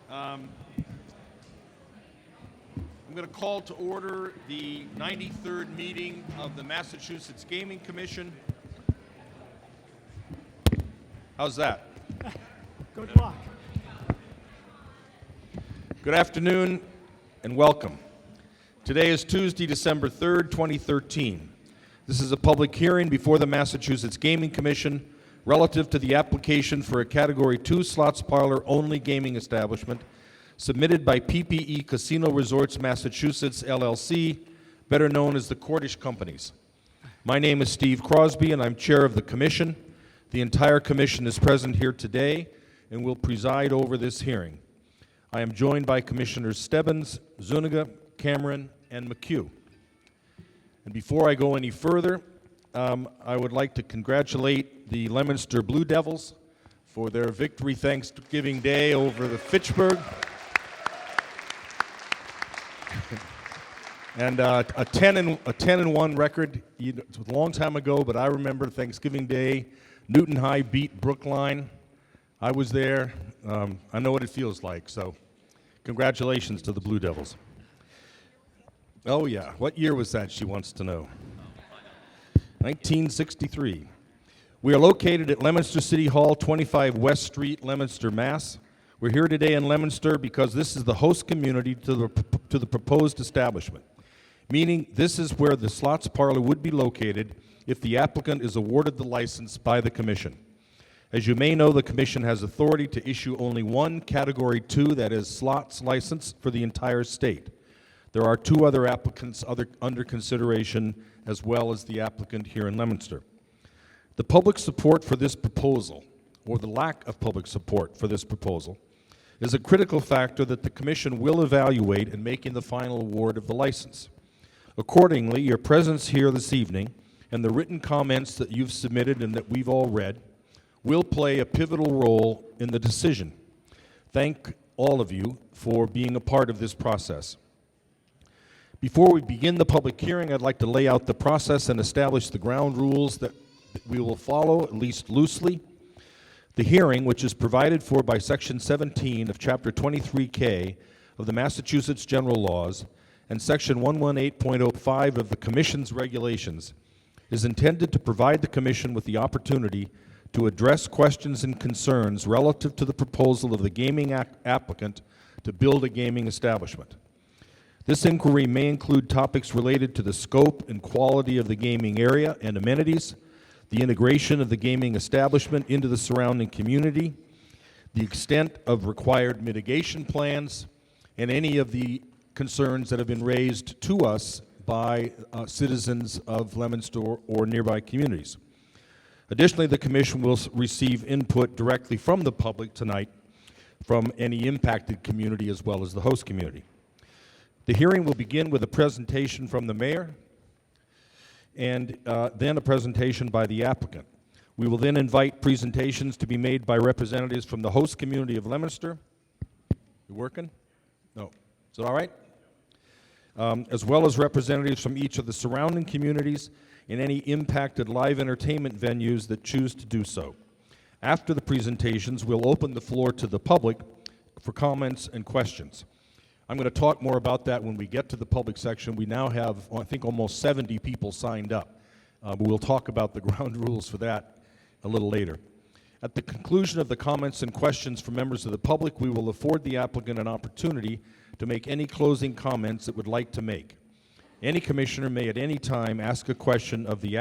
I'm going to call to order the 93rd meeting of the Massachusetts Gaming Commission. How's that? Good luck. Good afternoon and welcome. Today is Tuesday, December 3rd, 2013. This is a public hearing before the Massachusetts Gaming Commission relative to the application for a Category 2 slots parlor only gaming establishment submitted by PPE Casino Resorts Massachusetts, LLC, better known as the Cordish Companies. My name is Steve Crosby, and I'm chair of the commission. The entire commission is present here today and will preside over this hearing. I am joined by Commissioners Stebbins, Zuniga, Cameron, and McHugh. And before I go any further, I would like to congratulate the Leominster Blue Devils for their victory Thanksgiving Day over the Fitchburg. And a 10-1 record. It was a long time ago, but I remember Thanksgiving Day. Newton High beat Brookline. I was there. I know what it feels like. So, congratulations to the Blue Devils. Oh yeah, what year was that? She wants to know. 1963. We are located at Leominster City Hall, 25 West Street, Leominster, Mass. We're here today in Leominster because this is the host community to the proposed establishment, meaning this is where the slots parlor would be located if the applicant is awarded the license by the commission. As you may know, the commission has authority to issue only one Category 2, that is, slots license for the entire state. There are two other applicants under consideration, as well as the applicant here in Leominster. The public support for this proposal, or the lack of public support for this proposal, is a critical factor that the commission will evaluate in making the final award of the license. Accordingly, your presence here this evening and the written comments that you've submitted and that we've all read will play a pivotal role in the decision. Thank all of you for being a part of this process. Before we begin the public hearing, I'd like to lay out the process and establish the ground rules that we will follow, at least loosely. The hearing, which is provided for by Section 17 of Chapter 23K of the Massachusetts General Laws and Section 118.05 of the Commission's regulations, is intended to provide the Commission with the opportunity to address questions and concerns relative to the proposal of the gaming applicant to build a gaming establishment. This inquiry may include topics related to the scope and quality of the gaming area and amenities, the integration of the gaming establishment into the surrounding community, the extent of required mitigation plans, and any of the concerns that have been raised to us by citizens of Leominster or nearby communities. Additionally, the Commission will receive input directly from the public tonight from any impacted community as well as the host community. The hearing will begin with a presentation from the mayor and then a presentation by the applicant. We will then invite presentations to be made by representatives from the host community of Leominster. You working? No. Is it all right? As well as representatives from each of the surrounding communities and any impacted live entertainment venues that choose to do so. After the presentations, we'll open the floor to the public for comments and questions. I'm going to talk more about that when we get to the public section. We now have, I think, almost 70 people signed up. But we'll talk about the ground rules for that a little later. At the conclusion of the comments and questions from members of the public, we will afford the applicant an opportunity to make any closing comments it would like to make. Any commissioner may at any time ask a question of the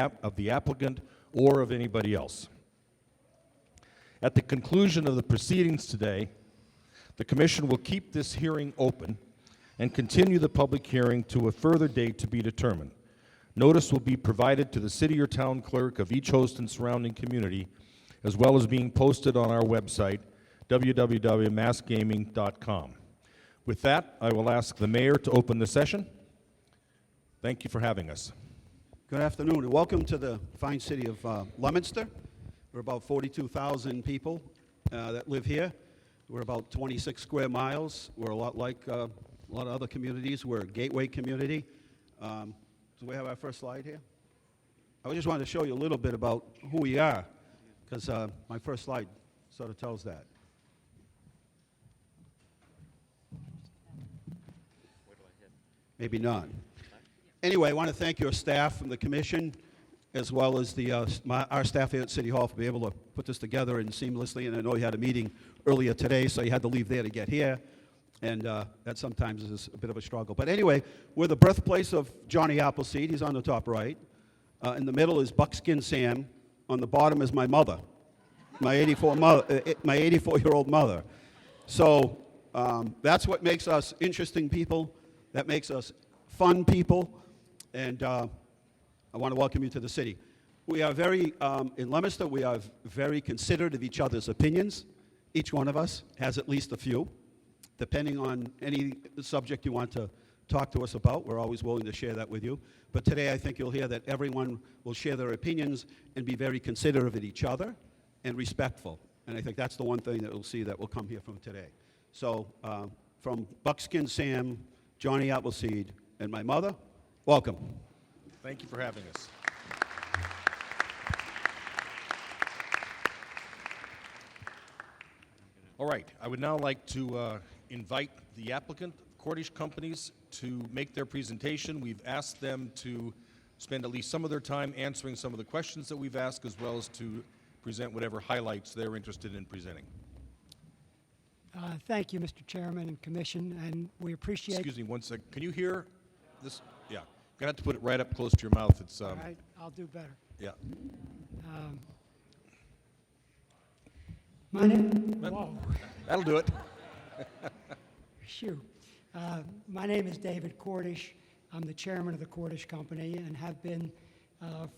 applicant or of anybody else. At the conclusion of the proceedings today, the Commission will keep this hearing open and continue the public hearing to a further date to be determined. Notice will be provided to the city or town clerk of each host and surrounding community, as well as being posted on our website, www.massgaming.com. With that, I will ask the mayor to open the session. Thank you for having us. Good afternoon, and welcome to the fine city of Leominster. We're about 42,000 people that live here. We're about 26 square miles. We're a lot like a lot of other communities. We're a gateway community. So we have our first slide here. I just wanted to show you a little bit about who we are, because my first slide sort of tells that. Maybe none. Anyway, I want to thank your staff from the commission, as well as our staff here at City Hall for being able to put this together and seamlessly. And I know you had a meeting earlier today, so you had to leave there to get here. And that sometimes is a bit of a struggle. But anyway, we're the birthplace of Johnny Appleseed. He's on the top right. In the middle is Buckskin Sam. On the bottom is my mother, my 84-year-old mother. So that's what makes us interesting people. That makes us fun people. And I want to welcome you to the city. We are in Leominster, we are very considerate of each other's opinions. Each one of us has at least a few. Depending on any subject you want to talk to us about, we're always willing to share that with you. But today I think you'll hear that everyone will share their opinions and be very considerate of each other and respectful. And I think that's the one thing that we'll see that will come here from today. So from Buckskin Sam, Johnny Appleseed, and my mother, welcome. Thank you for having us. All right, I would now like to invite the applicant, Cordish Companies, to make their presentation. We've asked them to spend at least some of their time answering some of the questions that we've asked, as well as to present whatever highlights they're interested in presenting. Thank you, Mr. Chairman and Commission, and we appreciate... Excuse me one second. Can you hear this? Yeah. You're going to have to put it right up close to your mouth. It's All right, I'll do better. Yeah. My name... Whoa. That'll do it. Shoot. My name is David Cordish. I'm the chairman of the Cordish Company and have been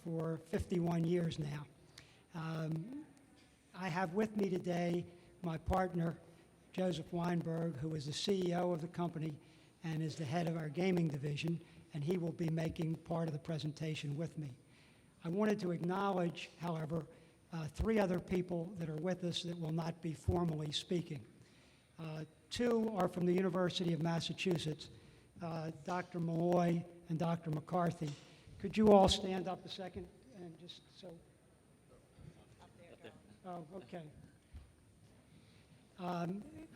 for 51 years now. I have with me today my partner, Joseph Weinberg, who is the CEO of the company and is the head of our gaming division, and he will be making part of the presentation with me. I wanted to acknowledge, however, three other people that are with us that will not be formally speaking. Two are from the University of Massachusetts, Dr. Malloy and Dr. McCarthy. Could you all stand up a second and just so... Oh, okay.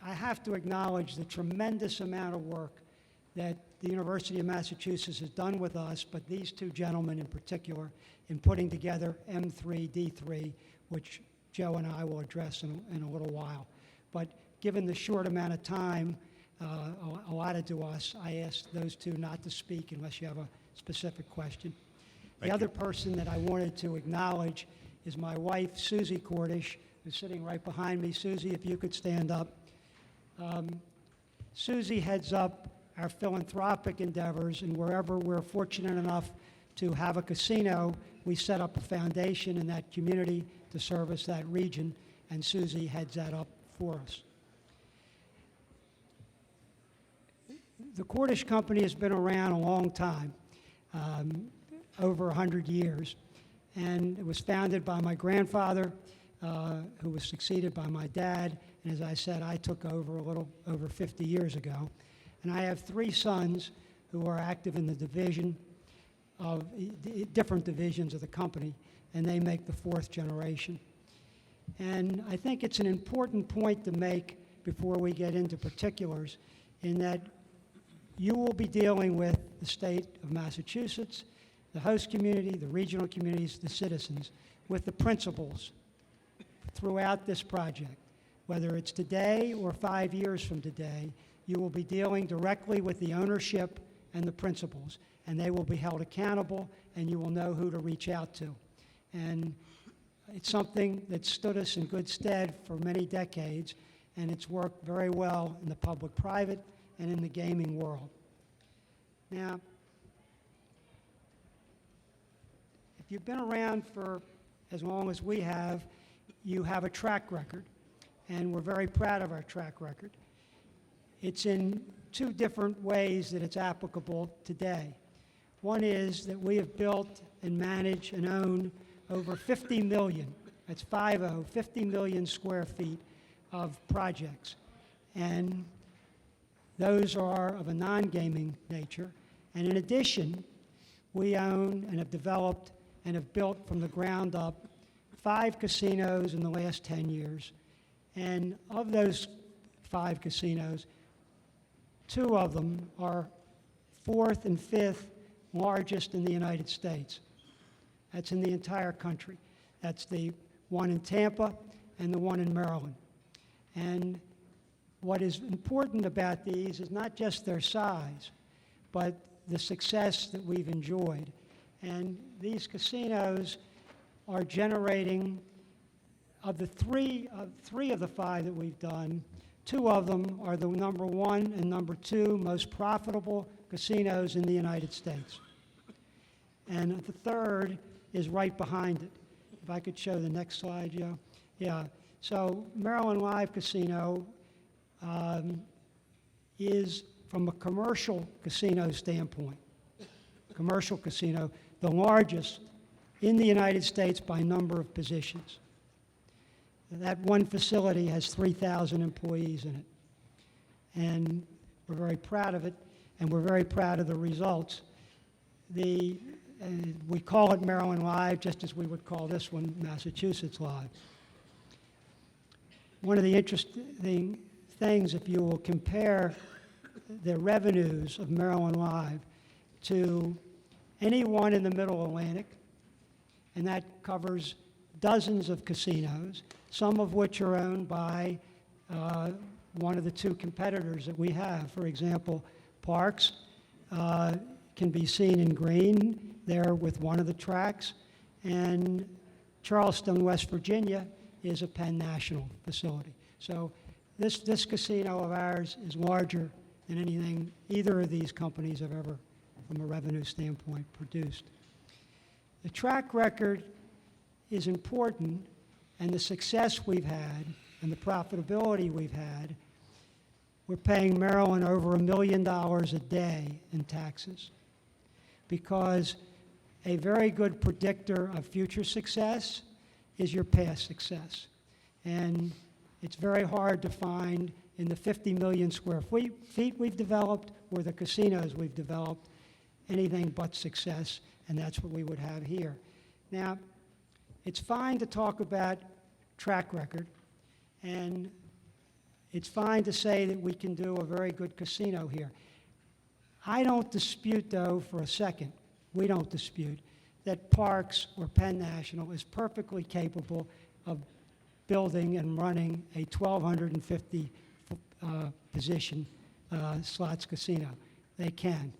I have to acknowledge the tremendous amount of work that the University of Massachusetts has done with us, but these two gentlemen in particular, in putting together M3D3, which Joe and I will address in a little while. But given the short amount of time allotted to us, I asked those two not to speak unless you have a specific question. The other person that I wanted to acknowledge is my wife, Susie Cordish, who's sitting right behind me. Susie, if you could stand up. Susie heads up our philanthropic endeavors, and wherever we're fortunate enough to have a casino, we set up a foundation in that community to service that region, and Susie heads that up for us. The Cordish Company has been around a long time, over 100 years, and it was founded by my grandfather, who was succeeded by my dad, and as I said, I took over a little over 50 years ago. And I have three sons who are active in the division of different divisions of the company, and they make the fourth generation. And I think it's an important point to make before we get into particulars, in that you will be dealing with the state of Massachusetts, the host community, the regional communities, the citizens, with the principles throughout this project. Whether it's today or 5 years from today, you will be dealing directly with the ownership and the principals, and they will be held accountable, and you will know who to reach out to. And it's something that stood us in good stead for many decades, and it's worked very well in the public-private and in the gaming world. Now, if you've been around for as long as we have, you have a track record, and we're very proud of our track record. It's in two different ways that it's applicable today. One is that we have built and manage and own over 50 million, that's 50 million square feet of projects. And those are of a non-gaming nature. And in addition, we own and have developed and have built from the ground up 5 casinos in the last 10 years. And of those 5 casinos, 2 of them are fourth and fifth largest in the United States. That's in the entire country. That's the one in Tampa and the one in Maryland. And what is important about these is not just their size, but the success that we've enjoyed. And these casinos are generating, of the three of the five that we've done, two of them are the number one and number two most profitable casinos in the United States. And the third is right behind it. If I could show the next slide, Joe. Yeah. So Maryland Live Casino is, from a commercial casino standpoint, commercial casino, the largest in the United States by number of positions. That one facility has 3,000 employees in it. And we're very proud of it, and we're very proud of the results. We call it Maryland Live, just as we would call this one Massachusetts Live. One of the interesting things, if you will compare the revenues of Maryland Live to anyone in the Middle Atlantic, and that covers dozens of casinos, some of which are owned by one of the two competitors that we have. For example, Parks can be seen in green there with one of the tracks, and Charleston, West Virginia is a Penn National facility. So this casino of ours is larger than anything either of these companies have ever, from a revenue standpoint, produced. The track record is important, and the success we've had and the profitability we've had. We're paying Maryland over $1 million a day in taxes, because a very good predictor of future success is your past success. And it's very hard to find in the 50 million square feet we've developed or the casinos we've developed anything but success, and that's what we would have here. Now, it's fine to talk about track record, and it's fine to say that we can do a very good casino here. I don't dispute, though, for a second, we don't dispute, that Parks or Penn National is perfectly capable of building and running a 1,250 position slots casino. They can.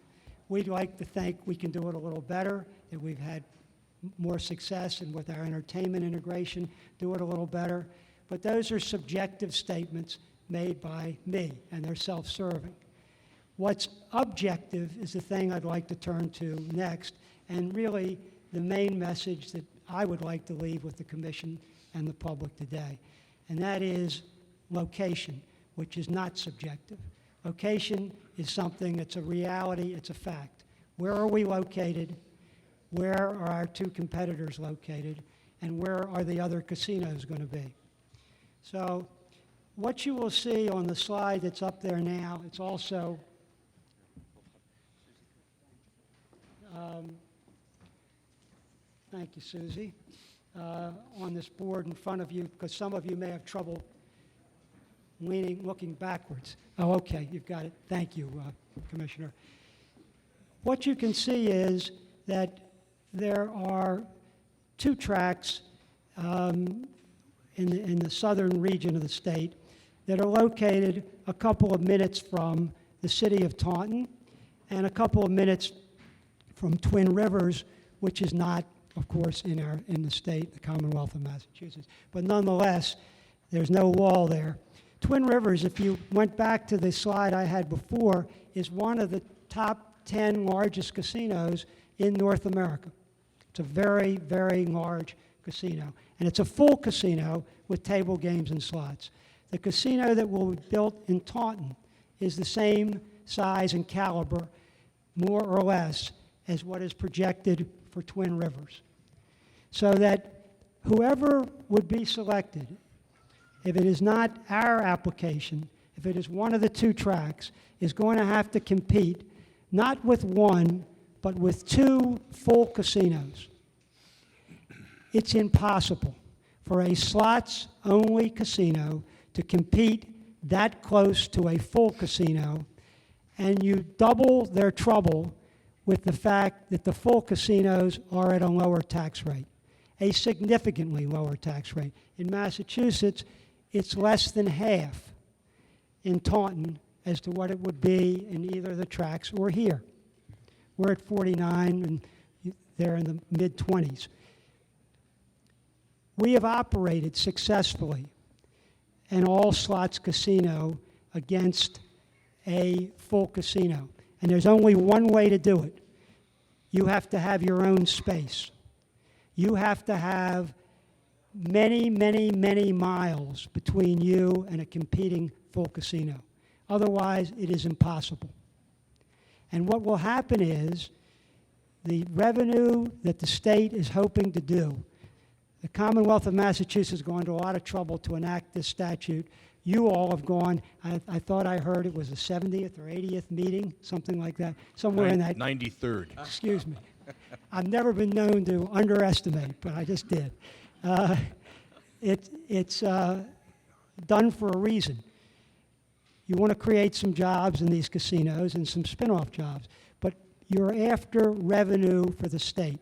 We'd like to think we can do it a little better, that we've had more success, and with our entertainment integration, do it a little better. But those are subjective statements made by me, and they're self-serving. What's objective is the thing I'd like to turn to next, and really the main message that I would like to leave with the Commission and the public today, and that is location, which is not subjective. Location is something that's a reality, it's a fact. Where are we located? Where are our two competitors located? And where are the other casinos going to be? So what you will see on the slide that's up there now, it's also thank you, Susie, on this board in front of you, because some of you may have trouble looking backwards. Oh, okay, you've got it. Thank you, Commissioner. What you can see is that there are two tracks in the southern region of the state that are located a couple of minutes from the city of Taunton and a couple of minutes from Twin Rivers, which is not, of course, in the state, the Commonwealth of Massachusetts. But nonetheless, there's no wall there. Twin Rivers, if you went back to the slide I had before, is one of the top 10 largest casinos in North America. It's a very, very large casino. And it's a full casino with table games and slots. The casino that will be built in Taunton is the same size and caliber, more or less, as what is projected for Twin Rivers. So that whoever would be selected, if it is not our application, if it is one of the two tracks, is going to have to compete not with one, but with two full casinos. It's impossible for a slots-only casino to compete that close to a full casino and you double their trouble with the fact that the full casinos are at a lower tax rate, a significantly lower tax rate. In Massachusetts, it's less than half in Taunton as to what it would be in either the tracks or here. We're at 49 and they're in the mid-20s. We have operated successfully an all-slots casino against a full casino. And there's only one way to do it. You have to have your own space. You have to have many, many, many miles between you and a competing full casino. Otherwise, it is impossible. And what will happen is the revenue that the state is hoping to do, the Commonwealth of Massachusetts has gone to a lot of trouble to enact this statute. You all have gone, I thought I heard it was the 70th or 80th meeting, something like that, somewhere in that. 93rd. Excuse me. I've never been known to underestimate, but I just did. It's done for a reason. You want to create some jobs in these casinos and some spin-off jobs, but you're after revenue for the state.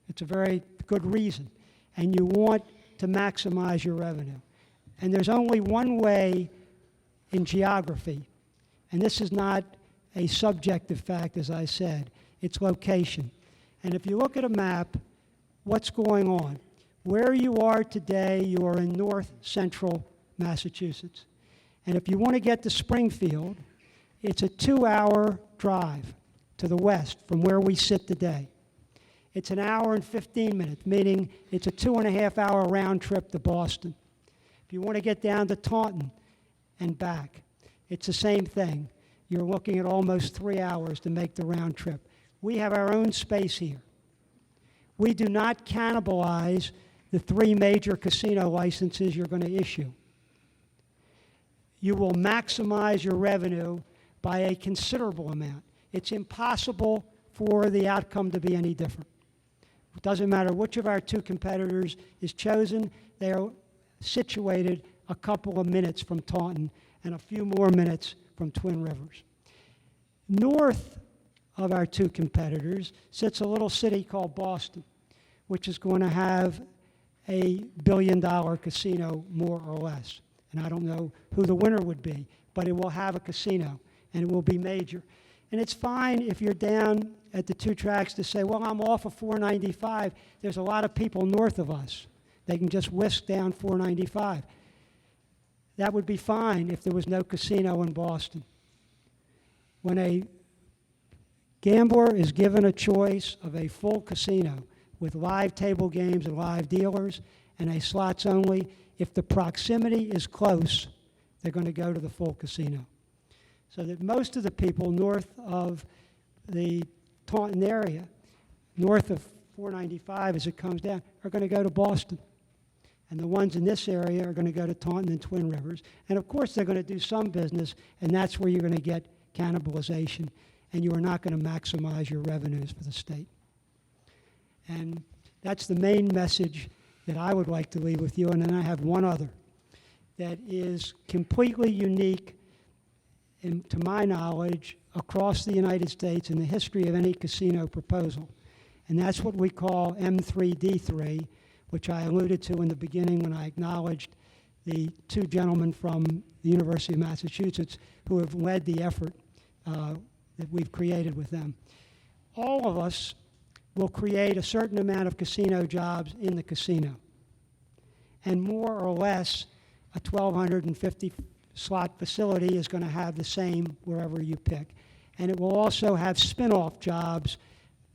It's a very good reason, and you want to maximize your revenue. And there's only one way in geography, and this is not a subjective fact, as I said, it's location. And if you look at a map, what's going on? Where you are today, you are in north central Massachusetts. And if you want to get to Springfield, it's a 2-hour drive to the west from where we sit today. It's an hour and 15 minutes, meaning it's a 2.5-hour round trip to Boston. If you want to get down to Taunton and back, it's the same thing. You're looking at almost 3 hours to make the round trip. We have our own space here. We do not cannibalize the 3 major casino licenses you're going to issue. You will maximize your revenue by a considerable amount. It's impossible for the outcome to be any different. It doesn't matter which of our 2 competitors is chosen. They are situated a couple of minutes from Taunton and a few more minutes from Twin Rivers. North of our 2 competitors sits a little city called Boston, which is going to have a billion-dollar casino, more or less. And I don't know who the winner would be, but it will have a casino, and it will be major. And it's fine if you're down at the 2 tracks to say, well, I'm off of 495. There's a lot of people north of us. They can just whisk down 495. That would be fine if there was no casino in Boston. When a gambler is given a choice of a full casino with live table games and live dealers and a slots only, if the proximity is close, they're going to go to the full casino. So that most of the people north of the Taunton area, north of 495 as it comes down, are going to go to Boston. And the ones in this area are going to go to Taunton and Twin Rivers. And of course, they're going to do some business, and that's where you're going to get cannibalization, and you are not going to maximize your revenues for the state. And that's the main message that I would like to leave with you. And then I have one other that is completely unique, to my knowledge, across the United States in the history of any casino proposal. And that's what we call M3D3, which I alluded to in the beginning when I acknowledged the 2 gentlemen from the University of Massachusetts who have led the effort that we've created with them. All of us will create a certain amount of casino jobs in the casino. And more or less, a 1,250 slot facility is going to have the same wherever you pick. And it will also have spin-off jobs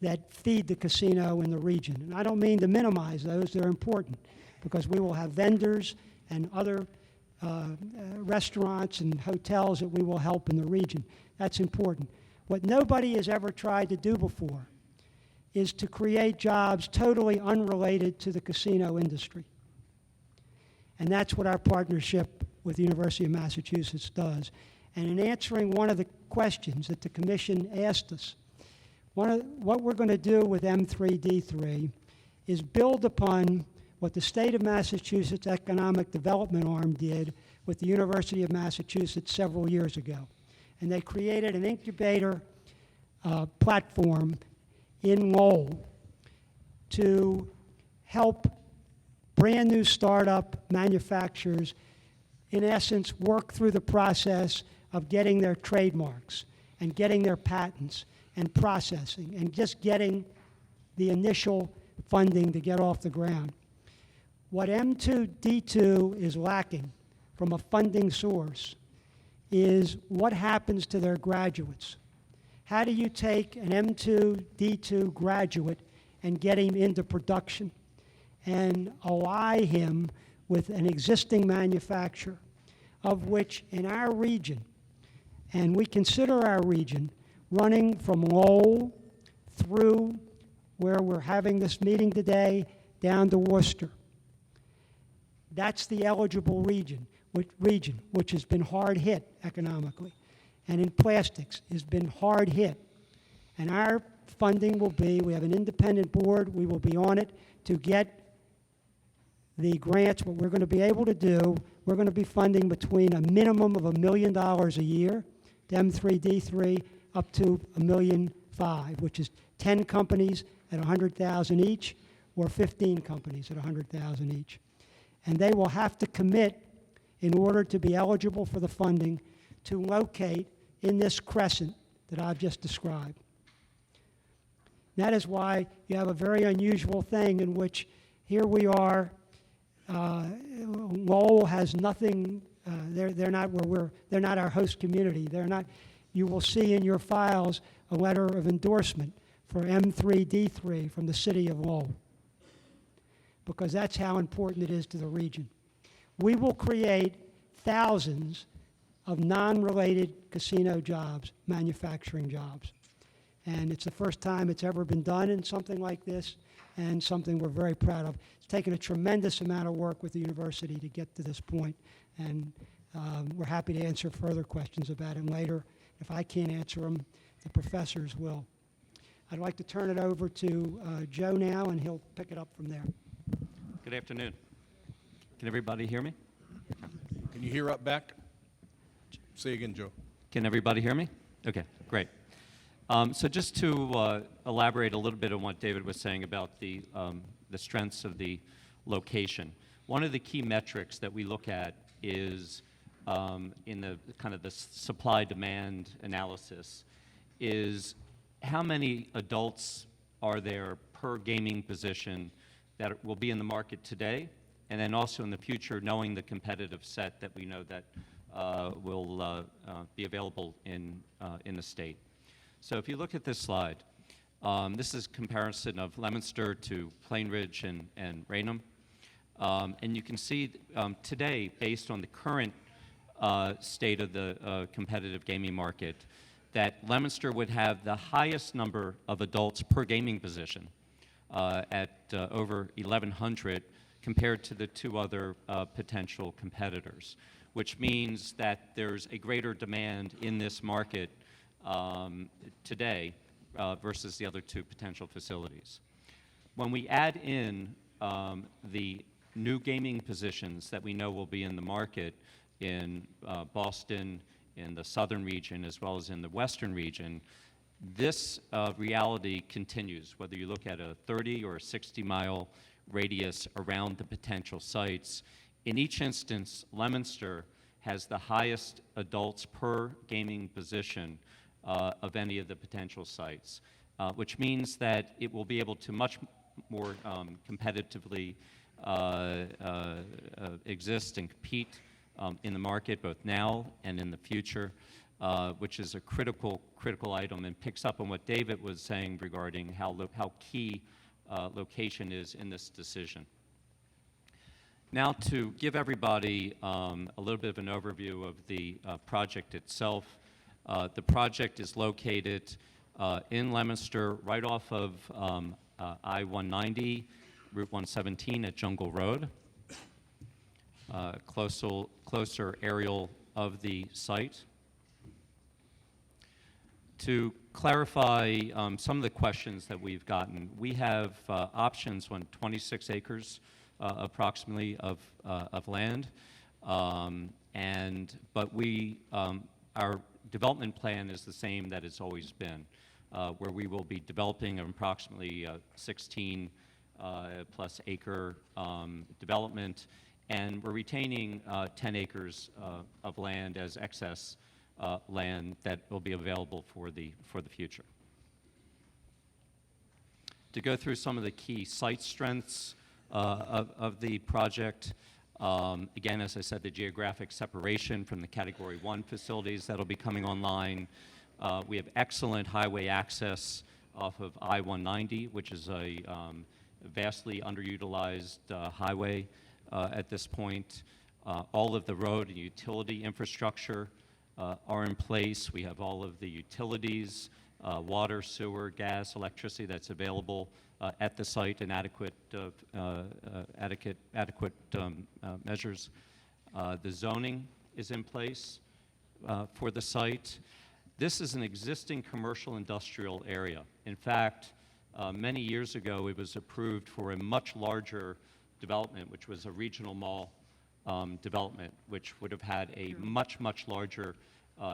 that feed the casino in the region. And I don't mean to minimize those, they're important, because we will have vendors and other restaurants and hotels that we will help in the region. That's important. What nobody has ever tried to do before is to create jobs totally unrelated to the casino industry. And that's what our partnership with the University of Massachusetts does. And in answering one of the questions that the commission asked us, what we're going to do with M3D3 is build upon what the state of Massachusetts Economic Development Arm did with the University of Massachusetts several years ago. And they created an incubator platform in Lowell to help brand new startup manufacturers, in essence, work through the process of getting their trademarks and getting their patents and processing and just getting the initial funding to get off the ground. What M2D2 is lacking from a funding source is what happens to their graduates. How do you take an M2D2 graduate and get him into production and ally him with an existing manufacturer, of which in our region, and we consider our region running from Lowell through where we're having this meeting today down to Worcester. That's the eligible region, which has been hard hit economically, and in plastics has been hard hit. And our funding will be, we have an independent board, we will be on it to get the grants. What we're going to be able to do, we're going to be funding between a minimum of $1 million a year, to M3D3, up to $1.5 million, which is 10 companies at $100,000 each, or 15 companies at $100,000 each. And they will have to commit, in order to be eligible for the funding, to locate in this crescent that I've just described. That is why you have a very unusual thing in which here we are, Lowell has nothing, they're not our host community. They're not, you will see in your files a letter of endorsement for M3D3 from the city of Lowell, because that's how important it is to the region. We will create thousands of non-related casino jobs, manufacturing jobs. And it's the first time it's ever been done in something like this, and something we're very proud of. It's taken a tremendous amount of work with the university to get to this point, and we're happy to answer further questions about it later. If I can't answer them, the professors will. I'd like to turn it over to Joe now, and he'll pick it up from there. Good afternoon. Can everybody hear me? Can you hear up back? Say again, Joe. Can everybody hear me? Okay, great. So just to elaborate a little bit on what David was saying about the strengths of the location. One of the key metrics that we look at is in the kind of the supply-demand analysis is how many adults are there per gaming position that will be in the market today, and then also in the future, knowing the competitive set that we know that will be available in the state. So if you look at this slide, this is a comparison of Leominster to Plain Ridge and Raynham. And you can see today, based on the current state of the competitive gaming market, that Leominster would have the highest number of adults per gaming position at over 1,100 compared to the two other potential competitors, which means that there's a greater demand in this market today versus the other two potential facilities. When we add in the new gaming positions that we know will be in the market in Boston, in the southern region, as well as in the western region, this reality continues, whether you look at a 30 or a 60-mile radius around the potential sites. In each instance, Leominster has the highest adults per gaming position of any of the potential sites, which means that it will be able to much more competitively exist and compete in the market both now and in the future, which is a critical item and picks up on what David was saying regarding how key location is in this decision. Now, to give everybody a little bit of an overview of the project itself, the project is located in Leominster, right off of I-190, Route 117 at Jungle Road. Closer aerial of the site. To clarify some of the questions that we've gotten, we have options on 26 acres approximately of land, but we are development plan is the same that it's always been, where we will be developing an approximately 16 plus acre development, and we're retaining 10 acres of land as excess land that will be available for the future. To go through some of the key site strengths of the project, again, as I said, the geographic separation from the Category 1 facilities that will be coming online. We have excellent highway access off of I-190, which is a vastly underutilized highway at this point. All of the road and utility infrastructure are in place. We have all of the utilities, water, sewer, gas, electricity that's available at the site in adequate measures. The zoning is in place for the site. This is an existing commercial industrial area. In fact, many years ago, it was approved for a much larger development, which was a regional mall development, which would have had a much, much larger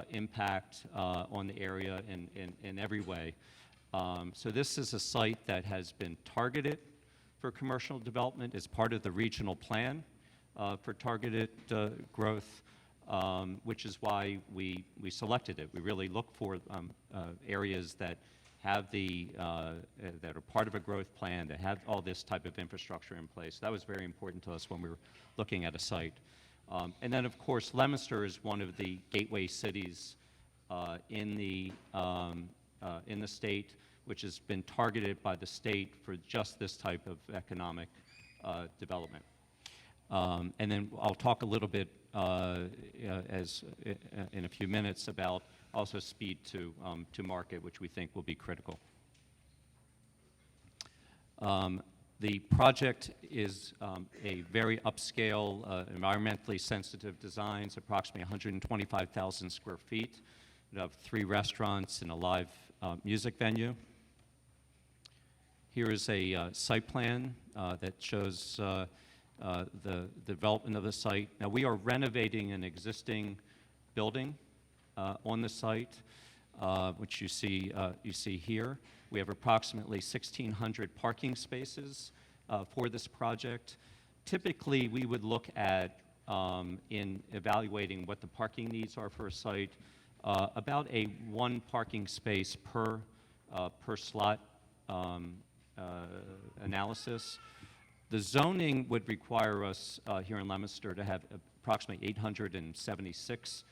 impact on the area in every way. So this is a site that has been targeted for commercial development as part of the regional plan for targeted growth, which is why we selected it. We really look for areas that have that are part of a growth plan, that have all this type of infrastructure in place. That was very important to us when we were looking at a site. And then, of course, Leominster is one of the gateway cities in the state, which has been targeted by the state for just this type of economic development. And then I'll talk a little bit in a few minutes about also speed to market, which we think will be critical. The project is a very upscale, environmentally sensitive design. It's approximately 125,000 square feet. We have 3 restaurants and a live music venue. Here is a site plan that shows the development of the site. Now, we are renovating an existing building on the site, which you see here. We have approximately 1,600 parking spaces for this project. Typically, we would look at, in evaluating what the parking needs are for a site, about a 1 parking space per slot analysis. The zoning would require us here in Leominster to have approximately 876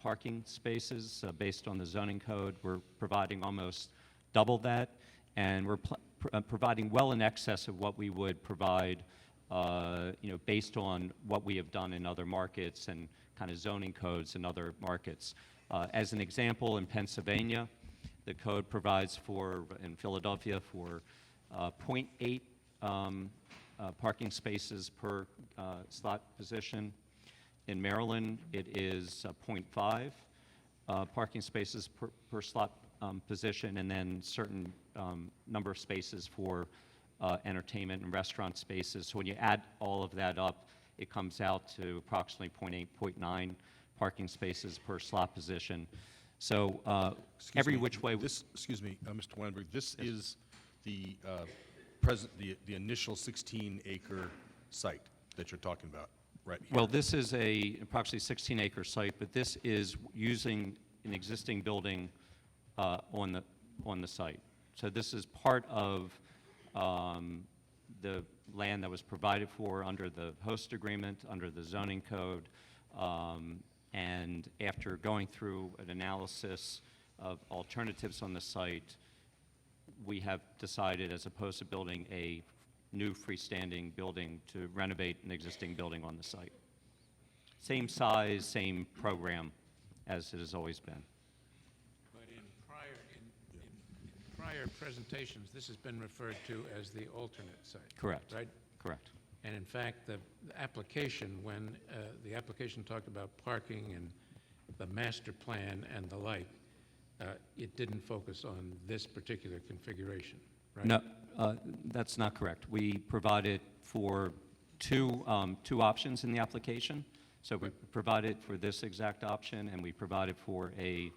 parking spaces based on the zoning code. We're providing almost double that, and we're providing well in excess of what we would provide, based on what we have done in other markets and kind of zoning codes in other markets. As an example, in Pennsylvania, the code provides for, in Philadelphia, for 0.8 parking spaces per slot position. In Maryland, it is 0.5 parking spaces per slot position, and then certain number of spaces for entertainment and restaurant spaces. So when you add all of that up, it comes out to approximately 0.8, 0.9 parking spaces per slot position. So every which way. Excuse me, Mr. Weinberg. This is the the initial 16-acre site that you're talking about, right here. Well, this is a approximately 16-acre site, but this is using an existing building on the site. So this is part of the land that was provided for under the host agreement, under the zoning code, and after going through an analysis of alternatives on the site, we have decided, as opposed to building a new freestanding building, to renovate an existing building on the site. Same size, same program as it has always been. But in prior presentations, this has been referred to as the alternate site. Correct. Right? Correct. And in fact, the application, when the application talked about parking and the master plan and the like, it didn't focus on this particular configuration, right? No, that's not correct. We provided for two options in the application. So we provided for this exact option, and we provided for a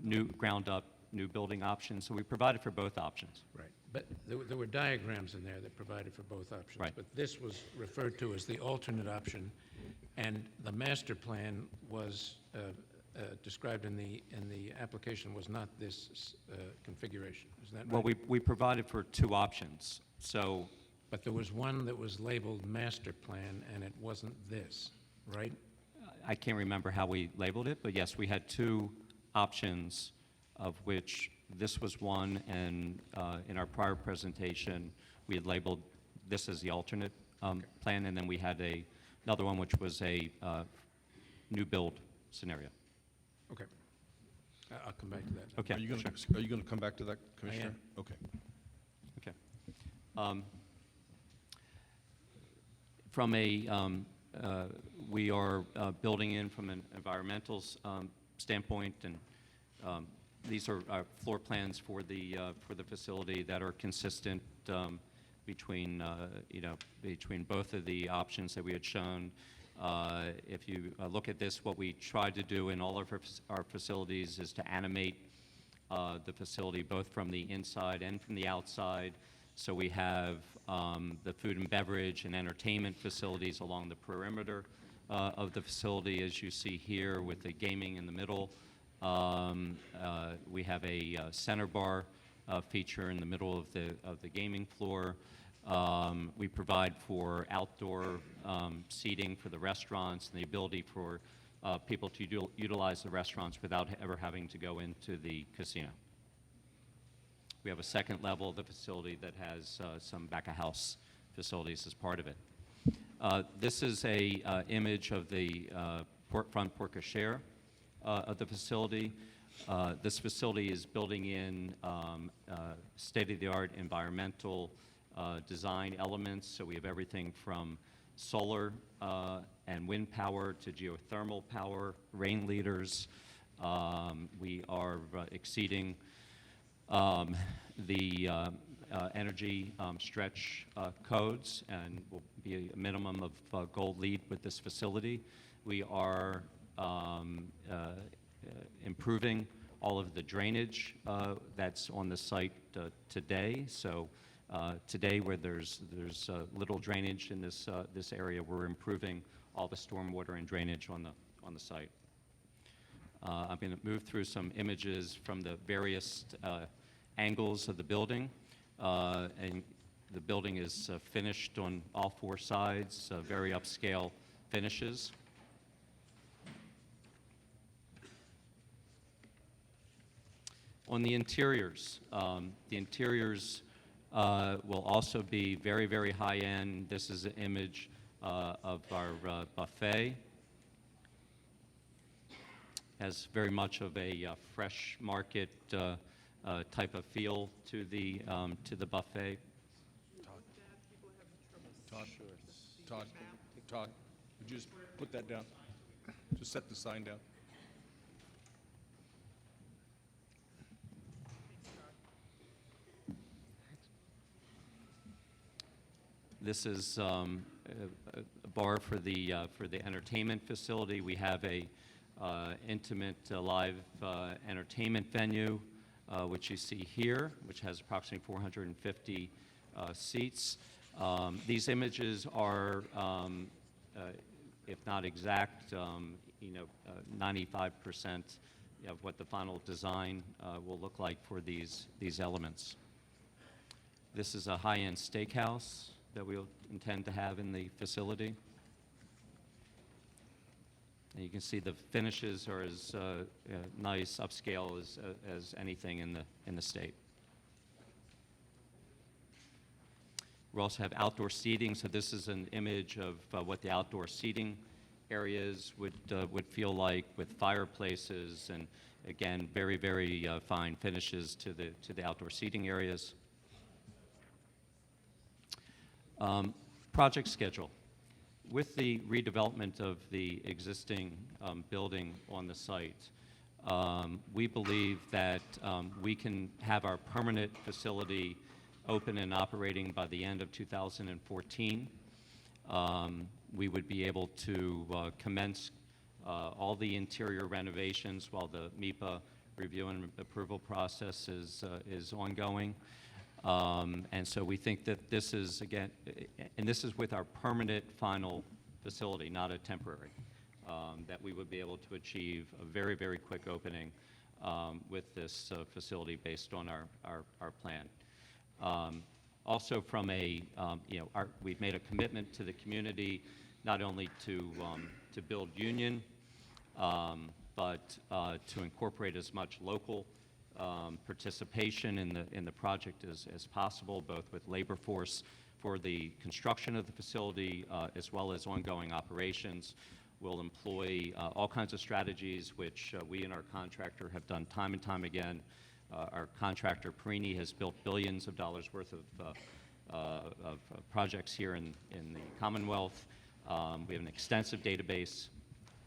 new ground-up, new building option. So we provided for both options. Right. But there were diagrams in there that provided for both options. Right. But this was referred to as the alternate option, and the master plan was described in the application was not this configuration. Is that right? Well, we provided for two options. So But there was one that was labeled master plan, and it wasn't this, right? I can't remember how we labeled it, but yes, we had two options, of which this was one, and in our prior presentation, we had labeled this as the alternate plan, and then we had another one, which was a new build scenario. Okay. I'll come back to that. Okay, Are you going sure. to come back to that, Commissioner? Okay. Okay. From we are building in from an environmental standpoint, and these are our floor plans for the facility that are consistent between between both of the options that we had shown. If you look at this, what we try to do in all of our facilities is to animate the facility both from the inside and from the outside. So we have the food and beverage and entertainment facilities along the perimeter of the facility, as you see here, with the gaming in the middle. We have a center bar feature in the middle of the gaming floor. We provide for outdoor seating for the restaurants and the ability for people to utilize the restaurants without ever having to go into the casino. We have a second level of the facility that has some back-of-house facilities as part of it. This is a image of the front porte cochere of the facility. This facility is building in state-of-the-art environmental design elements. So we have everything from solar and wind power to geothermal power, rain leaders. We are exceeding the energy stretch codes, and will be a minimum of gold lead with this facility. We are improving all of the drainage that's on the site today. So today, where there's little drainage in this area, we're improving all the stormwater and drainage on the site. I'm going to move through some images from the various angles of the building, and the building is finished on all four sides, very upscale finishes. On the interiors will also be very, very high-end. This is an image of our buffet. Has very much of a fresh market type of feel to the buffet. Todd, would you just put that down? Just set the sign down. This is a bar for the entertainment facility. We have a intimate live entertainment venue, which you see here, which has approximately 450 seats. These images are, if not exact, 95% of what the final design will look like for these elements. This is a high-end steakhouse that we'll intend to have in the facility. And you can see the finishes are as nice, upscale as anything in the state. We also have outdoor seating, so this is an image of what the outdoor seating areas would feel like, with fireplaces and, again, very, very fine finishes to the outdoor seating areas. Project schedule. With the redevelopment of the existing building on the site, we believe that we can have our permanent facility open and operating by the end of 2014. we would be able to commence all the interior renovations while the MIPA review and approval process is ongoing. And so we think that this is, again, and this is with our permanent final facility, not a temporary, that we would be able to achieve a very, very quick opening with this facility based on our plan. Also from a, we've made a commitment to the community not only to build union, but to incorporate as much local participation in the project as possible, both with labor force for the construction of the facility as well as ongoing operations. We'll employ all kinds of strategies which we and our contractor have done time and time again. Our contractor, Perini, has built billions of dollars worth of projects here in the Commonwealth. We have an extensive database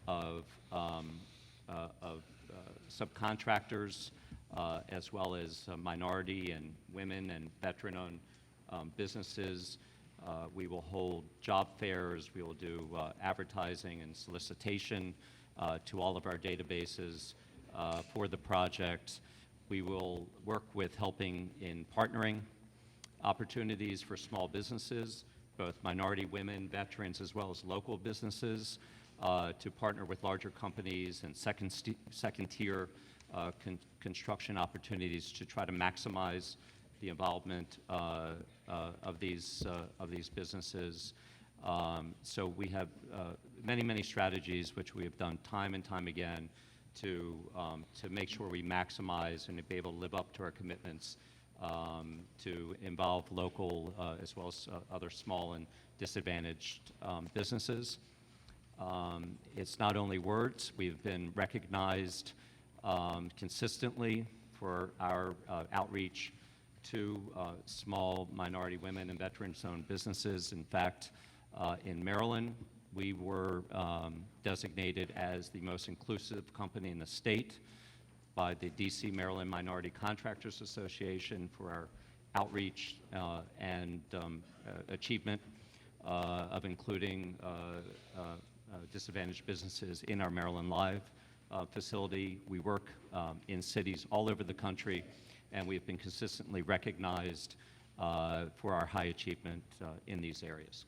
of subcontractors as well as minority and women and veteran-owned businesses. We will hold job fairs. We will do advertising and solicitation to all of our databases for the project. We will work with helping in partnering opportunities for small businesses, both minority, women, veterans, as well as local businesses, to partner with larger companies and second-tier construction opportunities to try to maximize the involvement of these businesses. So we have many, many strategies which we have done time and time again to make sure we maximize and be able to live up to our commitments to involve local as well as other small and disadvantaged businesses. It's not only words. We've been recognized consistently for our outreach to small minority women and veterans-owned businesses. In fact, in Maryland, we were designated as the most inclusive company in the state by the DC Maryland Minority Contractors Association for our outreach and achievement of including disadvantaged businesses in our Maryland Live facility. We work in cities all over the country, and we've been consistently recognized for our high achievement in these areas.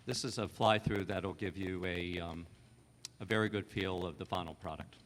This is a fly-through that'll give you a very good feel of the final product.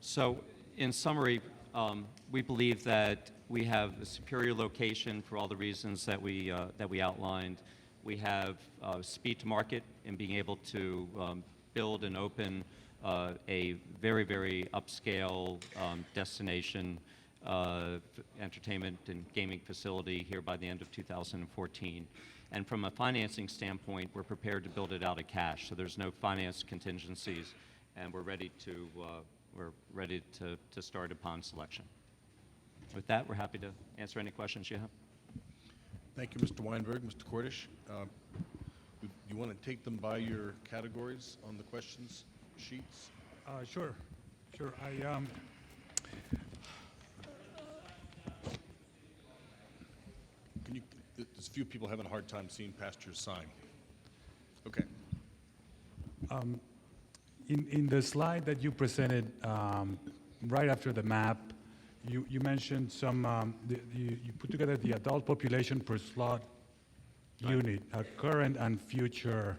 So, in summary, we believe that we have a superior location for all the reasons that we outlined. We have speed to market in being able to build and open a very, very upscale destination entertainment and gaming facility here by the end of 2014. And from a financing standpoint, we're prepared to build it out of cash. So there's no finance contingencies, and we're ready to start upon selection. With that, we're happy to answer any questions you have. Thank you, Mr. Weinberg. Mr. Cordish, you want to take them by your categories on the questions sheets? Sure. There's a few people having a hard time seeing past your sign. Okay. In the slide that you presented right after the map, you mentioned you put together the adult population per slot unit, a current and future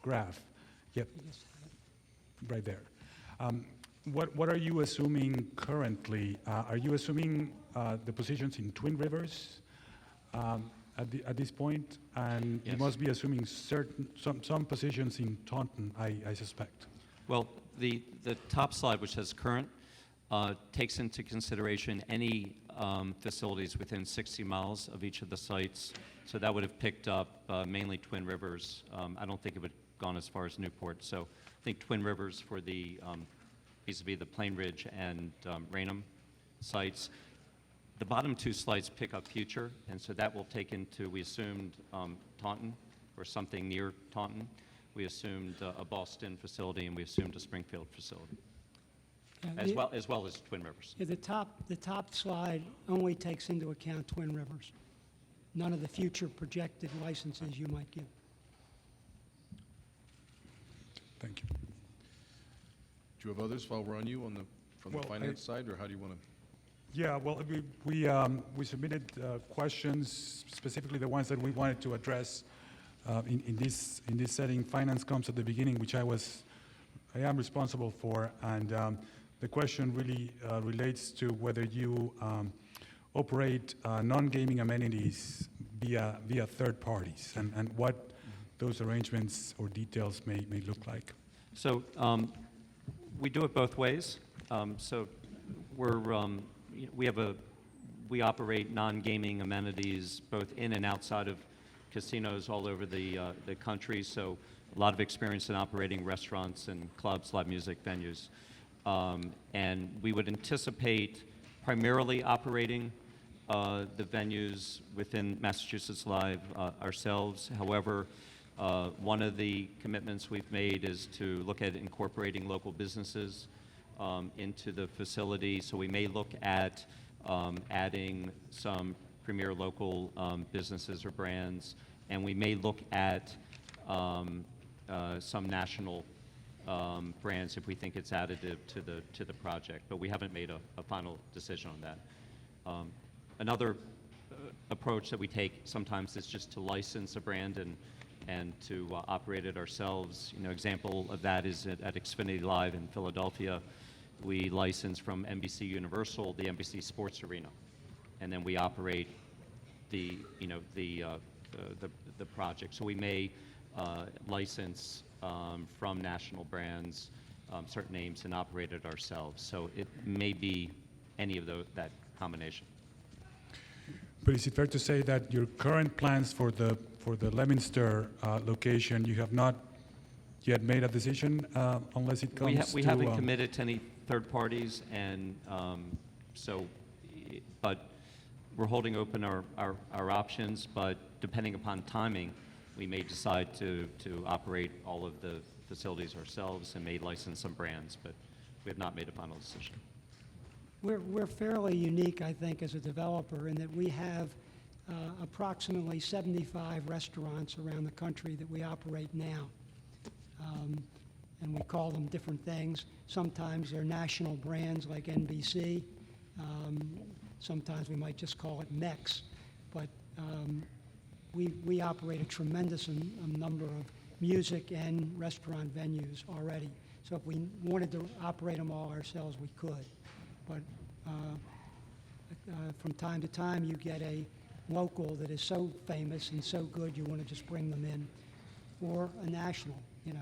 graph. Yep, right there. What are you assuming currently? Are you assuming the positions in Twin Rivers at this point? And Yes. you must be assuming some positions in Taunton, I suspect. Well, the top slide, which says current, takes into consideration any facilities within 60 miles of each of the sites. So that would have picked up mainly Twin Rivers. I don't think it would have gone as far as Newport. So I think Twin Rivers for the vis-a-vis the Plain Ridge and Raynham sites. The bottom two slides pick up future, and so that will take into, we assumed Taunton or something near Taunton. We assumed a Boston facility, and we assumed a Springfield facility, as well as Twin Rivers. Yeah, the top slide only takes into account Twin Rivers. None of the future projected licenses you might give. Thank you. Do you have others while we're on you from Well, the finance side, or how do you want to? Yeah, well, we submitted questions, specifically the ones that we wanted to address in this setting. Finance comes at the beginning, which I am responsible for, and the question really relates to whether you operate non-gaming amenities via third parties, and what those arrangements or details may look like. So we do it both ways. So we operate non-gaming amenities both in and outside of casinos all over the country. So a lot of experience in operating restaurants and clubs, live music venues. And we would anticipate primarily operating the venues within Massachusetts Live ourselves. However, one of the commitments we've made is to look at incorporating local businesses into the facility. So we may look at adding some premier local businesses or brands, and we may look at some national brands if we think it's additive to the project. But we haven't made a final decision on that. Another approach that we take sometimes is just to license a brand and to operate it ourselves. Example of that is at Xfinity Live in Philadelphia. We license from MGC Universal the MGC Sports Arena, and then we operate the project. So we may license from national brands certain names and operate it ourselves. So it may be any of that combination. But is it fair to say that your current plans for the Leominster location, you have not yet made a decision unless it comes We to... haven't committed to any third parties, and but we're holding open our options, but depending upon timing, we may decide to operate all of the facilities ourselves and may license some brands, but we have not made a final decision. We're fairly unique, I think, as a developer in that we have approximately 75 restaurants around the country that we operate now. And we call them different things. Sometimes they're national brands like NBC. Sometimes we might just call it MEX. But we operate a tremendous number of music and restaurant venues already. So if we wanted to operate them all ourselves, we could. But from time to time, you get a local that is so famous and so good, you want to just bring them in. Or a national, you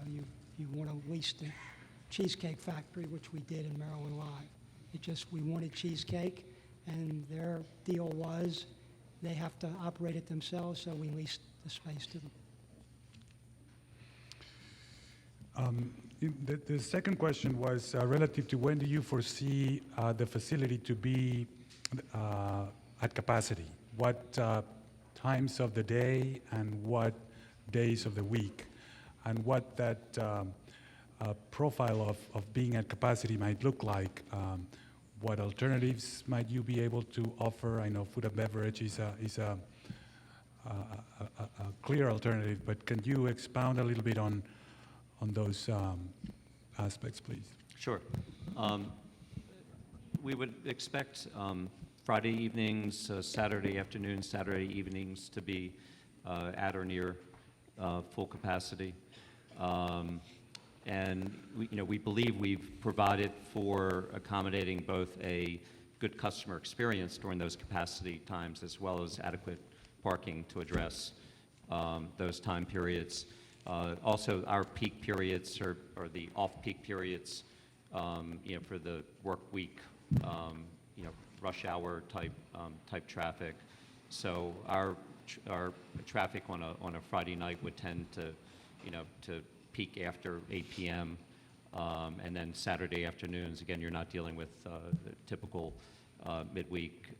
want to lease the Cheesecake Factory, which we did in Maryland Live. We wanted cheesecake, and their deal was they have to operate it themselves, so we leased the space to them. The second question was relative to when do you foresee the facility to be at capacity? What times of the day and what days of the week? And what that profile of being at capacity might look like? What alternatives might you be able to offer? I know food and beverage is a clear alternative, but can you expound a little bit on those aspects, please? Sure. We would expect Friday evenings, Saturday afternoons, Saturday evenings to be at or near full capacity. And we believe we've provided for accommodating both a good customer experience during those capacity times as well as adequate parking to address those time periods. Also, our peak periods are the off-peak periods, for the work week, rush hour type traffic. So our traffic on a Friday night would tend to peak after 8 p.m. And then Saturday afternoons, again, you're not dealing with the typical midweek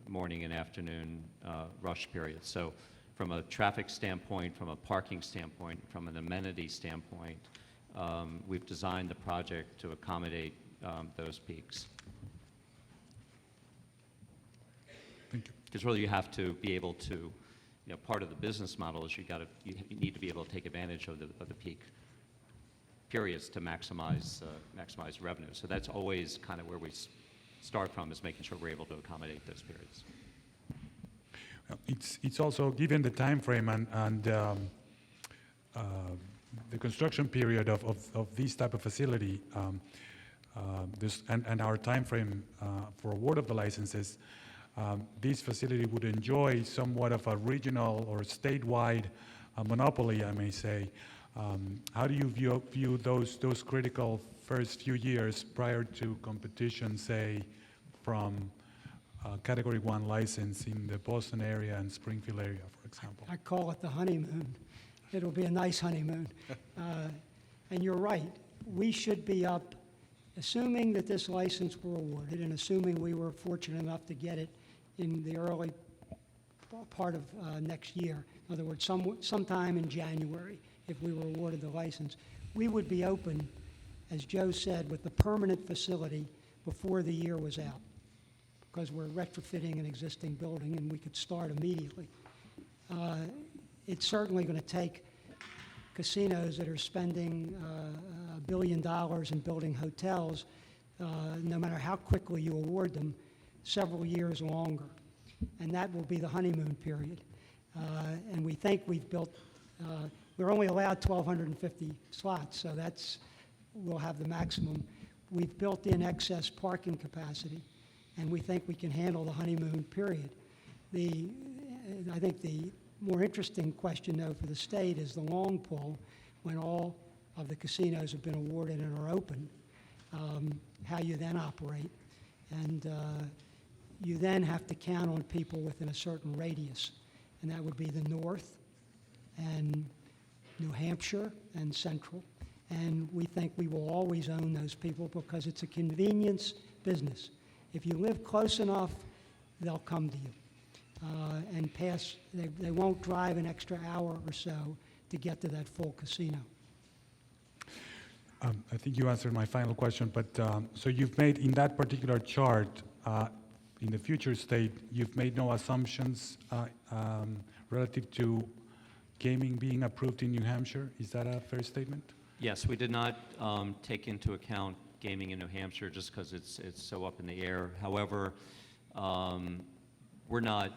morning and afternoon rush periods. So from a traffic standpoint, from a parking standpoint, from an amenity standpoint, we've designed the project to accommodate those peaks. Thank you. Because really you have to be able to, part of the business model is you need to be able to take advantage of the peak periods to maximize revenue. So that's always kind of where we start from, is making sure we're able to accommodate those periods. It's also, given the time frame and the construction period of this type of facility, and our time frame for award of the licenses, this facility would enjoy somewhat of a regional or statewide monopoly, I may say. How do you view those critical first few years prior to competition, say, from Category 1 license in the Boston area and Springfield area, for example? I call it the honeymoon. It'll be a nice honeymoon. And you're right. We should be up, assuming that this license were awarded and assuming we were fortunate enough to get it in the early part of next year. In other words, sometime in January, if we were awarded the license, we would be open, as Joe said, with the permanent facility before the year was out, because we're retrofitting an existing building and we could start immediately. It's certainly going to take casinos that are spending $1 billion in building hotels, no matter how quickly you award them, several years longer. And that will be the honeymoon period. And we think we've built, we're only allowed 1,250 slots, so we'll have the maximum. We've built in excess parking capacity, and we think we can handle the honeymoon period. I think the more interesting question, though, for the state is the long pull, when all of the casinos have been awarded and are open, how you then operate. And you then have to count on people within a certain radius, and that would be the North and New Hampshire and Central. And we think we will always own those people because it's a convenience business. If you live close enough, they'll come to you and pass. They won't drive an extra hour or so to get to that full casino. I think you answered my final question, but so you've made, in that particular chart, in the future state, you've made no assumptions relative to gaming being approved in New Hampshire. Is that a fair statement? Yes, we did not take into account gaming in New Hampshire just because it's so up in the air. However, we're not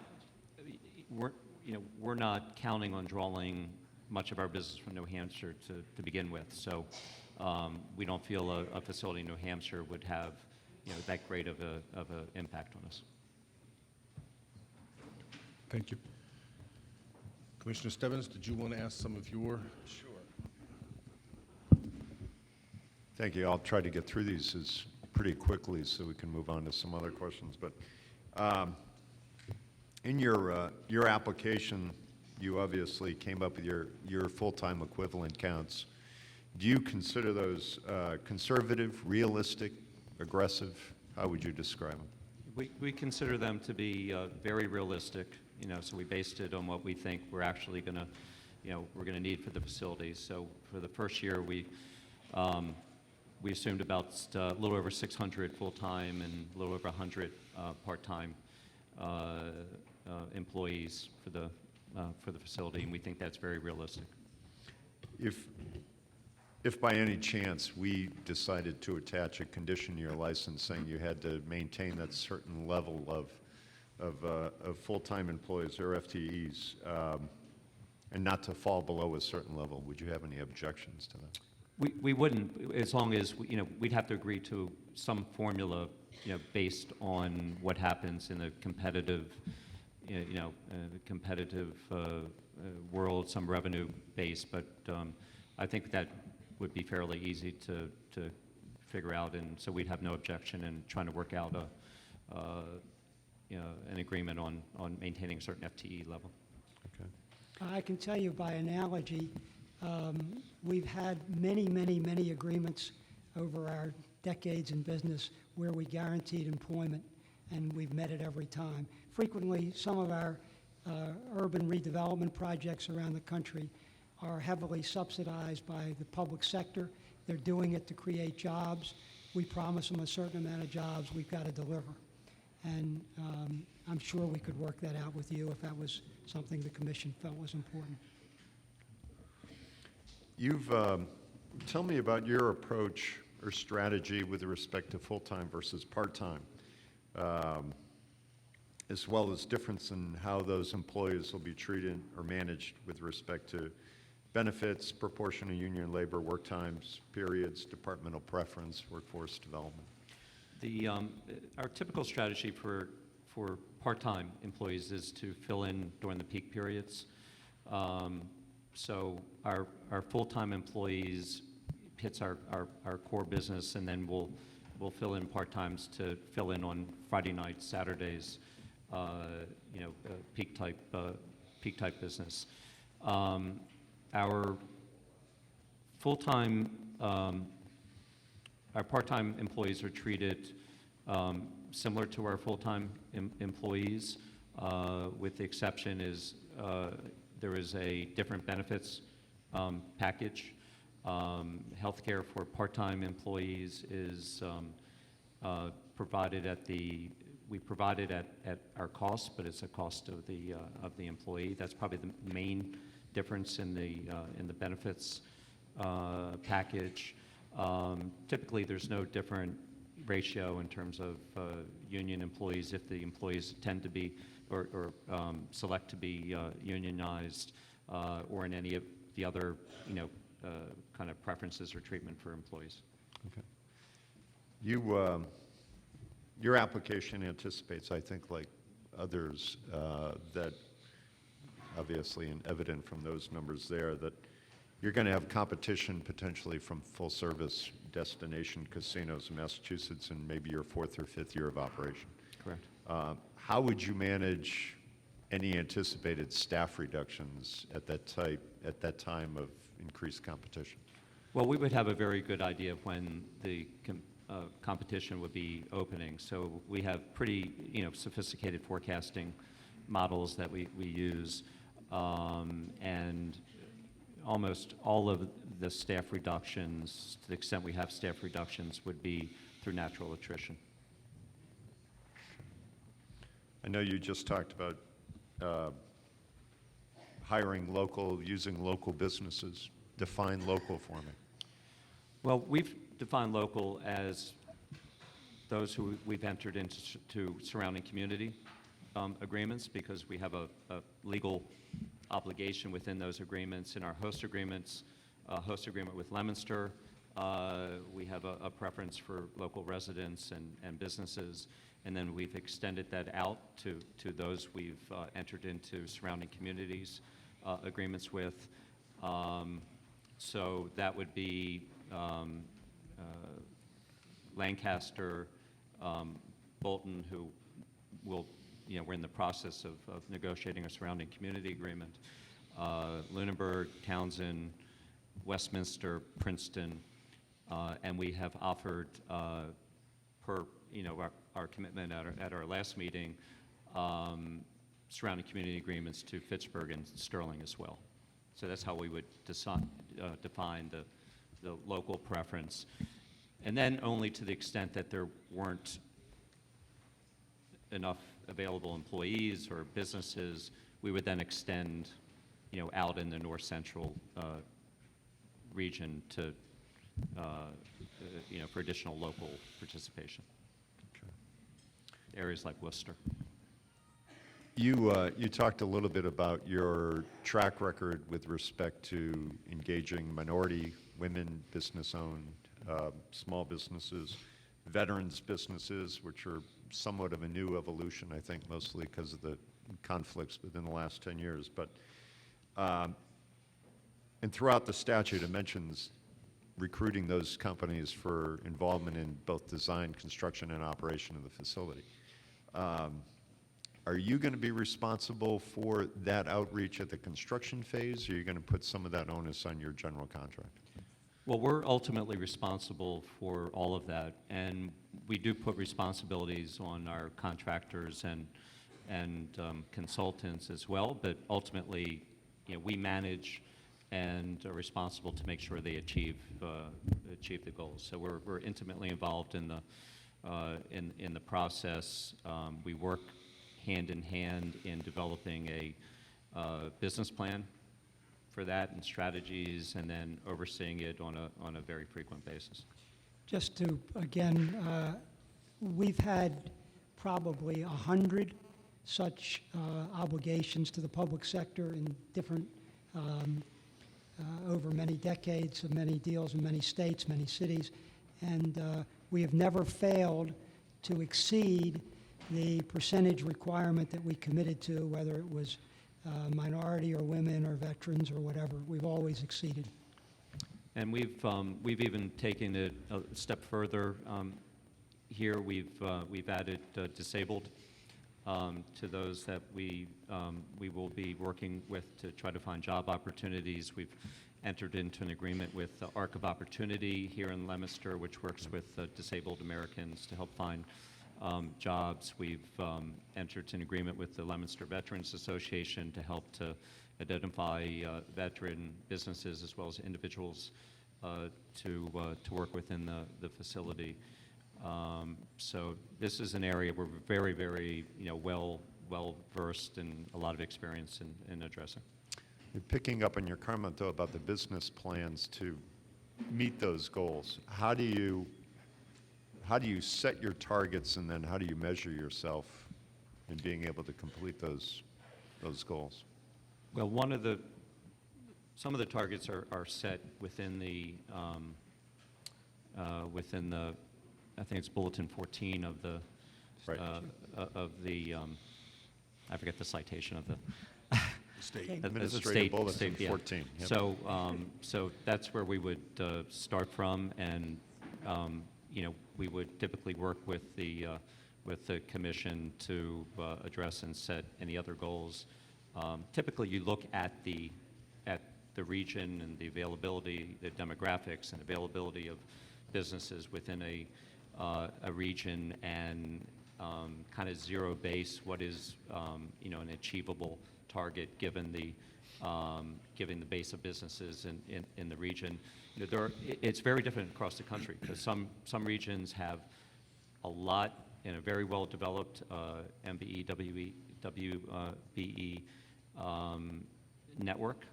counting on drawing much of our business from New Hampshire to begin with. So we don't feel a facility in New Hampshire would have, that great of a impact on us. Thank you. Commissioner Stebbins, did you want to ask some of your? Sure. Thank you. I'll try to get through these pretty quickly so we can move on to some other questions. But in your application, you obviously came up with your full-time equivalent counts. Do you consider those conservative, realistic, aggressive? How would you describe them? We consider them to be very realistic, so we based it on what we think we're actually going to, we're going to need for the facilities. So for the first year, we assumed about a little over 600 full-time and a little over 100 part-time employees for the facility, and we think that's very realistic. If by any chance we decided to attach a condition to your license saying you had to maintain that certain level of full-time employees or FTEs, and not to fall below a certain level, would you have any objections to that? We wouldn't, as long as, we'd have to agree to some formula, based on what happens in a competitive, world, some revenue base. But I think that would be fairly easy to figure out, and so we'd have no objection in trying to work out an agreement on maintaining a certain FTE level. Okay. I can tell you by analogy, we've had many agreements over our decades in business where we guaranteed employment, and we've met it every time. Frequently, some of our urban redevelopment projects around the country are heavily subsidized by the public sector. They're doing it to create jobs. We promise them a certain amount of jobs we've got to deliver. And I'm sure we could work that out with you if that was something the commission felt was important. Tell me about your approach or strategy with respect to full-time versus part-time, as well as difference in how those employees will be treated or managed with respect to benefits, proportion of union labor, work times, periods, departmental preference, workforce development. Our typical strategy for part-time employees is to fill in during the peak periods. So our full-time employees hits our core business, and then we'll fill in part-times to fill in on Friday nights, Saturdays, peak type business. Our full-time, our part-time employees are treated similar to our full-time employees, with the exception is there is a different benefits package. Healthcare for part-time employees is provided we provide it at our cost, but it's a cost of the employee. That's probably the main difference in the benefits package. Typically, there's no different ratio in terms of union employees if the employees tend to be or select to be unionized, or in any of the other kind of preferences or treatment for employees. Okay. Your application anticipates, I think, like others, that obviously and evident from those numbers there, that you're going to have competition potentially from full-service destination casinos in Massachusetts in maybe your 4th or 5th year of operation. Correct. How would you manage any anticipated staff reductions at that time of increased competition? Well, we would have a very good idea of when the competition would be opening. So we have pretty, sophisticated forecasting models that we use, and almost all of the staff reductions, to the extent we have staff reductions, would be through natural attrition. I know you just talked about hiring local, using local businesses. Define local for me. Well, we've defined local as those who we've entered into surrounding community agreements, because we have a legal obligation within those agreements. In our host agreements, host agreement with Leominster, we have a preference for local residents and businesses, and then we've extended that out to those we've entered into surrounding communities agreements with. So that would be Lancaster, Bolton, who will, we're in the process of negotiating a surrounding community agreement. Lunenburg, Townsend, Westminster, Princeton, and we have offered, per our commitment at our last meeting, surrounding community agreements to Fitchburg and Sterling as well. So that's how we would define the local preference. And then only to the extent that there weren't enough available employees or businesses, we would then extend, out in the north central region to, for additional local participation. Areas like Worcester. You talked a little bit about your track record with respect to engaging minority, women, business-owned, small businesses, veterans businesses, which are somewhat of a new evolution, I think, mostly because of the conflicts within the last 10 years. But, and throughout the statute, it mentions recruiting those companies for involvement in both design, construction, and operation of the facility. Are you going to be responsible for that outreach at the construction phase, or are you going to put some of that onus on your general contractor? Well, we're ultimately responsible for all of that, and we do put responsibilities on our contractors and consultants as well, but ultimately, we manage and are responsible to make sure they achieve the goals. So we're intimately involved in the process. We work hand in hand in developing a business plan for that and strategies, and then overseeing it on a very frequent basis. Just to, again, we've had probably 100 such obligations to the public sector in different, over many decades of many deals in many states, many cities, and we have never failed to exceed the percentage requirement that we committed to, whether it was minority or women or veterans or whatever. We've always exceeded. And we've even taken it a step further. Here we've added disabled to those that we will be working with to try to find job opportunities. We've entered into an agreement with the Arc of Opportunity here in Leominster, which works with disabled Americans to help find jobs. We've entered an agreement with the Leominster Veterans Association to help to identify veteran businesses as well as individuals to work within the facility. So this is an area where we're very, very well versed and a lot of experience in addressing. Picking up on your comment, though, about the business plans to meet those goals, how do you set your targets, and then how do you measure yourself in being able to complete those goals? Well, some of the targets are set within the I think it's Bulletin 14 of the Right. I forget the citation of the State. Administrative Bulletin yeah. 14. Yep. So that's where we would start from, and we would typically work with the commission to address and set any other goals. Typically, you look at the region and the availability, the demographics and availability of businesses within a region, and kind of zero base what is an achievable target given the base of businesses in the region. It's very different across the country, because some regions have a lot in a very well developed MBE, WBE network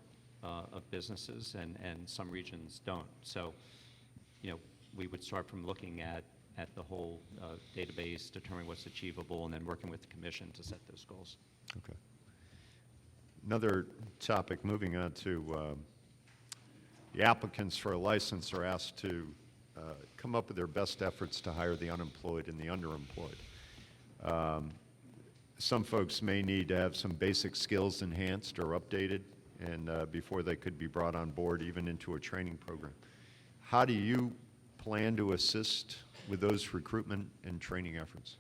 of businesses, and some regions don't. So, we would start from looking at the whole database, determining what's achievable, and then working with the commission to set those goals. Okay. Another topic, moving on to the applicants for a license are asked to come up with their best efforts to hire the unemployed and the underemployed. Some folks may need to have some basic skills enhanced or updated and before they could be brought on board even into a training program. How do you plan to assist with those recruitment and training efforts?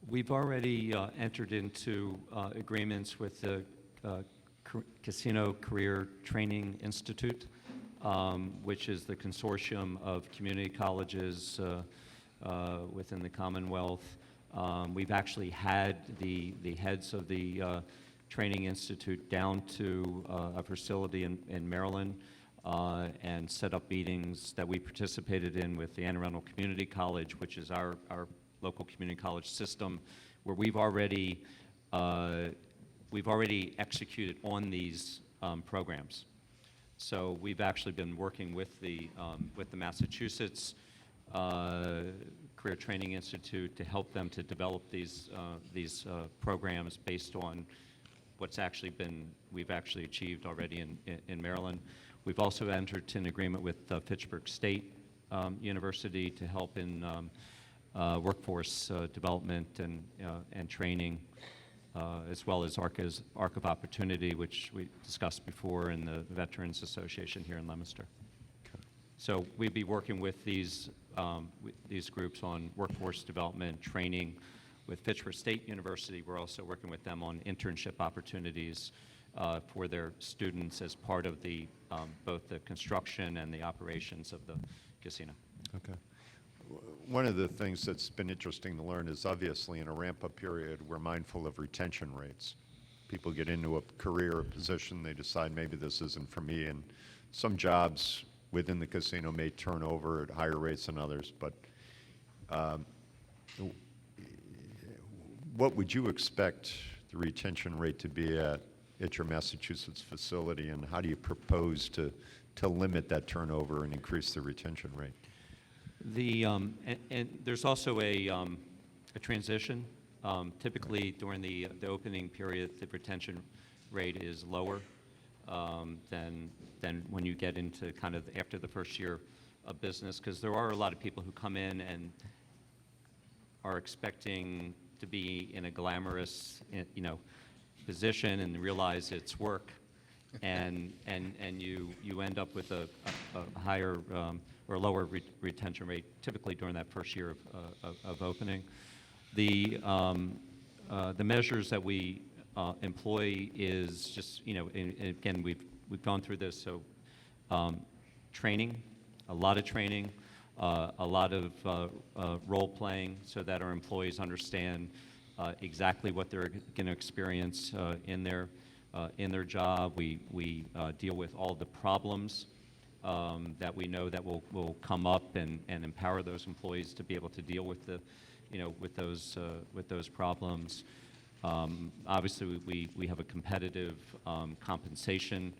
We've already entered into agreements with the Casino Career Training Institute, which is the consortium of community colleges within the Commonwealth. We've actually had the heads of the Training Institute down to a facility in Maryland and set up meetings that we participated in with the Anne Arundel Community College, which is our local community college system, where we've already executed on these programs. So we've actually been working with the Massachusetts Career Training Institute to help them to develop these programs based on what's we've actually achieved already in Maryland. We've also entered an agreement with Fitchburg State University to help in workforce development and training, as well as Arc of Opportunity, which we discussed before, in the Veterans Association here in Leominster. So we'd be working with these groups on workforce development, training. With Fitchburg State University, we're also working with them on internship opportunities for their students as part of both the construction and the operations of the casino. Okay. One of the things that's been interesting to learn is obviously in a ramp-up period, we're mindful of retention rates. People get into a career or position, they decide maybe this isn't for me, and some jobs within the casino may turn over at higher rates than others, but what would you expect the retention rate to be at your Massachusetts facility, and how do you propose to limit that turnover and increase the retention rate? And there's also a transition. Typically, during the opening period, the retention rate is lower than when you get into kind of after the first year of business, because there are a lot of people who come in and are expecting to be in a glamorous, position and realize it's work, and you end up with a higher or lower retention rate typically during that first year of opening. The measures that we employ is just, again, we've gone through this, so training, a lot of training, a lot of role playing so that our employees understand exactly what they're going to experience in their job. We deal with all the problems that we know that will come up and empower those employees to be able to deal with with those problems. Obviously, we have a competitive compensation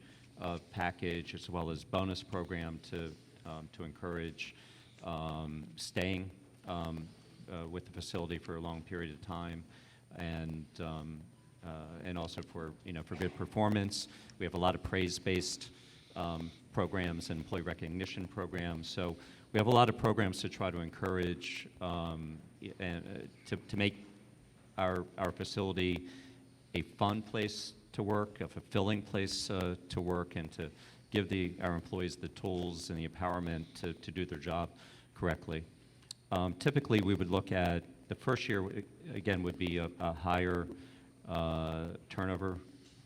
package as well as bonus program to encourage staying with the facility for a long period of time, and also for good performance. We have a lot of praise-based programs and employee recognition programs. So we have a lot of programs to try to encourage and to make our facility a fun place to work, a fulfilling place to work, and to give our employees the tools and the empowerment to do their job correctly. Typically, we would look at the first year, again, would be a higher turnover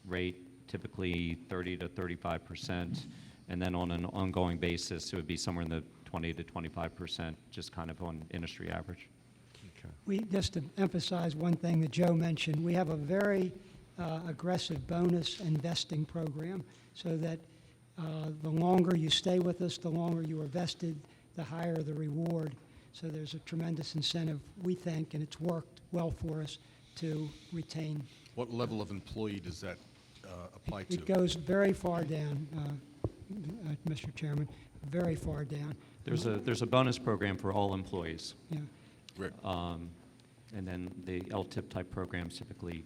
rate, typically 30 to 35%, and then on an ongoing basis, it would be somewhere in the 20 to 25%, just kind of on industry average. Just to emphasize one thing that Joe mentioned, we have a very aggressive bonus and vesting program, so that the longer you stay with us, the longer you are vested, the higher the reward. So there's a tremendous incentive, we think, and it's worked well for us to retain. What level of employee does that apply to? It goes very far down, Mr. Chairman, very far down. There's a bonus program for all employees. Yeah. Rick. And then the LTIP type programs typically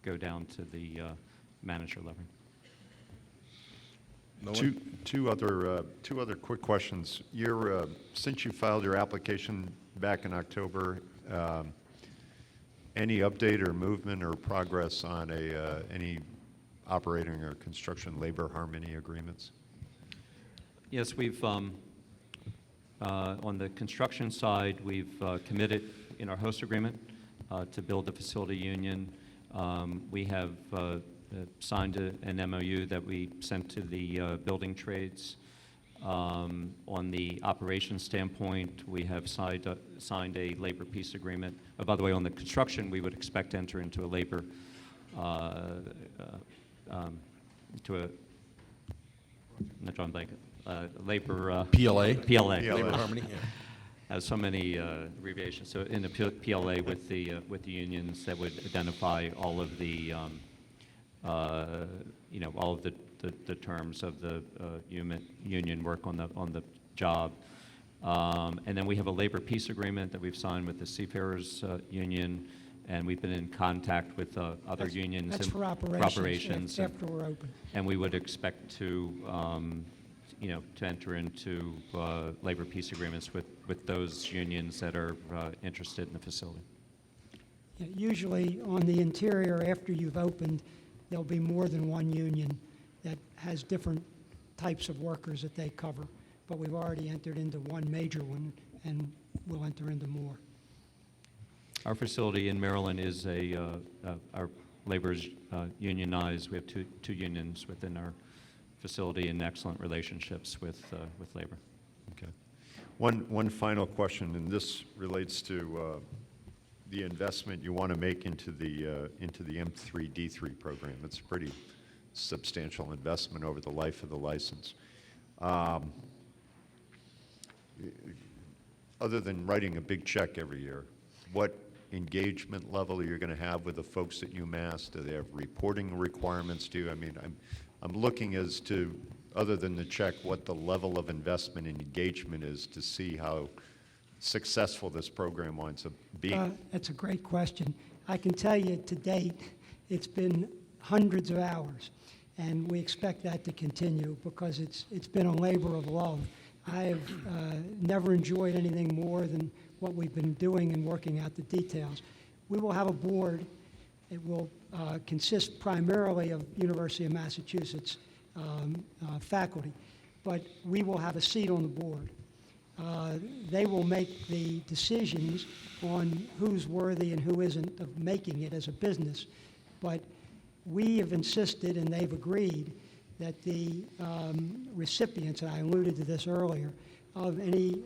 go down to the manager level. No one? Two other quick questions. Since you filed your application back in October, any update or movement or progress on any operating or construction labor harmony agreements? Yes, we've, on the construction side, we've committed in our host agreement to build a facility union. We have signed an MOU that we sent to the building trades. On the operations standpoint, we have signed a labor peace agreement. By the way, on the construction, we would expect to enter into a labor not John Blanket, labor PLA? PLA. Labor harmony, yeah. Has so many abbreviations. So in the PLA with the unions that would identify all of the all of the terms of the union work on the job. And then we have a labor peace agreement that we've signed with the Seafarers Union, and we've been in contact with other unions. That's and for operations, after we're open. And we would expect to, to enter into labor peace agreements with those unions that are interested in the facility. Yeah, usually on the interior, after you've opened, there'll be more than one union that has different types of workers that they cover. But we've already entered into one major one, and we'll enter into more. Our facility in Maryland is our labor is unionized. We have two unions within our facility and excellent relationships with labor. Okay. One final question, and this relates to the investment you want to make into the M3D3 program. It's a pretty substantial investment over the life of the license. Other than writing a big check every year, what engagement level are you going to have with the folks at UMass? Do they have reporting requirements? I mean, I'm looking as to, other than the check, what the level of investment and engagement is to see how successful this program winds up being. That's a great question. I can tell you to date, it's been hundreds of hours, and we expect that to continue because it's been a labor of love. I've never enjoyed anything more than what we've been doing and working out the details. We will have a board. It will consist primarily of University of Massachusetts faculty, but we will have a seat on the board. They will make the decisions on who's worthy and who isn't of making it as a business. But we have insisted, and they've agreed, that the recipients, and I alluded to this earlier, of any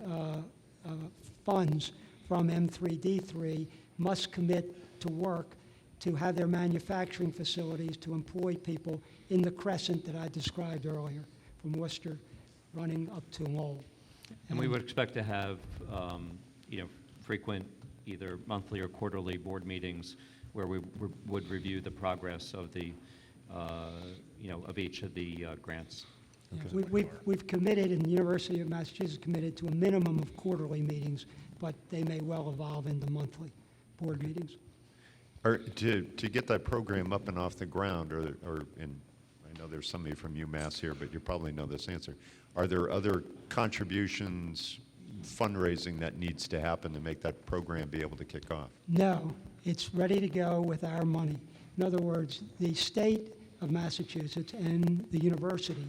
funds from M3D3 must commit to work to have their manufacturing facilities to employ people in the crescent that I described earlier, from Worcester running up to Lowell. And we would expect to have, frequent either monthly or quarterly board meetings where we would review the progress of the, of each of the grants. Okay. We've committed, and the University of Massachusetts committed to a minimum of quarterly meetings, but they may well evolve into monthly board meetings. To get that program up and off the ground, and I know there's somebody from UMass here, but you probably know this answer. Are there other contributions, fundraising that needs to happen to make that program be able to kick off? No, it's ready to go with our money. In other words, the state of Massachusetts and the university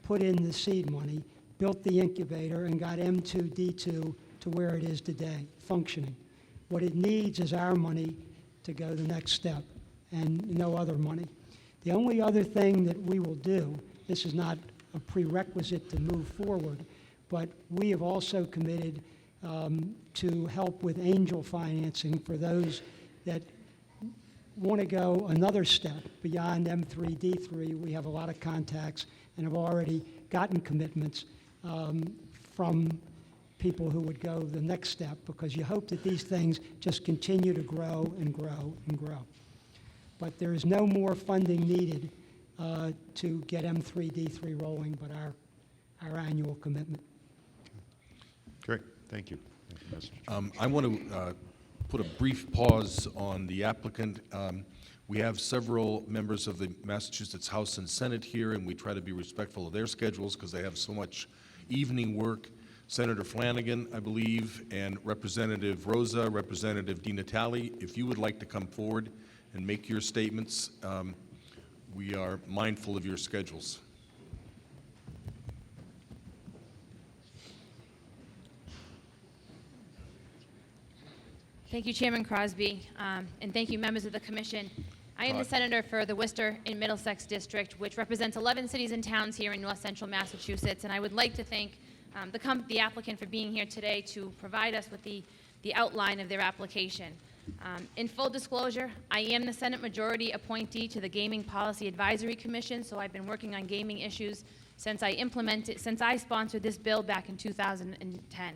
put in the seed money, built the incubator, and got M2D2 to where it is today, functioning. What it needs is our money to go the next step, and no other money. The only other thing that we will do, this is not a prerequisite to move forward, but we have also committed to help with angel financing for those that want to go another step beyond M3D3. We have a lot of contacts and have already gotten commitments from people who would go the next step, because you hope that these things just continue to grow and grow and grow. But there is no more funding needed to get M3D3 rolling, but our annual commitment. Great, thank you. Thank you, Mr. Chairman. I want to put a brief pause on the applicant. We have several members of the Massachusetts House and Senate here, and we try to be respectful of their schedules because they have so much evening work. Senator Flanagan, I believe, and Representative Rosa, Representative DiNatale, if you would like to come forward and make your statements, we are mindful of your schedules. Thank you, Chairman Crosby, and thank you, members of the commission. I am the senator for the Worcester and Middlesex District, which represents 11 cities and towns here in north central Massachusetts, and I would like to thank the applicant for being here today to provide us with the outline of their application. In full disclosure, I am the Senate Majority appointee to the Gaming Policy Advisory Commission, so I've been working on gaming issues since I sponsored this bill back in 2010.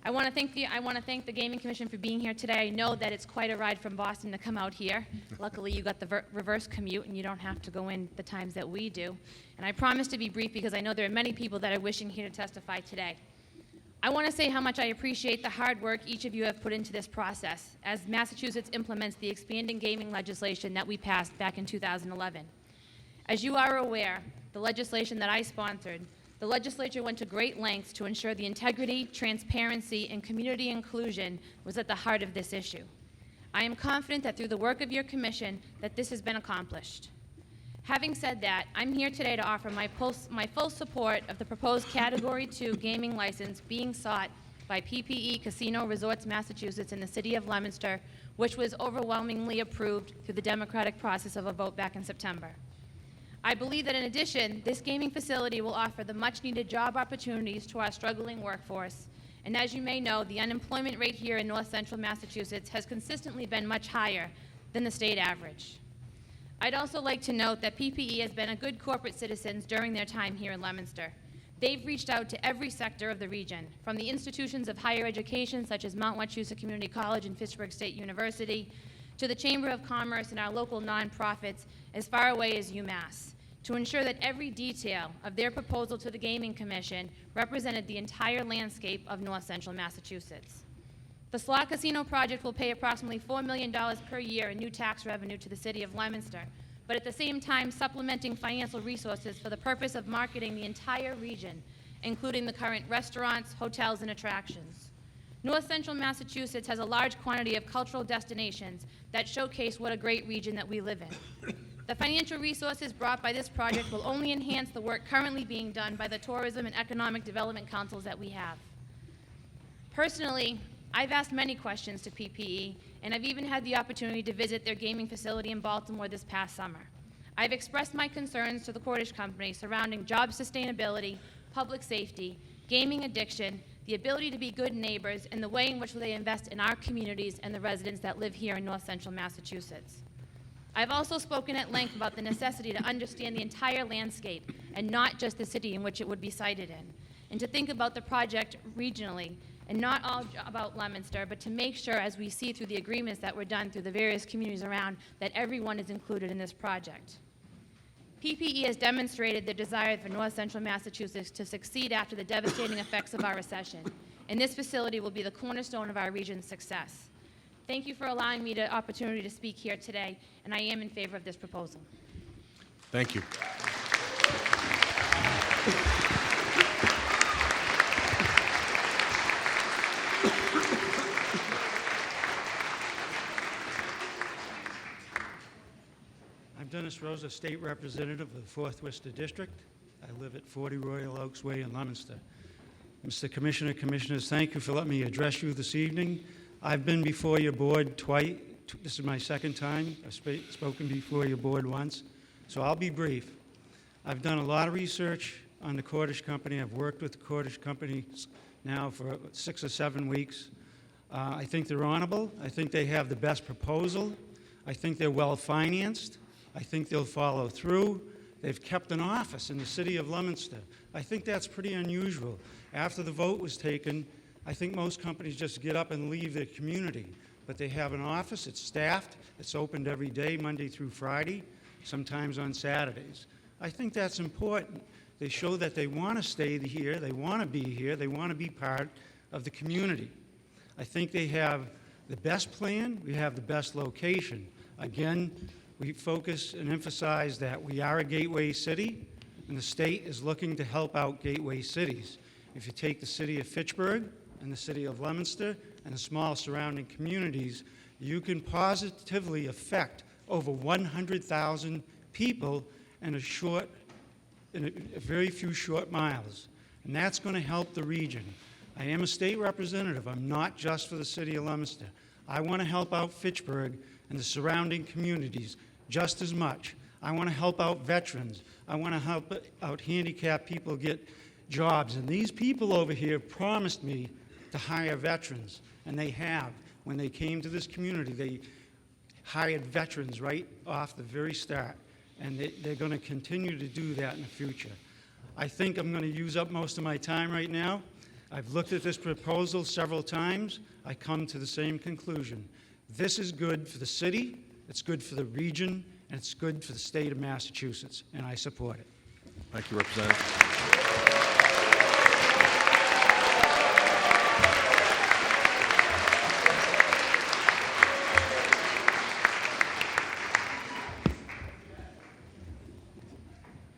I want to thank the Gaming Commission for being here today. I know that it's quite a ride from Boston to come out here. Luckily, you got the reverse commute, and you don't have to go in the times that we do. And I promise to be brief because I know there are many people that are wishing here to testify today. I want to say how much I appreciate the hard work each of you have put into this process as Massachusetts implements the expanding gaming legislation that we passed back in 2011. As you are aware, the legislation that I sponsored, the legislature went to great lengths to ensure the integrity, transparency, and community inclusion was at the heart of this issue. I am confident that through the work of your commission that this has been accomplished. Having said that, I'm here today to offer my full support of the proposed Category 2 gaming license being sought by PPE Casino Resorts Massachusetts in the city of Leominster, which was overwhelmingly approved through the democratic process of a vote back in September. I believe that in addition, this gaming facility will offer the much-needed job opportunities to our struggling workforce. And as you may know, the unemployment rate here in north central Massachusetts has consistently been much higher than the state average. I'd also like to note that PPE has been a good corporate citizens during their time here in Leominster. They've reached out to every sector of the region, from the institutions of higher education such as Mount Wachusett Community College and Fitchburg State University, to the Chamber of Commerce and our local nonprofits as far away as UMass, to ensure that every detail of their proposal to the Gaming Commission represented the entire landscape of north central Massachusetts. The slot casino project will pay approximately $4 million per year in new tax revenue to the city of Leominster, but at the same time supplementing financial resources for the purpose of marketing the entire region, including the current restaurants, hotels, and attractions. North central Massachusetts has a large quantity of cultural destinations that showcase what a great region that we live in. The financial resources brought by this project will only enhance the work currently being done by the Tourism and Economic Development Councils that we have. Personally, I've asked many questions to PPE, and I've even had the opportunity to visit their gaming facility in Baltimore this past summer. I've expressed my concerns to the Cordish Company surrounding job sustainability, public safety, gaming addiction, the ability to be good neighbors, and the way in which they invest in our communities and the residents that live here in north central Massachusetts. I've also spoken at length about the necessity to understand the entire landscape and not just the city in which it would be sited in, and to think about the project regionally and not all about Leominster, but to make sure, as we see through the agreements that were done through the various communities around, that everyone is included in this project. PPE has demonstrated the desire for north central Massachusetts to succeed after the devastating effects of our recession, and this facility will be the cornerstone of our region's success. Thank you for allowing me the opportunity to speak here today, and I am in favor of this proposal. Thank you. I'm Dennis Rosa, State Representative of the 4th Worcester District. I live at 40 Royal Oaks Way in Leominster. Mr. Commissioner, Commissioners, thank you for letting me address you this evening. I've been before your board twice. This is my second time. I've spoken before your board once, so I'll be brief. I've done a lot of research on the Cordish Company. I've worked with the Cordish Company now for 6 or 7 weeks. I think they're honorable. I think they have the best proposal. I think they're well-financed. I think they'll follow through. They've kept an office in the city of Leominster. I think that's pretty unusual. After the vote was taken, I think most companies just get up and leave their community. But they have an office, it's staffed, it's opened every day, Monday through Friday, sometimes on Saturdays. I think that's important. They show that they want to stay here, they want to be here, they want to be part of the community. I think they have the best plan, we have the best location. Again, we focus and emphasize that we are a gateway city, and the state is looking to help out gateway cities. If you take the city of Fitchburg and the city of Leominster and the small surrounding communities, you can positively affect over 100,000 people in a very few short miles. And that's going to help the region. I am a state representative. I'm not just for the city of Leominster. I want to help out Fitchburg and the surrounding communities just as much. I want to help out veterans. I want to help out handicapped people get jobs. And these people over here promised me to hire veterans, and they have. When they came to this community, they hired veterans right off the very start, and they're going to continue to do that in the future. I think I'm going to use up most of my time right now. I've looked at this proposal several times. I come to the same conclusion. This is good for the city, it's good for the region, and it's good for the state of Massachusetts, and I support it. Thank you, Representative.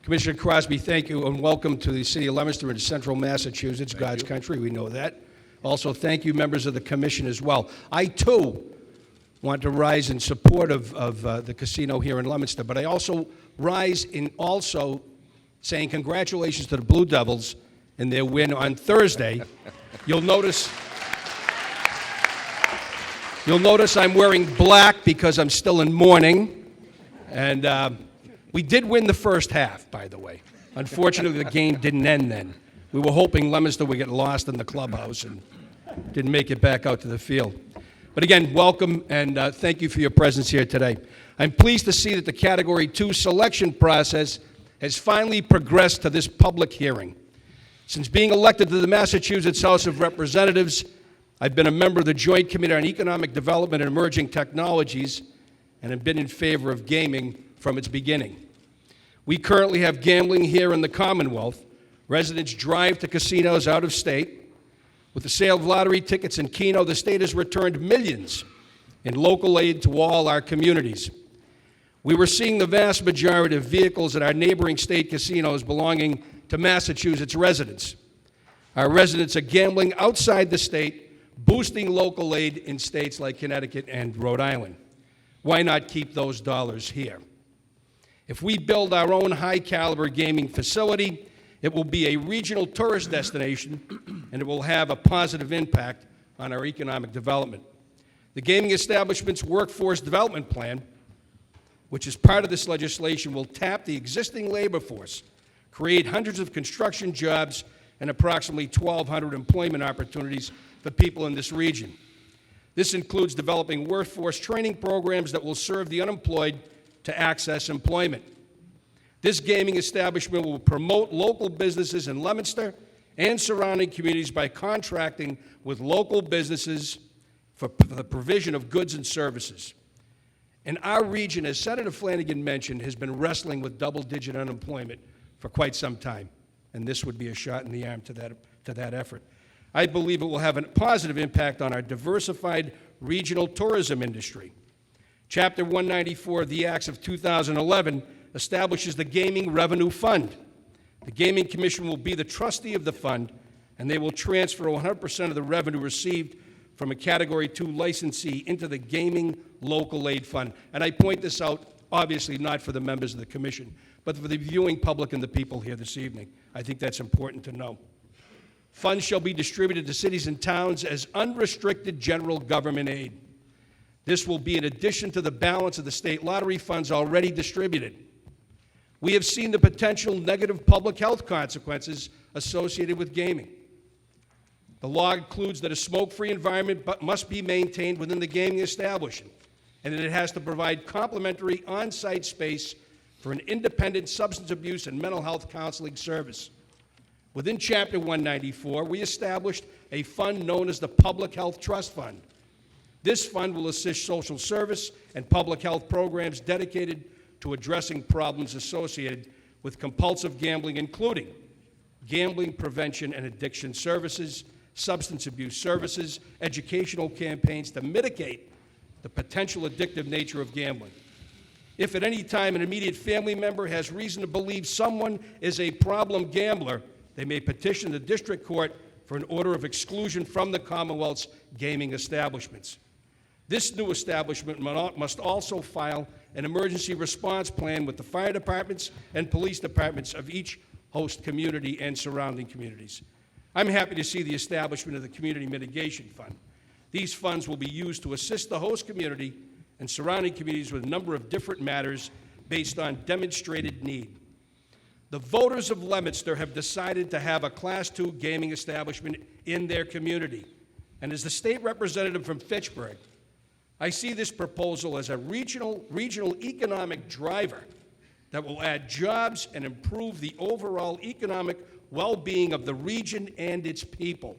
Commissioner Crosby, thank you, and welcome to the city of Leominster in central Massachusetts, God's country, we know that. Also, thank you, members of the commission as well. I, too, want to rise in support of the casino here in Leominster, but I also rise in also saying congratulations to the Blue Devils in their win on Thursday. You'll notice I'm wearing black because I'm still in mourning, and we did win the first half, by the way. Unfortunately, the game didn't end then. We were hoping Leominster would get lost in the clubhouse and didn't make it back out to the field. But again, welcome, and thank you for your presence here today. I'm pleased to see that the Category 2 selection process has finally progressed to this public hearing. Since being elected to the Massachusetts House of Representatives, I've been a member of the Joint Committee on Economic Development and Emerging Technologies, and have been in favor of gaming from its beginning. We currently have gambling here in the Commonwealth. Residents drive to casinos out of state. With the sale of lottery tickets and Keno, the state has returned millions in local aid to all our communities. We were seeing the vast majority of vehicles at our neighboring state casinos belonging to Massachusetts residents. Our residents are gambling outside the state, boosting local aid in states like Connecticut and Rhode Island. Why not keep those dollars here? If we build our own high-caliber gaming facility, it will be a regional tourist destination, and it will have a positive impact on our economic development. The Gaming Establishment's Workforce Development Plan, which is part of this legislation, will tap the existing labor force, create hundreds of construction jobs, and approximately 1,200 employment opportunities for people in this region. This includes developing workforce training programs that will serve the unemployed to access employment. This gaming establishment will promote local businesses in Leominster and surrounding communities by contracting with local businesses for the provision of goods and services. And our region, as Senator Flanagan mentioned, has been wrestling with double-digit unemployment for quite some time, and this would be a shot in the arm to that effort. I believe it will have a positive impact on our diversified regional tourism industry. Chapter 194 of the Acts of 2011 establishes the Gaming Revenue Fund. The Gaming Commission will be the trustee of the fund, and they will transfer 100% of the revenue received from a Category 2 licensee into the Gaming Local Aid Fund. And I point this out, obviously not for the members of the commission, but for the viewing public and the people here this evening. I think that's important to know. Funds shall be distributed to cities and towns as unrestricted general government aid. This will be in addition to the balance of the state lottery funds already distributed. We have seen the potential negative public health consequences associated with gaming. The law includes that a smoke-free environment must be maintained within the gaming establishment, and that it has to provide complimentary on-site space for an independent substance abuse and mental health counseling service. Within Chapter 194, we established a fund known as the Public Health Trust Fund. This fund will assist social service and public health programs dedicated to addressing problems associated with compulsive gambling, including gambling prevention and addiction services, substance abuse services, educational campaigns to mitigate the potential addictive nature of gambling. If at any time an immediate family member has reason to believe someone is a problem gambler, they may petition the district court for an order of exclusion from the Commonwealth's gaming establishments. This new establishment must also file an emergency response plan with the fire departments and police departments of each host community and surrounding communities. I'm happy to see the establishment of the Community Mitigation Fund. These funds will be used to assist the host community and surrounding communities with a number of different matters based on demonstrated need. The voters of Leominster have decided to have a Class II gaming establishment in their community. And as the state representative from Fitchburg, I see this proposal as a regional economic driver that will add jobs and improve the overall economic well-being of the region and its people.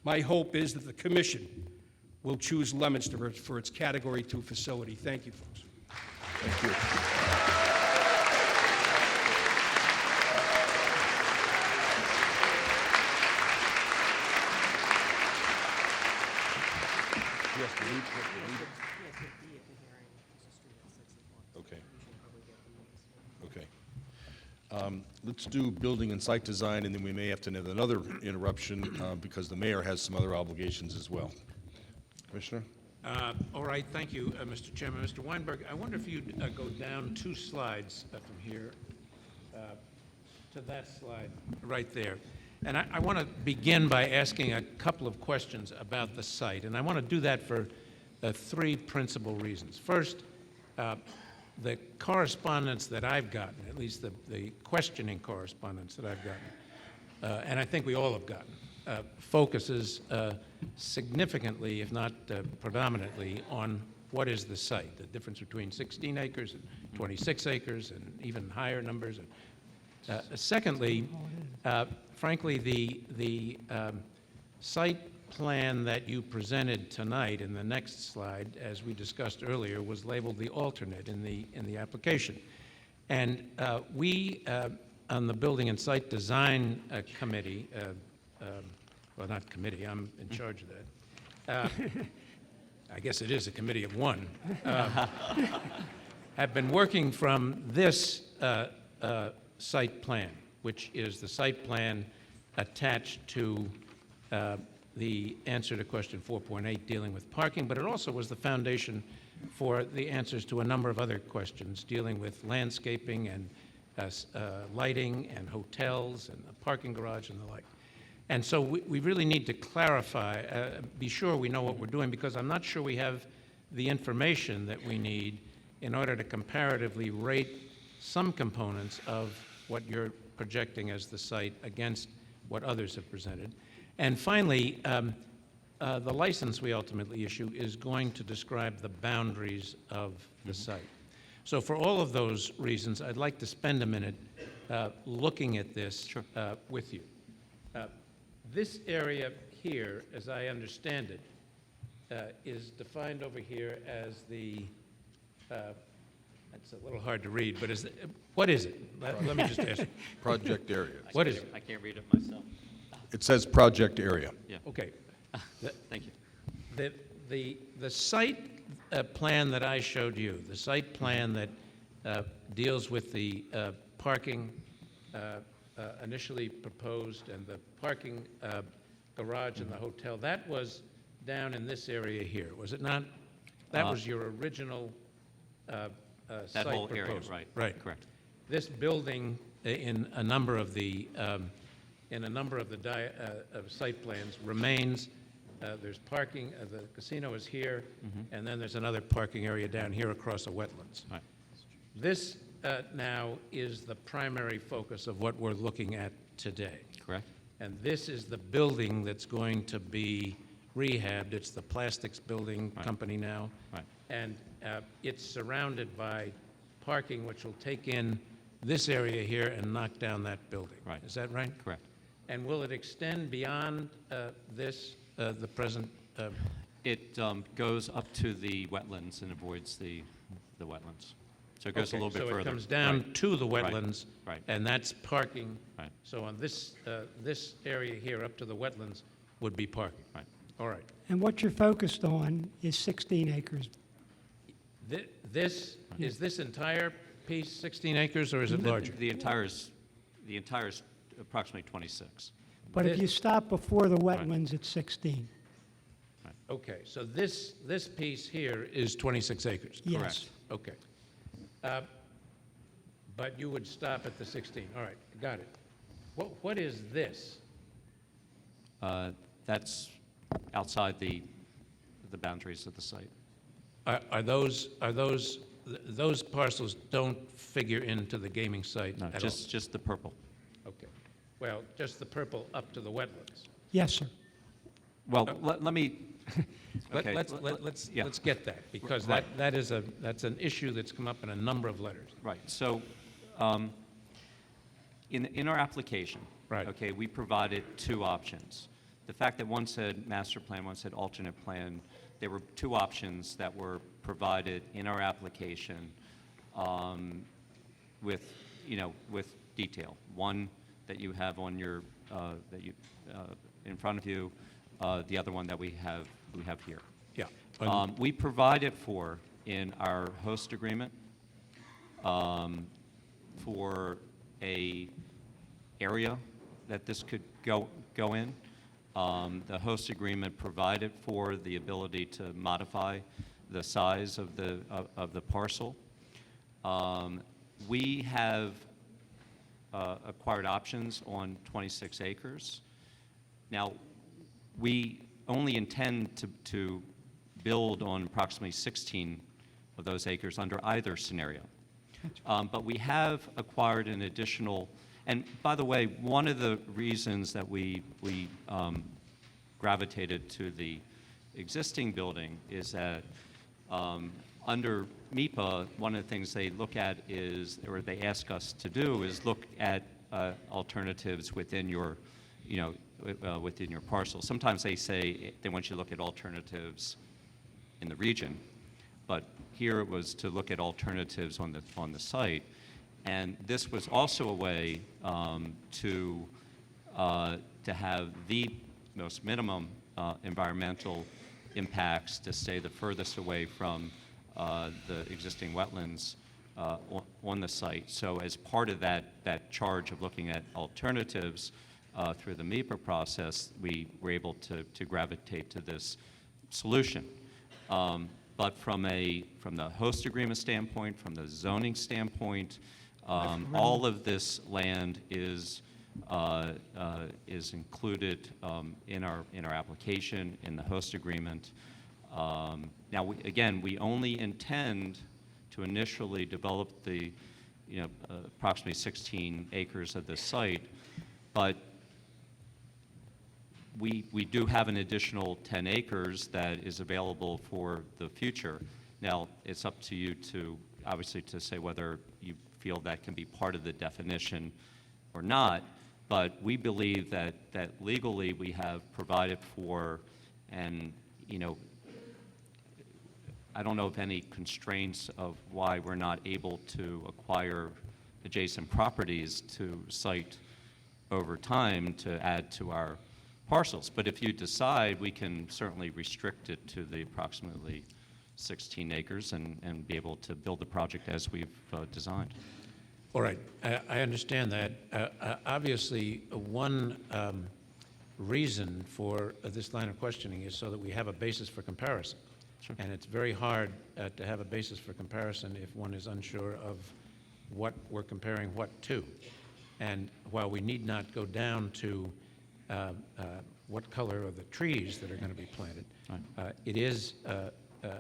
My hope is that the commission will choose Leominster for its Category 2 facility. Thank you, folks. Thank you. Okay. Okay. Let's do building and site design, and then we may have to have another interruption because the mayor has some other obligations as well. Commissioner? All right, thank you, Mr. Chairman. Mr. Weinberg, I wonder if you'd go down 2 slides from here to that slide right there. And I want to begin by asking a couple of questions about the site, and I want to do that for 3 principal reasons. First, the correspondence that I've gotten, at least the questioning correspondence that I've gotten, and I think we all have gotten, focuses significantly, if not predominantly, on what is the site, the difference between 16 acres and 26 acres and even higher numbers. Secondly, frankly, the site plan that you presented tonight in the next slide, as we discussed earlier, was labeled the alternate in the application. And we, on the Building and Site Design Committee, well, not committee, I'm in charge of that. I guess it is a committee of one. Have been working from this site plan, which is the site plan attached to the answer to question 4.8 dealing with parking, but it also was the foundation for the answers to a number of other questions dealing with landscaping and lighting and hotels and a parking garage and the like. And so we really need to clarify, be sure we know what we're doing, because I'm not sure we have the information that we need in order to comparatively rate some components of what you're projecting as the site against what others have presented. And finally, the license we ultimately issue is going to describe the boundaries of the site. So for all of those reasons, I'd like to spend a minute looking at this with you. This area here, as I understand it, is defined over here as the, it's a little hard to read, but what is it? Let me just ask you. Project area. What is it? I can't read it myself. It says project area. Yeah. Okay. Thank you. The site plan that I showed you, the site plan that deals with the parking initially proposed and the parking garage and the hotel, that was down in this area here, was it not? That was your original That site whole area, proposal. right. Right. Correct. This building, in a number of the site plans, remains. There's parking. The casino is here, and then there's another parking area down here across the wetlands. Right. This now is the primary focus of what we're looking at today. Correct. And this is the building that's going to be rehabbed. It's the plastics building company now. Right. And it's surrounded by parking, which will take in this area here and knock down that building. Right. Is that right? Correct. And will it extend beyond this, the present? It goes up to the wetlands and avoids the wetlands. So it goes a little bit further. So it comes down Right. to the Right. wetlands. Right. And that's parking. Right. So on this area here up to the wetlands would be parking. Right. All right. And what you're focused on is 16 acres. Is this entire piece 16 acres, or is it larger? The entire is approximately 26. But if This- you stop before the wetlands, it's 16. Okay, so this piece here is 26 acres? Yes. Correct. Okay. But you would stop at the 16, all right, got it. What is this? That's outside the boundaries of the site. Are those parcels don't figure into the gaming site No, at all? just the purple. Okay. Well, just the purple up to the wetlands. Yes, sir. Well, let me, okay, Let's get that, because Right. that's an issue that's come up in a number of letters. right, so, in our application, Right. okay, we provided two options. The fact that one said master plan, one said alternate plan, there were two options that were provided in our application, with, with detail. One that you have on your, in front of you, the other one that we have here. Yeah. We provided for, in our host agreement, for a area that this could go in. The host agreement provided for the ability to modify the size of the parcel. We have acquired options on 26 acres. Now, we only intend to build on approximately 16 of those acres under either scenario. But we have acquired an additional, and by the way, one of the reasons that we gravitated to the existing building is that under MIPA, one of the things they look at is, or they ask us to do, is look at alternatives within your, within your parcel. Sometimes they say they want you to look at alternatives in the region, but here it was to look at alternatives on the site. And this was also a way to have the most minimum environmental impacts, to stay the furthest away from the existing wetlands on the site. So as part of that charge of looking at alternatives through the MIPA process, we were able to gravitate to this solution. But from the host agreement standpoint, from the zoning standpoint, all of this land is included in our application, in the host agreement. Now, again, we only intend to initially develop the, approximately 16 acres of this site, but we do have an additional 10 acres that is available for the future. Now, it's up to you to, obviously, to say whether you feel that can be part of the definition or not, but we believe that legally we have provided for, and, I don't know of any constraints of why we're not able to acquire adjacent properties to site over time to add to our parcels. But if you decide, we can certainly restrict it to the approximately 16 acres and be able to build the project as we've designed. All right, I understand that. Obviously, one reason for this line of questioning is so that we have a basis for comparison. Sure. And it's very hard to have a basis for comparison if one is unsure of what we're comparing what to. And while we need not go down to what color are the trees that are going to be planted, Right. it is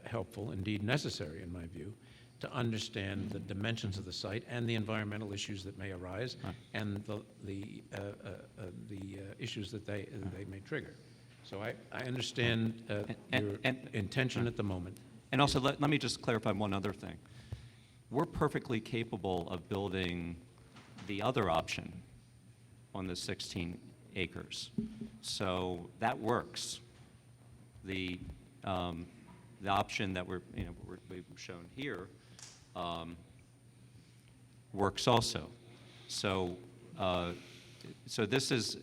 helpful, indeed necessary in my view, to understand the dimensions of the site and the environmental issues that may arise, Right. and the issues that they may trigger. So I understand your intention at the moment. And also, let me just clarify one other thing. We're perfectly capable of building the other option on the 16 acres. So that works. The option that we've shown here works also. So this is,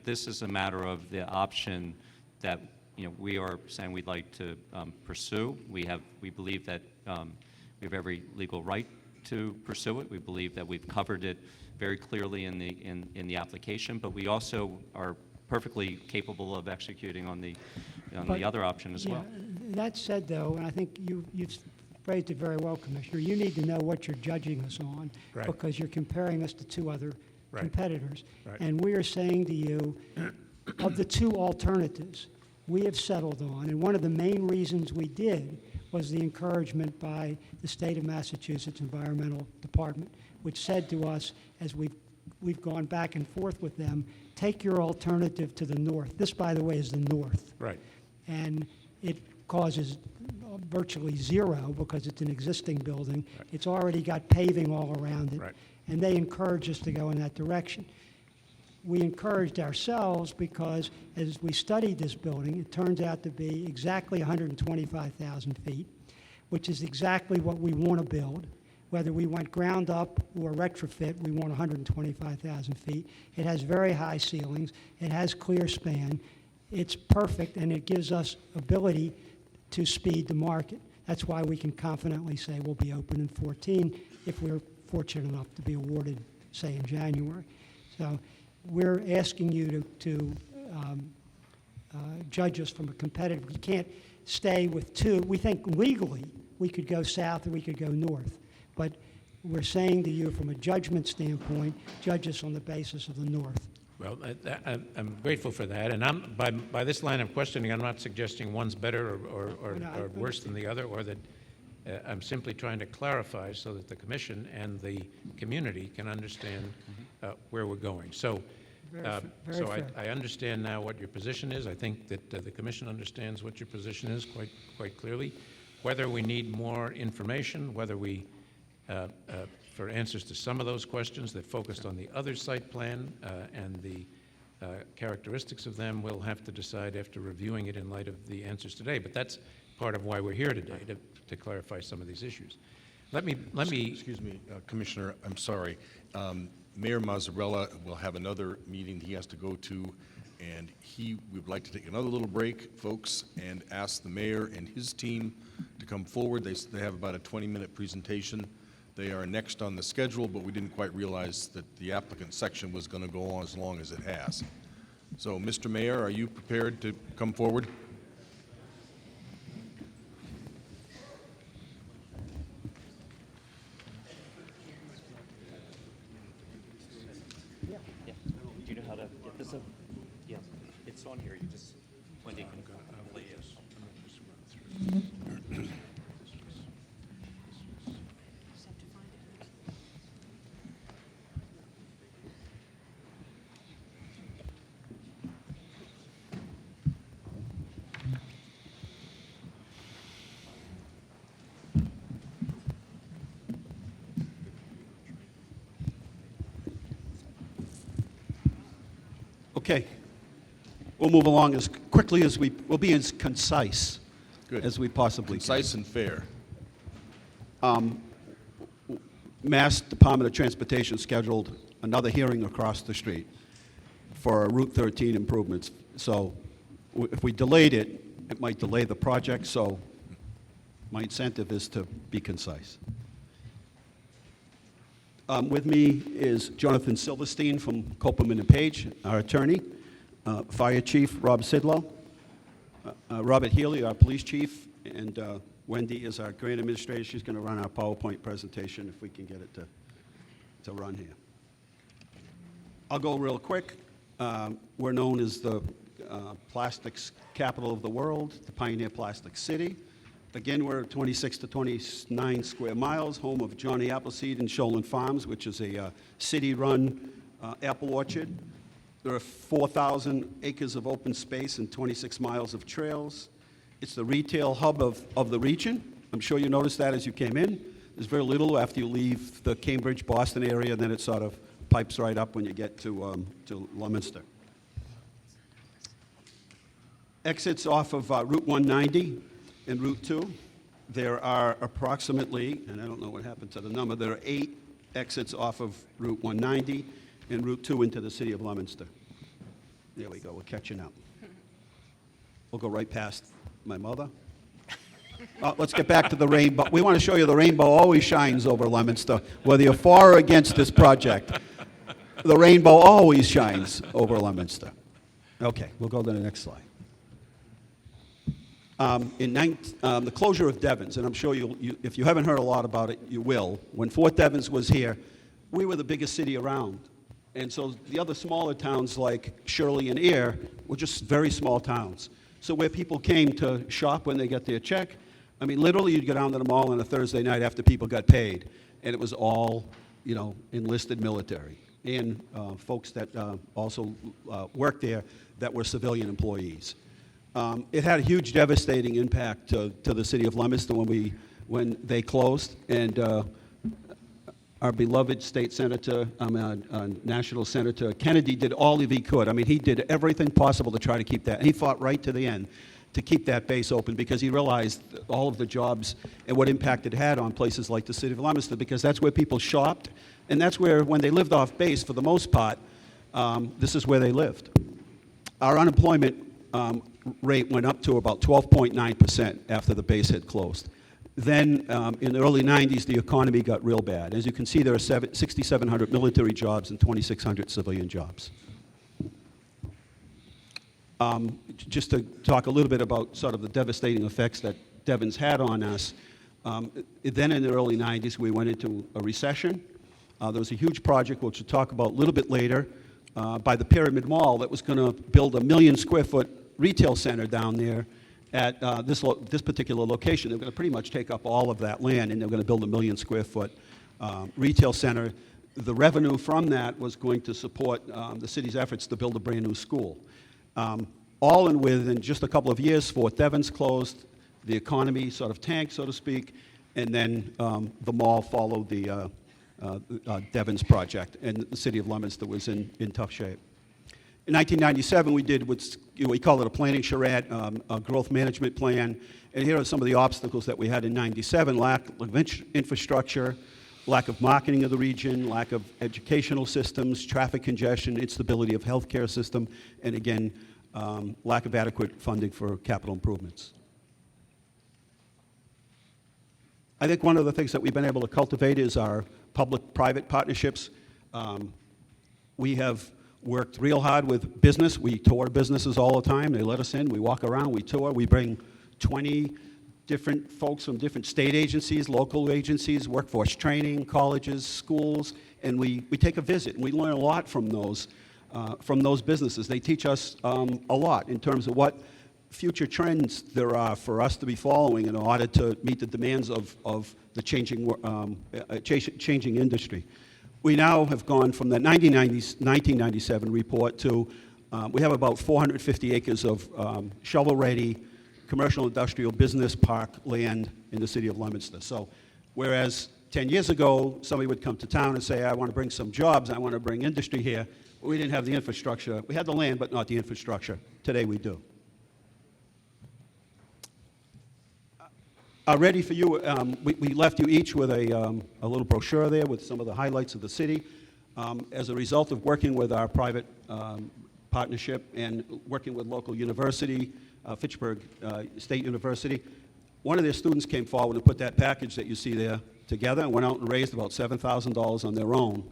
this is a matter of the option that, we are saying we'd like to pursue. We believe that we have every legal right to pursue it. We believe that we've covered it very clearly in the application, but we also are perfectly capable of executing on the But, other option as well. That said, though, and I think you've phrased it very well, Commissioner, you need to know what you're judging us on, Right. because you're comparing us to two other Right. competitors. Right. And we are saying to you, of the two alternatives we have settled on, and one of the main reasons we did was the encouragement by the State of Massachusetts Environmental Department, which said to us, as we've gone back and forth with them, take your alternative to the north. This, by the way, is the north. Right. And it causes virtually zero because it's an existing building. It's already got paving all around it. Right. And they encouraged us to go in that direction. We encouraged ourselves because as we studied this building, it turns out to be exactly 125,000 feet, which is exactly what we want to build. Whether we went ground up or retrofit, we want 125,000 feet. It has very high ceilings. It has clear span. It's perfect, and it gives us ability to speed the market. That's why we can confidently say we'll be open in 14 if we're fortunate enough to be awarded, say, in January. So we're asking you to judge us from a competitive. You can't stay with two. We think legally we could go south or we could go north. But we're saying to you from a judgment standpoint, judge us on the basis of the north. Well, I'm grateful for that, and by this line of questioning, I'm not suggesting one's better or worse than the other, or that I'm simply trying to clarify so that the commission and the community can understand where we're going. So, Very fair. I understand now what your position is. I think that the commission understands what your position is quite clearly. Whether we need more information, whether we for answers to some of those questions that focused on the other site plan and the characteristics of them, we'll have to decide after reviewing it in light of the answers today. But that's part of why we're here today, to clarify some of these issues. Let me. Excuse me, Commissioner, I'm sorry. Mayor Mazzarella will have another meeting he has to go to, and we would like to take another little break, folks, and ask the mayor and his team to come forward. They have about a 20-minute presentation. They are next on the schedule, but we didn't quite realize that the applicant section was going to go on as long as it has. So, Mr. Mayor, are you prepared to come forward? Yeah. Do you know how to get this up? Yeah. It's on here. You just, Wendy can play it. Okay. We'll move along as quickly as we'll be as concise Good. as we possibly can. Concise and fair. Mass Department of Transportation scheduled another hearing across the street for Route 13 improvements. So if we delayed it, it might delay the project, so my incentive is to be concise. With me is Jonathan Silverstein from Copeland and Page, our attorney, Fire Chief Rob Sidlow, Robert Healy, our police chief, and Wendy is our grant administrator. She's going to run our PowerPoint presentation if we can get it to run here. I'll go real quick. We're known as the plastics capital of the world, the Pioneer Plastic City. Again, we're 26 to 29 square miles, home of Johnny Appleseed and Sholin Farms, which is a city-run apple orchard. There are 4,000 acres of open space and 26 miles of trails. It's the retail hub of the region. I'm sure you noticed that as you came in. There's very little after you leave the Cambridge, Boston area, and then it sort of pipes right up when you get to Leominster. Exits off of Route 190 and Route 2. There are approximately, and I don't know what happened to the number, there are 8 exits off of Route 190 and Route 2 into the city of Leominster. There we go, we're catching up. We'll go right past my mother. Let's get back to the rainbow. We want to show you the rainbow always shines over Leominster. Whether you're for or against this project, the rainbow always shines over Leominster. Okay, we'll go to the next slide. The closure of Devon's, and I'm sure if you haven't heard a lot about it, you will. When Fort Devens was here, we were the biggest city around. And so the other smaller towns like Shirley and Air were just very small towns. So where people came to shop when they got their check, I mean, literally you'd go down to the mall on a Thursday night after people got paid, and it was all, enlisted military and folks that also worked there that were civilian employees. It had a huge devastating impact to the city of Leominster when they closed, and our beloved state senator, national senator Kennedy did all that he could. I mean, he did everything possible to try to keep that, and he fought right to the end to keep that base open because he realized all of the jobs and what impact it had on places like the city of Leominster, because that's where people shopped, and that's where, when they lived off base, for the most part, this is where they lived. Our unemployment rate went up to about 12.9% after the base had closed. Then, in the early 90s, the economy got real bad. As you can see, there are 6,700 military jobs and 2,600 civilian jobs. Just to talk a little bit about sort of the devastating effects that Devon's had on us, then in the early 90s, we went into a recession. There was a huge project, which we'll talk about a little bit later, by the Pyramid Mall that was going to build a 1 million square foot retail center down there at this particular location. They're going to pretty much take up all of that land, and they're going to build a 1 million square foot retail center. The revenue from that was going to support the city's efforts to build a brand new school. All in just a couple of years, Fort Devens closed, the economy sort of tanked, so to speak, and then the mall followed the Devens project, and the city of Leominster was in tough shape. In 1997, we did we call it a planning charrette, a growth management plan, and here are some of the obstacles that we had in 97: lack of infrastructure, lack of marketing of the region, lack of educational systems, traffic congestion, instability of healthcare system, and again, lack of adequate funding for capital improvements. I think one of the things that we've been able to cultivate is our public-private partnerships. We have worked real hard with business. We tour businesses all the time. They let us in. We walk around. We tour. We bring 20 different folks from different state agencies, local agencies, workforce training, colleges, schools, and we take a visit. And we learn a lot from those businesses. They teach us a lot in terms of what future trends there are for us to be following in order to meet the demands of the changing industry. We now have gone from the 1997 report to, we have about 450 acres of shovel-ready commercial industrial business park land in the city of Leominster. So whereas 10 years ago, somebody would come to town and say, I want to bring some jobs, I want to bring industry here, we didn't have the infrastructure. We had the land, but not the infrastructure. Today we do. Ready for you, we left you each with a little brochure there with some of the highlights of the city. As a result of working with our private partnership and working with local university, Fitchburg State University, one of their students came forward and put that package that you see there together and went out and raised about $7,000 on their own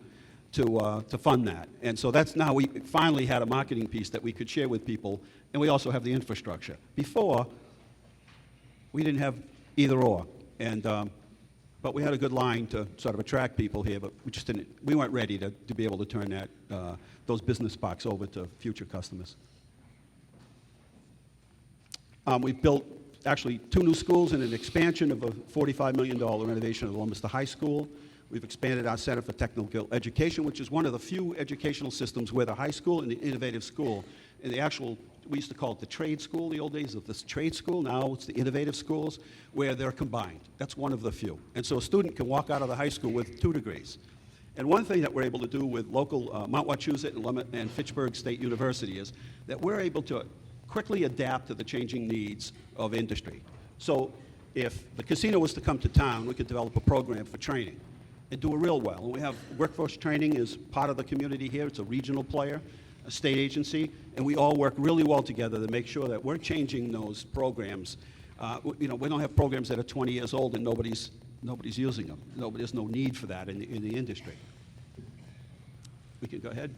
to fund that. And so that's now, we finally had a marketing piece that we could share with people, and we also have the infrastructure. Before, we didn't have either or, and but we had a good line to sort of attract people here, but we just didn't. We weren't ready to be able to turn those business parks over to future customers. We've built actually 2 new schools and an expansion of a $45 million renovation of the Leominster High School. We've expanded our Center for Technical Education, which is one of the few educational systems where the high school and the innovative school, and the actual, we used to call it the trade school, the old days of this trade school, now it's the innovative schools, where they're combined. That's one of the few. And so a student can walk out of the high school with 2 degrees. And one thing that we're able to do with local Mount Wachusett and Fitchburg State University is that we're able to quickly adapt to the changing needs of industry. So if the casino was to come to town, we could develop a program for training and do it real well. And we have workforce training as part of the community here. It's a regional player. a state agency, and we all work really well together to make sure that we're changing those programs. We don't have programs that are 20 years old and nobody's using them. There's no need for that in the industry. We can go ahead.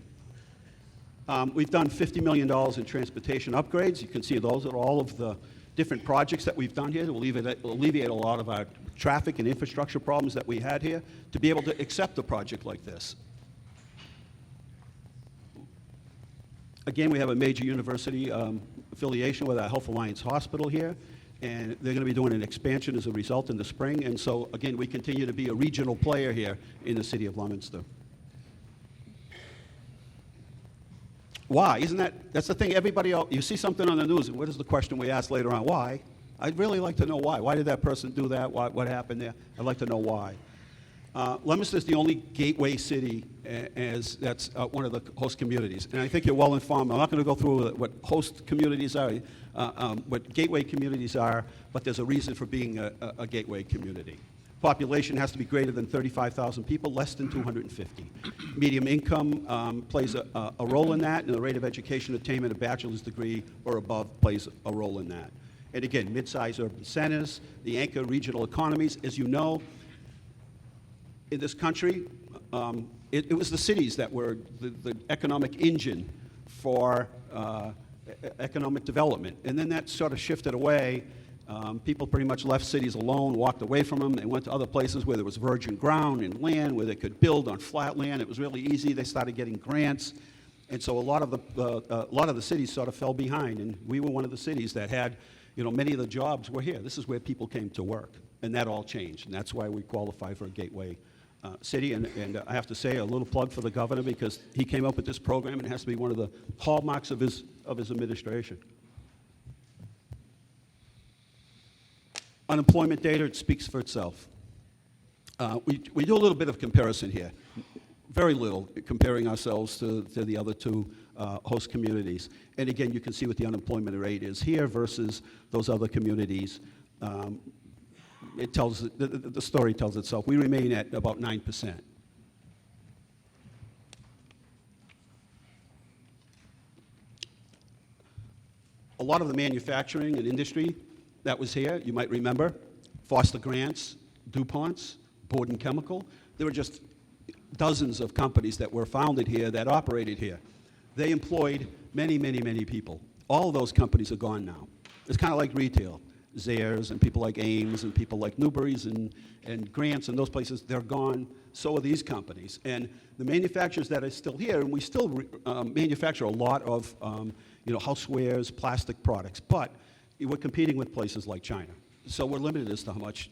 We've done $50 million in transportation upgrades. You can see those are all of the different projects that we've done here to alleviate a lot of our traffic and infrastructure problems that we had here, to be able to accept a project like this. Again, we have a major university affiliation with our Health Alliance Hospital here, and they're going to be doing an expansion as a result in the spring. And so, again, we continue to be a regional player here in the city of Leominster. Why? That's the thing, everybody else, you see something on the news, and what is the question we ask later on? Why? I'd really like to know why. Why did that person do that? What happened there? I'd like to know why. Leominster is the only gateway city that's one of the host communities. And I think you're well informed. I'm not going to go through what host communities are, what gateway communities are, but there's a reason for being a gateway community. Population has to be greater than 35,000 people, less than 250. Medium income plays a role in that, and the rate of education attainment, a bachelor's degree or above, plays a role in that. And again, mid-sized urban centers, the anchor regional economies. As you know, in this country, it was the cities that were the economic engine for economic development. And then that sort of shifted away. People pretty much left cities alone, walked away from them. They went to other places where there was virgin ground and land, where they could build on flat land. It was really easy. They started getting grants. And so a lot of the cities sort of fell behind. And we were one of the cities that had, many of the jobs were here. This is where people came to work. And that all changed. And that's why we qualify for a gateway city. And I have to say a little plug for the governor, because he came up with this program, and it has to be one of the hallmarks of his administration. Unemployment data, it speaks for itself. We do a little bit of comparison here, very little, comparing ourselves to the other two host communities. And again, you can see what the unemployment rate is here versus those other communities. The story tells itself. We remain at about 9%. A lot of the manufacturing and industry that was here, you might remember, Foster Grants, DuPonts, Borden Chemical. There were just dozens of companies that were founded here that operated here. They employed many, many, many people. All of those companies are gone now. It's kind of like retail. Zayres and people like Ames and people like Newberry's and Grants and those places, they're gone. So are these companies. And the manufacturers that are still here, and we still manufacture a lot of housewares, plastic products, but we're competing with places like China. So we're limited as to how much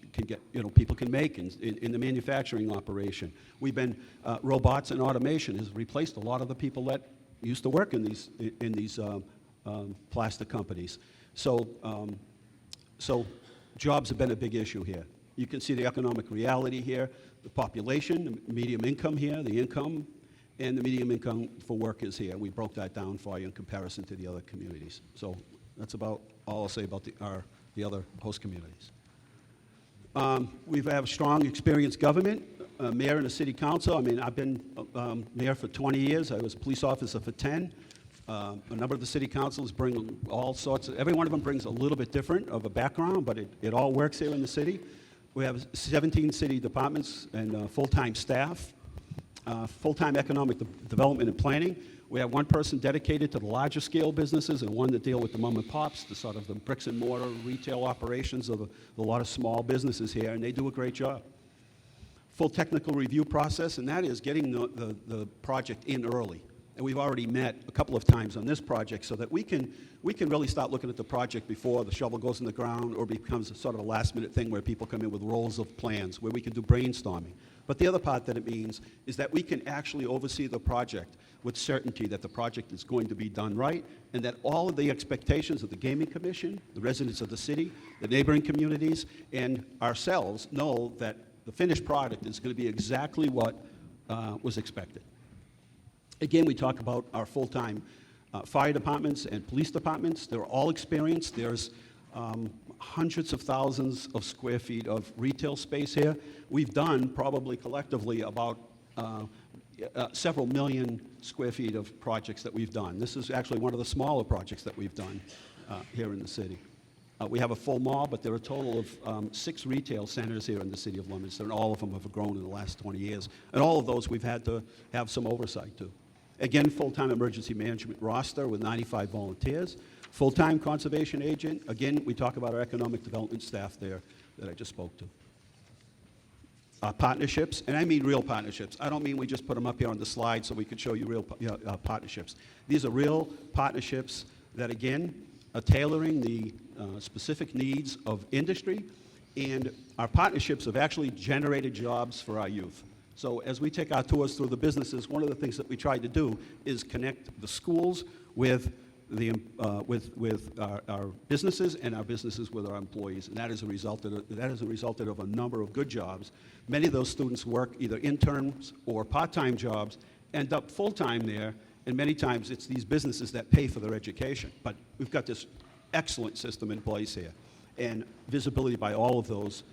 people can make in the manufacturing operation. We've been, robots and automation has replaced a lot of the people that used to work in these plastic companies. So jobs have been a big issue here. You can see the economic reality here, the population, the medium income here, the income, and the medium income for workers here. We broke that down for you in comparison to the other communities. So that's about all I'll say about the other host communities. We have strong, experienced government, mayor and a city council. I mean, I've been mayor for 20 years. I was a police officer for 10. A number of the city councils bring all sorts of, every one of them brings a little bit different of a background, but it all works here in the city. We have 17 city departments and full-time staff, full-time economic development and planning. We have one person dedicated to the larger scale businesses and one that deal with the mom and pops, the sort of the bricks and mortar retail operations of a lot of small businesses here, and they do a great job. Full technical review process, and that is getting the project in early. And we've already met a couple of times on this project so that we can really start looking at the project before the shovel goes in the ground or becomes a sort of a last-minute thing where people come in with rolls of plans, where we can do brainstorming. But the other part that it means is that we can actually oversee the project with certainty that the project is going to be done right, and that all of the expectations of the Gaming Commission, the residents of the city, the neighboring communities, and ourselves know that the finished product is going to be exactly what was expected. Again, we talk about our full-time fire departments and police departments. They're all experienced. There's hundreds of thousands of square feet of retail space here. We've done probably collectively about several million square feet of projects that we've done. This is actually one of the smaller projects that we've done here in the city. We have a full mall, but there are a total of 6 retail centers here in the city of Leominster, and all of them have grown in the last 20 years. And all of those we've had to have some oversight to. Again, full-time emergency management roster with 95 volunteers. Full-time conservation agent. Again, we talk about our economic development staff there that I just spoke to. Partnerships, and I mean real partnerships. I don't mean we just put them up here on the slide so we could show you real partnerships. These are real partnerships that, again, are tailoring the specific needs of industry, and our partnerships have actually generated jobs for our youth. So as we take our tours through the businesses, one of the things that we tried to do is connect the schools with our businesses, and our businesses with our employees, and that has resulted of a number of good jobs. Many of those students work either interns or part-time jobs, end up full-time there, and many times it's these businesses that pay for their education. But we've got this excellent system in place here, and visibility by all of those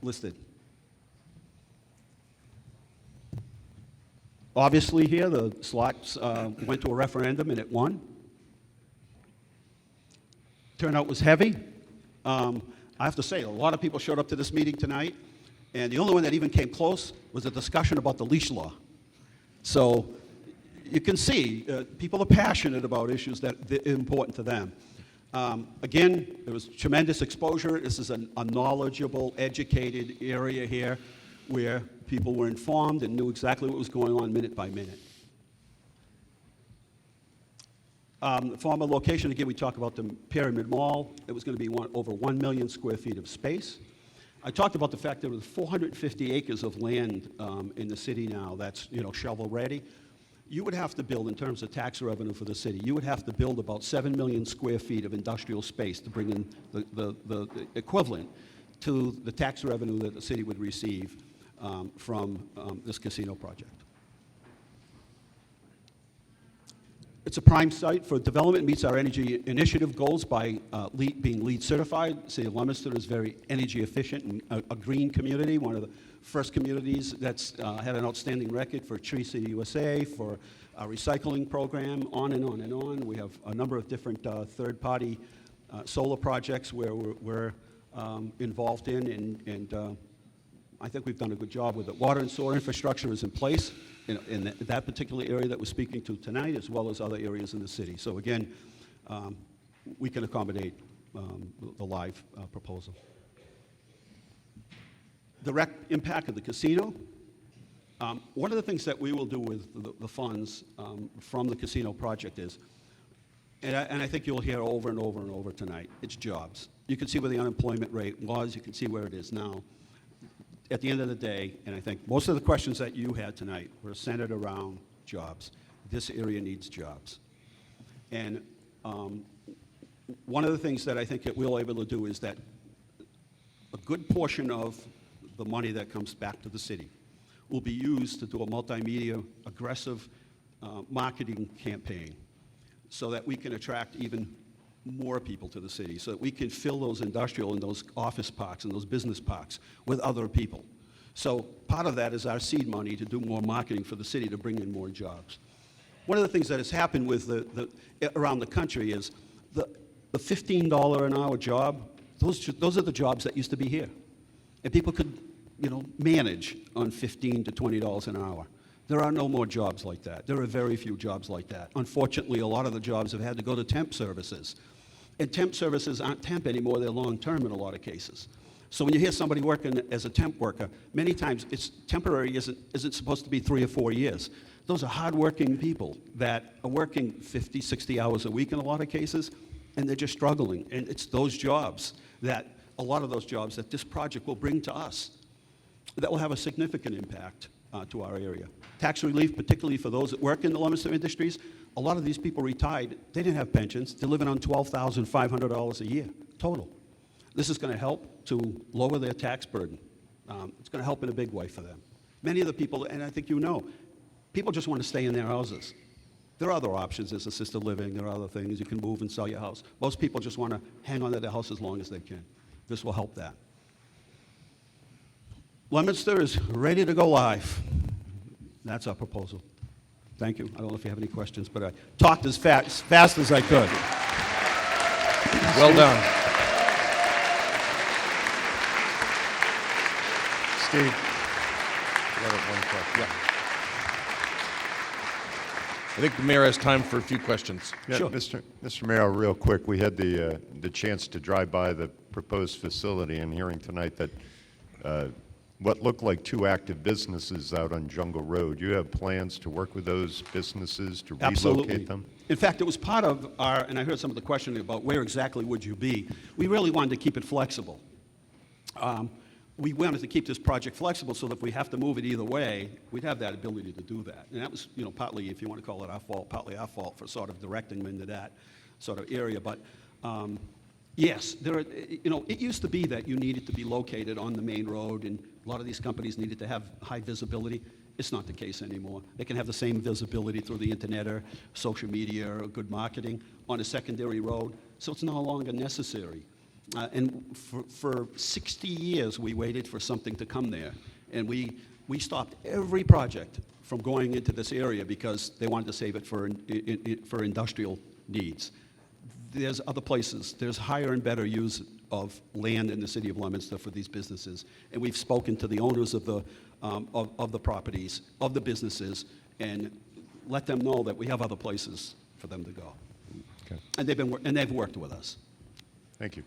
listed. Obviously here, the slots went to a referendum and it won. Turnout was heavy. I have to say, a lot of people showed up to this meeting tonight, and the only one that even came close was a discussion about the leash law. So you can see people are passionate about issues that are important to them. Again, there was tremendous exposure. This is a knowledgeable, educated area here where people were informed and knew exactly what was going on minute by minute. The former location, again, we talk about the Pyramid Mall. It was going to be over 1 million square feet of space. I talked about the fact there was 450 acres of land in the city now that's, shovel-ready. You would have to build, in terms of tax revenue for the city, you would have to build about 7 million square feet of industrial space to bring in the equivalent to the tax revenue that the city would receive from this casino project. It's a prime site for development, meets our energy initiative goals by being LEED certified. The city of Leominster is very energy efficient and a green community, one of the first communities that's had an outstanding record for Tree City USA, for our recycling program, on and on and on. We have a number of different third-party solar projects where we're involved in, and I think we've done a good job with it. Water and sewer infrastructure is in place in that particular area that we're speaking to tonight, as well as other areas in the city. So again, we can accommodate the live proposal. Direct impact of the casino. One of the things that we will do with the funds from the casino project is, and I think you'll hear over and over and over tonight, it's jobs. You can see where the unemployment rate was, you can see where it is now. At the end of the day, and I think most of the questions that you had tonight were centered around jobs. This area needs jobs. And one of the things that I think that we'll be able to do is that a good portion of the money that comes back to the city will be used to do a multimedia, aggressive marketing campaign so that we can attract even more people to the city, so that we can fill those industrial and those office parks and those business parks with other people. So part of that is our seed money to do more marketing for the city to bring in more jobs. One of the things that has happened with around the country is the $15 an hour job, those are the jobs that used to be here. And people could, manage on $15 to $20 an hour. There are no more jobs like that. There are very few jobs like that. Unfortunately, a lot of the jobs have had to go to temp services. And temp services aren't temp anymore, they're long-term in a lot of cases. So when you hear somebody working as a temp worker, many times it's temporary isn't supposed to be 3 or 4 years. Those are hard-working people that are working 50, 60 hours a week in a lot of cases, and they're just struggling. And it's those jobs a lot of those jobs that this project will bring to us that will have a significant impact to our area. Tax relief, particularly for those that work in the Leominster industries. A lot of these people retired, they didn't have pensions. They're living on $12,500 a year, total. This is going to help to lower their tax burden. It's going to help in a big way for them. Many of the people, and I think people just want to stay in their houses. There are other options. There's assisted living. There are other things. You can move and sell your house. Most people just want to hang on to their house as long as they can. This will help that. Leominster is ready to go live. That's our proposal. Thank you. I don't know if you have any questions, but I talked as fast as I could. Well done. Steve, you got one question. I think the mayor has time for a few questions. Yeah, Sure. Mr. Mayor, real quick, we had the chance to drive by the proposed facility and hearing tonight that what looked like two active businesses out on Jungle Road. You have plans to work with those businesses to Absolutely. relocate them? In fact, it was part of our, and I heard some of the questioning about where exactly would you be. We really wanted to keep it flexible. We wanted to keep this project flexible so that if we have to move it either way, we'd have that ability to do that. And that was, partly, if you want to call it our fault, partly our fault for sort of directing them into that sort of area. But yes, there are, it used to be that you needed to be located on the main road, and a lot of these companies needed to have high visibility. It's not the case anymore. They can have the same visibility through the internet or social media or good marketing on a secondary road, so it's no longer necessary. And for 60 years, we waited for something to come there, and we stopped every project from going into this area because they wanted to save it for industrial needs. There's other places. There's higher and better use of land in the city of Leominster for these businesses, and we've spoken to the owners of the properties, of the businesses, and let them know that we have other places for them to go. Okay. And they've worked with us. Thank you.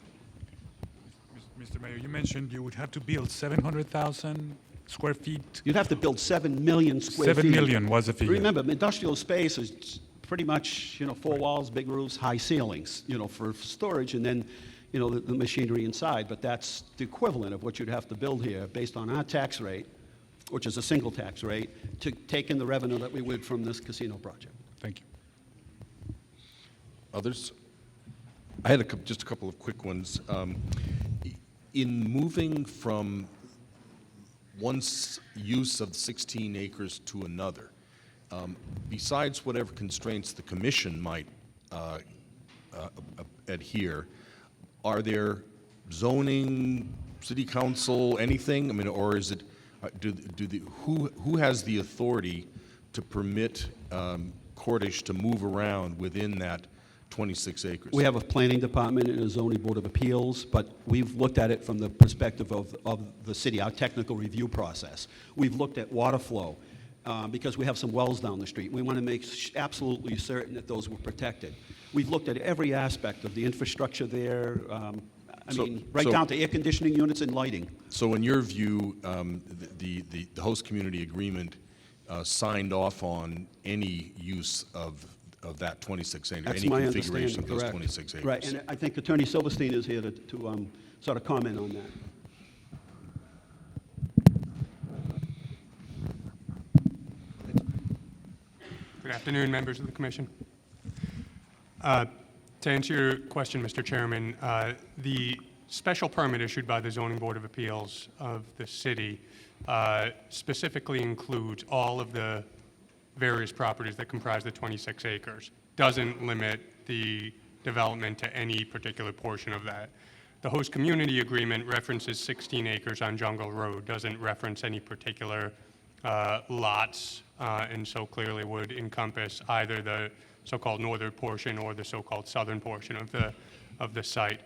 Mr. Mayor, you mentioned you would have to build 700,000 square feet. You'd have to build 7 million square feet. 7 million was the figure. Remember, industrial space is pretty much, four walls, big roofs, high ceilings, for storage, and then, the machinery inside. But that's the equivalent of what you'd have to build here based on our tax rate, which is a single tax rate, to take in the revenue that we would from this casino project. Thank you. Others? I had just a couple of quick ones. In moving from one use of 16 acres to another, besides whatever constraints the commission might adhere, are there zoning, city council, anything? I mean, or is it, who has the authority to permit Cordish to move around within that 26 acres? We have a planning department and a zoning board of appeals, but we've looked at it from the perspective of the city, our technical review process. We've looked at water flow, because we have some wells down the street. We want to make absolutely certain that those were protected. We've looked at every aspect of the infrastructure there, right down to air conditioning units and lighting. So in your view, the host community agreement signed off on any use of that 26 acres, That's any my configuration understanding, of those correct. 26 acres? Right, and I think Attorney Silverstein is here to sort of comment on that. Good afternoon, members of the commission. To answer your question, Mr. Chairman, the special permit issued by the Zoning Board of Appeals of the city specifically includes all of the various properties that comprise the 26 acres. Doesn't limit the development to any particular portion of that. The host community agreement references 16 acres on Jungle Road, doesn't reference any particular lots, and so clearly would encompass either the so-called northern portion or the so-called southern portion of the site.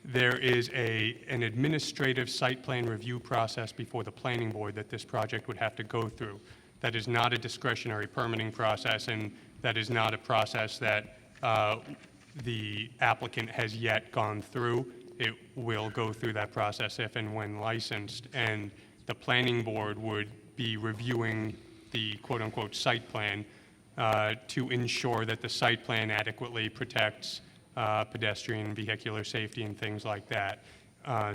There is an administrative site plan review process before the planning board that this project would have to go through. That is not a discretionary permitting process, and that is not a process that the applicant has yet gone through. It will go through that process if and when licensed, and the planning board would be reviewing the quote-unquote site plan to ensure that the site plan adequately protects pedestrian and vehicular safety and things like that.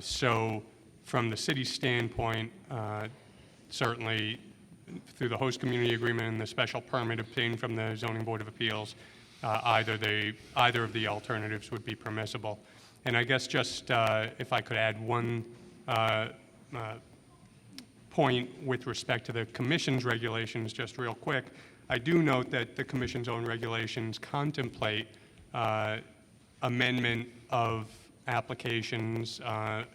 So from the city's standpoint, certainly through the host community agreement and the special permit obtained from the Zoning Board of Appeals, either of the alternatives would be permissible. And I guess just if I could add one point with respect to the commission's regulations, just real quick, I do note that the commission's own regulations contemplate amendment of applications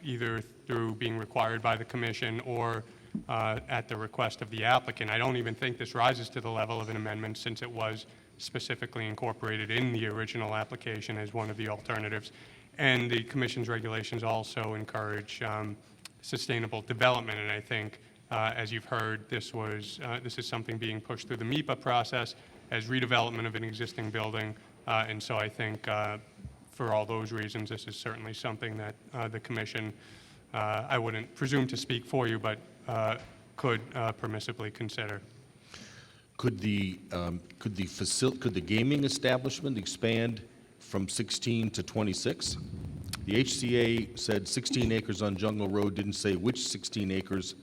either through being required by the commission or at the request of the applicant. I don't even think this rises to the level of an amendment since it was specifically incorporated in the original application as one of the alternatives. And the Commission's regulations also encourage sustainable development, and I think, as you've heard, this is something being pushed through the MIPA process as redevelopment of an existing building, and so I think for all those reasons, this is certainly something that the Commission, I wouldn't presume to speak for you, but could permissibly consider. Could the gaming establishment expand from 16 to 26? The HCA said 16 acres on Jungle Road, didn't say which 16 acres,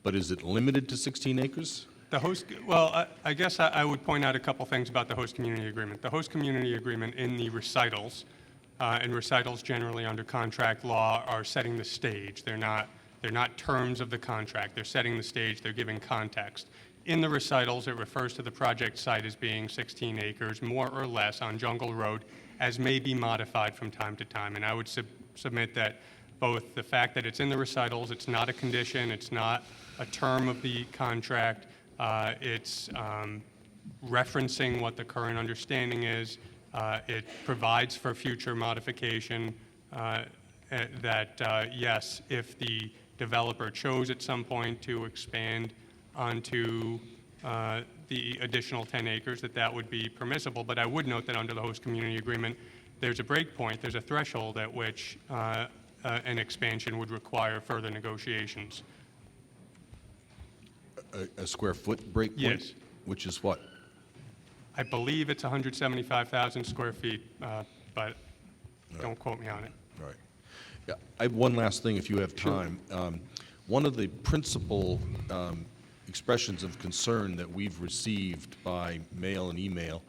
but is it limited to 16 acres? I guess I would point out a couple things about the host community agreement. The host community agreement in the recitals, and recitals generally under contract law are setting the stage. They're not terms of the contract. They're setting the stage. They're giving context. In the recitals, it refers to the project site as being 16 acres, more or less, on Jungle Road, as may be modified from time to time. And I would submit that both the fact that it's in the recitals, it's not a condition, it's not a term of the contract, it's referencing what the current understanding is, it provides for future modification, that yes, if the developer chose at some point to expand onto the additional 10 acres, that would be permissible. But I would note that under the host community agreement, there's a break point, there's a threshold at which an expansion would require further negotiations. A square foot break point? Yes. Which is what? I believe it's 175,000 square feet, but don't quote me on it. All right. Yeah, I have one last thing if you have time. One of the principal expressions of concern that we've received by mail and email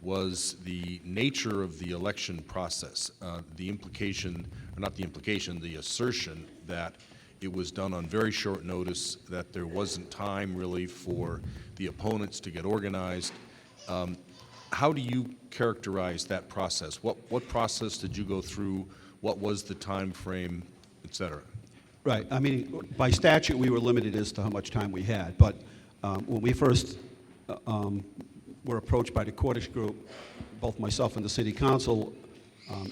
was the nature of the election process. The implication, or not the implication, the assertion that it was done on very short notice, that there wasn't time really for the opponents to get organized. How do you characterize that process? What process did you go through? What was the time frame, et cetera? Right. I mean, by statute, we were limited as to how much time we had. But when we first were approached by the Cordish group, both myself and the city council,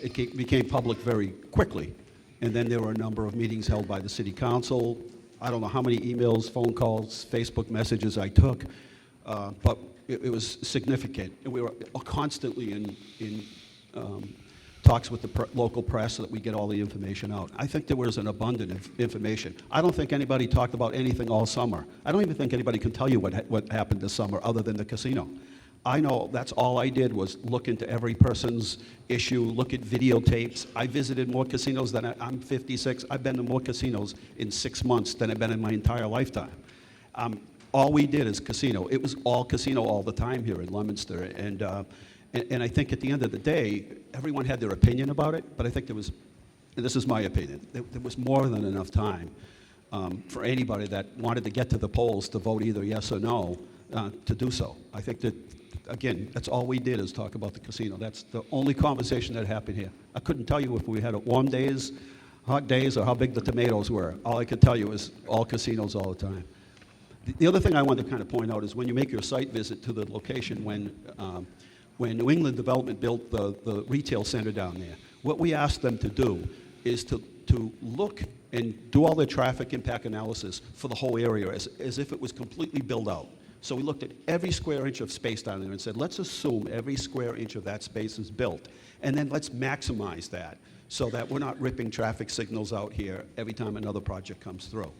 it became public very quickly. And then there were a number of meetings held by the city council. I don't know how many emails, phone calls, Facebook messages I took, but it was significant. And we were constantly in talks with the local press so that we get all the information out. I think there was an abundance of information. I don't think anybody talked about anything all summer. I don't even think anybody can tell you what happened this summer other than the casino. I know that's all I did was look into every person's issue, look at videotapes. I visited more casinos than I'm 56. I've been to more casinos in 6 months than I've been in my entire lifetime. All we did is casino. It was all casino all the time here in Leominster. And I think at the end of the day, everyone had their opinion about it, but I think there was, and this is my opinion, there was more than enough time for anybody that wanted to get to the polls to vote either yes or no to do so. I think that, again, that's all we did is talk about the casino. That's the only conversation that happened here. I couldn't tell you if we had warm days, hot days, or how big the tomatoes were. All I could tell you is all casinos all the time. The other thing I wanted to kind of point out is when you make your site visit to the location when New England Development built the retail center down there, what we asked them to do is to look and do all their traffic impact analysis for the whole area as if it was completely built out. So we looked at every square inch of space down there and said, let's assume every square inch of that space is built, and then let's maximize that so that we're not ripping traffic signals out here every time another project comes through.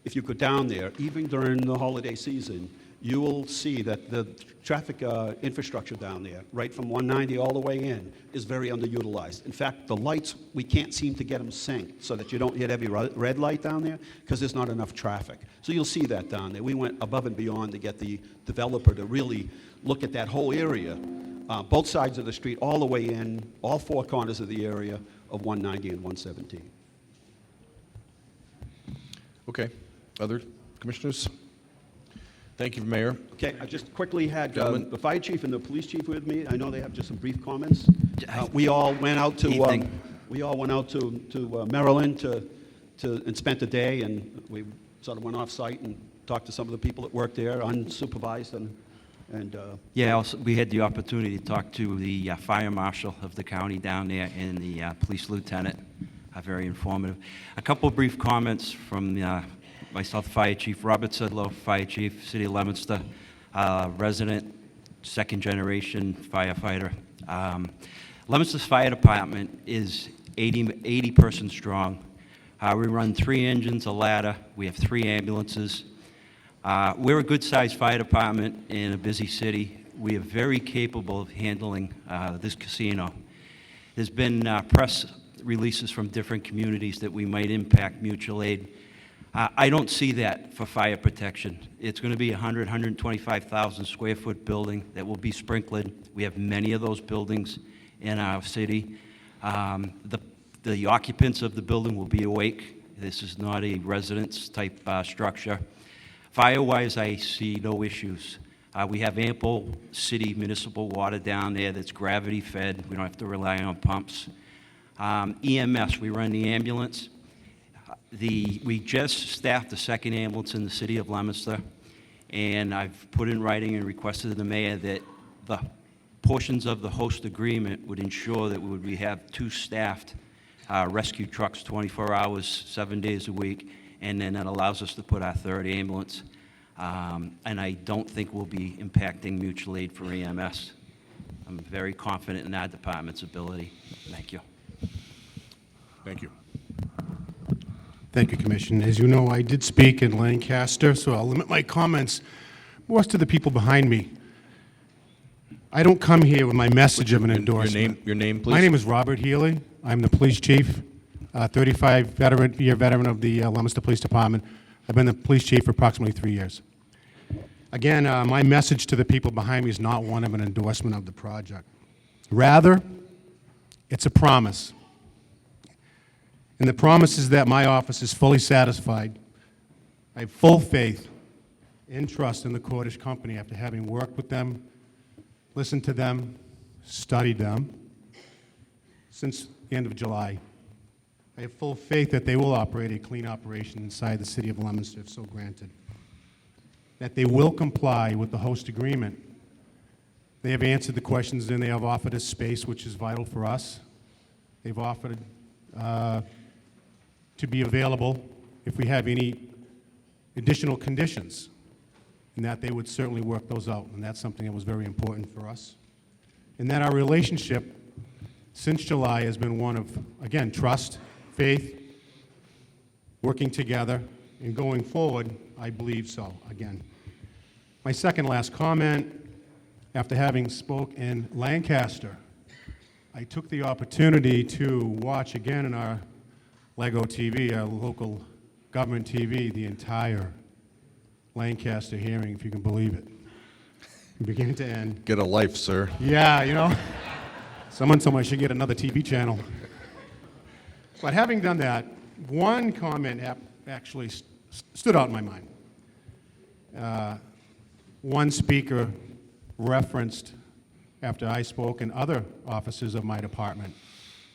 If you go down there, even during the holiday season, you will see that the traffic infrastructure down there, right from 190 all the way in, is very underutilized. In fact, the lights, we can't seem to get them synced so that you don't hit every red light down there because there's not enough traffic. So you'll see that down there. We went above and beyond to get the developer to really look at that whole area, both sides of the street, all the way in, all four corners of the area of 190 and 117. Okay. Other commissioners? Thank you, Mayor. Okay, I just quickly had Gentlemen. the fire chief and the police chief with me. I know they have just some brief comments. We all went out to Maryland and spent a day, and we sort of went off-site and talked to some of the people that work there, unsupervised, and Yeah, also, we had the opportunity to talk to the fire marshal of the county down there and the police lieutenant. Very informative. A couple brief comments from myself, Fire Chief Robert Sidlow, Fire Chief, City of Leominster, resident, second-generation firefighter. Leominster's Fire Department is 80 persons strong. We run 3 engines, a ladder. We have 3 ambulances. We're a good-sized fire department in a busy city. We are very capable of handling this casino. There's been press releases from different communities that we might impact mutual aid. I don't see that for fire protection. It's going to be a 125,000 square foot building that will be sprinkled. We have many of those buildings in our city. The occupants of the building will be awake. This is not a residence type structure. Fire-wise, I see no issues. We have ample city municipal water down there that's gravity fed. We don't have to rely on pumps. EMS, we run the ambulance. We just staffed the second ambulance in the city of Leominster, and I've put in writing and requested to the mayor that the portions of the host agreement would ensure that we have 2 staffed rescue trucks 24 hours, 7 days a week, and then that allows us to put our 3rd ambulance. And I don't think we'll be impacting mutual aid for EMS. I'm very confident in our department's ability. Thank you. Thank you. Thank you, Commissioner. As you know, I did speak in Lancaster, so I'll limit my comments more to the people behind me. I don't come here with my message of an endorsement. Your name, please. My name is Robert Healy. I'm the police chief, 35-year veteran of the Leominster Police Department. I've been the police chief for approximately 3 years. Again, my message to the people behind me is not one of an endorsement of the project. Rather, it's a promise. And the promise is that my office is fully satisfied. I have full faith and trust in the Cordish Company after having worked with them, listened to them, studied them since the end of July. I have full faith that they will operate a clean operation inside the city of Leominster, if so granted. That they will comply with the host agreement. They have answered the questions and they have offered us space, which is vital for us. They've offered to be available if we have any additional conditions, and that they would certainly work those out, and that's something that was very important for us. And that our relationship since July has been one of, again, trust, faith, working together, and going forward, I believe so, again. My second last comment, after having spoke in Lancaster, I took the opportunity to watch again in our Lego TV, our local government TV, the entire Lancaster hearing, if you can believe it. From beginning to end. Get a life, sir. Yeah, you know. Someone told me I should get another TV channel. But having done that, one comment actually stood out in my mind. One speaker referenced, after I spoke, and other officers of my department,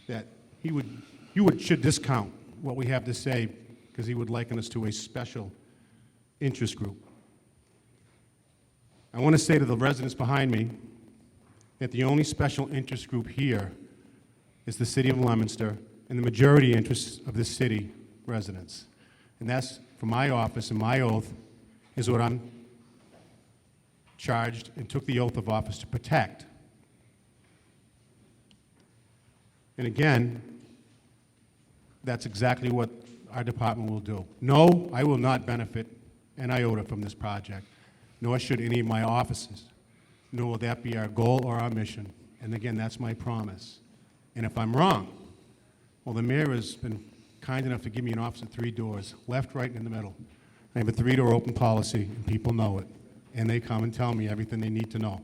that you should discount what we have to say because he would liken us to a special interest group. I want to say to the residents behind me that the only special interest group here is the city of Leominster and the majority interests of the city residents. And that's, for my office and my oath, is what I'm charged and took the oath of office to protect. And again, that's exactly what our department will do. No, I will not benefit an iota from this project, nor should any of my officers, nor will that be our goal or our mission. And again, that's my promise. And if I'm wrong, well, the mayor has been kind enough to give me an office with 3 doors, left, right, and in the middle. I have a 3-door open policy, and people know it. And they come and tell me everything they need to know.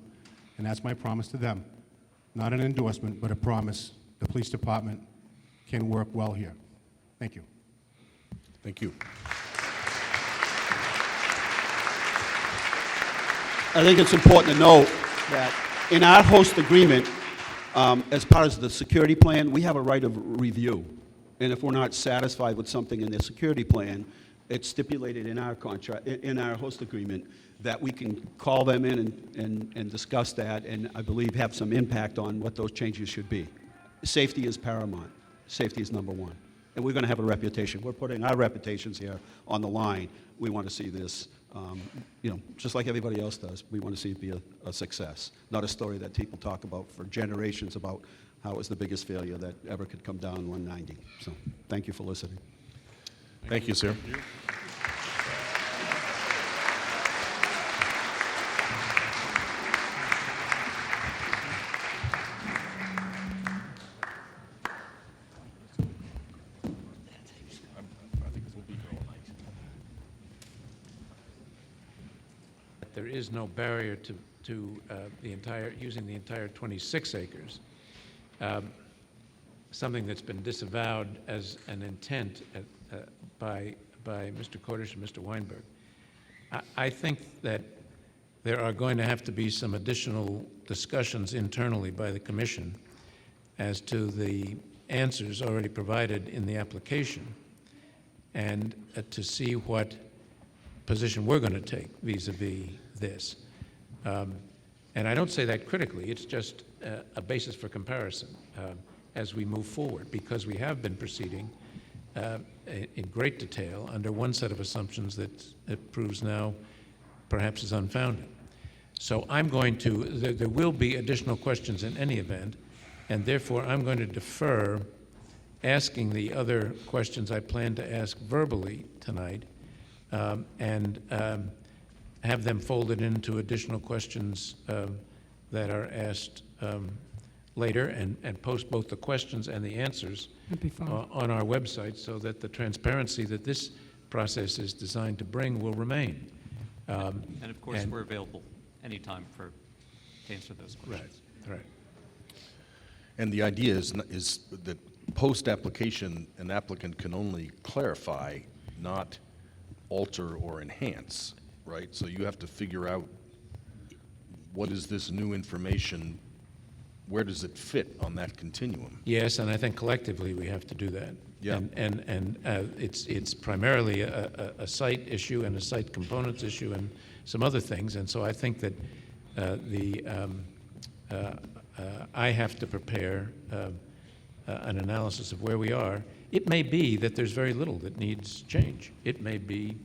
And that's my promise to them. Not an endorsement, but a promise. The police department can work well here. Thank you. Thank you. I think it's important to note that in our host agreement, as part of the security plan, we have a right of review. And if we're not satisfied with something in the security plan, It's stipulated in our contract, in our host agreement, that we can call them in and discuss that, and I believe have some impact on what those changes should be. Safety is paramount. Safety is number one. And we're going to have a reputation. We're putting our reputations here on the line. We want to see this, just like everybody else does. We want to see it be a success, not a story that people talk about for generations about how it was the biggest failure that ever could come down 190. So thank you for listening. Thank you, sir. There is no barrier to using the entire 26 acres. Something that's been disavowed as an intent by Mr. Cordish and Mr. Weinberg. I think that there are going to have to be some additional discussions internally by the Commission as to the answers already provided in the application, and to see what position we're going to take vis-a-vis this. And I don't say that critically, it's just a basis for comparison as we move forward, because we have been proceeding in great detail under one set of assumptions that it proves now perhaps is unfounded. So I'm going to, there will be additional questions in any event, and therefore I'm going to defer asking the other questions I plan to ask verbally tonight, and have them folded into additional questions that are asked later, and post both the questions and the answers on our website, so that the transparency that this process is designed to bring will remain. And of course, we're available anytime to answer those questions. Right. And the idea is that post-application, an applicant can only clarify, not alter or enhance, right? So you have to figure out, what is this new information, where does it fit on that continuum? Yes, and I think collectively we have to do that. Yeah. And it's primarily a site issue and a site components issue and some other things, and so I think that I have to prepare an analysis of where we are. It may be that there's very little that needs change. It may be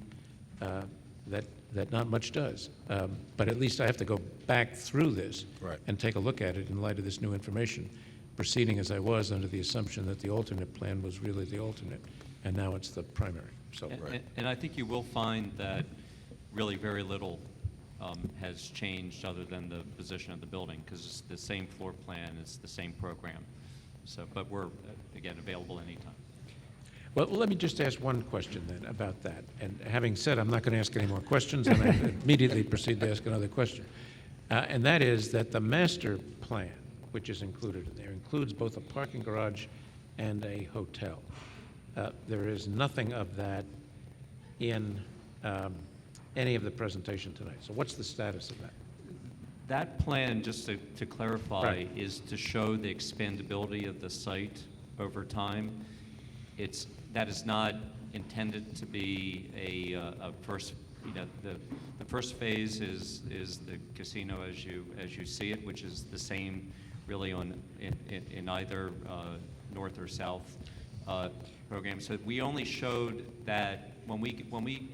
that not much does. But at least I have to go back through this and take a look at it in light of this new information, proceeding as I was under the assumption that the alternate plan was really the alternate, and now it's the primary. So, and I think you will find that really very little has changed other than the position of the building, because it's the same floor plan, it's the same program. So, but we're, again, available anytime. well, let me just ask one question then about that. And having said I'm not going to ask any more questions, and I immediately proceed to ask another question. And that is that the master plan, which is included in there, includes both a parking garage and a hotel. There is nothing of that in any of the presentation tonight. So what's the status of that? That plan, just to clarify, is to show the expandability of the site over time. That is not intended to be a first, the first phase is the casino as you see it, which is the same really in either north or south program. So we only showed that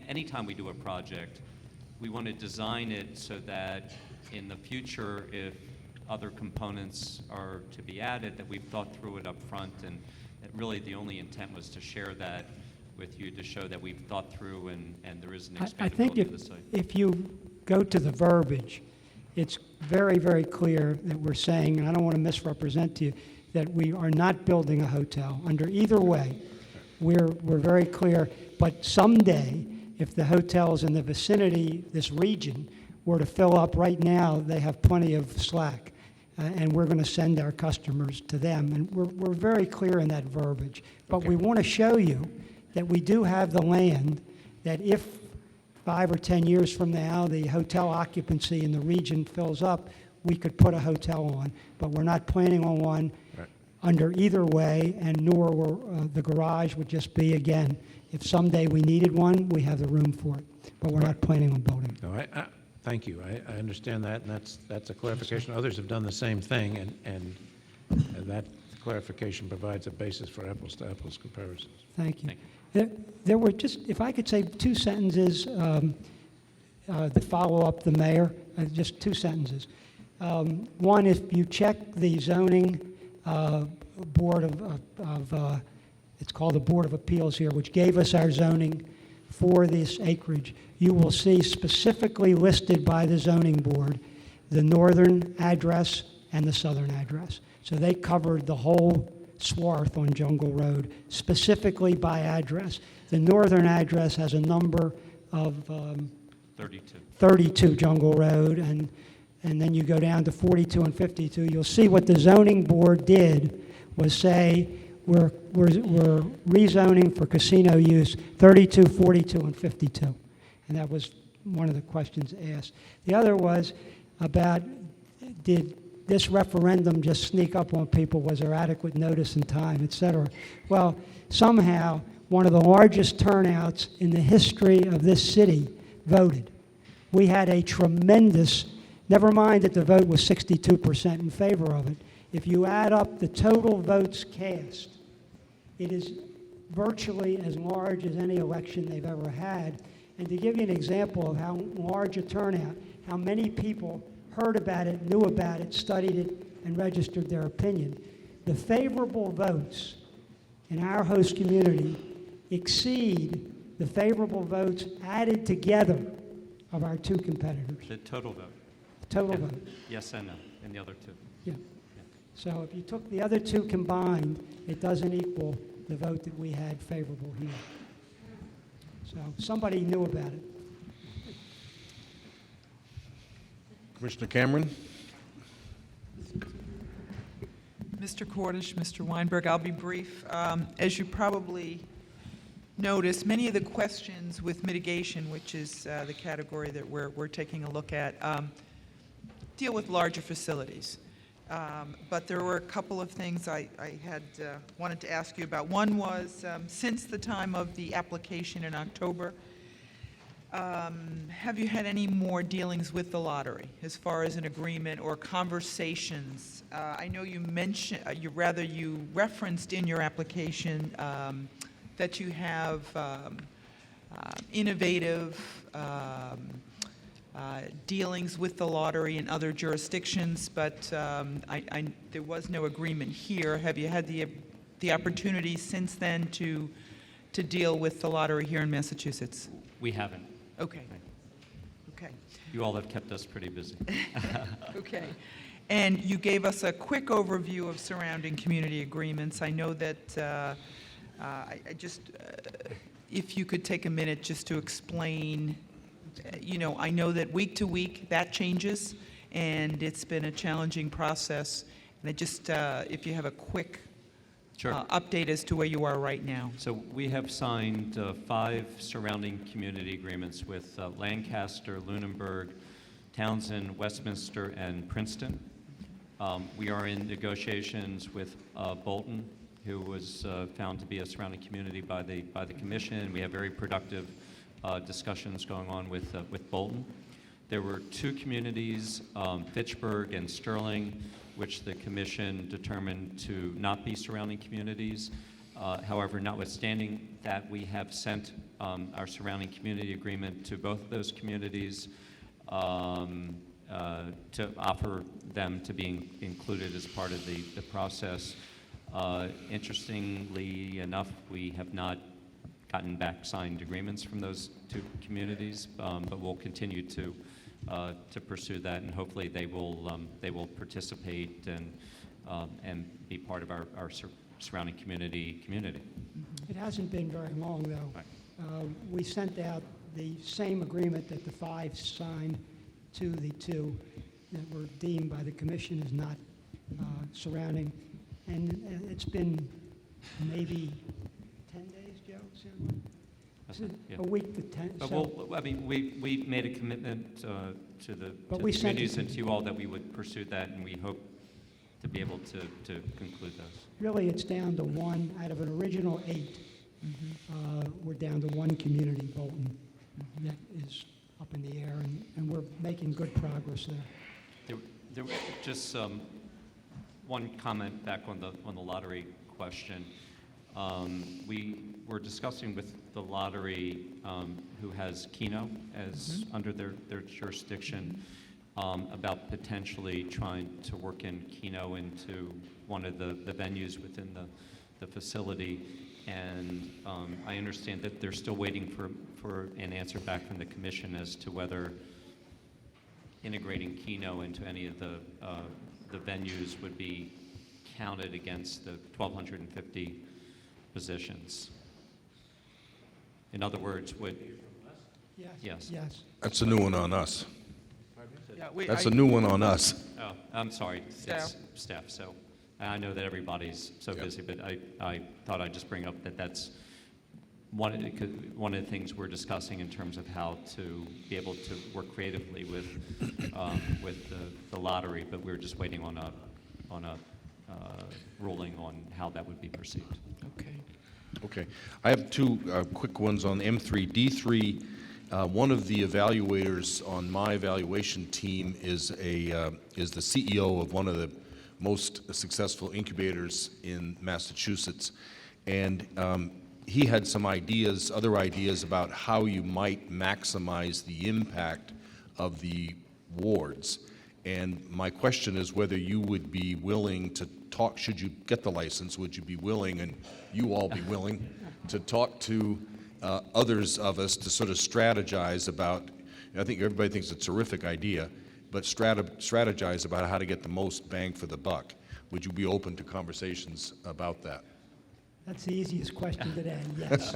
anytime we do a project, we want to design it so that in the future, if other components are to be added, that we've thought through it up front, and that really the only intent was to share that with you, to show that we've thought through and there is an I think expandability of the site. if you go to the verbiage, it's very, very clear that we're saying, and I don't want to misrepresent to you, that we are not building a hotel. Under either way, we're very clear. But someday, if the hotels in the vicinity, this region, were to fill up right now, they have plenty of slack. And we're going to send our customers to them. And we're very clear in that verbiage. But we want to show you that we do have the land, that if 5 or 10 years from now the hotel occupancy in the region fills up, we could put a hotel on. But we're not planning on one. under either way, and nor will the garage would just be, again, if someday we needed one, we have the room for it. But we're not planning on building it. No, thank you. I understand that, and that's a clarification. Others have done the same thing, and that clarification provides a basis for apples-to-apples comparisons. Thank you. There were just, if I could say 2 sentences to follow up the mayor, just 2 sentences. One, if you check the zoning board of it's called the Board of Appeals here, which gave us our zoning for this acreage, you will see specifically listed by the zoning board the northern address and the southern address. So they covered the whole swath on Jungle Road, specifically by address. The northern address has a number of 32 Jungle Road, and then you go down to 42 and 52. You'll see what the zoning board did was say, we're rezoning for casino use 32, 42, and 52. And that was one of the questions asked. The other was about, did this referendum just sneak up on people? Was there adequate notice and time, et cetera? Well, somehow, one of the largest turnouts in the history of this city voted. We had a tremendous, never mind that the vote was 62% in favor of it. If you add up the total votes cast, it is virtually as large as any election they've ever had. And to give you an example of how large a turnout, how many people heard about it, knew about it, studied it, and registered their opinion, the favorable votes in our host community exceed the favorable votes added together of our 2 competitors. The total vote. Total vote. Yes and no, and the other 2. Yeah. So if you took the other 2 combined, it doesn't equal the vote that we had favorable here. So somebody knew about it. Commissioner Cameron? Mr. Cordish, Mr. Weinberg, I'll be brief. As you probably noticed, many of the questions with mitigation, which is the category that we're taking a look at, deal with larger facilities. But there were a couple of things I had wanted to ask you about. One was, since the time of the application in October, have you had any more dealings with the lottery as far as an agreement or conversations? I know you mentioned, you referenced in your application that you have innovative dealings with the lottery in other jurisdictions, but there was no agreement here. Have you had the opportunity since then to deal with the lottery here in Massachusetts? We haven't. Okay. Okay. You all have kept us pretty busy. Okay. And you gave us a quick overview of surrounding community agreements. I know that if you could take a minute just to explain, I know that week to week that changes, and it's been a challenging process. And if you have a quick update as to where you are right now. So we have signed 5 surrounding community agreements with Lancaster, Lunenburg, Townsend, Westminster, and Princeton. We are in negotiations with Bolton, who was found to be a surrounding community by the commission. We have very productive discussions going on with Bolton. There were 2 communities, Fitchburg and Sterling, which the commission determined to not be surrounding communities. However, notwithstanding that, we have sent our surrounding community agreement to both of those communities to offer them to be included as part of the process. Interestingly enough, we have not gotten back signed agreements from those 2 communities, but we'll continue to pursue that, and hopefully they will participate and be part of our surrounding community. It hasn't been very long, though. Right. We sent out the same agreement that the 5 signed to the 2 that were deemed by the commission as not surrounding, and it's been maybe 10 days, Joe. Yeah. A week to 10. But we made a commitment to the But we sent communities it- and to you all that we would pursue that, and we hope to be able to conclude those. Really, it's down to one. Out of an original 8, we're down to one community, Bolton, that is up in the air, and we're making good progress there. There was just one comment back on the lottery question. We were discussing with the lottery, who has Keno as under their jurisdiction, about potentially trying to work in Keno into one of the venues within the facility. And I understand that they're still waiting for an answer back from the commission as to whether integrating Keno into any of the venues would be counted against the 1,250 positions. In other words, would... Yes. Yes. That's a new one on us. Yeah, That's a new one on us. Oh, I'm sorry. Staff. It's staff, so I know that everybody's so busy, but I thought I'd just bring up that that's one of the things we're discussing in terms of how to be able to work creatively with the lottery, but we're just waiting on a ruling on how that would be perceived. Okay. Okay. I have two quick ones on M3. D3, one of the evaluators on my evaluation team is the CEO of one of the most successful incubators in Massachusetts. And he had some ideas, other ideas about how you might maximize the impact of the wards. And my question is whether you would be willing to talk, should you get the license, would you be willing, and you all be willing, to talk to others of us to sort of strategize about, I think everybody thinks it's a terrific idea, but strategize about how to get the most bang for the buck. Would you be open to conversations about that? That's the easiest question today, yes.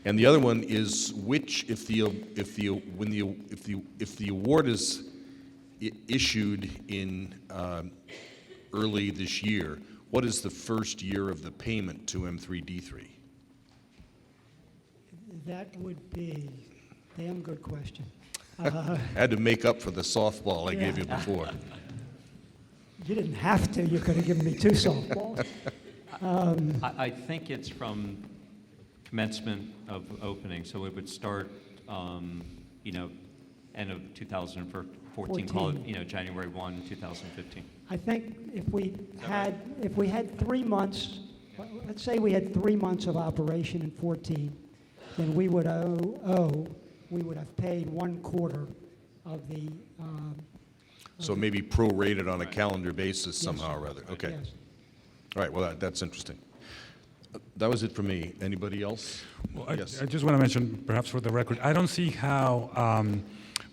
And the other one is if the award is issued in early this year, what is the first year of the payment to M3D3? That would be a damn good question. Had to make up for the softball I gave you before. You didn't have to. You could have given me 2 softballs. I think it's from commencement of opening, so it would start, end of 2014, call it, January 1, 2015. I think if we had 3 months, let's say we had 3 months of operation in 14, then we would we would have paid 1/4 of the. So maybe prorated on a calendar basis somehow or other. Okay. Yes. All right, well, that's interesting. That was it for me. Anybody else? Well, Yes. I just want to mention, perhaps for the record, I don't see how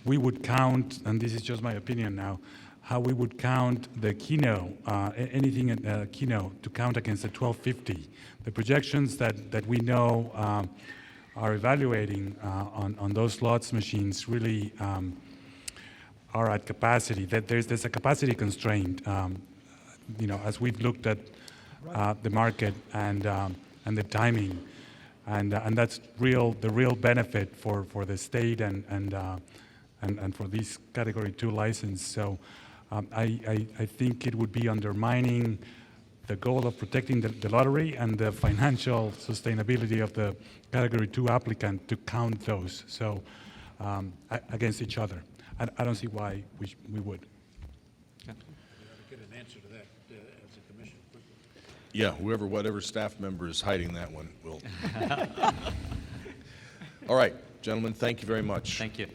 we would count, and this is just my opinion now, how we would count the Keno, anything in Keno to count against the 1250. The projections that we know are evaluating on those slots machines really are at capacity. That there's a capacity constraint. As we've looked at the market and the timing, and that's the real benefit for the state and for this Category 2 license. So I think it would be undermining the goal of protecting the lottery and the financial sustainability of the Category 2 applicant to count those against each other. I don't see why we would. Get an answer to that as a commission quickly. Yeah, whatever staff member is hiding that one will. All right, gentlemen, thank you very much. Thank you.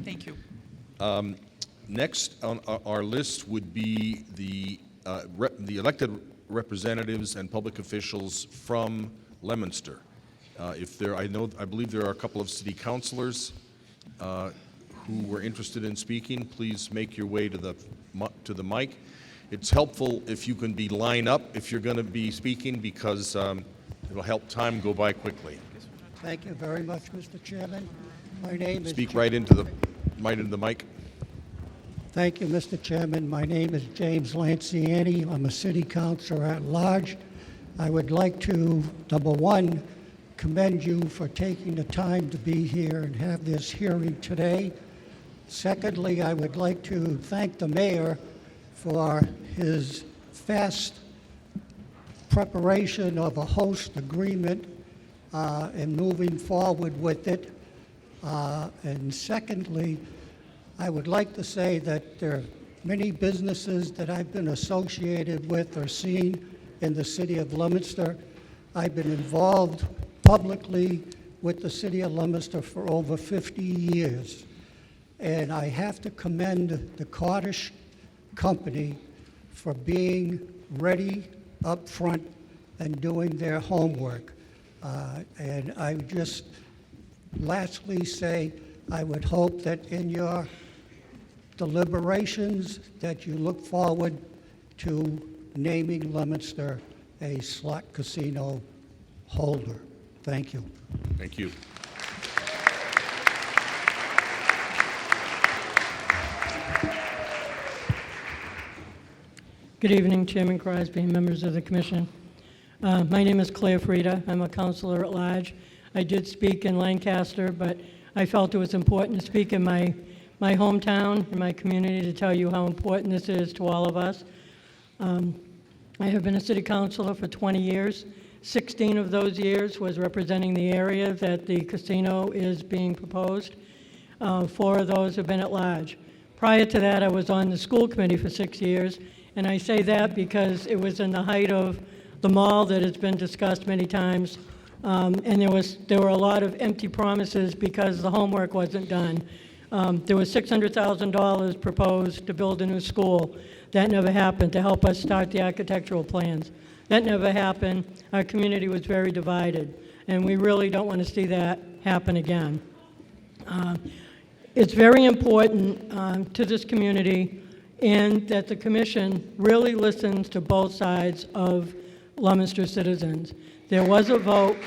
Thank you. Next on our list would be the elected representatives and public officials from Leominster. I believe there are a couple of city councilors who were interested in speaking. Please make your way to the mic. It's helpful if you can be lined up if you're going to be speaking, because it'll help time go by quickly. Thank you very much, Mr. Chairman. My name is... Speak right into the mic. Thank you, Mr. Chairman. My name is James Lanciani. I'm a city councilor at large. I would like to, number one, commend you for taking the time to be here and have this hearing today. Secondly, I would like to thank the mayor for his fast preparation of a host agreement and moving forward with it. And secondly, I would like to say that there are many businesses that I've been associated with or seen in the city of Leominster. I've been involved publicly with the city of Leominster for over 50 years. And I have to commend the Cottish company for being ready up front and doing their homework. And I would just lastly say, I would hope that in your deliberations that you look forward to naming Leominster a slot casino holder. Thank you. Thank you. Good evening, Chairman Crosby and members of the Commission. My name is Claire Frieda. I'm a counselor at large. I did speak in Lancaster, but I felt it was important to speak in my hometown, in my community, to tell you how important this is to all of us. I have been a city councilor for 20 years. 16 of those years was representing the area that the casino is being proposed. 4 of those have been at large. Prior to that, I was on the school committee for 6 years, and I say that because it was in the height of the mall that has been discussed many times, and there were a lot of empty promises because the homework wasn't done. There was $600,000 proposed to build a new school. That never happened, to help us start the architectural plans. That never happened. Our community was very divided, and we really don't want to see that happen again. It's very important to this community, and that the Commission really listens to both sides of Leominster citizens. There was a vote.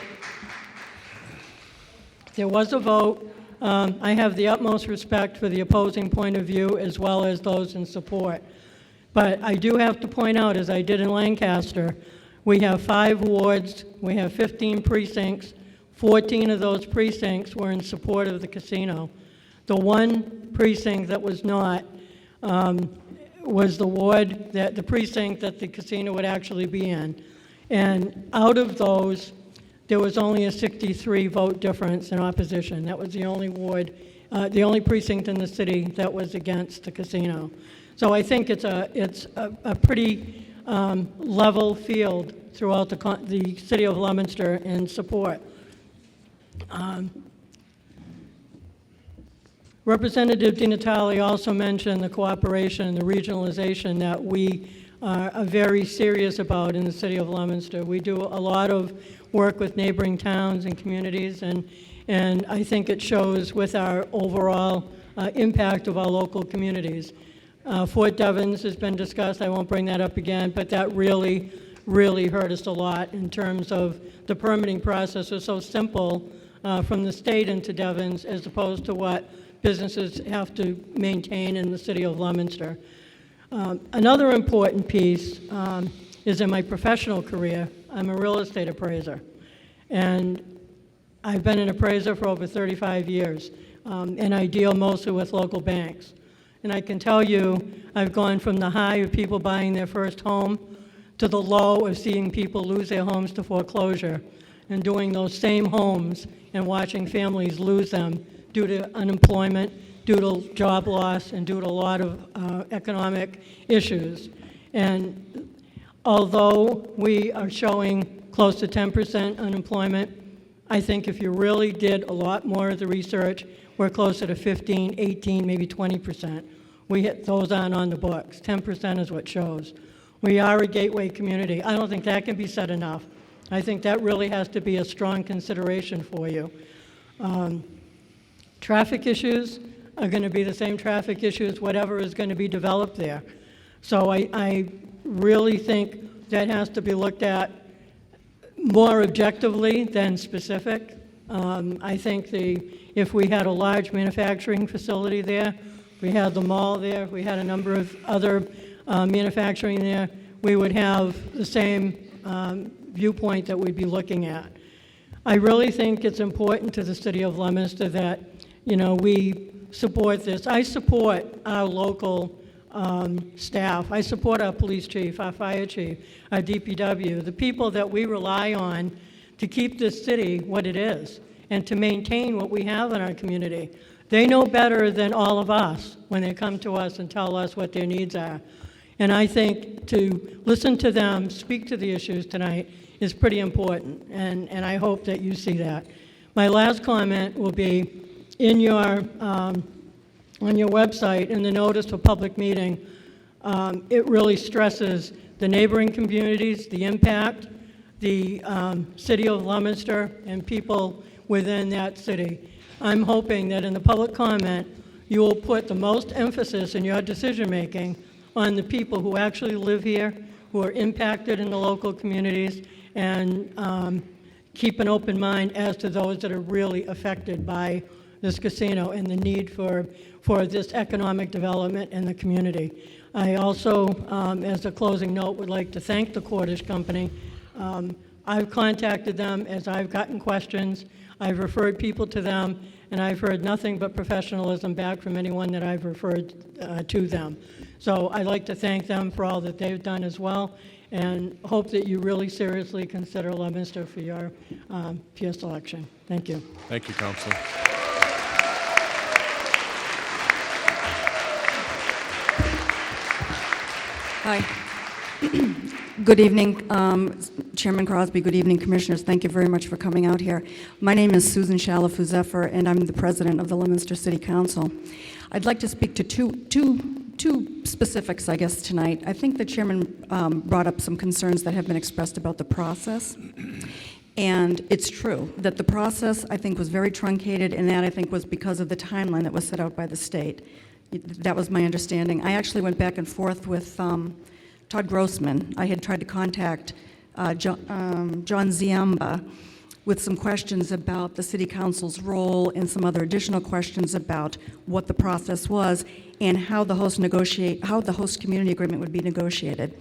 I have the utmost respect for the opposing point of view as well as those in support. But I do have to point out, as I did in Lancaster, we have 5 wards, we have 15 precincts. 14 of those precincts were in support of the casino. The one precinct that was not was the precinct that the casino would actually be in. And out of those, there was only a 63 vote difference in opposition. That was the only ward, the only precinct in the city that was against the casino. So I think it's a pretty level field throughout the city of Leominster in support. Representative Di Natale also mentioned the cooperation and the regionalization that we are very serious about in the city of Leominster. We do a lot of work with neighboring towns and communities, and I think it shows with our overall impact of our local communities. Fort Devens has been discussed. I won't bring that up again, but that really, really hurt us a lot in terms of the permitting process was so simple from the state into Devens as opposed to what businesses have to maintain in the city of Leominster. Another important piece is in my professional career. I'm a real estate appraiser, and I've been an appraiser for over 35 years, and I deal mostly with local banks. And I can tell you, I've gone from the high of people buying their first home to the low of seeing people lose their homes to foreclosure, and doing those same homes and watching families lose them due to unemployment, due to job loss, and due to a lot of economic issues. And although we are showing close to 10% unemployment, I think if you really did a lot more of the research, we're closer to 15, 18, maybe 20%. Those aren't on the books. 10% is what shows. We are a gateway community. I don't think that can be said enough. I think that really has to be a strong consideration for you. Traffic issues are going to be the same traffic issues, whatever is going to be developed there. So I really think that has to be looked at more objectively than specific. I think if we had a large manufacturing facility there, we had the mall there, we had a number of other manufacturing there, we would have the same viewpoint that we'd be looking at. I really think it's important to the city of Leominster that, we support this. I support our local staff. I support our police chief, our fire chief, our DPW, the people that we rely on to keep this city what it is and to maintain what we have in our community. They know better than all of us when they come to us and tell us what their needs are. And I think to listen to them, speak to the issues tonight is pretty important, and I hope that you see that. My last comment will be in your, on your website, in the notice for public meeting, it really stresses the neighboring communities, the impact, the city of Leominster, and people within that city. I'm hoping that in the public comment, you will put the most emphasis in your decision-making on the people who actually live here, who are impacted in the local communities, and keep an open mind as to those that are really affected by this casino and the need for this economic development in the community. I also, as a closing note, would like to thank the Cordish Company. I've contacted them as I've gotten questions. I've referred people to them, and I've heard nothing but professionalism back from anyone that I've referred to them. So I'd like to thank them for all that they've done as well, and hope that you really seriously consider Leominster for your selection. Thank you. Thank you, Councilor. Hi. Good evening, Chairman Crosby. Good evening, Commissioners. Thank you very much for coming out here. My name is Susan Shalafu-Zephyr, and I'm the President of the Leominster City Council. I'd like to speak to two specifics, I guess, tonight. I think the Chairman brought up some concerns that have been expressed about the process. And it's true that the process, I think, was very truncated, and that, I think, was because of the timeline that was set out by the state. That was my understanding. I actually went back and forth with Todd Grossman. I had tried to contact John Ziamba with some questions about the City Council's role and some other additional questions about what the process was and how the host community agreement would be negotiated.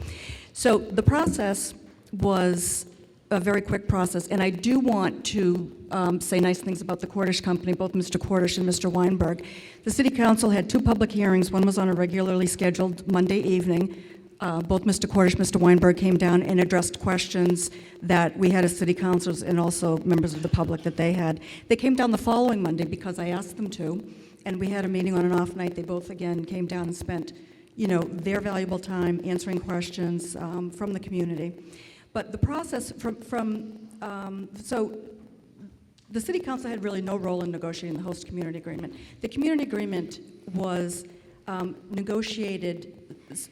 So the process was a very quick process, and I do want to say nice things about the Cordish Company, both Mr. Cordish and Mr. Weinberg. The City Council had two public hearings. One was on a regularly scheduled Monday evening. Both Mr. Cordish and Mr. Weinberg came down and addressed questions that we had as city councilors and also members of the public that they had. They came down the following Monday because I asked them to, and we had a meeting on an off night. They both, again, came down and spent, their valuable time answering questions from the community. But the process so the City Council had really no role in negotiating the host community agreement. The community agreement was negotiated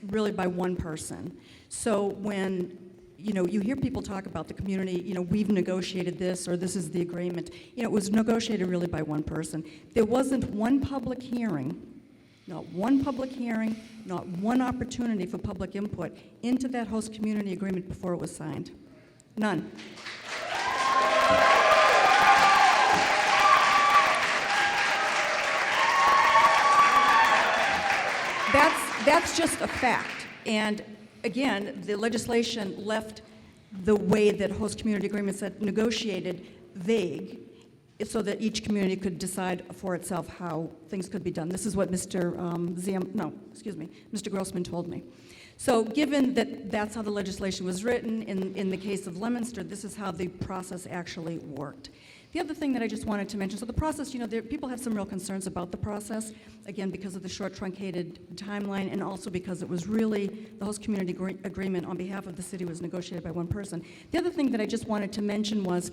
really by one person. So when you hear people talk about the community, we've negotiated this or this is the agreement, it was negotiated really by one person. There wasn't one public hearing, not one public hearing, not one opportunity for public input into that host community agreement before it was signed. None. That's just a fact. And again, the legislation left the way that host community agreements that negotiated vague so that each community could decide for itself how things could be done. This is what Mr. Grossman told me. So given that that's how the legislation was written, in the case of Leominster, this is how the process actually worked. The other thing that I just wanted to mention, so the process, people have some real concerns about the process, again, because of the short truncated timeline and also because it was really, the host community agreement on behalf of the city was negotiated by one person. The other thing that I just wanted to mention was,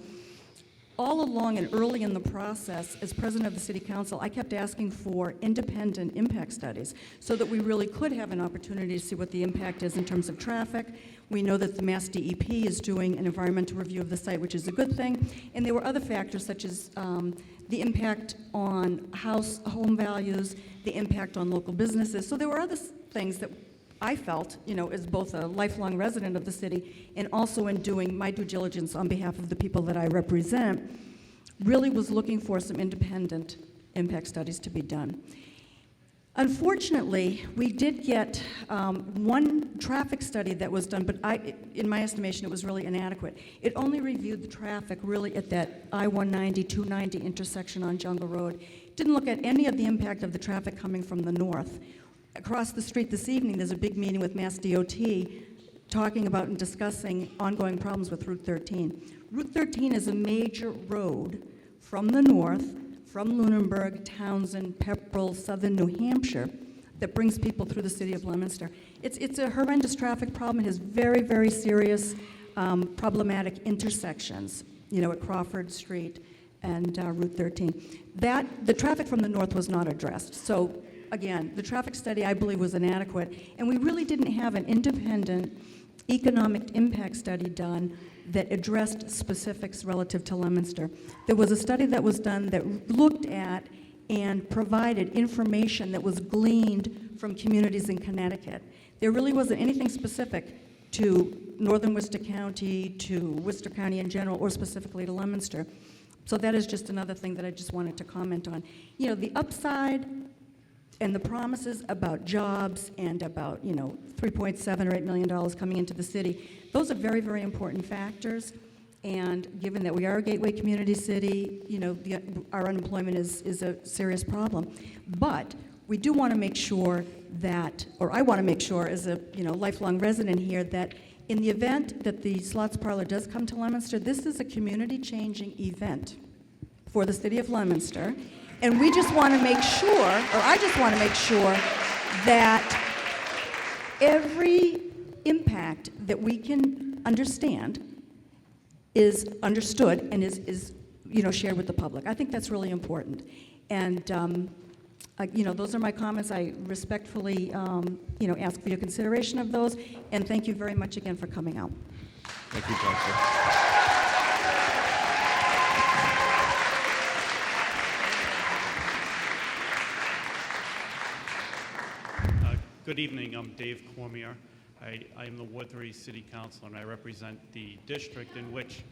all along and early in the process, as president of the City Council, I kept asking for independent impact studies so that we really could have an opportunity to see what the impact is in terms of traffic. We know that the Mass DEP is doing an environmental review of the site, which is a good thing. And there were other factors such as the impact on home values, the impact on local businesses. So there were other things that I felt, as both a lifelong resident of the city and also in doing my due diligence on behalf of the people that I represent, really was looking for some independent impact studies to be done. Unfortunately, we did get one traffic study that was done, but in my estimation, it was really inadequate. It only reviewed the traffic really at that I-190, 290 intersection on Jungle Road. Didn't look at any of the impact of the traffic coming from the north. across the street this evening, there's a big meeting with Mass DOT talking about and discussing ongoing problems with Route 13. Route 13 is a major road from the north, from Lunenburg, Townsend, Pepperell, southern New Hampshire, that brings people through the city of Leominster. It's a horrendous traffic problem. It has very, very serious problematic intersections, you know, at Crawford Street and Route 13. The traffic from the north was not addressed. So again, the traffic study, I believe, was inadequate, and we really didn't have an independent economic impact study done that addressed specifics relative to Leominster. There was a study that was done that looked at and provided information that was gleaned from communities in Connecticut. There really wasn't anything specific to northern Worcester County, to Worcester County in general, or specifically to Leominster. So that is just another thing that I just wanted to comment on. You know, the upside and the promises about jobs and about, you know, $3.7 or $8 million coming into the city, those are very, very important factors. And given that we are a gateway community city, you know, our unemployment is a serious problem. But we do want to make sure that, or I want to make sure as a, you know, lifelong resident here, that in the event that the Slots Parlor does come to Leominster, this is a community-changing event for the city of Leominster. And we just want to make sure, or I just want to make sure, that every impact that we can understand is understood and is you know, shared with the public. I think that's really important. And you know, those are my comments. I respectfully you know, ask for your consideration of those, and thank you very much again for coming out. Thank you, Councilor. Good evening. I'm Dave Cormier. I am the Ward 3 City Council, and I represent the district in which...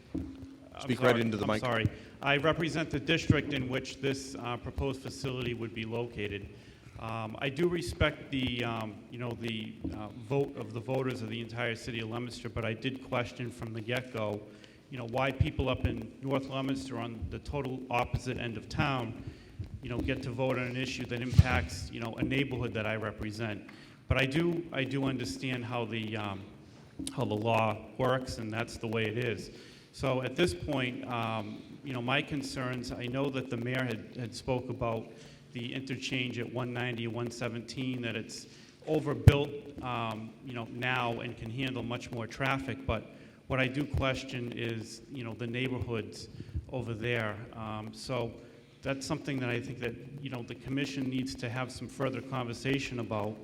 Speak right into the mic. I'm sorry. I represent the district in which this proposed facility would be located. I do respect the, you know, the vote of the voters of the entire city of Leominster, but I did question from the get-go, you know, why people up in North Leominster on the total opposite end of town, you know, get to vote on an issue that impacts, you know, a neighborhood that I represent. But I do understand how the law works, and that's the way it is. So at this point, you know, my concerns, I know that the mayor had spoke about the interchange at 190 and 117, that it's overbuilt, you know, now and can handle much more traffic. But what I do question is, you know, the neighborhoods over there. So that's something that I think that, you know, the commission needs to have some further conversation about,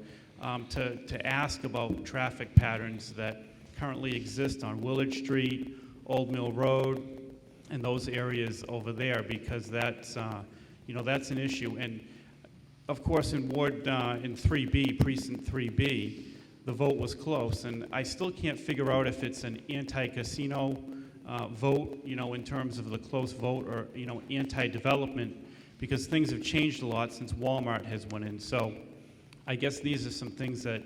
to ask about traffic patterns that currently exist on Willard Street, Old Mill Road, and those areas over there, because that's, you know, that's an issue. And of course, in Ward, in 3B, Precinct 3B, the vote was close, and I still can't figure out if it's an anti-casino vote, you know, in terms of the close vote, or, you know, anti-development, because things have changed a lot since Walmart has went in. So I guess these are some things that,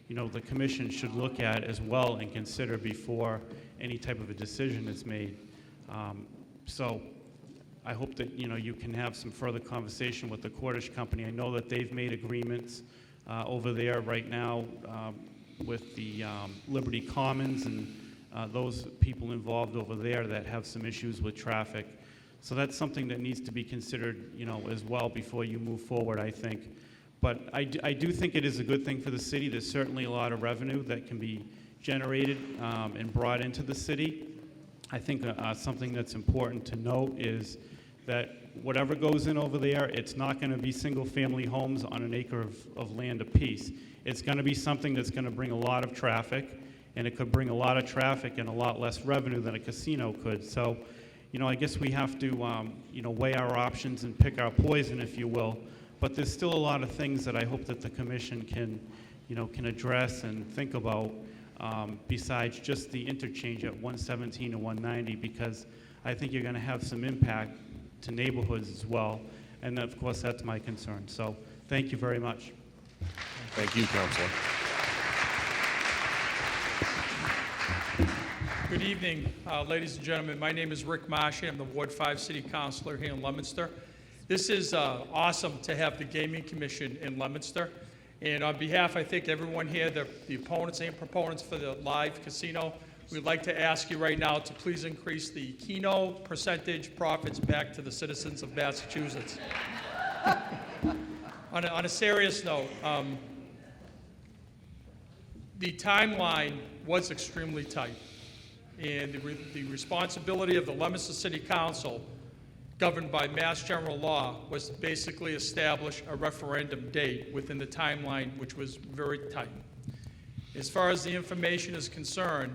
you know, the commission should look at as well and consider before any type of a decision is made. So I hope that, you know, you can have some further conversation with the Cordish Company. I know that they've made agreements over there right now with the Liberty Commons and those people involved over there that have some issues with traffic. So that's something that needs to be considered, you know, as well before you move forward, I think. But I do think it is a good thing for the city. There's certainly a lot of revenue that can be generated and brought into the city. I think something that's important to note is that whatever goes in over there, it's not going to be single-family homes on an acre of land apiece. It's going to be something that's going to bring a lot of traffic, and it could bring a lot of traffic and a lot less revenue than a casino could. So, you know, I guess we have to, you know, weigh our options and pick our poison, if you will. But there's still a lot of things that I hope that the commission can, you know, can address and think about besides just the interchange at 117 and 190, because I think you're going to have some impact to neighborhoods as well. And of course, that's my concern. So thank you very much. Thank you, Councilor. Good evening, ladies and gentlemen. My name is Rick Marshy. I'm the Ward 5 City Councilor here in Leominster. This is awesome to have the Gaming Commission in Leominster. And on behalf, I think, everyone here, the opponents and proponents for the live casino, we'd like to ask you right now to please increase the Keno percentage profits back to the citizens of Massachusetts. On a serious note, the timeline was extremely tight, and the responsibility of the Leominster City Council, governed by Mass General Law, was to basically establish a referendum date within the timeline, which was very tight. As far as the information is concerned,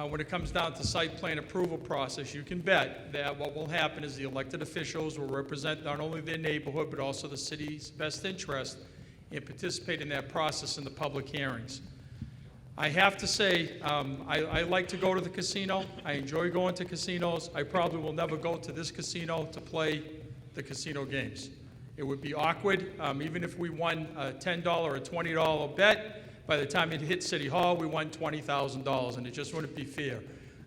when it comes down to site plan approval process, you can bet that what will happen is the elected officials will represent not only their neighborhood, but also the city's best interest and participate in that process in the public hearings. I have to say, I like to go to the casino. I enjoy going to casinos. I probably will never go to this casino to play the casino games. It would be awkward. Even if we won a $10 or $20 bet, by the time it hit City Hall, we won $20,000, and it just wouldn't be fair.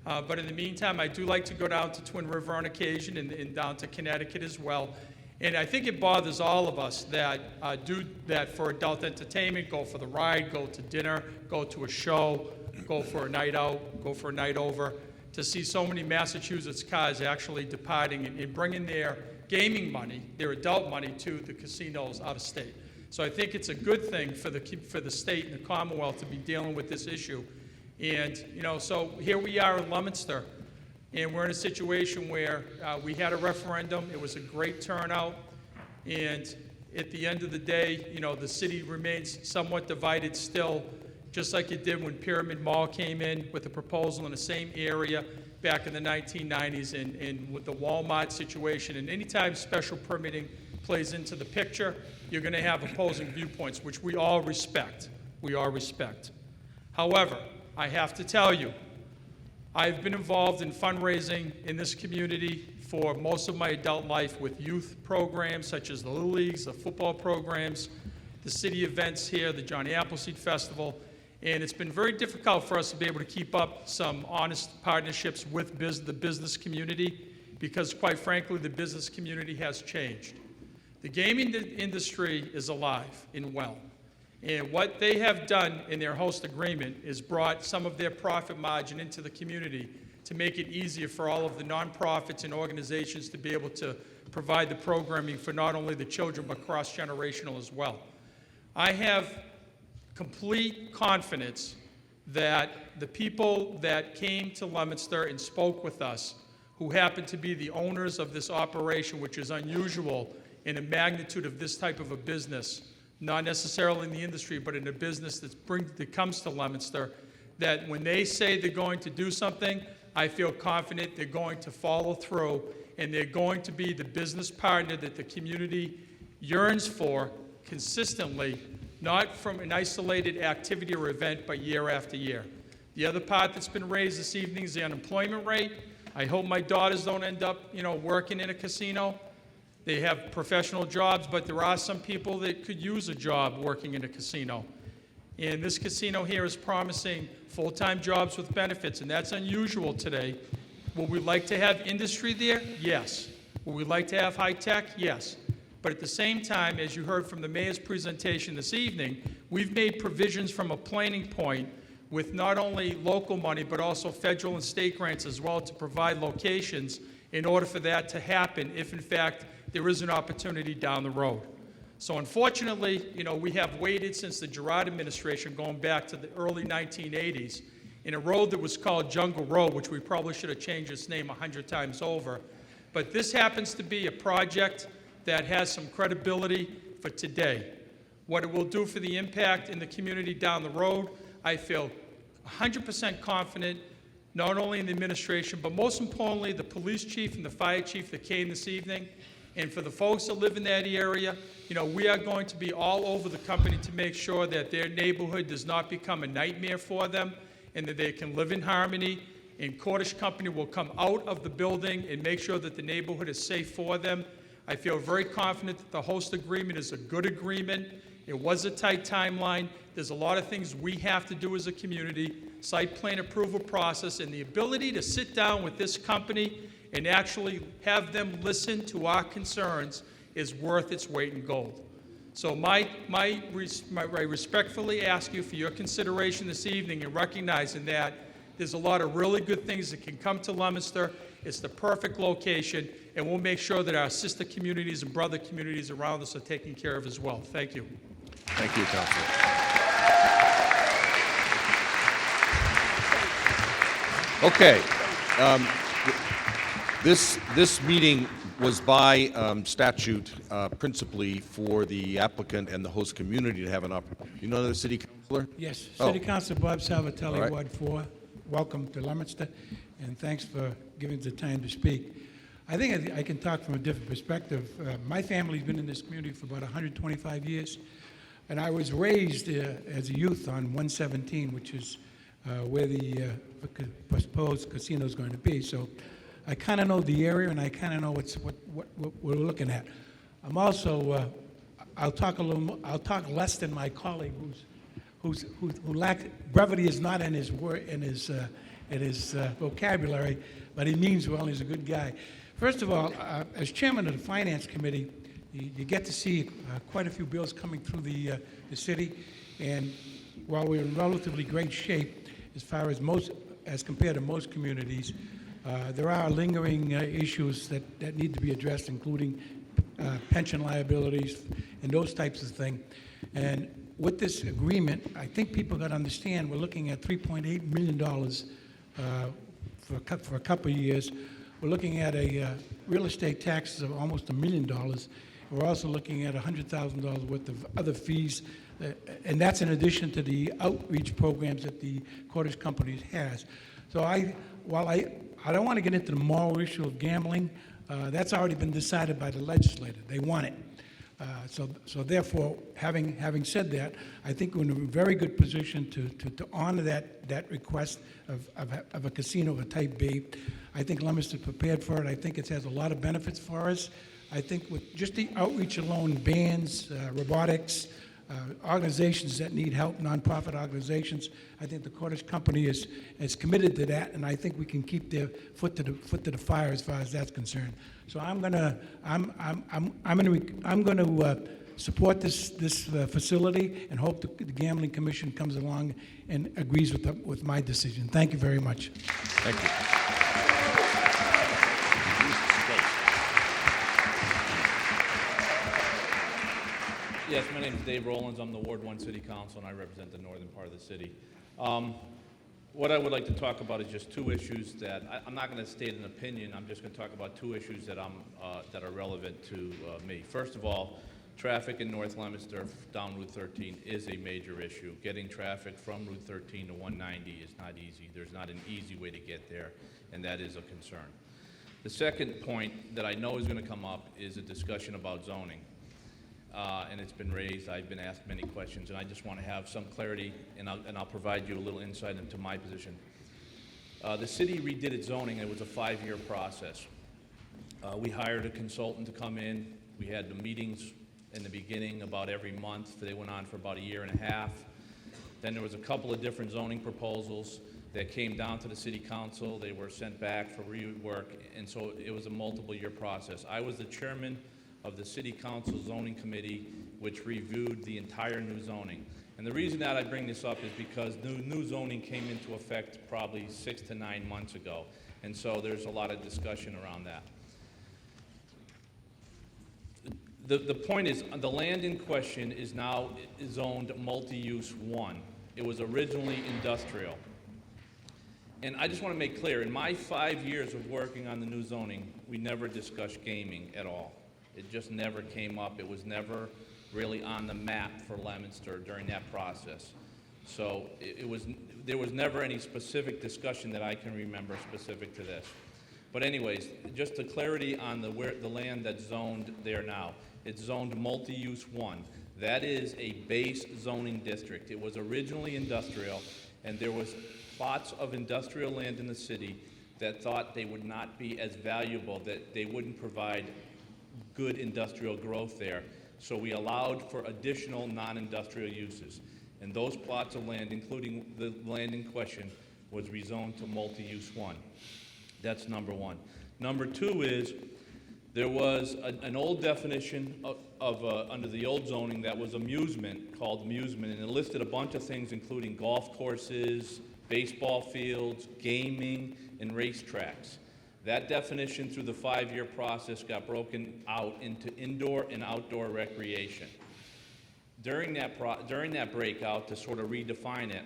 But in the meantime, I do like to go down to Twin River on occasion and down to Connecticut as well. And I think it bothers all of us that do that for adult entertainment, go for the ride, go to dinner, go to a show, go for a night out, go for a night over, to see so many Massachusetts cars actually departing and bringing their gaming money, their adult money, to the casinos out of state. So I think it's a good thing for the state and the Commonwealth to be dealing with this issue. And, you know, so here we are in Leominster, and we're in a situation where we had a referendum. It was a great turnout. And at the end of the day, you know, the city remains somewhat divided still, just like it did when Pyramid Mall came in with a proposal in the same area back in the 1990s, and with the Walmart situation. And anytime special permitting plays into the picture, you're going to have opposing viewpoints, which we all respect. We all respect. However, I have to tell you, I've been involved in fundraising in this community for most of my adult life with youth programs such as the Little Leagues, the football programs, the city events here, the Johnny Appleseed Festival, and it's been very difficult for us to be able to keep up some honest partnerships with the business community because, quite frankly, the business community has changed. The gaming industry is alive and well. And what they have done in their host agreement is brought some of their profit margin into the community to make it easier for all of the nonprofits and organizations to be able to provide the programming for not only the children but cross-generational as well. I have complete confidence that the people that came to Leominster and spoke with us, who happen to be the owners of this operation, which is unusual in a magnitude of this type of a business, not necessarily in the industry, but in a business that comes to Leominster, that when they say they're going to do something, I feel confident they're going to follow through, and they're going to be the business partner that the community yearns for consistently, not from an isolated activity or event, but year after year. The other part that's been raised this evening is the unemployment rate. I hope my daughters don't end up, you know, working in a casino. They have professional jobs, but there are some people that could use a job working in a casino. And this casino here is promising full-time jobs with benefits, and that's unusual today. Would we like to have industry there? Yes. Would we like to have high-tech? Yes. But at the same time, as you heard from the mayor's presentation this evening, we've made provisions from a planning point with not only local money, but also federal and state grants as well to provide locations in order for that to happen if, in fact, there is an opportunity down the road. So unfortunately, you know, we have waited since the Girard administration, going back to the early 1980s, in a road that was called Jungle Road, which we probably should have changed its name 100 times over. But this happens to be a project that has some credibility for today. What it will do for the impact in the community down the road, I feel 100% confident, not only in the administration, but most importantly, the police chief and the fire chief that came this evening. And for the folks that live in that area, you know, we are going to be all over the company to make sure that their neighborhood does not become a nightmare for them and that they can live in harmony. And Cordish Company will come out of the building and make sure that the neighborhood is safe for them. I feel very confident that the host agreement is a good agreement. It was a tight timeline. There's a lot of things we have to do as a community, site plan approval process, and the ability to sit down with this company and actually have them listen to our concerns is worth its weight in gold. So I respectfully ask you for your consideration this evening in recognizing that there's a lot of really good things that can come to Leominster. It's the perfect location, and we'll make sure that our sister communities and brother communities around us are taken care of as well. Thank you. Thank you, Councilor. Okay. This meeting was by statute principally for the applicant and the host community to have an opportunity. You know the city councilor? Yes, Oh. City Councilor Bob Salvatelli, All right. Ward 4. Welcome to Leominster, and thanks for giving us the time to speak. I think I can talk from a different perspective. My family's been in this community for about 125 years, and I was raised as a youth on 117, which is where the proposed casino is going to be. So I kind of know the area, and I kind of know what we're looking at. I'm also, I'll talk less than my colleague who lacks brevity is not in his word, in his vocabulary, but he means well. He's a good guy. First of all, as chairman of the finance committee, you get to see quite a few bills coming through the city, and while we're in relatively great shape as far as compared to most communities, there are lingering issues that need to be addressed, including pension liabilities and those types of things. And with this agreement, I think people got to understand we're looking at $3.8 million for a couple of years. We're looking at a real estate taxes of almost $1 million. We're also looking at $100,000 worth of other fees, and that's in addition to the outreach programs that the Cordish Companies has. So while I don't want to get into the moral issue of gambling, that's already been decided by the legislature. They want it. So therefore, having said that, I think we're in a very good position to honor that request of a casino of a type B. I think Leominster is prepared for it. I think it has a lot of benefits for us. I think with just the outreach alone, bands, robotics, organizations that need help, nonprofit organizations, I think the Cordish Company is committed to that, and I think we can keep their foot to the fire as far as that's concerned. So I'm gonna support this facility and hope the Gambling Commission comes along and agrees with my decision. Thank you very much. Thank you. Yes, my name is Dave Rollins. I'm the Ward 1 City Council, and I represent the northern part of the city. What I would like to talk about is just two issues that I'm not going to state an opinion. I'm just going to talk about two issues that that are relevant to me. First of all, traffic in North Leominster down Route 13 is a major issue. Getting traffic from Route 13 to 190 is not easy. There's not an easy way to get there, and that is a concern. The second point that I know is going to come up is a discussion about zoning. And it's been raised. I've been asked many questions, and I just want to have some clarity, and I'll provide you a little insight into my position. The city redid its zoning. It was a 5-year process. We hired a consultant to come in. We had the meetings in the beginning about every month. They went on for about a year and a half. Then there was a couple of different zoning proposals that came down to the city council. They were sent back for rework, and so it was a multiple-year process. I was the chairman of the City Council Zoning Committee, which reviewed the entire new zoning. And the reason that I bring this up is because new zoning came into effect probably 6 to 9 months ago, and so there's a lot of discussion around that. The point is, the land in question is now zoned multi-use 1. It was originally industrial. And I just want to make clear, in my 5 years of working on the new zoning, we never discussed gaming at all. It just never came up. It was never really on the map for Leominster during that process. So there was never any specific discussion that I can remember specific to this. But anyways, just the clarity on the land that's zoned there now. It's zoned multi-use 1. That is a base zoning district. It was originally industrial, and there was lots of industrial land in the city that thought they would not be as valuable, that they wouldn't provide good industrial growth there. So we allowed for additional non-industrial uses. And those plots of land, including the land in question, was rezoned to multi-use 1. That's number one. Number two is There was an old definition under the old zoning that was amusement, called amusement, and it listed a bunch of things including golf courses, baseball fields, gaming, and racetracks. That definition through the 5-year process got broken out into indoor and outdoor recreation. During that breakout, to sort of redefine it,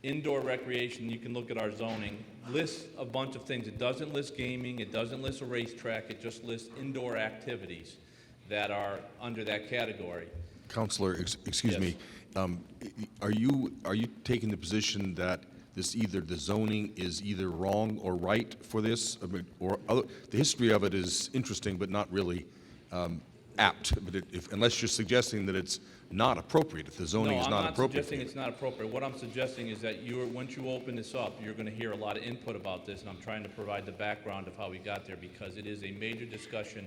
indoor recreation, you can look at our zoning, lists a bunch of things. It doesn't list gaming, it doesn't list a racetrack, it just lists indoor activities that are under that category. Counselor, excuse Yes. me, are you taking the position that the zoning is either wrong or right for this? I mean, the history of it is interesting, but not really apt. But unless you're suggesting that it's not appropriate, if the zoning is not appropriate. No, I'm not suggesting it's not appropriate. What I'm suggesting is that once you open this up, you're going to hear a lot of input about this, and I'm trying to provide the background of how we got there, because it is a major discussion,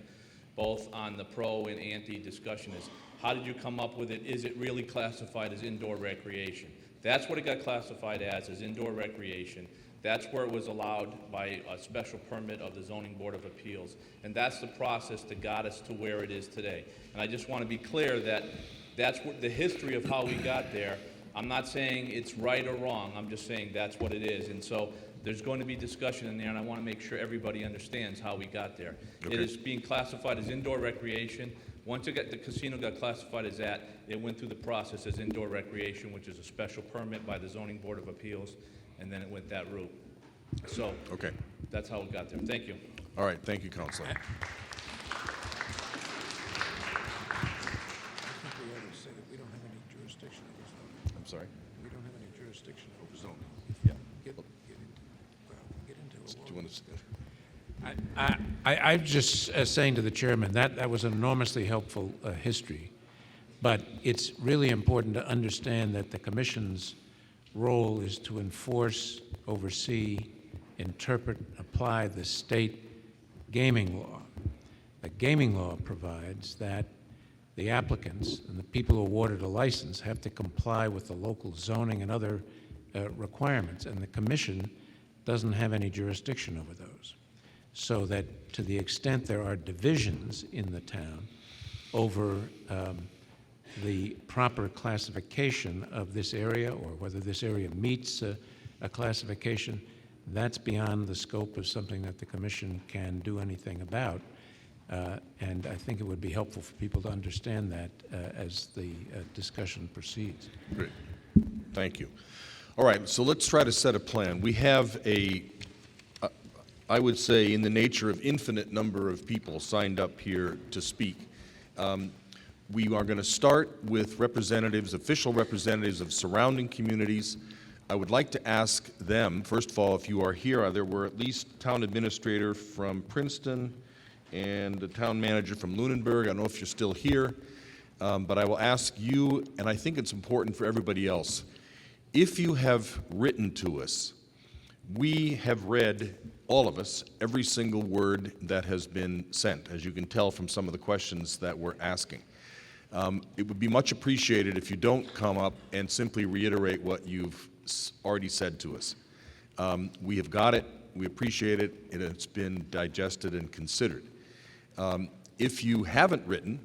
both on the pro and anti discussion is, how did you come up with it? Is it really classified as indoor recreation? That's what it got classified as indoor recreation. That's where it was allowed by a special permit of the Zoning Board of Appeals. And that's the process that got us to where it is today. And I just want to be clear that that's what the history of how we got there. I'm not saying it's right or wrong. I'm just saying that's what it is. And so there's going to be discussion in there, and I want to make sure everybody understands how we got there. Okay. It is being classified as indoor recreation. Once the casino got classified as that, it went through the process as indoor recreation, which is a special permit by the Zoning Board of Appeals, and then it went that route. So Okay. that's how it got there. Thank you. All right, thank you, Counselor. I'm sorry? We don't have any jurisdiction over zoning. Yeah. Get into Do you want to? I'm just saying to the chairman, that was an enormously helpful history, but it's really important to understand that the commission's role is to enforce, oversee, interpret, apply the state gaming law. The gaming law provides that the applicants and the people awarded a license have to comply with the local zoning and other requirements, and the commission doesn't have any jurisdiction over those. So that to the extent there are divisions in the town over the proper classification of this area, or whether this area meets a classification, that's beyond the scope of something that the commission can do anything about. And I think it would be helpful for people to understand that as the discussion proceeds. Great. Thank you. All right, so let's try to set a plan. We have I would say, in the nature of infinite number of people signed up here to speak. We are going to start with official representatives of surrounding communities. I would like to ask them, first of all, if you are here, there were at least town administrator from Princeton and the town manager from Lunenburg. I don't know if you're still here, but I will ask you, and I think it's important for everybody else, if you have written to us, we have read, all of us, every single word that has been sent, as you can tell from some of the questions that we're asking. It would be much appreciated if you don't come up and simply reiterate what you've already said to us. We have got it, we appreciate it, and it's been digested and considered. If you haven't written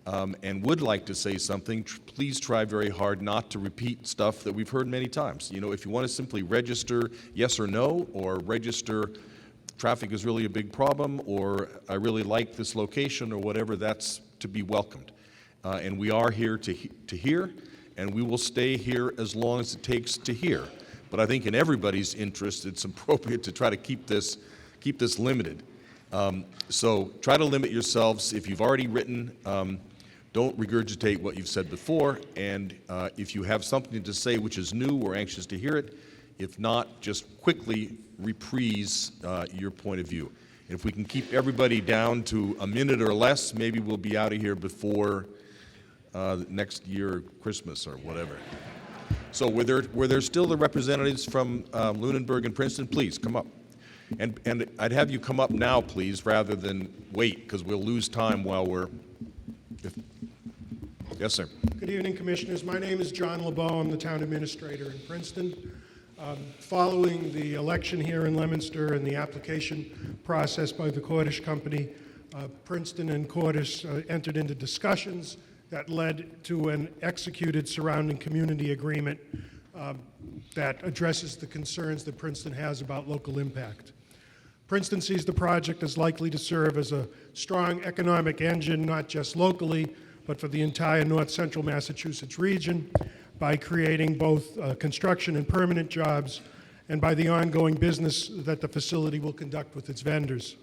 and would like to say something, please try very hard not to repeat stuff that we've heard many times. You know, if you want to simply register yes or no, or register traffic is really a big problem, or I really like this location, or whatever, that's to be welcomed. And we are here to hear, and we will stay here as long as it takes to hear. But I think in everybody's interest, it's appropriate to try to keep this limited. So try to limit yourselves. If you've already written, don't regurgitate what you've said before, and if you have something to say which is new, we're anxious to hear it. If not, just quickly reprise your point of view. And if we can keep everybody down to a minute or less, maybe we'll be out of here before next year, Christmas or whatever. So were there still the representatives from Lunenburg and Princeton? Please, come up. And I'd have you come up now, please, rather than wait, because we'll lose time while we're... Yes, sir. Good evening, Commissioners. My name is John LeBeau. I'm the town administrator in Princeton. Following the election here in Leominster and the application process by the Cordish Company, Princeton and Cordish entered into discussions that led to an executed surrounding community agreement that addresses the concerns that Princeton has about local impact. Princeton sees the project as likely to serve as a strong economic engine, not just locally, but for the entire north central Massachusetts region, by creating both construction and permanent jobs, and by the ongoing business that the facility will conduct with its vendors.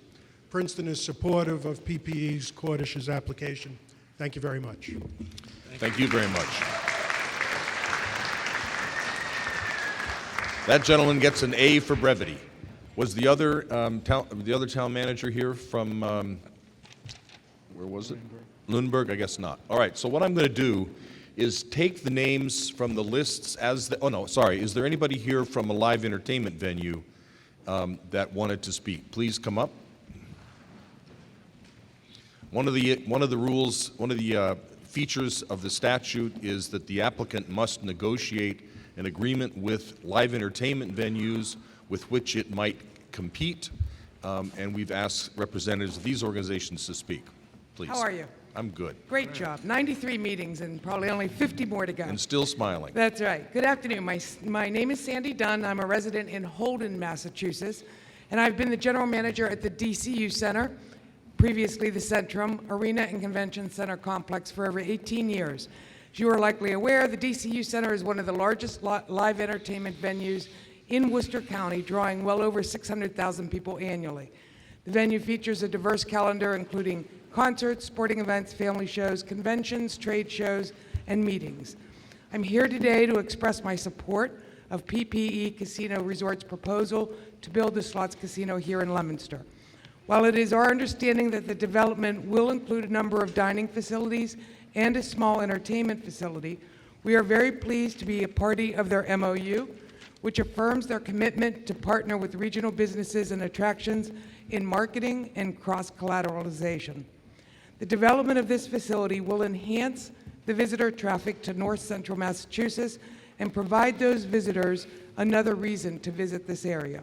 Princeton is supportive of PPE's Cordish's application. Thank you very much. Thank you very much. That gentleman gets an A for brevity. Was the other town manager here from, where was it? Lunenburg, I guess not. All right, so what I'm going to do is take the names from the lists as the, oh no, sorry, is there anybody here from a live entertainment venue that wanted to speak? Please come up. One of the rules, one of the features of the statute is that the applicant must negotiate an agreement with live entertainment venues with which it might compete, and we've asked representatives of these organizations to speak. Please. How are you? I'm good. Great job. 93 meetings and probably only 50 more to go. And still smiling. That's right. Good afternoon. My name is Sandy Dunn. I'm a resident in Holden, Massachusetts, and I've been the general manager at the DCU Center, previously the Centrum Arena and Convention Center complex, for over 18 years. As you are likely aware, the DCU Center is one of the largest live entertainment venues in Worcester County, drawing well over 600,000 people annually. The venue features a diverse calendar including concerts, sporting events, family shows, conventions, trade shows, and meetings. I'm here today to express my support of PPE Casino Resort's proposal to build a slots casino here in Leominster. While it is our understanding that the development will include a number of dining facilities and a small entertainment facility, we are very pleased to be a party of their MOU, which affirms their commitment to partner with regional businesses and attractions in marketing and cross-collateralization. The development of this facility will enhance the visitor traffic to north central Massachusetts and provide those visitors another reason to visit this area.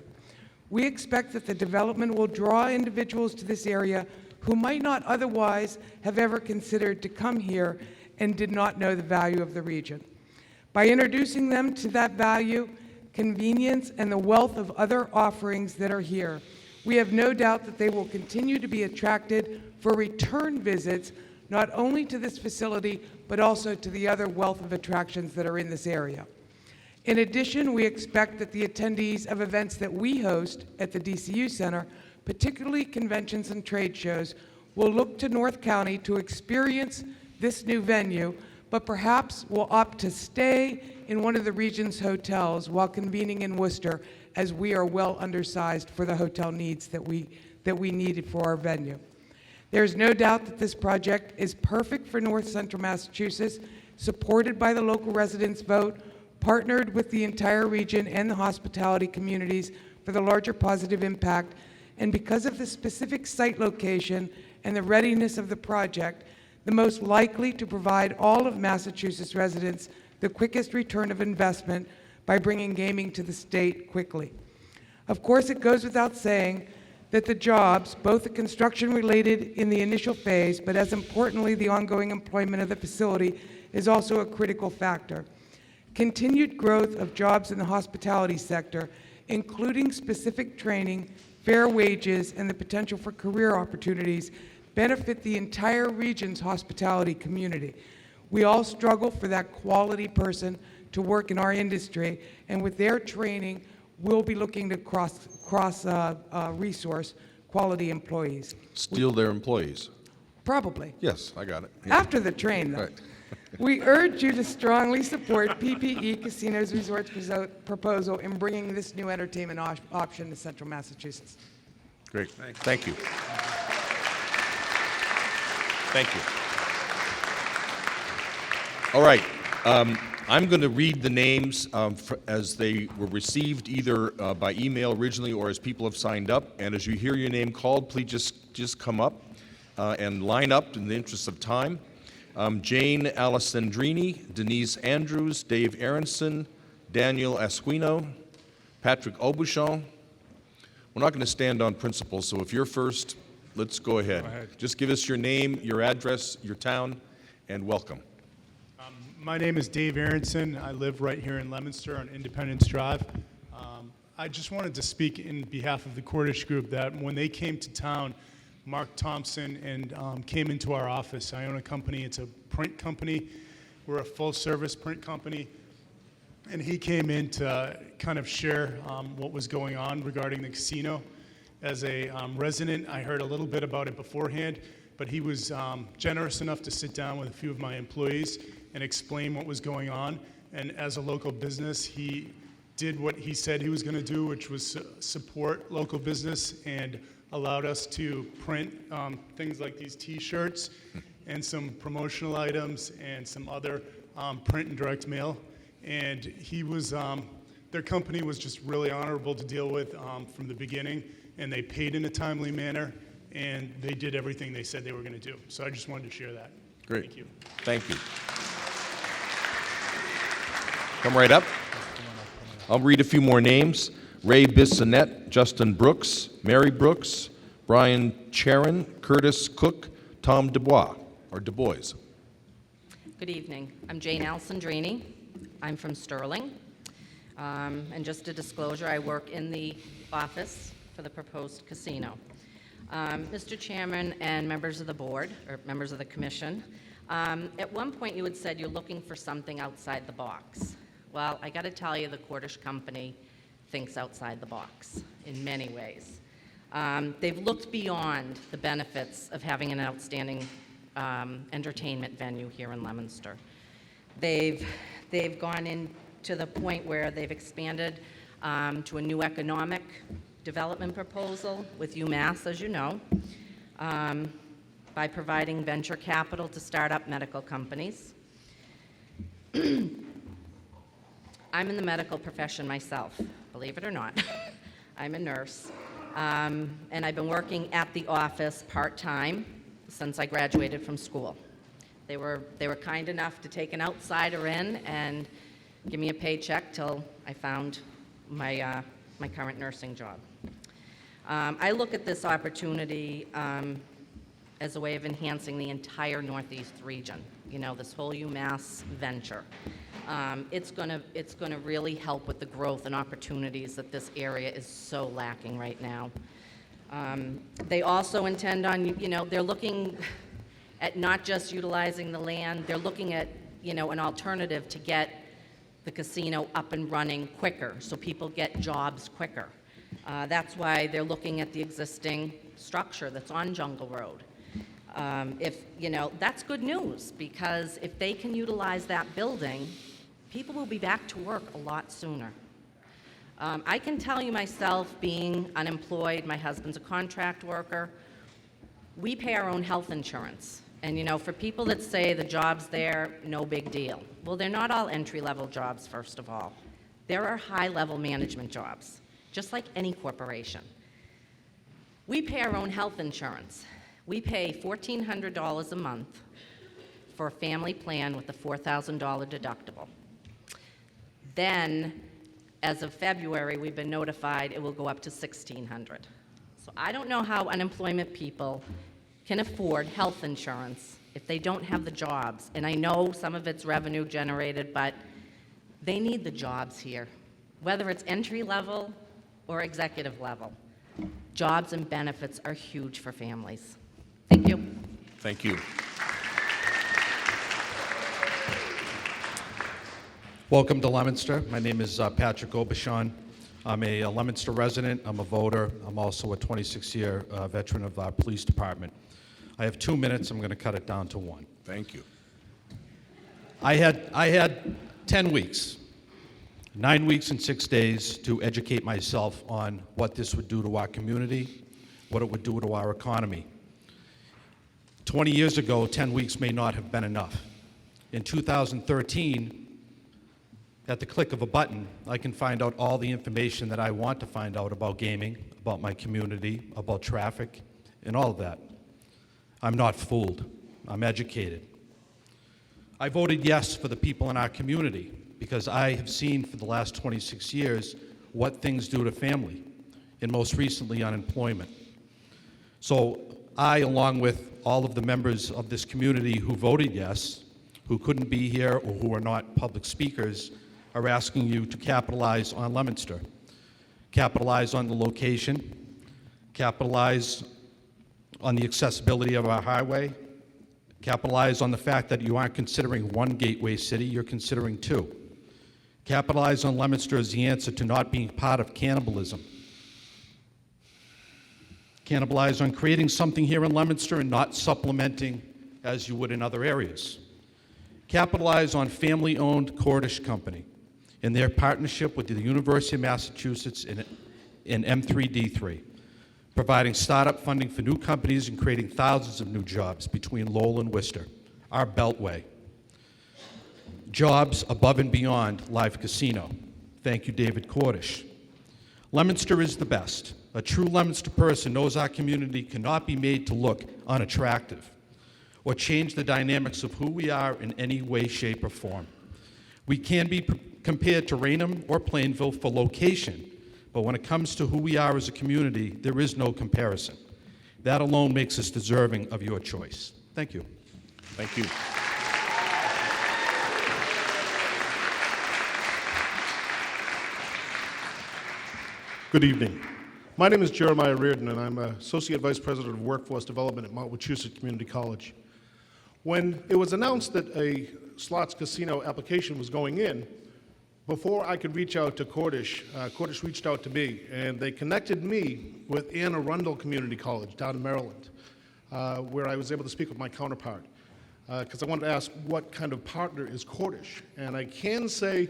We expect that the development will draw individuals to this area who might not otherwise have ever considered to come here and did not know the value of the region. By introducing them to that value, convenience, and the wealth of other offerings that are here, we have no doubt that they will continue to be attracted for return visits, not only to this facility, but also to the other wealth of attractions that are in this area. In addition, we expect that the attendees of events that we host at the DCU Center, particularly conventions and trade shows, will look to North County to experience this new venue, but perhaps will opt to stay in one of the region's hotels while convening in Worcester, as we are well undersized for the hotel needs that we needed for our venue. There's no doubt that this project is perfect for North Central Massachusetts, supported by the local residents' vote, partnered with the entire region and the hospitality communities for the larger positive impact, and because of the specific site location and the readiness of the project, the most likely to provide all of Massachusetts residents the quickest return of investment by bringing gaming to the state quickly. Of course, it goes without saying that the jobs, both the construction related in the initial phase, but as importantly, the ongoing employment of the facility is also a critical factor. Continued growth of jobs in the hospitality sector, including specific training, fair wages, and the potential for career opportunities, benefit the entire region's hospitality community. We all struggle for that quality person to work in our industry, and with their training, we'll be looking to cross-resource quality employees. Steal their employees. Probably. Yes, I got it. After the train, though. Right. We urge you to strongly support PPE Casinos Resorts proposal in bringing this new entertainment option to central Massachusetts. Great. Thank you. Thank you. All right. I'm going to read the names as they were received either by email originally or as people have signed up. And as you hear your name called, please just come up and line up in the interest of time. Jane Alessandrini, Denise Andrews, Dave Aronson, Daniel Esquino, Patrick Aubuchon. We're not going to stand on principle, so if you're first, let's go ahead. Go ahead. Just give us your name, your address, your town, and welcome. My name is Dave Aronson. I live right here in Leominster on Independence Drive. I just wanted to speak in behalf of the Cordish Group that when they came to town, Mark Thompson and came into our office. I own a company. It's a print company. We're a full-service print company. And he came in to kind of share what was going on regarding the casino. As a resident, I heard a little bit about it beforehand, but he was generous enough to sit down with a few of my employees and explain what was going on. And as a local business, he did what he said he was going to do, which was support local business, and allowed us to print things like these T-shirts and some promotional items and some other print and direct mail. And he was, their company was just really honorable to deal with from the beginning, and they paid in a timely manner, and they did everything they said they were going to do. So I just wanted to share that. Great. Thank you. Thank you. Come right up. I'll read a few more names. Ray Bissonette, Justin Brooks, Mary Brooks, Brian Charon, Curtis Cook, Tom Dubois. Good evening. I'm Jane Alessandrini. I'm from Sterling. And just a disclosure, I work in the office for the proposed casino. Mr. Chairman and members of the board, or members of the commission, at one point you had said you're looking for something outside the box. Well, I got to tell you, the Cordish Company thinks outside the box in many ways. They've looked beyond the benefits of having an outstanding entertainment venue here in Leominster. They've gone in to the point where they've expanded to a new economic development proposal with UMass, as you know, by providing venture capital to start up medical companies. I'm in the medical profession myself, believe it or not. I'm a nurse, and I've been working at the office part-time since I graduated from school. They were kind enough to take an outsider in and give me a paycheck till I found my current nursing job. I look at this opportunity as a way of enhancing the entire Northeast region. You know, this whole UMass venture. It's gonna really help with the growth and opportunities that this area is so lacking right now. They also intend on, you know, they're looking at not just utilizing the land, they're looking at, you know, an alternative to get the casino up and running quicker, so people get jobs quicker. That's why they're looking at the existing structure that's on Jungle Road. If, you know, that's good news, because if they can utilize that building, people will be back to work a lot sooner. I can tell you myself, being unemployed, my husband's a contract worker, we pay our own health insurance. And, you know, for people that say the job's there, no big deal. Well, they're not all entry-level jobs, first of all. There are high-level management jobs, just like any corporation. We pay our own health insurance. We pay $1,400 a month for a family plan with a $4,000 deductible. Then, as of February, we've been notified it will go up to $1,600. So I don't know how unemployment people can afford health insurance if they don't have the jobs. And I know some of it's revenue generated, but they need the jobs here, whether it's entry level or executive level. Jobs and benefits are huge for families. Thank you. Thank you. Welcome to Leominster. My name is Patrick Aubuchon. I'm a Leominster resident. I'm a voter. I'm also a 26-year veteran of our police department. I have 2 minutes. I'm going to cut it down to 1. Thank you. I had 10 weeks, 9 weeks and 6 days to educate myself on what this would do to our community, what it would do to our economy. 20 years ago, 10 weeks may not have been enough. In 2013, at the click of a button, I can find out all the information that I want to find out about gaming, about my community, about traffic, and all of that. I'm not fooled. I'm educated. I voted yes for the people in our community because I have seen for the last 26 years what things do to family, and most recently unemployment. So I, along with all of the members of this community who voted yes, who couldn't be here or who are not public speakers, are asking you to capitalize on Leominster. Capitalize on the location, capitalize on the accessibility of our highway, capitalize on the fact that you aren't considering one gateway city, you're considering two. Capitalize on Leominster as the answer to not being part of cannibalism. Capitalize on creating something here in Leominster and not supplementing as you would in other areas. Capitalize on family-owned Cordish Company and their partnership with the University of Massachusetts in M3D3, providing startup funding for new companies and creating thousands of new jobs between Lowell and Worcester, our beltway. Jobs above and beyond live casino. Thank you, David Cordish. Leominster is the best. A true Leominster person knows our community cannot be made to look unattractive or change the dynamics of who we are in any way, shape, or form. We can be compared to Raynham or Plainville for location, but when it comes to who we are as a community, there is no comparison. That alone makes us deserving of your choice. Thank you. Thank you. Good evening. My name is Jeremiah Reardon, and I'm Associate Vice President of Workforce Development at Mount Wachusett Community College. When it was announced that a slots casino application was going in, before I could reach out to Cordish, Cordish reached out to me, and they connected me with Anne Arundel Community College down in Maryland, where I was able to speak with my counterpart, because I wanted to ask what kind of partner is Cordish. And I can say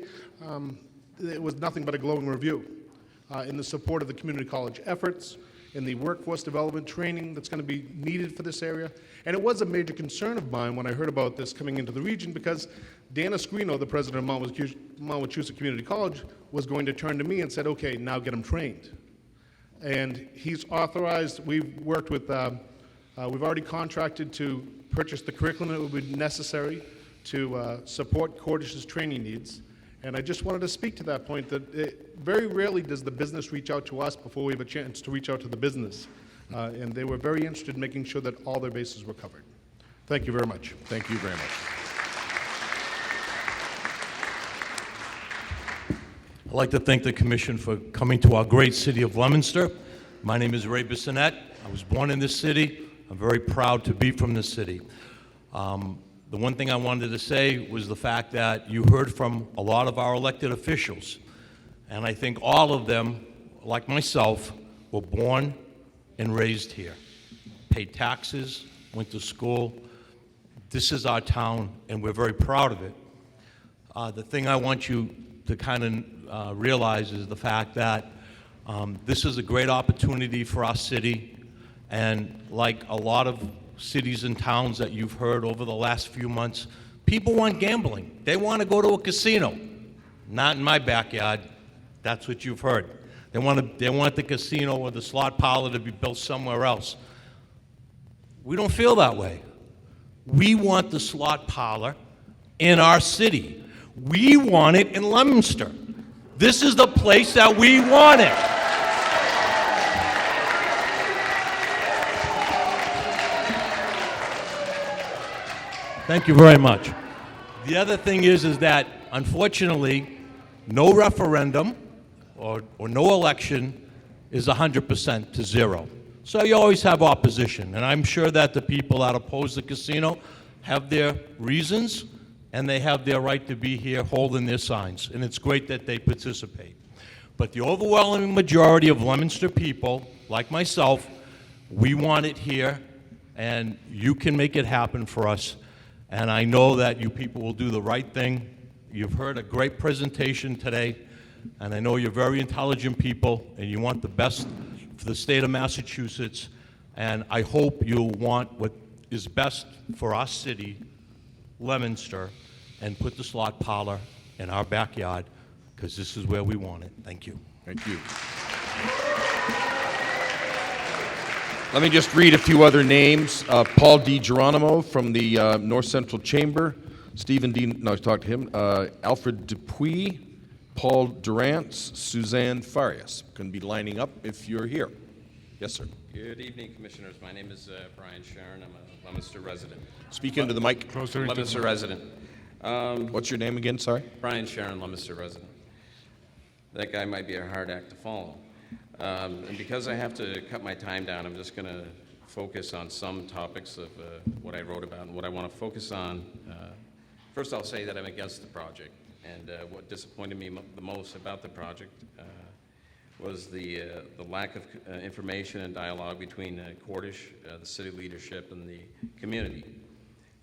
it was nothing but a glowing review in the support of the community college efforts, in the workforce development training that's going to be needed for this area. And it was a major concern of mine when I heard about this coming into the region, because Dana Scrino, the president of Mount Wachusett Community College, was going to turn to me and said, okay, now get them trained. And he's authorized, we've worked with, we've already contracted to purchase the curriculum that would be necessary to support Cordish's training needs. And I just wanted to speak to that point, that very rarely does the business reach out to us before we have a chance to reach out to the business. And they were very interested in making sure that all their bases were covered. Thank you very much. Thank you very much. I'd like to thank the Commission for coming to our great city of Leominster. My name is Ray Bissonette. I was born in this city. I'm very proud to be from this city. The one thing I wanted to say was the fact that you heard from a lot of our elected officials, and I think all of them, like myself, were born and raised here, paid taxes, went to school. This is our town, and we're very proud of it. The thing I want you to kind of realize is the fact that this is a great opportunity for our city, and like a lot of cities and towns that you've heard over the last few months, people want gambling. They want to go to a casino. Not in my backyard. That's what you've heard. They want the casino or the slot parlor to be built somewhere else. We don't feel that way. We want the slot parlor in our city. We want it in Leominster. This is the place that we want it. Thank you very much. The other thing is that, unfortunately, no referendum or no election is 100% to zero. So you always have opposition, and I'm sure that the people that oppose the casino have their reasons, and they have their right to be here holding their signs, and it's great that they participate. But the overwhelming majority of Leominster people, like myself, we want it here, and you can make it happen for us. And I know that you people will do the right thing. You've heard a great presentation today, and I know you're very intelligent people, and you want the best for the state of Massachusetts, and I hope you'll want what is best for our city, Leominster, and put the slot parlor in our backyard, because this is where we want it. Thank you. Thank you. Let me just read a few other names. Paul DiGeronimo from the North Central Chamber. Stephen D. No, I talked to him. Alfred Dupuis, Paul Durantz, Suzanne Farias. Can be lining up if you're here. Yes, sir. Good evening, Commissioners. My name is Brian Sharon. I'm a Leominster resident. Speak into the mic. Closer into the Leominster mic. resident. What's your name again? Sorry. Brian Sharon, Leominster resident. That guy might be a hard act to follow. And because I have to cut my time down, I'm just going to focus on some topics of what I wrote about and what I want to focus on. First, I'll say that I'm against the project. And what disappointed me the most about the project was the lack of information and dialogue between Cordish, the city leadership, and the community.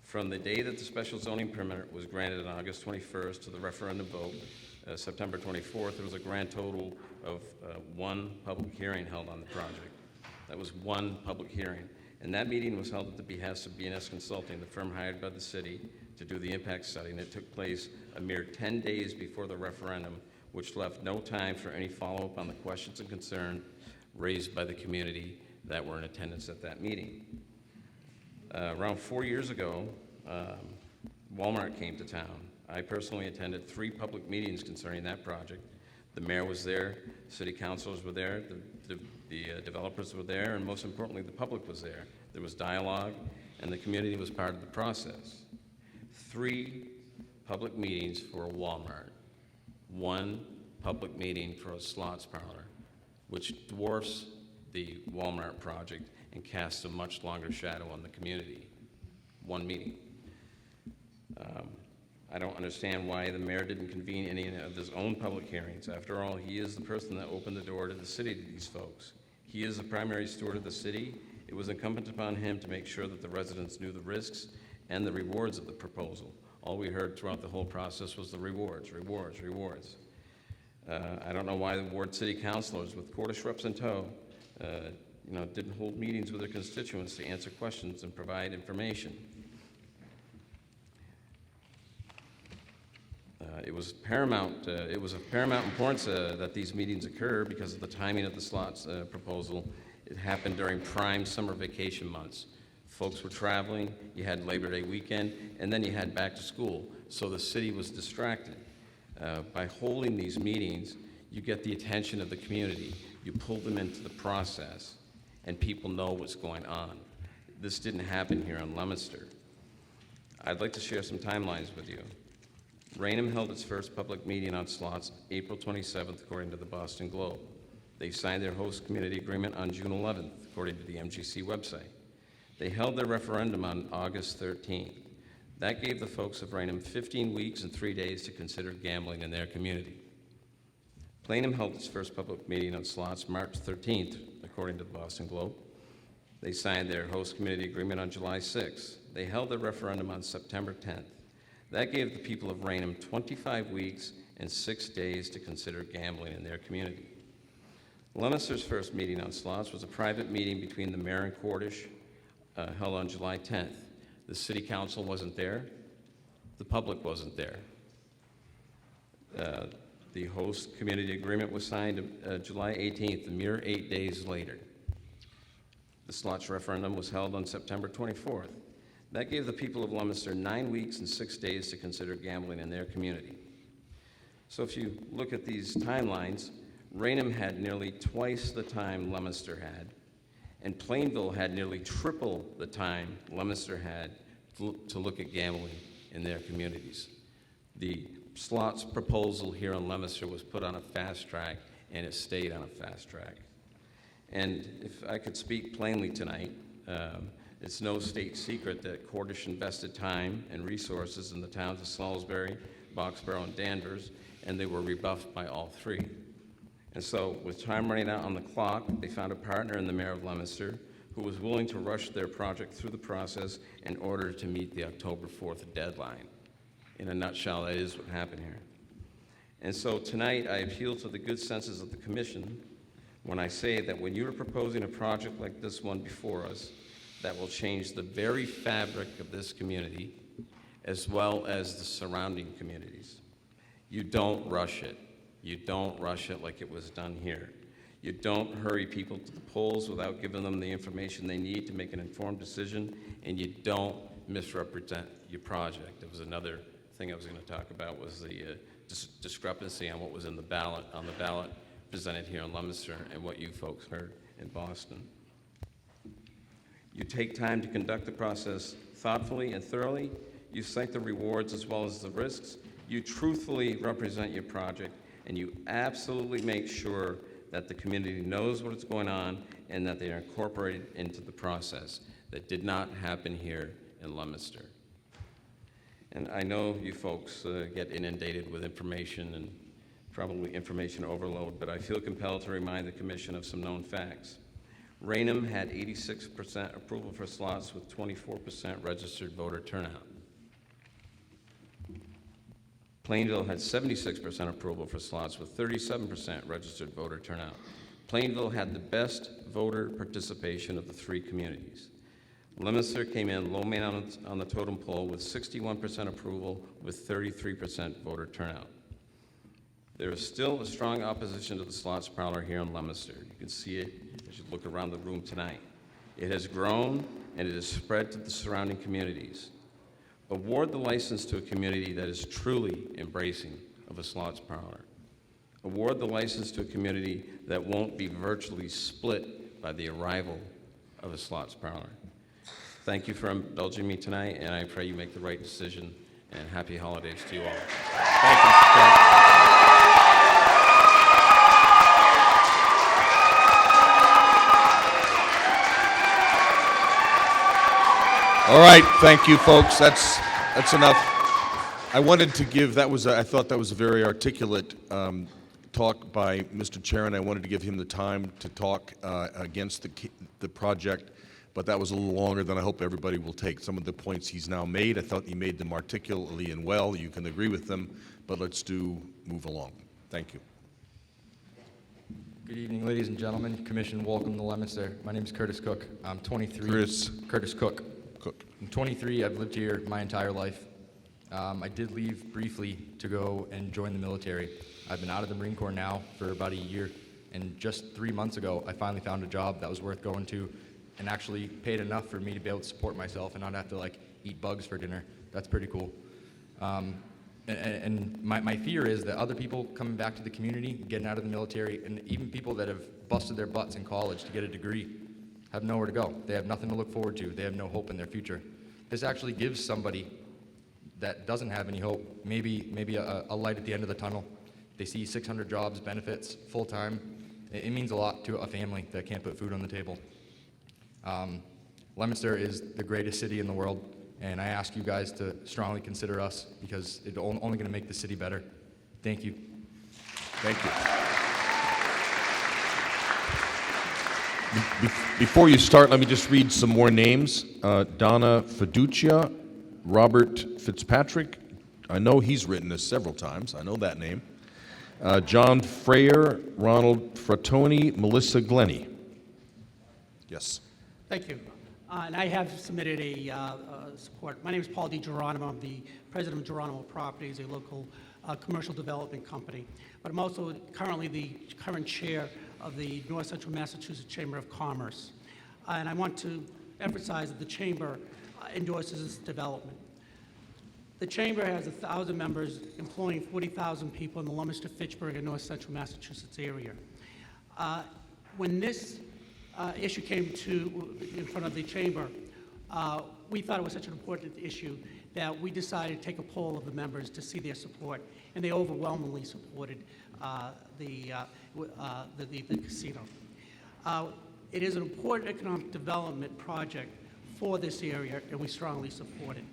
From the day that the special zoning permit was granted on August 21st to the referendum vote, September 24th, there was a grand total of one public hearing held on the project. That was one public hearing. And that meeting was held at the behest of B&S Consulting, the firm hired by the city to do the impact study, and it took place a mere 10 days before the referendum, which left no time for any follow-up on the questions and concerns raised by the community that were in attendance at that meeting. Around 4 years ago, Walmart came to town. I personally attended 3 public meetings concerning that project. The mayor was there, city councilors were there, the developers were there, and most importantly, the public was there. There was dialogue, and the community was part of the process. 3 public meetings for a Walmart. 1 public meeting for a slots parlor, which dwarfs the Walmart project and casts a much longer shadow on the community. 1 meeting. I don't understand why the mayor didn't convene any of his own public hearings. After all, he is the person that opened the door to the city to these folks. He is the primary steward of the city. It was incumbent upon him to make sure that the residents knew the risks and the rewards of the proposal. All we heard throughout the whole process was the rewards, rewards, rewards. I don't know why the ward city councilors with Cordish reps in tow didn't hold meetings with their constituents to answer questions and provide information. It was of paramount importance that these meetings occur because of the timing of the slots proposal. It happened during prime summer vacation months. Folks were traveling, you had Labor Day weekend, and then you had back to school. So the city was distracted. By holding these meetings, you get the attention of the community. You pull them into the process, and people know what's going on. This didn't happen here in Leominster. I'd like to share some timelines with you. Raynham held its first public meeting on slots April 27th, according to the Boston Globe. They signed their host community agreement on June 11th, according to the MGC website. They held their referendum on August 13th. That gave the folks of Raynham 15 weeks and 3 days to consider gambling in their community. Plainham held its first public meeting on slots March 13th, according to the Boston Globe. They signed their host community agreement on July 6th. They held their referendum on September 10th. That gave the people of Raynham 25 weeks and 6 days to consider gambling in their community. Leominster's first meeting on slots was a private meeting between the mayor and Cordish, held on July 10th. The city council wasn't there. The public wasn't there. The host community agreement was signed July 18th, a mere 8 days later. The slots referendum was held on September 24th. That gave the people of Leominster 9 weeks and 6 days to consider gambling in their community. So if you look at these timelines, Raynham had nearly twice the time Leominster had, and Plainville had nearly triple the time Leominster had to look at gambling in their communities. The slots proposal here in Leominster was put on a fast track, and it stayed on a fast track. And if I could speak plainly tonight, it's no state secret that Cordish invested time and resources in the towns of Salisbury, Boxborough, and Danvers, and they were rebuffed by all 3. And so, with time running out on the clock, they found a partner in the mayor of Leominster who was willing to rush their project through the process in order to meet the October 4th deadline. In a nutshell, that is what happened here. And so tonight, I appeal to the good senses of the commission when I say that when you are proposing a project like this one before us, that will change the very fabric of this community, as well as the surrounding communities. You don't rush it. You don't rush it like it was done here. You don't hurry people to the polls without giving them the information they need to make an informed decision, and you don't misrepresent your project. There was another thing I was going to talk about was the discrepancy on what was in the ballot, presented here in Leominster and what you folks heard in Boston. You take time to conduct the process thoughtfully and thoroughly. You cite the rewards as well as the risks. You truthfully represent your project, and you absolutely make sure that the community knows what's going on and that they are incorporated into the process. That did not happen here in Leominster. And I know you folks get inundated with information and probably information overload, but I feel compelled to remind the Commission of some known facts. Raynham had 86% approval for slots with 24% registered voter turnout. Plainville had 76% approval for slots with 37% registered voter turnout. Plainville had the best voter participation of the three communities. Leominster came in low man on the totem pole with 61% approval with 33% voter turnout. There is still a strong opposition to the slots parlor here in Leominster. You can see it as you look around the room tonight. It has grown and it has spread to the surrounding communities. Award the license to a community that is truly embracing of a slots parlor. Award the license to a community that won't be virtually split by the arrival of a slots parlor. Thank you for indulging me tonight, and I pray you make the right decision, and happy holidays to you all. Thank you, Mr. Chairman. All right, thank you, folks. That's enough. I wanted to give, I thought that was a very articulate talk by Mr. Chair, and I wanted to give him the time to talk against the project, but that was a little longer than I hope everybody will take. Some of the points he's now made, I thought he made them articulately and well. You can agree with them, but let's move along. Thank you. Good evening, ladies and gentlemen. Commission, welcome to Leominster. My name is Curtis Cook. I'm 23. Curtis Cook. I'm 23. I've lived here my entire life. I did leave briefly to go and join the military. I've been out of the Marine Corps now for about a year, and just 3 months ago, I finally found a job that was worth going to and actually paid enough for me to be able to support myself and not have to eat bugs for dinner. That's pretty cool. And my fear is that other people coming back to the community, getting out of the military, and even people that have busted their butts in college to get a degree have nowhere to go. They have nothing to look forward to. They have no hope in their future. This actually gives somebody that doesn't have any hope maybe a light at the end of the tunnel. They see 600 jobs, benefits, full-time. It means a lot to a family that can't put food on the table. Leominster is the greatest city in the world, and I ask you guys to strongly consider us because it's only going to make the city better. Thank you. Thank you. Before you start, let me just read some more names. Donna Fiducia, Robert Fitzpatrick. I know he's written this several times. I know that name. John Freyer, Ronald Frattoni, Melissa Glenny. Yes. Thank you. And I have submitted a support. My name is Paul DiGeronimo. I'm the president of Geronimo Properties, a local commercial development company. But I'm also currently the current chair of the North Central Massachusetts Chamber of Commerce. And I want to emphasize that the Chamber endorses this development. The Chamber has 1,000 members employing 40,000 people in the Leominster, Fitchburg, and North Central Massachusetts area. When this issue came in front of the Chamber, we thought it was such an important issue that we decided to take a poll of the members to see their support, and they overwhelmingly supported the casino. It is an important economic development project for this area, and we strongly support it.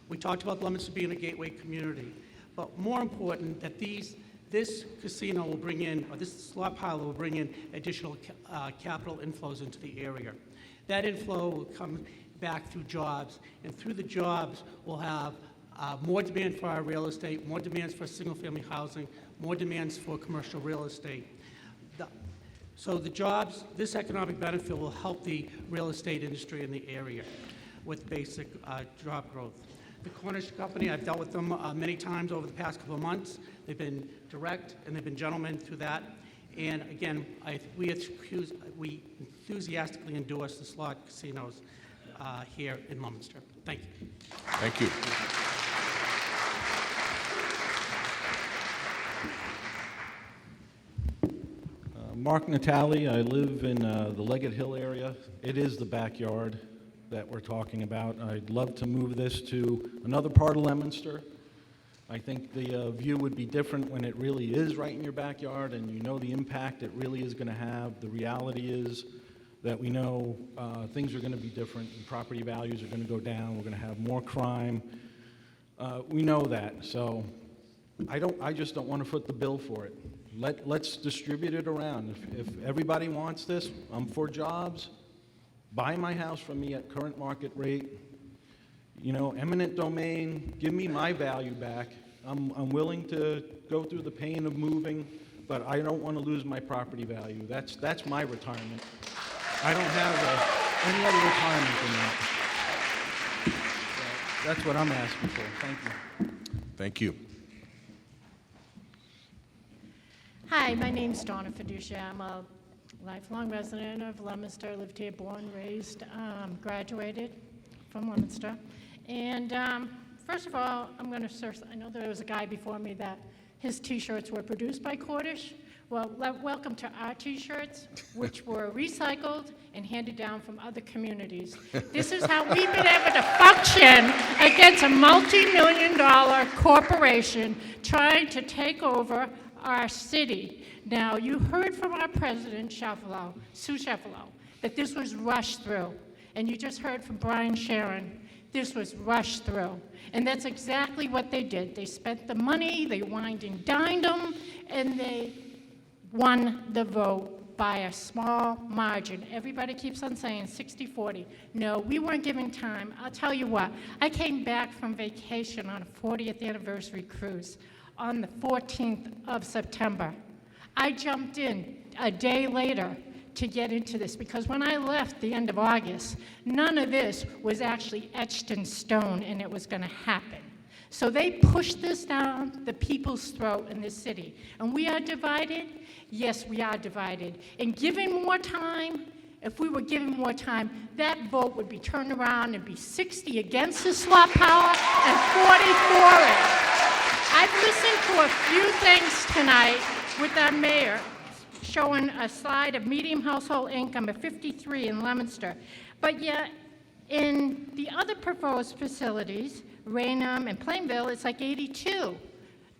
We talked about Leominster being a gateway community, but more important that this casino will bring in, or this slot parlor will bring in additional capital inflows into the area. That inflow will come back through jobs, and through the jobs we'll have more demand for our real estate, more demands for single-family housing, more demands for commercial real estate. So the jobs, this economic benefit will help the real estate industry in the area with basic job growth. The Cornish Company, I've dealt with them many times over the past couple of months. They've been direct and they've been gentlemen through that. And again, we enthusiastically endorse the slot casinos here in Leominster. Thank you. Thank you. Mark Natale. I live in the Leggett Hill area. It is the backyard that we're talking about. I'd love to move this to another part of Leominster. I think the view would be different when it really is right in your backyard and you know the impact it really is going to have. The reality is that we know things are going to be different and property values are going to go down. We're going to have more crime. We know that, so I just don't want to foot the bill for it. Let's distribute it around. If everybody wants this, I'm for jobs. Buy my house from me at current market rate. You know, eminent domain, give me my value back. I'm willing to go through the pain of moving, but I don't want to lose my property value. That's my retirement. I don't have any other retirement than that. So that's what I'm asking for. Thank you. Thank you. Hi, my name's Donna Fiducia. I'm a lifelong resident of Leominster, lived here, born, raised, graduated from Leominster. And first of all, I'm going to I know there was a guy before me that his T-shirts were produced by Cordish. Well, welcome to our T-shirts, which were recycled and handed down from other communities. This is how we've been able to function against a multi-million-dollar corporation trying to take over our city. Now, you heard from our president, Sue Sheffalo, that this was rushed through. And you just heard from Brian Sharon, this was rushed through. And that's exactly what they did. They spent the money, they wined and dined them, and they won the vote by a small margin. Everybody keeps on saying 60-40. No, we weren't giving time. I'll tell you what, I came back from vacation on a 40th anniversary cruise on the 14th of September. I jumped in a day later to get into this because when I left the end of August, none of this was actually etched in stone and it was going to happen. So they pushed this down the people's throat in this city. And we are divided? Yes, we are divided. And given more time, if we were given more time, that vote would be turned around and be 60 against the slot power and 40 for it. I've listened to a few things tonight with our mayor showing a slide of medium household income of 53 in Leominster. But yet, in the other proposed facilities, Raynham and Plainville, it's like 82.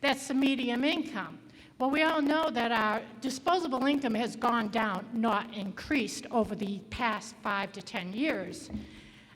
That's the medium income. Well, we all know that our disposable income has gone down, not increased, over the past 5 to 10 years.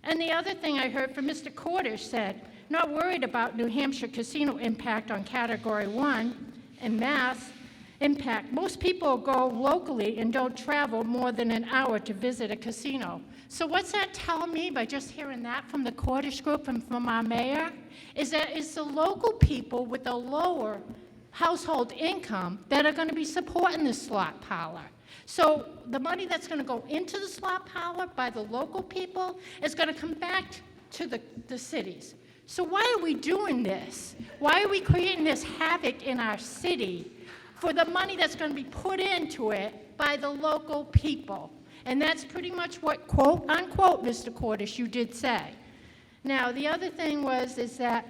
And the other thing I heard from Mr. Cordish said, not worried about New Hampshire casino impact on Category 1 and Mass impact. Most people go locally and don't travel more than an hour to visit a casino. So what's that tell me by just hearing that from the Cordish group and from our mayor? Is that it's the local people with a lower household income that are going to be supporting the slot parlor. So the money that's going to go into the slot parlor by the local people is going to come back to the cities. So why are we doing this? Why are we creating this havoc in our city for the money that's going to be put into it by the local people? And that's pretty much what, quote, unquote, Mr. Cordish, you did say. Now, the other thing is that,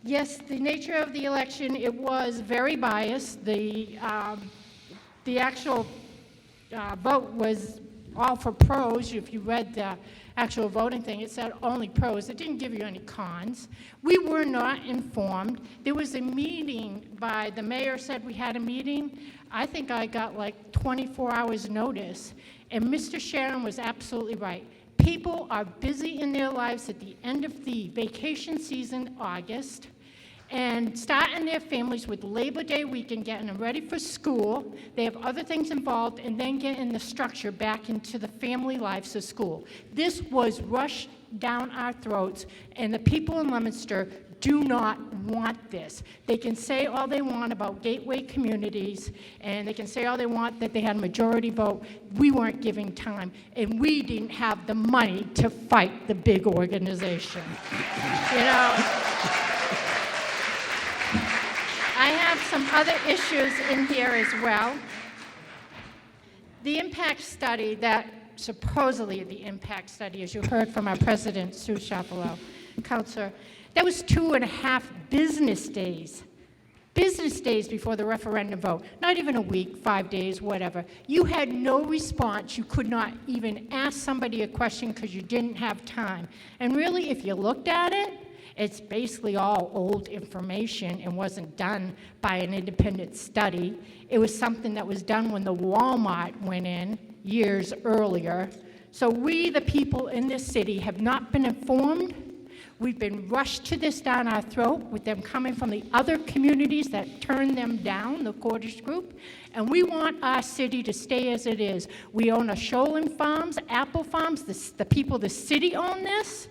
yes, the nature of the election, it was very biased. The actual vote was all for pros. If you read the actual voting thing, it said only pros. It didn't give you any cons. We were not informed. There was a meeting by, the mayor said we had a meeting. I think I got like 24 hours notice. And Mr. Sharon was absolutely right. People are busy in their lives at the end of the vacation season, August, and starting their families with Labor Day weekend, getting them ready for school. They have other things involved, and then getting the structure back into the family lives of school. This was rushed down our throats, and the people in Leominster do not want this. They can say all they want about gateway communities, and they can say all they want that they had a majority vote. We weren't giving time, and we didn't have the money to fight the big organization. You know, I have some other issues in here as well. The impact study that supposedly the impact study, as you heard from our president, Sue Sheffalo, Councilor, that was 2.5 business days business days before the referendum vote, not even a week, 5 days, whatever. You had no response. You could not even ask somebody a question because you didn't have time. And really, if you looked at it, it's basically all old information and wasn't done by an independent study. It was something that was done when the Walmart went in years earlier. So we, the people in this city, have not been informed. We've been rushed to this down our throat with them coming from the other communities that turned them down, the Cordish Group, and we want our city to stay as it is. We own a Sholin Farms, Apple Farms, the people of the city own this.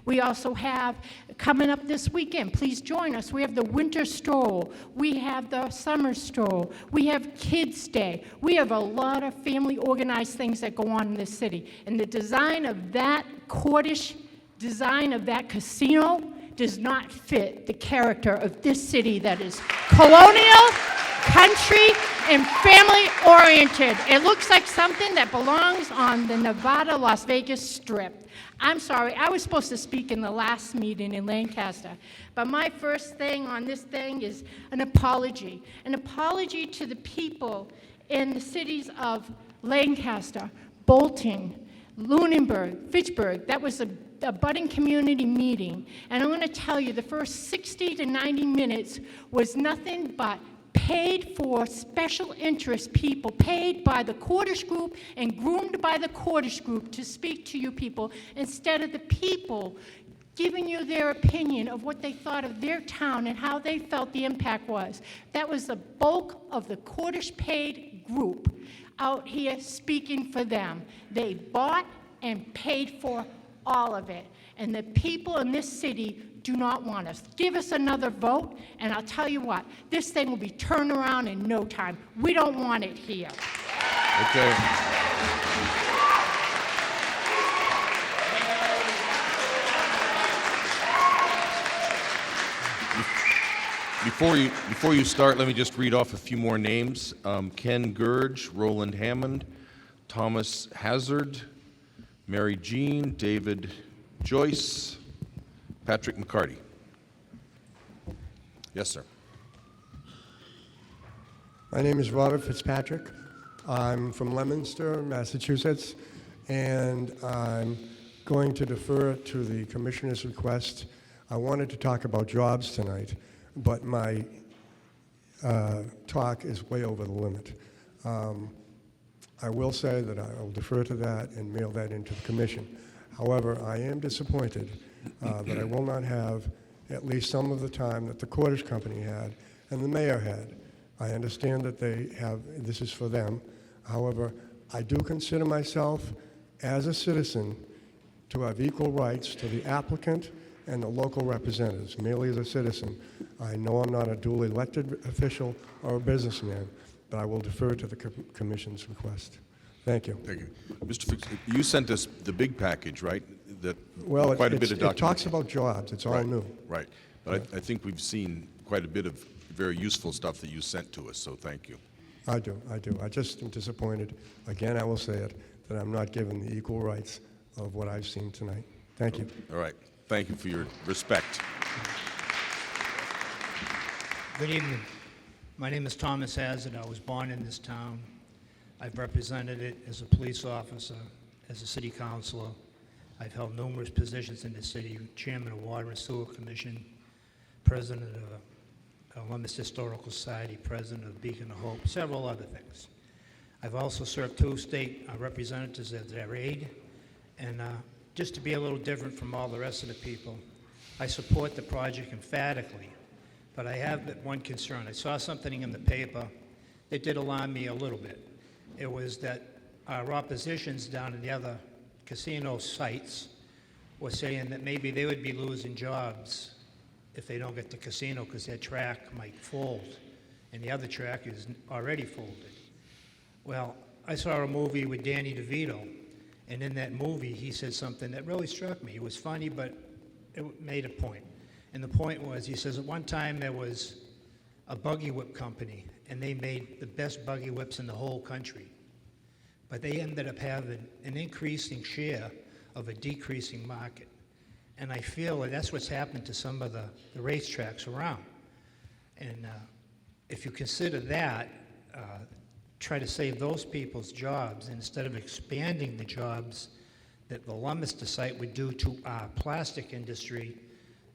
We also have, coming up this weekend, please join us, we have the Winter Stroll, we have the Summer Stroll, we have Kids Day, we have a lot of family organized things that go on in this city. And the design of that Cordish design of that casino does not fit the character of this city that is colonial, country, and family-oriented. It looks like something that belongs on the Nevada-Las Vegas Strip. I'm sorry, I was supposed to speak in the last meeting in Lancaster, but my first thing on this thing is an apology. An apology to the people in the cities of Lancaster, Bolton, Lunenburg, Fitchburg. That was a budding community meeting. And I'm going to tell you, the first 60 to 90 minutes was nothing but paid for special interest people, paid by the Cordish Group and groomed by the Cordish Group to speak to you people, instead of the people giving you their opinion of what they thought of their town and how they felt the impact was. That was the bulk of the Cordish paid group out here speaking for them. They bought and paid for all of it. And the people in this city do not want us. Give us another vote, and I'll tell you what, this thing will be turned around in no time. We don't want it here. Okay. Before you start, let me just read off a few more names. Ken Gurge, Roland Hammond, Thomas Hazard, Mary Jean, David Joyce, Patrick McCarty. Yes, sir. My name is Robert Fitzpatrick. I'm from Leominster, Massachusetts, and I'm going to defer to the commissioner's request. I wanted to talk about jobs tonight, but my talk is way over the limit. I will say that I will defer to that and mail that into the commission. However, I am disappointed that I will not have at least some of the time that the Cordish Company had and the mayor had. I understand that they have, this is for them. However, I do consider myself, as a citizen, to have equal rights to the applicant and the local representatives, merely as a citizen. I know I'm not a duly elected official or a businessman, but I will defer to the commission's request. Thank you. Thank you. Mr. Fix, you sent us the big package, right? That Well, quite a bit of documents. it talks about jobs. It's all new. Right. But I think we've seen quite a bit of very useful stuff that you sent to us, so thank you. I do. I just am disappointed. Again, I will say it, that I'm not given the equal rights of what I've seen tonight. Thank you. All right. Thank you for your respect. Good evening. My name is Thomas Hazard. I was born in this town. I've represented it as a police officer, as a city councilor. I've held numerous positions in the city, chairman of Water and Sewer Commission, president of Leominster Historical Society, president of Beacon of Hope, several other things. I've also served 2 state representatives as their aide, and just to be a little different from all the rest of the people, I support the project emphatically, but I have one concern. I saw something in the paper that did alarm me a little bit. It was that our oppositions down in the other casino sites were saying that maybe they would be losing jobs if they don't get the casino because their track might fold, and the other track is already folded. Well, I saw a movie with Danny DeVito, and in that movie he said something that really struck me. It was funny, but it made a point. And the point was, he says, at one time there was a buggy whip company, and they made the best buggy whips in the whole country. But they ended up having an increasing share of a decreasing market. And I feel that that's what's happened to some of the racetracks around. And if you consider that, try to save those people's jobs instead of expanding the jobs that the Leominster site would do to our plastic industry,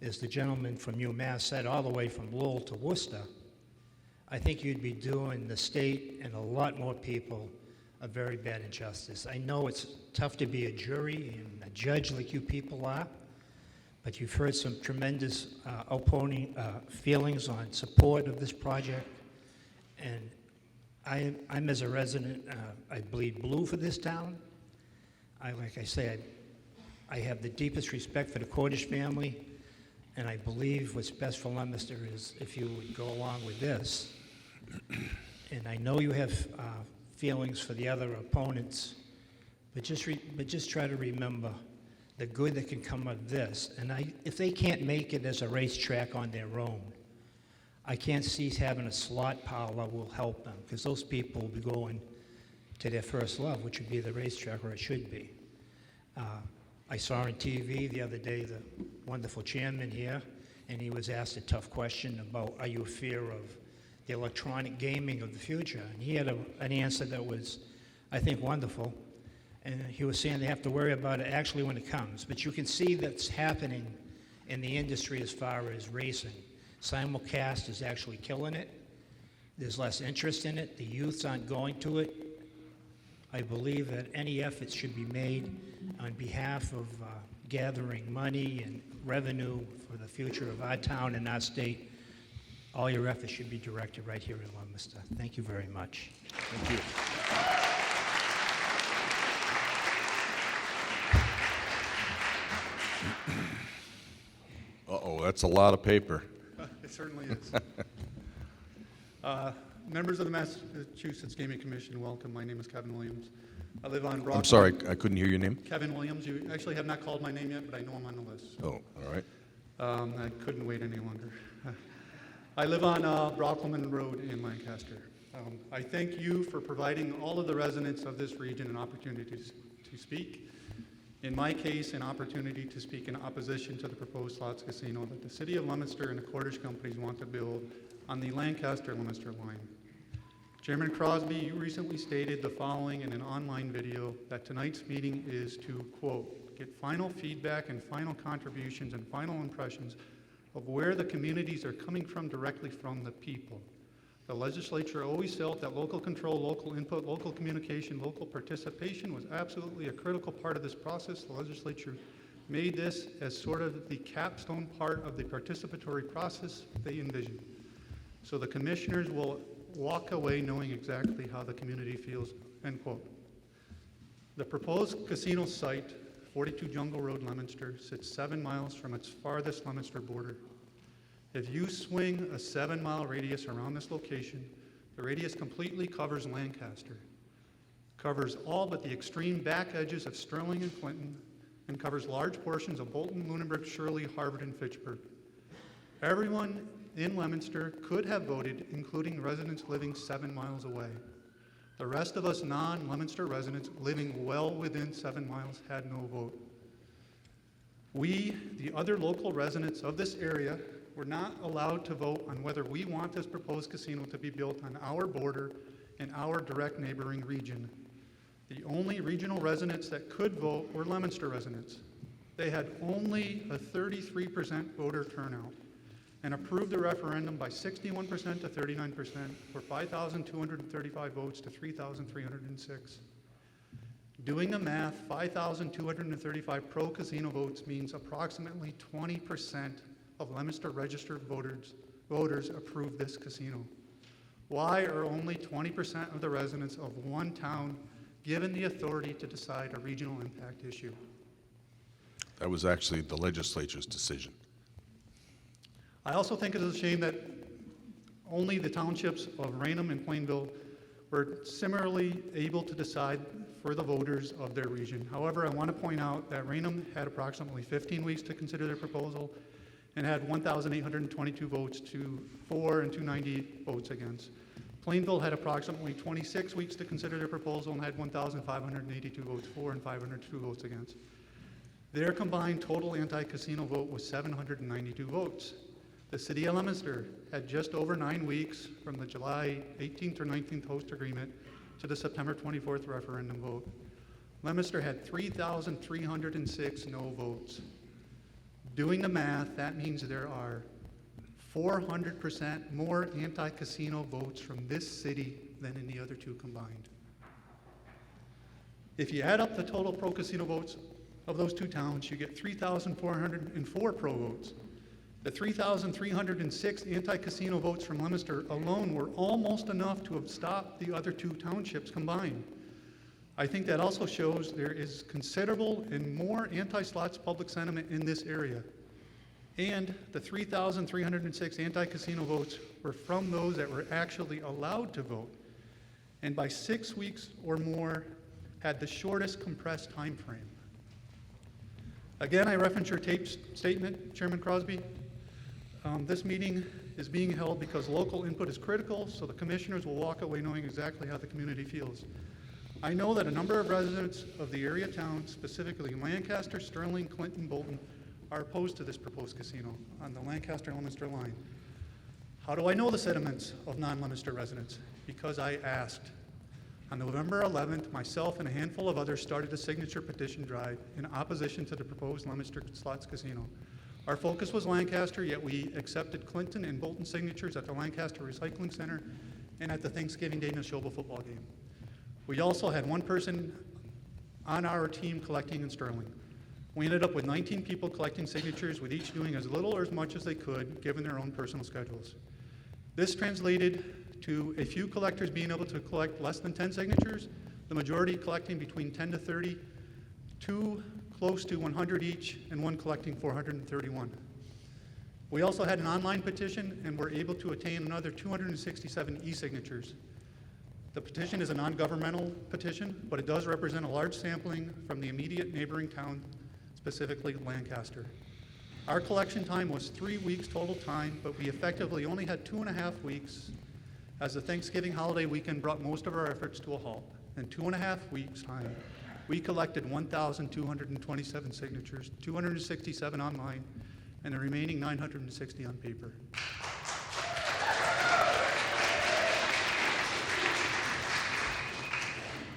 as the gentleman from UMass said, all the way from Lowell to Worcester, I think you'd be doing the state and a lot more people a very bad injustice. I know it's tough to be a jury and a judge like you people are, but you've heard some tremendous opposing feelings on support of this project, and I'm as a resident, I bleed blue for this town. Like I said, I have the deepest respect for the Cordish family, and I believe what's best for Leominster is if you would go along with this. And I know you have feelings for the other opponents, but just try to remember the good that can come of this. And if they can't make it as a racetrack on their own, I can't see having a slot parlor will help them, because those people will be going to their first love, which would be the racetrack, or it should be. I saw on TV the other day the wonderful chairman here, and he was asked a tough question about, are you a fear of the electronic gaming of the future? And he had an answer that was, I think, wonderful. And he was saying they have to worry about it actually when it comes. But you can see that's happening in the industry as far as racing. Simulcast is actually killing it. There's less interest in it. The youths aren't going to it. I believe that any efforts should be made on behalf of gathering money and revenue for the future of our town and our state. All your efforts should be directed right here in Leominster. Thank you very much. Thank you. Uh-oh, that's a lot of paper. It certainly is. Members of the Massachusetts Gaming Commission, welcome. My name is Kevin Williams. I live on Broadway. I'm sorry, I couldn't hear your name. Kevin Williams. You actually have not called my name yet, but I know I'm on the list. Oh, all right. I couldn't wait any longer. I live on Brockleman Road in Lancaster. I thank you for providing all of the residents of this region an opportunity to speak. In my case, an opportunity to speak in opposition to the proposed slots casino that the City of Leominster and the Cordish companies want to build on the Lancaster-Leominster line. Chairman Crosby, you recently stated the following in an online video, that tonight's meeting is to, quote, get final feedback and final contributions and final impressions of where the communities are coming from directly from the people. The legislature always felt that local control, local input, local communication, local participation was absolutely a critical part of this process. The legislature made this as sort of the capstone part of the participatory process they envisioned. So the commissioners will walk away knowing exactly how the community feels, end quote. The proposed casino site, 42 Jungle Road, Leominster, sits 7 miles from its farthest Leominster border. If you swing a 7-mile radius around this location, the radius completely covers Lancaster, covers all but the extreme back edges of Sterling and Clinton, and covers large portions of Bolton, Lunenburg, Shirley, Harvard, and Fitchburg. Everyone in Leominster could have voted, including residents living 7 miles away. The rest of us non-Leominster residents living well within 7 miles had no vote. We, the other local residents of this area, were not allowed to vote on whether we want this proposed casino to be built on our border in our direct neighboring region. The only regional residents that could vote were Leominster residents. They had only a 33% voter turnout and approved the referendum by 61% to 39%, for 5,235 votes to 3,306. Doing the math, 5,235 pro-casino votes means approximately 20% of Leominster registered voters approve this casino. Why are only 20% of the residents of one town given the authority to decide a regional impact issue? That was actually the legislature's decision. I also think it is a shame that only the townships of Raynham and Plainville were similarly able to decide for the voters of their region. However, I want to point out that Raynham had approximately 15 weeks to consider their proposal and had 1,822 votes for and 298 votes against. Plainville had approximately 26 weeks to consider their proposal and had 1,582 votes for and 502 votes against. Their combined total anti-casino vote was 792 votes. The city of Leominster had just over 9 weeks from the July 18th or 19th host agreement to the September 24th referendum vote. Leominster had 3,306 no votes. Doing the math, that means there are 400% more anti-casino votes from this city than in the other two combined. If you add up the total pro-casino votes of those two towns, you get 3,404 pro votes. The 3,306 anti-casino votes from Leominster alone were almost enough to have stopped the other two townships combined. I think that also shows there is considerable and more anti-slots public sentiment in this area. And the 3,306 anti-casino votes were from those that were actually allowed to vote, and by 6 weeks or more had the shortest compressed time frame. Again, I reference your taped statement, Chairman Crosby. This meeting is being held because local input is critical, so the commissioners will walk away knowing exactly how the community feels. I know that a number of residents of the area towns, specifically Lancaster, Sterling, Clinton, Bolton, are opposed to this proposed casino on the Lancaster-Leominster line. How do I know the sentiments of non-Leominster residents? Because I asked. On November 11th, myself and a handful of others started a signature petition drive in opposition to the proposed Leominster Slots Casino. Our focus was Lancaster, yet we accepted Clinton and Bolton signatures at the Lancaster Recycling Center and at the Thanksgiving Day Neshoba football game. We also had one person on our team collecting in Sterling. We ended up with 19 people collecting signatures, with each doing as little or as much as they could, given their own personal schedules. This translated to a few collectors being able to collect less than 10 signatures, the majority collecting between 10 to 30, two close to 100 each, and one collecting 431. We also had an online petition and were able to attain another 267 e-signatures. The petition is a non-governmental petition, but it does represent a large sampling from the immediate neighboring town, specifically Lancaster. Our collection time was 3 weeks total time, but we effectively only had 2.5 weeks, as the Thanksgiving holiday weekend brought most of our efforts to a halt. In 2.5 weeks' time, we collected 1,227 signatures, 267 online, and the remaining 960 on paper.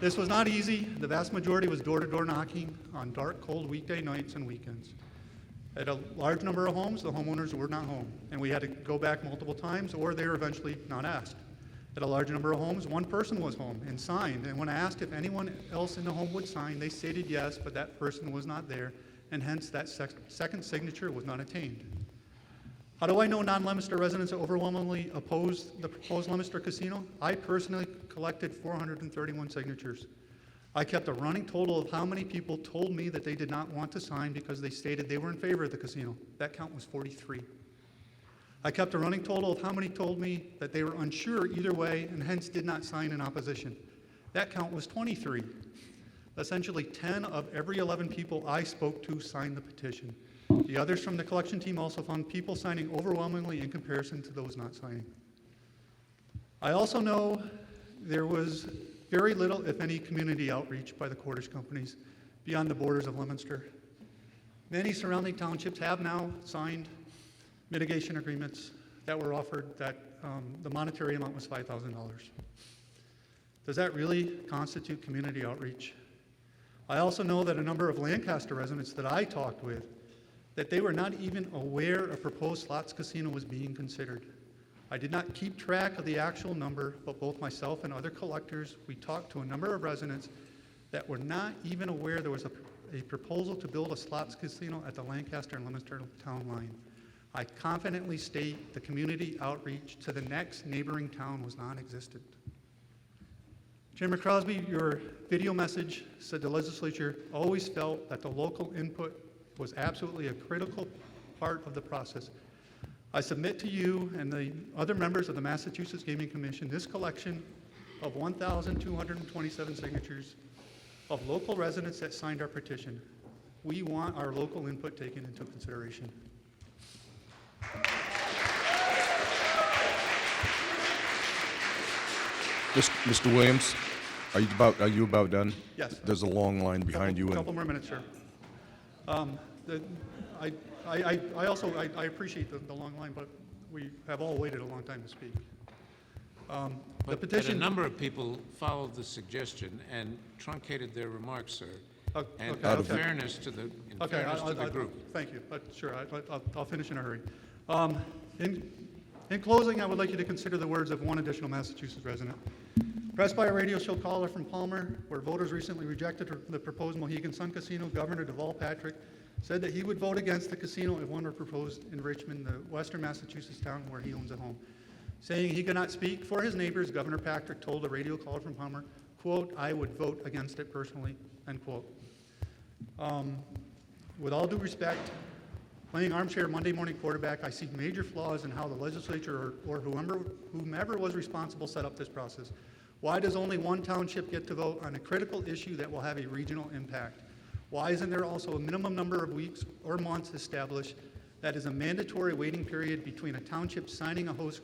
This was not easy. The vast majority was door-to-door knocking on dark, cold weekday nights and weekends. At a large number of homes, the homeowners were not home, and we had to go back multiple times, or they were eventually not asked. At a large number of homes, one person was home and signed, and when asked if anyone else in the home would sign, they stated yes, but that person was not there, and hence that second signature was not attained. How do I know non-Leominster residents overwhelmingly opposed the proposed Leominster Casino? I personally collected 431 signatures. I kept a running total of how many people told me that they did not want to sign because they stated they were in favor of the casino. That count was 43. I kept a running total of how many told me that they were unsure either way and hence did not sign in opposition. That count was 23. Essentially 10 of every 11 people I spoke to signed the petition. The others from the collection team also found people signing overwhelmingly in comparison to those not signing. I also know there was very little, if any, community outreach by the Cordish companies beyond the borders of Leominster. Many surrounding townships have now signed mitigation agreements that were offered that the monetary amount was $5,000. Does that really constitute community outreach? I also know that a number of Lancaster residents that I talked with, that they were not even aware a proposed slots casino was being considered. I did not keep track of the actual number, but both myself and other collectors, we talked to a number of residents that were not even aware there was a proposal to build a slots casino at the Lancaster and Leominster town line. I confidently state the community outreach to the next neighboring town was non-existent. Chairman Crosby, your video message said the legislature always felt that the local input was absolutely a critical part of the process. I submit to you and the other members of the Massachusetts Gaming Commission this collection of 1,227 signatures of local residents that signed our petition. We want our local input taken into consideration. Mr. Williams, are you about done? Yes. There's a long line behind you. A couple more minutes, sir. I appreciate the long line, but we have all waited a long time to speak. The But petition. a number of people followed the suggestion and truncated their remarks, sir. And okay, in fairness to the, group. Thank you. Sure, I'll finish in a hurry. In closing, I would like you to consider the words of one additional Massachusetts resident. Pressed by a radio show caller from Palmer, where voters recently rejected the proposed Mohegan Sun Casino, Governor Deval Patrick said that he would vote against the casino if one were proposed in Richmond, the western Massachusetts town where he owns a home. Saying he could not speak for his neighbors, Governor Patrick told a radio caller from Palmer, quote, "I would vote against it personally," end quote. With all due respect, playing armchair Monday morning quarterback, I see major flaws in how the legislature or whomever was responsible set up this process. Why does only one township get to vote on a critical issue that will have a regional impact? Why isn't there also a minimum number of weeks or months established that is a mandatory waiting period between a township signing a host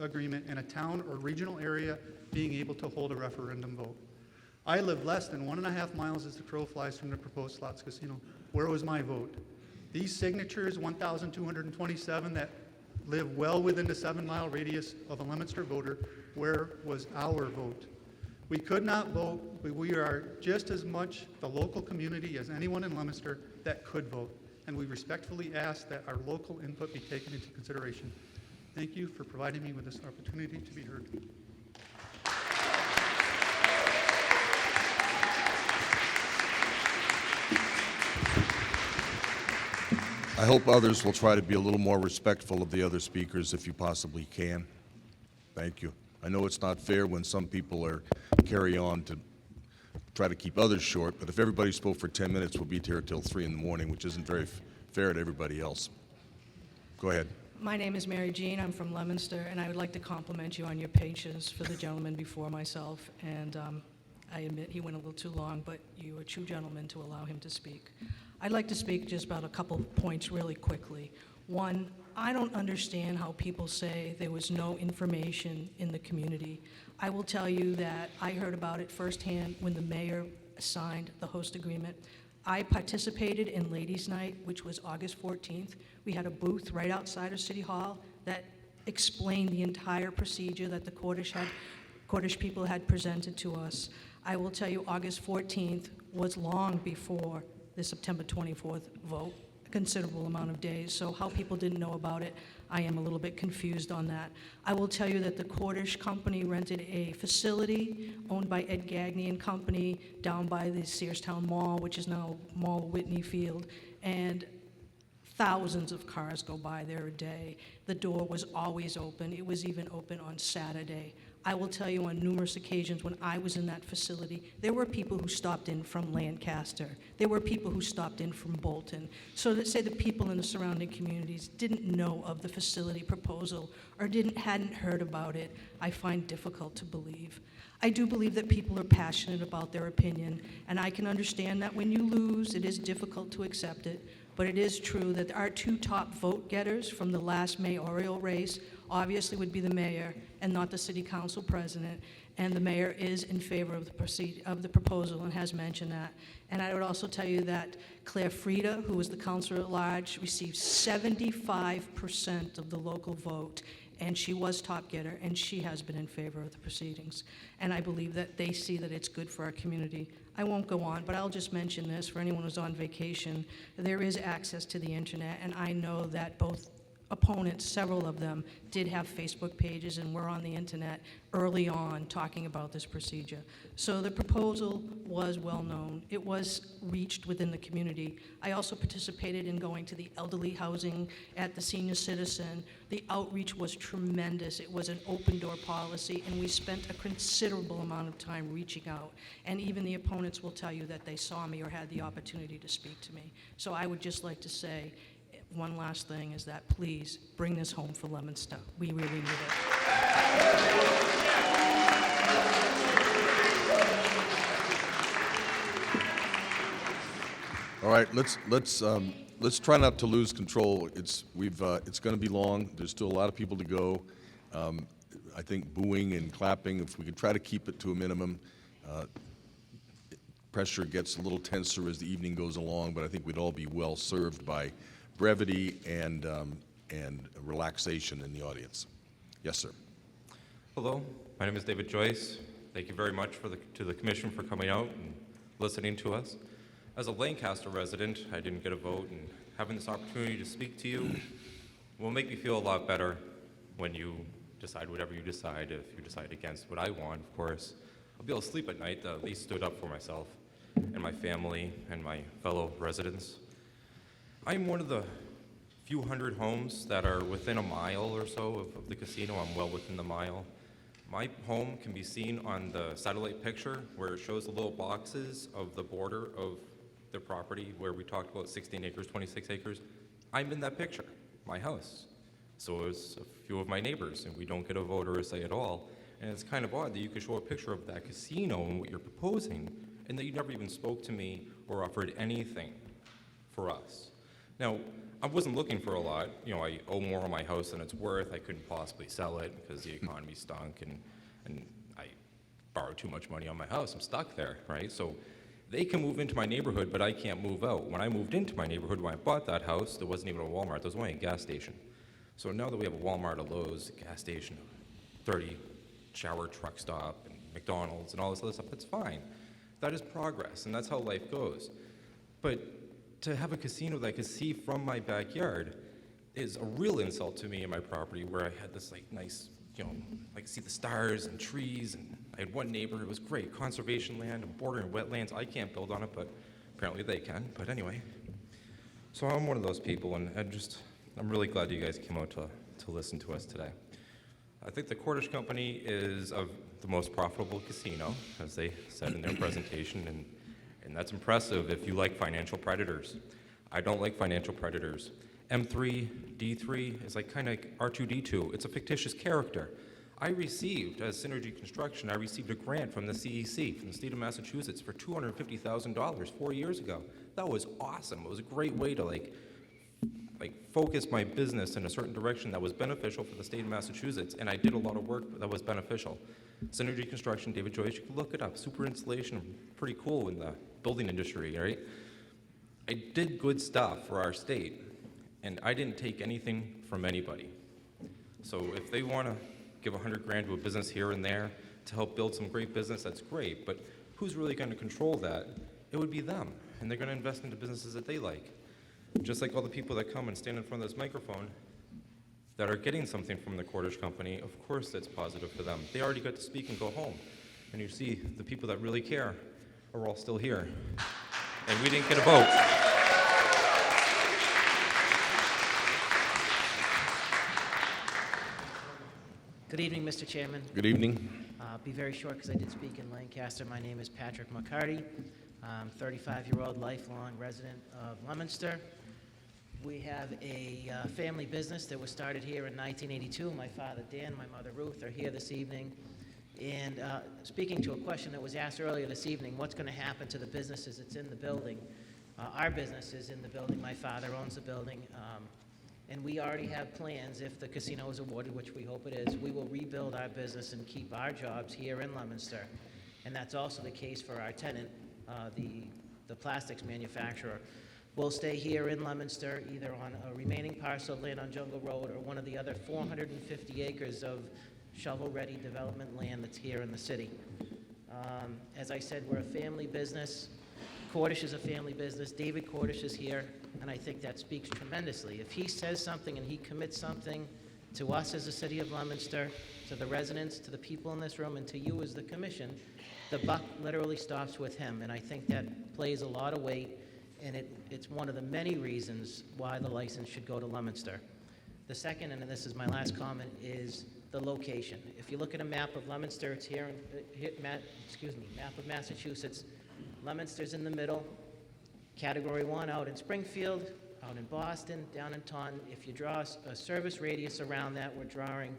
agreement and a town or regional area being able to hold a referendum vote? I live less than 1.5 miles as the crow flies from the proposed slots casino. Where was my vote? These signatures, 1,227 that live well within the 7-mile radius of a Leominster voter, where was our vote? We could not vote, but we are just as much the local community as anyone in Leominster that could vote, and we respectfully ask that our local input be taken into consideration. Thank you for providing me with this opportunity to be heard. I hope others will try to be a little more respectful of the other speakers if you possibly can. Thank you. I know it's not fair when some people carry on to try to keep others short, but if everybody spoke for 10 minutes, we'll be here till 3 in the morning, which isn't very fair to everybody else. Go ahead. My name is Mary Jean. I'm from Leominster, and I would like to compliment you on your patience for the gentleman before myself. And I admit he went a little too long, but you were a true gentleman to allow him to speak. I'd like to speak just about a couple points really quickly. One, I don't understand how people say there was no information in the community. I will tell you that I heard about it firsthand when the mayor signed the host agreement. I participated in Ladies' Night, which was August 14th. We had a booth right outside of City Hall that explained the entire procedure that the Cordish people had presented to us. I will tell you, August 14th was long before the September 24th vote, a considerable amount of days. So how people didn't know about it, I am a little bit confused on that. I will tell you that the Cordish company rented a facility owned by Ed Gagney and Company down by the Searstown Mall, which is now Mall Whitney Field, and thousands of cars go by there a day. The door was always open. It was even open on Saturday. I will tell you on numerous occasions when I was in that facility, there were people who stopped in from Lancaster. There were people who stopped in from Bolton. So let's say the people in the surrounding communities didn't know of the facility proposal or hadn't heard about it, I find difficult to believe. I do believe that people are passionate about their opinion, and I can understand that when you lose, it is difficult to accept it. But it is true that our two top vote getters from the last mayoral race obviously would be the mayor and not the city council president. And the mayor is in favor of the proposal and has mentioned that. And I would also tell you that Claire Frieda, who was the councilor at large, received 75% of the local vote. And she was top getter, and she has been in favor of the proceedings. And I believe that they see that it's good for our community. I won't go on, but I'll just mention this for anyone who's on vacation. There is access to the internet, and I know that both opponents, several of them, did have Facebook pages and were on the internet early on talking about this procedure. So the proposal was well known. It was reached within the community. I also participated in going to the elderly housing at the Senior Citizen. The outreach was tremendous. It was an open door policy, and we spent a considerable amount of time reaching out. And even the opponents will tell you that they saw me or had the opportunity to speak to me. So I would just like to say, one last thing is that please bring this home for Leominster. We really need it. All right, let's try not to lose control. It's going to be long. There's still a lot of people to go. I think booing and clapping, if we could try to keep it to a minimum. Pressure gets a little tenser as the evening goes along, but I think we'd all be well served by brevity and and relaxation in the audience. Yes, sir. Hello, my name is David Joyce. Thank you very much to the commission for coming out and listening to us. As a Lancaster resident, I didn't get a vote, and having this opportunity to speak to you will make me feel a lot better when you decide whatever you decide. If you decide against what I want, of course, I'll be able to sleep at night that I at least stood up for myself and my family and my fellow residents. I'm one of the few hundred homes that are within a mile or so of the casino. I'm well within the mile. My home can be seen on the satellite picture where it shows the little boxes of the border of the property where we talked about 16 acres, 26 acres. I'm in that picture, my house. So is a few of my neighbors, and we don't get a vote or a say at all. And it's kind of odd that you could show a picture of that casino and what you're proposing, and that you never even spoke to me or offered anything for us. Now, I wasn't looking for a lot. You know, I owe more on my house than it's worth. I couldn't possibly sell it because the economy stunk, and I borrowed too much money on my house. I'm stuck there, right? So they can move into my neighborhood, but I can't move out. When I moved into my neighborhood, when I bought that house, there wasn't even a Walmart. There was only a gas station. So now that we have a Walmart, a Lowe's, a gas station, 30 shower truck stop, and McDonald's, and all this other stuff, that's fine. That is progress, and that's how life goes. But to have a casino that I could see from my backyard is a real insult to me and my property, where I had this like nice, you know, I could see the stars and trees, and I had one neighbor. It was great, conservation land and bordering wetlands. I can't build on it, but apparently they can. But anyway, so I'm one of those people, and I'm really glad you guys came out to listen to us today. I think the Cordish Company is the most profitable casino, as they said in their presentation, and that's impressive if you like financial predators. I don't like financial predators. M3, D3 is like kind of like R2D2. It's a fictitious character. I received, as Synergy Construction, I received a grant from the CEC, from the state of Massachusetts, for $250,000 4 years ago. That was awesome. It was a great way to like focus my business in a certain direction that was beneficial for the state of Massachusetts, and I did a lot of work that was beneficial. Synergy Construction, David Joyce, you can look it up. Super installation, pretty cool in the building industry, right? I did good stuff for our state, and I didn't take anything from anybody. So if they want to give $100,000 to a business here and there to help build some great business, that's great, but who's really going to control that? It would be them, and they're going to invest into businesses that they like. Just like all the people that come and stand in front of this microphone that are getting something from the Cordish Company, of course that's positive for them. They already got to speak and go home. And you see the people that really care are all still here. And we didn't get a vote. Good evening, Mr. Chairman. Good evening. Be very short because I did speak in Lancaster. My name is Patrick McCarty. I'm a 35-year-old lifelong resident of Leominster. We have a family business that was started here in 1982. My father, Dan, my mother, Ruth, are here this evening. And speaking to a question that was asked earlier this evening, what's going to happen to the businesses that's in the building? Our business is in the building. My father owns the building. And we already have plans, if the casino is awarded, which we hope it is, we will rebuild our business and keep our jobs here in Leominster. And that's also the case for our tenant, the plastics manufacturer. We'll stay here in Leominster, either on a remaining parcel of land on Jungle Road or one of the other 450 acres of shovel-ready development land that's here in the city. As I said, we're a family business. Cordish is a family business. David Cordish is here, and I think that speaks tremendously. If he says something and he commits something to us as a city of Leominster, to the residents, to the people in this room, and to you as the commission, the buck literally stops with him, and I think that plays a lot of weight, and it's one of the many reasons why the license should go to Leominster. The second, and this is my last comment, is the location. If you look at a map of Leominster, it's here, map of Massachusetts. Leominster's in the middle, Category 1 out in Springfield, out in Boston, down in Taunton. If you draw a service radius around that, we're drawing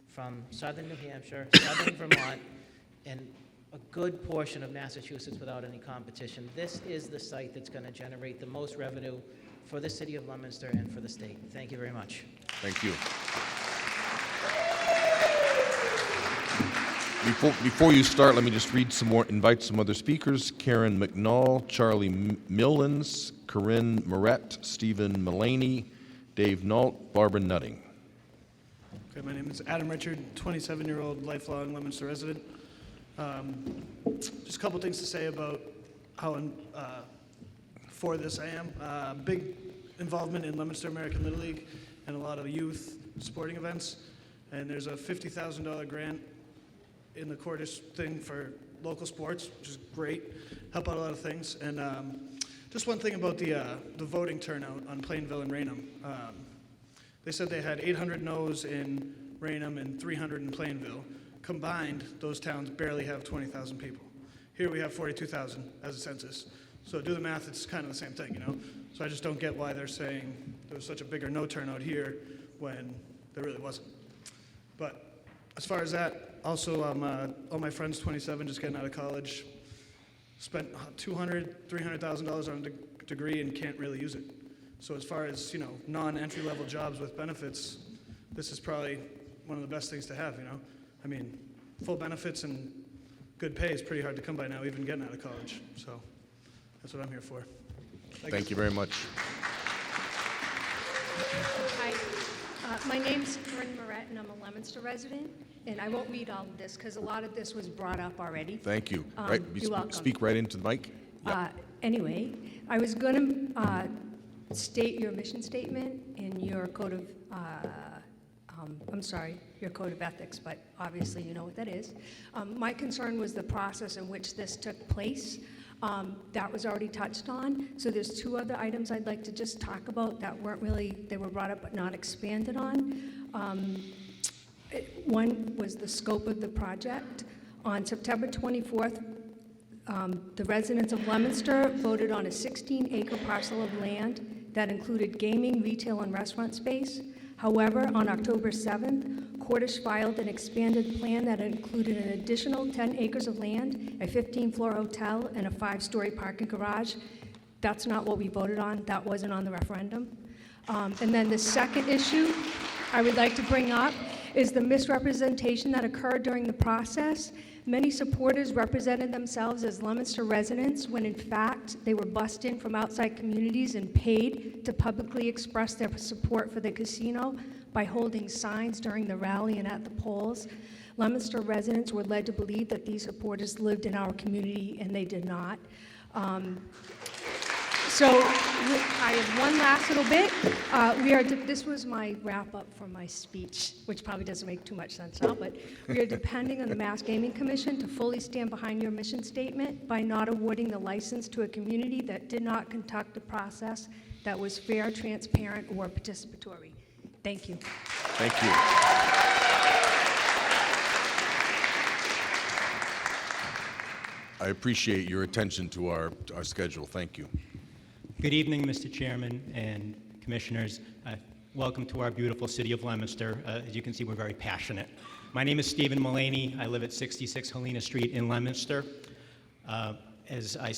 from southern New Hampshire, southern Vermont, and a good portion of Massachusetts without any competition. This is the site that's going to generate the most revenue for the city of Leominster and for the state. Thank you very much. Thank you. Before you start, let me just read some more, invite some other speakers. Karen McNall, Charlie Millens, Corinne Moret, Stephen Mullaney, Dave Nault, Barbara Nutting. Okay, my name is Adam Richard, 27-year-old lifelong Leominster resident. Just a couple things to say about how for this I am. Big involvement in Leominster American Little League and a lot of youth sporting events. And there's a $50,000 grant in the Cordish thing for local sports, which is great. Help out a lot of things. And just one thing about the voting turnout on Plainville and Raynham. They said they had 800 no's in Raynham and 300 in Plainville. Combined, those towns barely have 20,000 people. Here we have 42,000 as a census. So do the math, it's kind of the same thing, you know? So I just don't get why they're saying there was such a bigger no turnout here when there really wasn't. But as far as that, also all my friends, 27, just getting out of college, spent $200,000, $300,000 on a degree and can't really use it. So as far as, you know, non-entry level jobs with benefits, this is probably one of the best things to have, you know? I mean, full benefits and good pay is pretty hard to come by now, even getting out of college. So that's what I'm here for. Thank you very much. Hi, my name's Corinne Moret, and I'm a Leominster resident. And I won't read all of this because a lot of this was brought up already. Thank you. You're welcome. Speak right into the mic. Yeah. Anyway, I was going to state your mission statement in your code of, your code of ethics, but obviously you know what that is. My concern was the process in which this took place. That was already touched on. So there's two other items I'd like to just talk about that weren't really, they were brought up but not expanded on. One was the scope of the project. On September 24th, the residents of Leominster voted on a 16-acre parcel of land that included gaming, retail, and restaurant space. However, on October 7th, Cordish filed an expanded plan that included an additional 10 acres of land, a 15-floor hotel, and a 5-story parking garage. That's not what we voted on. That wasn't on the referendum. And then the second issue I would like to bring up is the misrepresentation that occurred during the process. Many supporters represented themselves as Leominster residents when in fact they were bussed in from outside communities and paid to publicly express their support for the casino by holding signs during the rally and at the polls. Leominster residents were led to believe that these supporters lived in our community, and they did not. So I have one last little bit. This was my wrap-up for my speech, which probably doesn't make too much sense now, but we are depending on the Mass Gaming Commission to fully stand behind your mission statement by not awarding the license to a community that did not conduct a process that was fair, transparent, or participatory. Thank you. Thank you. I appreciate your attention to our schedule. Thank you. Good evening, Mr. Chairman and Commissioners. Welcome to our beautiful city of Leominster. As you can see, we're very passionate. My name is Stephen Mullaney. I live at 66 Helena Street in Leominster. As I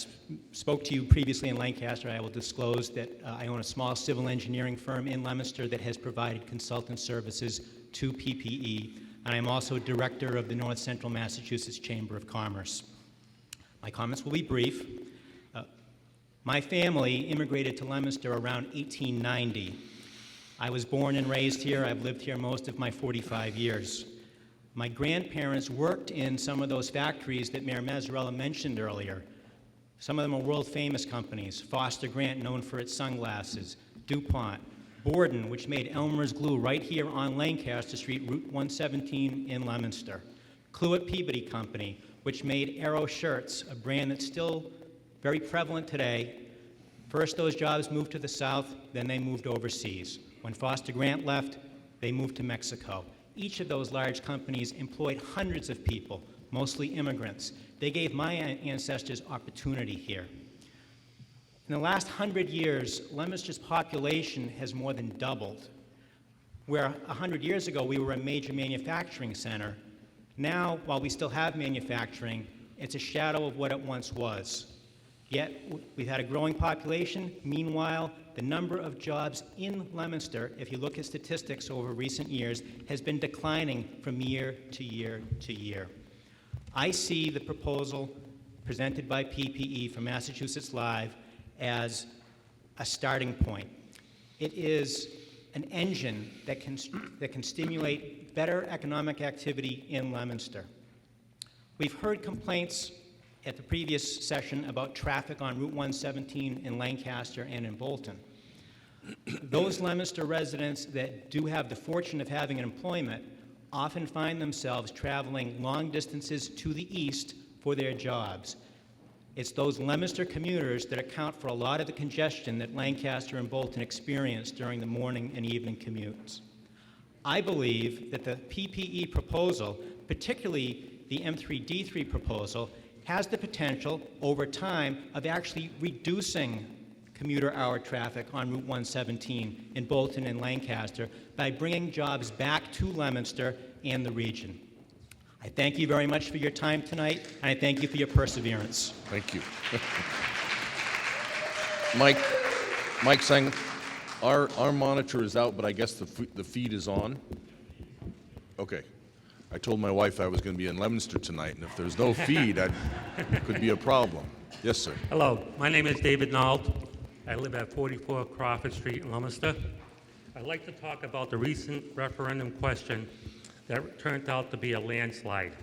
spoke to you previously in Lancaster, I will disclose that I own a small civil engineering firm in Leominster that has provided consultant services to PPE, and I am also director of the North Central Massachusetts Chamber of Commerce. My comments will be brief. My family immigrated to Leominster around 1890. I was born and raised here. I've lived here most of my 45 years. My grandparents worked in some of those factories that Mayor Mazzarella mentioned earlier. Some of them are world-famous companies. Foster Grant, known for its sunglasses. DuPont. Borden, which made Elmer's glue right here on Lancaster Street, Route 117 in Leominster. Cluett Peabody Company, which made Aero shirts, a brand that's still very prevalent today. First, those jobs moved to the south, then they moved overseas. When Foster Grant left, they moved to Mexico. Each of those large companies employed hundreds of people, mostly immigrants. They gave my ancestors opportunity here. In the last 100 years, Leominster's population has more than doubled. Where 100 years ago we were a major manufacturing center, now, while we still have manufacturing, it's a shadow of what it once was. Yet, we've had a growing population. Meanwhile, the number of jobs in Leominster, if you look at statistics over recent years, has been declining from year to year to year. I see the proposal presented by PPE for Massachusetts Live as a starting point. It is an engine that can stimulate better economic activity in Leominster. We've heard complaints at the previous session about traffic on Route 117 in Lancaster and in Bolton. Those Leominster residents that do have the fortune of having an employment often find themselves traveling long distances to the east for their jobs. It's those Leominster commuters that account for a lot of the congestion that Lancaster and Bolton experience during the morning and evening commutes. I believe that the PPE proposal, particularly the M3D3 proposal, has the potential over time of actually reducing commuter hour traffic on Route 117 in Bolton and Lancaster by bringing jobs back to Leominster and the region. I thank you very much for your time tonight, and I thank you for your perseverance. Thank you. Mike saying, our monitor is out, but I guess the feed is on. Okay. I told my wife I was going to be in Leominster tonight, and if there's no feed, it could be a problem. Yes, sir. Hello, my name is David Nault. I live at 44 Crawford Street in Leominster. I'd like to talk about the recent referendum question that turned out to be a landslide.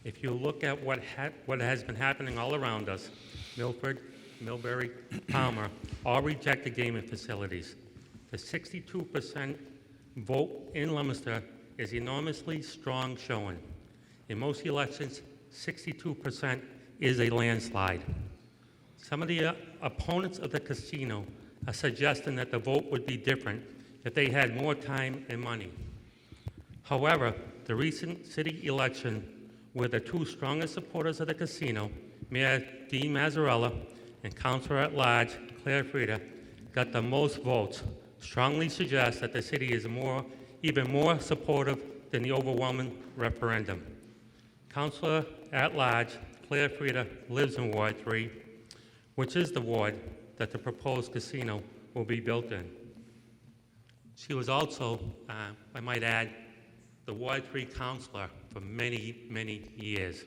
If you look at what has been happening all around us, Milford, Millbury, Palmer, all rejected gaming facilities. The 62% vote in Leominster is enormously strong showing. In most elections, 62% is a landslide. Some of the opponents of the casino are suggesting that the vote would be different if they had more time and money. However, the recent city election, where the two strongest supporters of the casino, Mayor Dean Mazzarella and Councilor at Large Claire Frieda, got the most votes, strongly suggests that the city is even more supportive than the overwhelming referendum. Councilor at Large Claire Frieda lives in Ward 3, which is the ward that the proposed casino will be built in. She was also, I might add, the Ward 3 councilor for many, many years.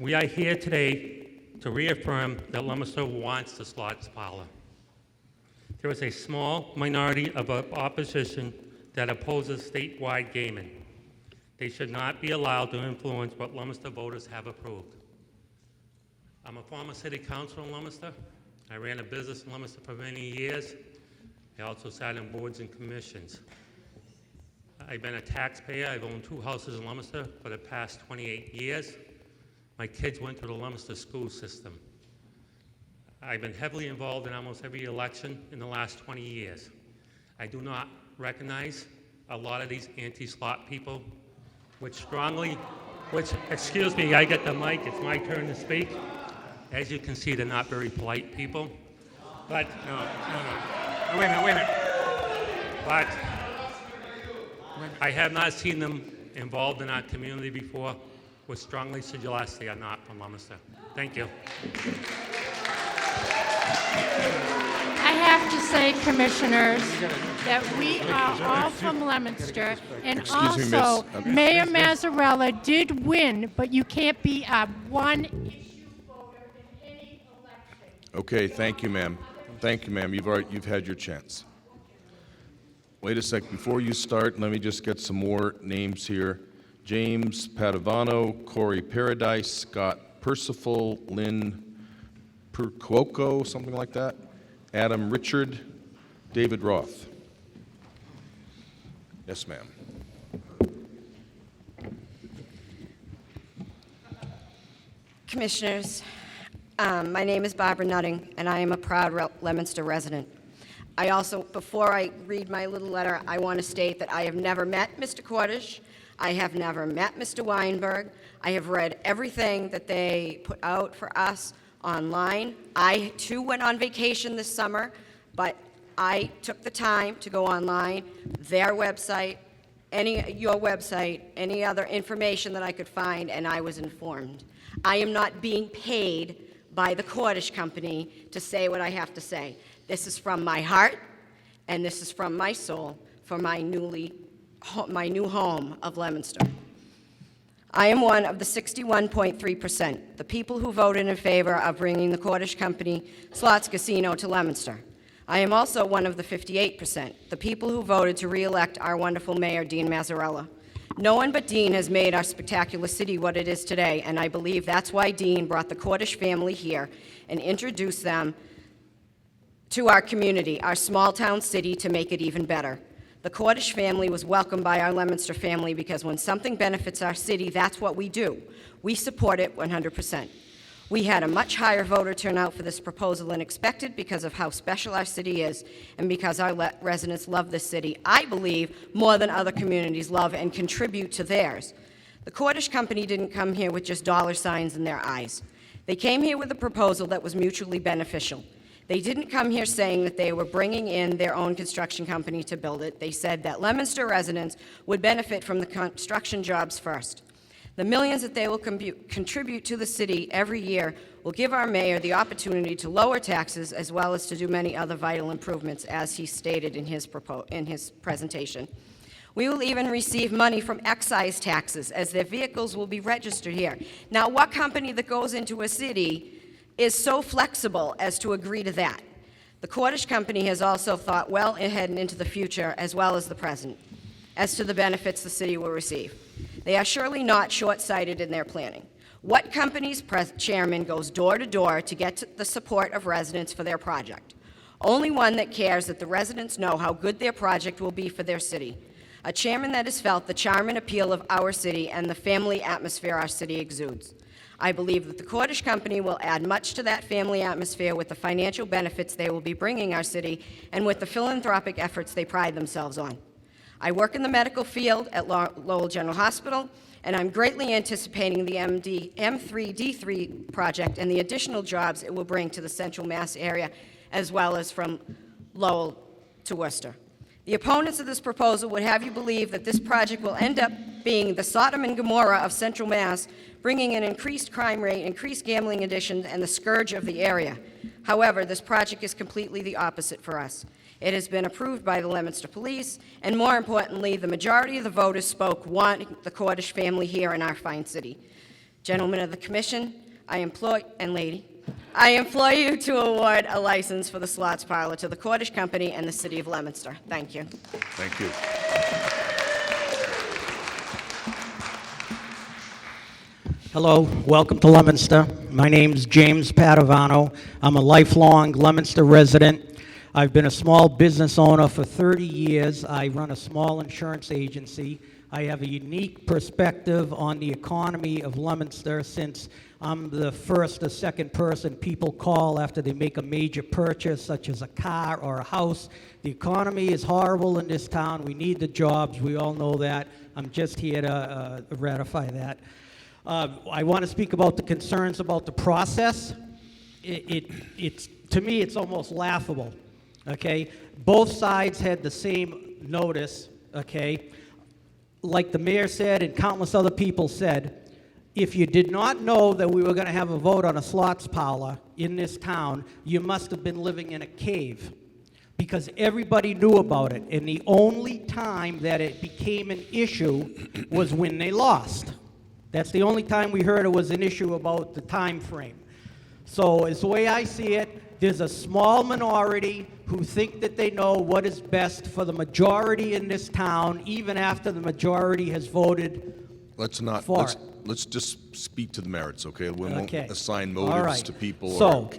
We are here today to reaffirm that Leominster wants the slots parlor. There is a small minority of opposition that opposes statewide gaming. They should not be allowed to influence what Leominster voters have approved. I'm a former city councilor in Leominster. I ran a business in Leominster for many years. I also sat on boards and commissions. I've been a taxpayer. I've owned 2 houses in Leominster for the past 28 years. My kids went through the Leominster school system. I've been heavily involved in almost every election in the last 20 years. I do not recognize a lot of these anti-slot people, excuse me, I get the mic, it's my turn to speak. As you can see, they're not very polite people. But, wait a minute. But I have not seen them involved in our community before, which strongly suggests they are not from Leominster. Thank you. I have to say, Commissioners, that we are all from Leominster, and Excuse me, also miss. Mayor Mazzarella did win, but you can't be a one-issue voter in any election. Okay, thank you, ma'am. Thank you, ma'am. You've had your chance. Wait a sec. Before you start, let me just get some more names here. James Padovano, Corey Paradise, Scott Percival, Lynn Percuoco, something like that, Adam Richard, David Roth. Yes, ma'am. Commissioners, my name is Barbara Nutting, and I am a proud Leominster resident. I also, before I read my little letter, I want to state that I have never met Mr. Cordish. I have never met Mr. Weinberg. I have read everything that they put out for us online. I, too, went on vacation this summer, but I took the time to go online, their website, your website, any other information that I could find, and I was informed. I am not being paid by the Cordish Company to say what I have to say. This is from my heart, and this is from my soul for my new home of Leominster. I am one of the 61.3%, the people who voted in favor of bringing the Cordish Company Slots Casino to Leominster. I am also one of the 58%, the people who voted to re-elect our wonderful mayor, Dean Mazzarella. No one but Dean has made our spectacular city what it is today, and I believe that's why Dean brought the Cordish family here and introduced them to our community, our small-town city, to make it even better. The Cordish family was welcomed by our Leominster family because when something benefits our city, that's what we do. We support it 100%. We had a much higher voter turnout for this proposal than expected because of how special our city is and because our residents love this city, I believe, more than other communities love and contribute to theirs. The Cordish company didn't come here with just dollar signs in their eyes. They came here with a proposal that was mutually beneficial. They didn't come here saying that they were bringing in their own construction company to build it. They said that Leominster residents would benefit from the construction jobs first. The millions that they will contribute to the city every year will give our mayor the opportunity to lower taxes as well as to do many other vital improvements, as he stated in his presentation. We will even receive money from excise taxes, as their vehicles will be registered here. Now, what company that goes into a city is so flexible as to agree to that? The Cordish company has also thought well ahead and into the future, as well as the present, as to the benefits the city will receive. They are surely not short-sighted in their planning. What company's chairman goes door to door to get the support of residents for their project? Only one that cares that the residents know how good their project will be for their city. A chairman that has felt the charm and appeal of our city and the family atmosphere our city exudes. I believe that the Cordish company will add much to that family atmosphere with the financial benefits they will be bringing our city and with the philanthropic efforts they pride themselves on. I work in the medical field at Lowell General Hospital, and I'm greatly anticipating the M3D3 project and the additional jobs it will bring to the Central Mass area, as well as from Lowell to Worcester. The opponents of this proposal would have you believe that this project will end up being the Sodom and Gomorrah of Central Mass, bringing an increased crime rate, increased gambling addiction, and the scourge of the area. However, this project is completely the opposite for us. It has been approved by the Leominster Police, and more importantly, the majority of the voters spoke wanting the Cordish family here in our fine city. Gentlemen of the Commission, and lady, I implore you to award a license for the slots parlor to the Cordish Company and the City of Leominster. Thank you. Thank you. Hello, welcome to Leominster. My name is James Padovano. I'm a lifelong Leominster resident. I've been a small business owner for 30 years. I run a small insurance agency. I have a unique perspective on the economy of Leominster since I'm the first or second person people call after they make a major purchase, such as a car or a house. The economy is horrible in this town. We need the jobs. We all know that. I'm just here to ratify that. I want to speak about the concerns about the process. To me, it's almost laughable. Okay, both sides had the same notice, okay? Like the mayor said and countless other people said, if you did not know that we were going to have a vote on a slots parlor in this town, you must have been living in a cave, because everybody knew about it, and the only time that it became an issue was when they lost. That's the only time we heard it was an issue about the time frame. So as the way I see it, there's a small minority who think that they know what is best for the majority in this town, even after the majority has voted for it. Let's just speak to the merits, okay? We won't Okay. assign All motives right. to people. So,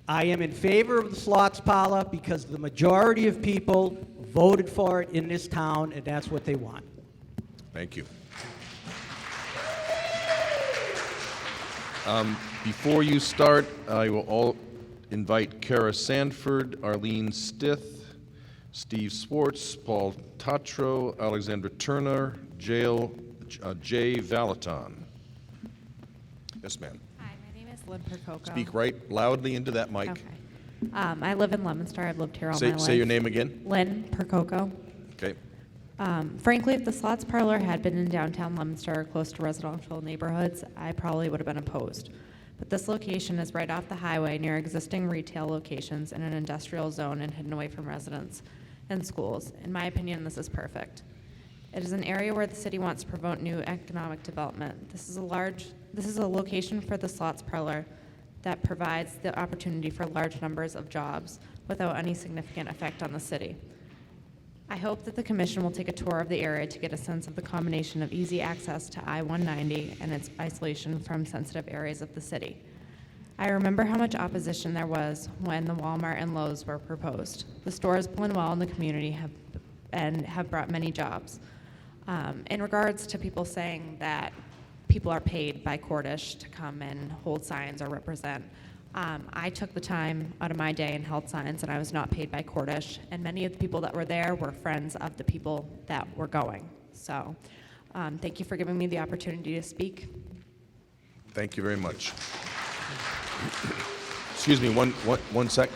I am in favor of the slots parlor because the majority of people voted for it in this town, and that's what they want. Thank you. Before you start, I will all invite Kara Sanford, Arlene Stith, Steve Swartz, Paul Tatro, Alexandra Turner, Jay Valaton. Yes, ma'am. Hi, my name is Lynn Percoco. Speak right loudly into that mic. Okay. I live in Leominster. I've lived here all my life. Say your name again. Lynn Percoco. Okay. Frankly, if the slots parlor had been in downtown Leominster or close to residential neighborhoods, I probably would have been opposed. But this location is right off the highway near existing retail locations in an industrial zone and hidden away from residents and schools. In my opinion, this is perfect. It is an area where the city wants to promote new economic development. This is a location for the slots parlor that provides the opportunity for large numbers of jobs without any significant effect on the city. I hope that the commission will take a tour of the area to get a sense of the combination of easy access to I-190 and its isolation from sensitive areas of the city. I remember how much opposition there was when the Walmart and Lowe's were proposed. The stores blend well in the community have brought many jobs. In regards to people saying that people are paid by Cordish to come and hold signs or represent, I took the time out of my day and held signs, and I was not paid by Cordish, and many of the people that were there were friends of the people that were going. So thank you for giving me the opportunity to speak. Thank you very much. Excuse me, one sec.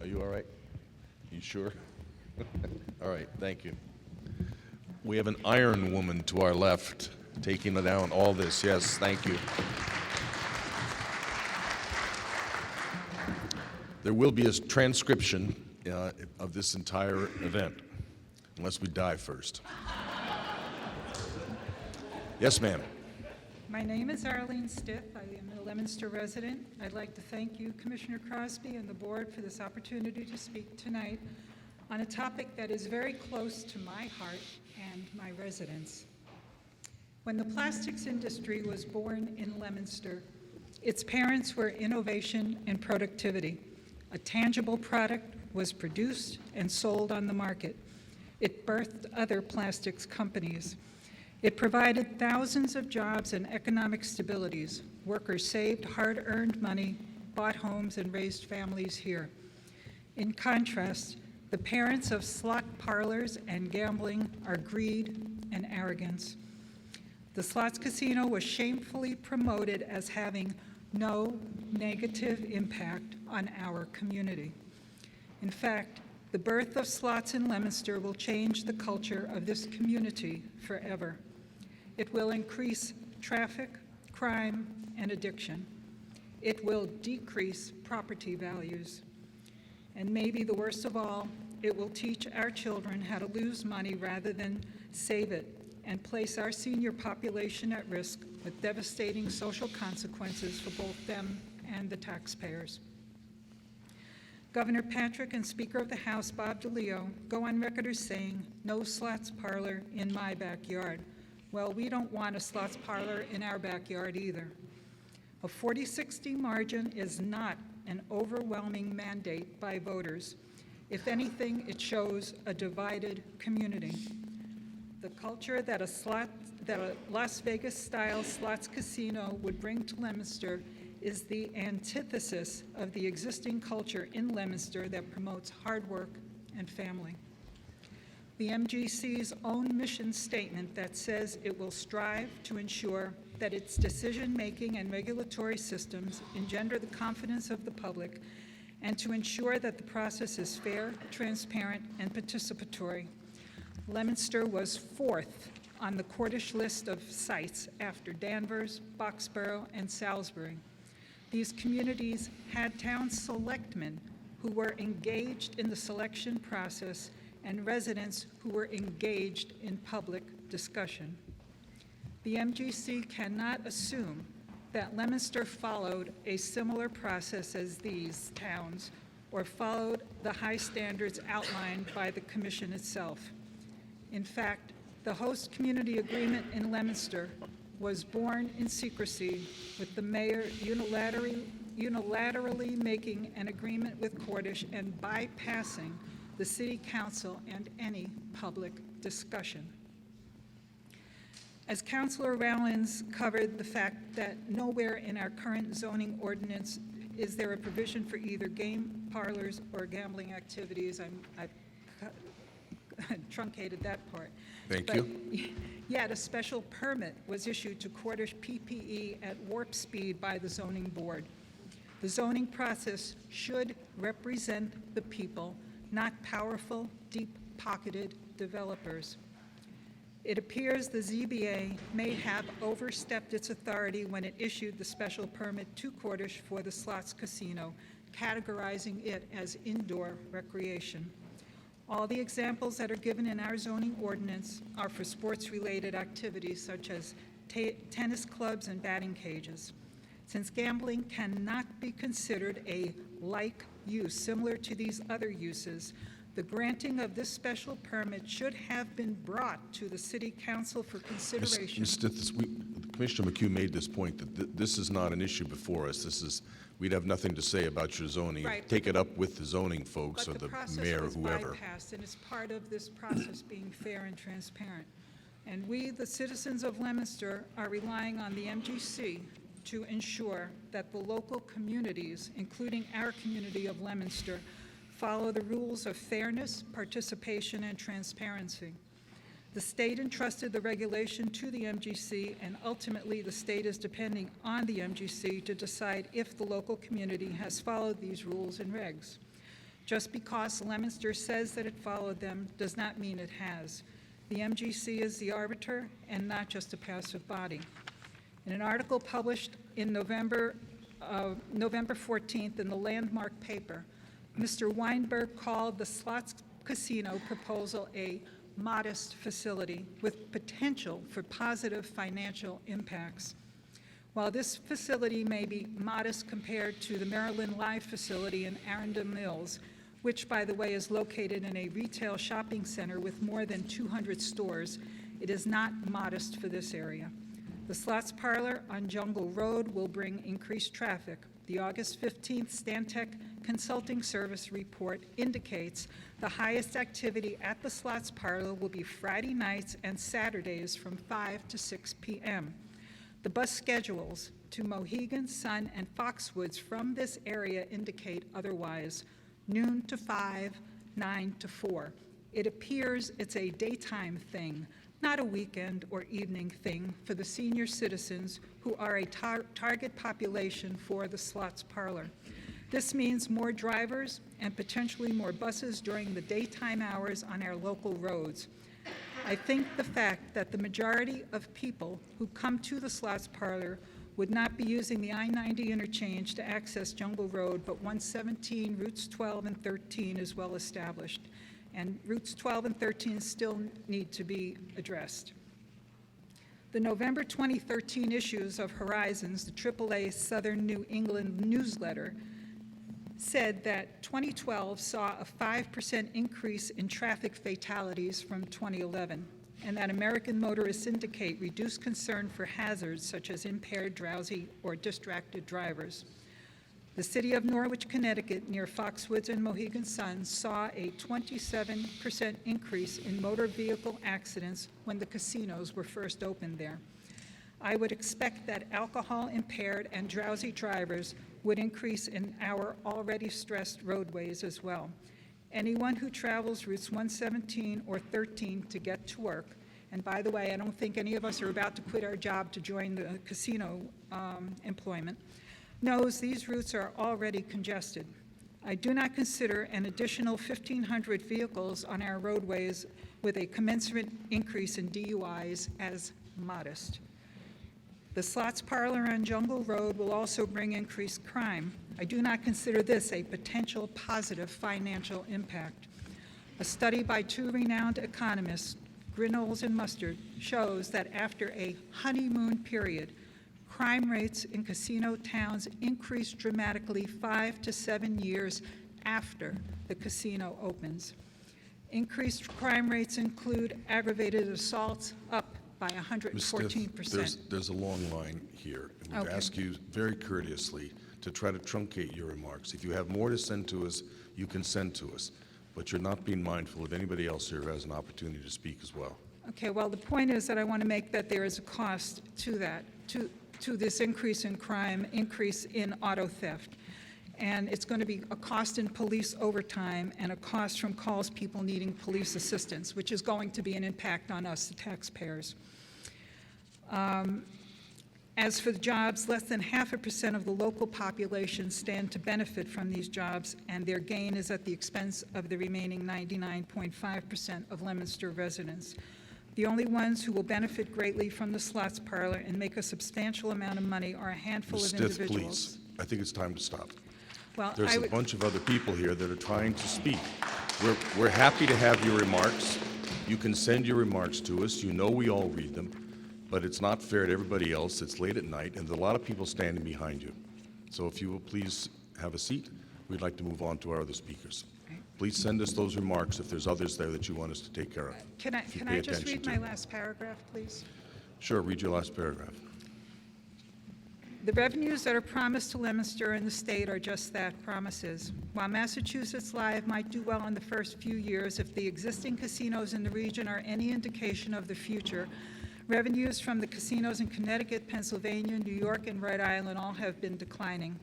Are you all right? You sure? All right, thank you. We have an iron woman to our left, taking down all this. Yes, thank you. There will be a transcription of this entire event, unless we die first. Yes, ma'am. My name is Arlene Stith. I am a Leominster resident. I'd like to thank you, Commissioner Crosby, and the board for this opportunity to speak tonight on a topic that is very close to my heart and my residents. When the plastics industry was born in Leominster, its parents were innovation and productivity. A tangible product was produced and sold on the market. It birthed other plastics companies. It provided thousands of jobs and economic stabilities. Workers saved hard-earned money, bought homes, and raised families here. In contrast, the parents of slot parlors and gambling are greed and arrogance. The slots casino was shamefully promoted as having no negative impact on our community. In fact, the birth of slots in Leominster will change the culture of this community forever. It will increase traffic, crime, and addiction. It will decrease property values. And maybe the worst of all, it will teach our children how to lose money rather than save it, and place our senior population at risk with devastating social consequences for both them and the taxpayers. Governor Patrick and Speaker of the House Bob DeLeo go on record as saying, "No slots parlor in my backyard." Well, we don't want a slots parlor in our backyard either. A 40-60 margin is not an overwhelming mandate by voters. If anything, it shows a divided community. The culture that a Las Vegas-style slots casino would bring to Leominster is the antithesis of the existing culture in Leominster that promotes hard work and family. The MGC's own mission statement that says it will strive to ensure that its decision-making and regulatory systems engender the confidence of the public and to ensure that the process is fair, transparent, and participatory. Leominster was 4th on the Cordish list of sites after Danvers, Boxborough, and Salisbury. These communities had town selectmen who were engaged in the selection process and residents who were engaged in public discussion. The MGC cannot assume that Leominster followed a similar process as these towns or followed the high standards outlined by the commission itself. In fact, the host community agreement in Leominster was born in secrecy, with the mayor unilaterally making an agreement with Cordish and bypassing the city council and any public discussion. As Councilor Rowlands covered the fact that nowhere in our current zoning ordinance is there a provision for either game parlors or gambling activities. I've truncated that part. Thank you. Yet a special permit was issued to Cordish PPE at warp speed by the zoning board. The zoning process should represent the people, not powerful, deep-pocketed developers. It appears the ZBA may have overstepped its authority when it issued the special permit to Cordish for the slots casino, categorizing it as indoor recreation. All the examples that are given in our zoning ordinance are for sports-related activities such as tennis clubs, and batting cages. Since gambling cannot be considered a like use similar to these other uses, the granting of this special permit should have been brought to the City Council for consideration. Ms. Stith, Commissioner McHugh made this point that this is not an issue before us. We'd have nothing to say about your zoning. Right. Take it up with the zoning folks or the mayor or whoever. But the process was bypassed, and it's part of this process being fair and transparent. And we, the citizens of Leominster, are relying on the MGC to ensure that the local communities, including our community of Leominster, follow the rules of fairness, participation, and transparency. The state entrusted the regulation to the MGC, and ultimately the state is depending on the MGC to decide if the local community has followed these rules and regs. Just because Leominster says that it followed them does not mean it has. The MGC is the arbiter and not just a passive body. In an article published in November 14th in the Landmark paper, Mr. Weinberg called the slots casino proposal a modest facility with potential for positive financial impacts. While this facility may be modest compared to the Maryland Live facility in Arundel Mills, which, by the way, is located in a retail shopping center with more than 200 stores, it is not modest for this area. The slots parlor on Jungle Road will bring increased traffic. The August 15th Stantec Consulting Service report indicates the highest activity at the slots parlor will be Friday nights and Saturdays from 5 to 6 p.m. The bus schedules to Mohegan, Sun, and Foxwoods from this area indicate otherwise: noon to 5, 9 to 4. It appears it's a daytime thing, not a weekend or evening thing for the senior citizens who are a target population for the slots parlor. This means more drivers and potentially more buses during the daytime hours on our local roads. I think the fact that the majority of people who come to the slots parlor would not be using the I-90 interchange to access Jungle Road, but 117, routes 12 and 13 is well established. And routes 12 and 13 still need to be addressed. The November 2013 issues of Horizons, the AAA Southern New England newsletter, said that 2012 saw a 5% increase in traffic fatalities from 2011, and that American motorists indicate reduced concern for hazards such as impaired, drowsy, or distracted drivers. The city of Norwich, Connecticut, near Foxwoods and Mohegan Sun, saw a 27% increase in motor vehicle accidents when the casinos were first opened there. I would expect that alcohol-impaired and drowsy drivers would increase in our already stressed roadways as well. Anyone who travels routes 117 or 13 to get to work, and by the way, I don't think any of us are about to quit our job to join the casino employment, knows these routes are already congested. I do not consider an additional 1,500 vehicles on our roadways with a commensurate increase in DUIs as modest. The slots parlor on Jungle Road will also bring increased crime. I do not consider this a potential positive financial impact. A study by two renowned economists, Grinnells and Mustard, shows that after a honeymoon period, crime rates in casino towns increase dramatically 5 to 7 years after the casino opens. Increased crime rates include aggravated assaults up by 114%. There's a long line here. And we've asked you very courteously to try to truncate your remarks. If you have more to send to us, you can send to us. But you're not being mindful of anybody else here who has an opportunity to speak as well. Okay, well, the point is that I want to make that there is a cost to that, to this increase in crime, increase in auto theft. And it's going to be a cost in police overtime and a cost from calls people needing police assistance, which is going to be an impact on us, the taxpayers. As for the jobs, less than 0.5% of the local population stand to benefit from these jobs, and their gain is at the expense of the remaining 99.5% of Leominster residents. The only ones who will benefit greatly from the slots parlor and make a substantial amount of money are a handful of individuals. Please, I think it's time to stop. Well, There's a bunch of other people here that are trying to speak. We're happy to have your remarks. You can send your remarks to us. You know we all read them. but it's not fair to everybody else. It's late at night, and there's a lot of people standing behind you. So if you will please have a seat, we'd like to move on to our other speakers. Please send us those remarks if there's others there that you want us to take care of. Can if you I pay just attention read to. my last paragraph, please? Sure, read your last paragraph. The revenues that are promised to Leominster and the state are just that, promises. While Massachusetts Live might do well in the first few years, if the existing casinos in the region are any indication of the future, revenues from the casinos in Connecticut, Pennsylvania, New York, and Rhode Island all have been declining.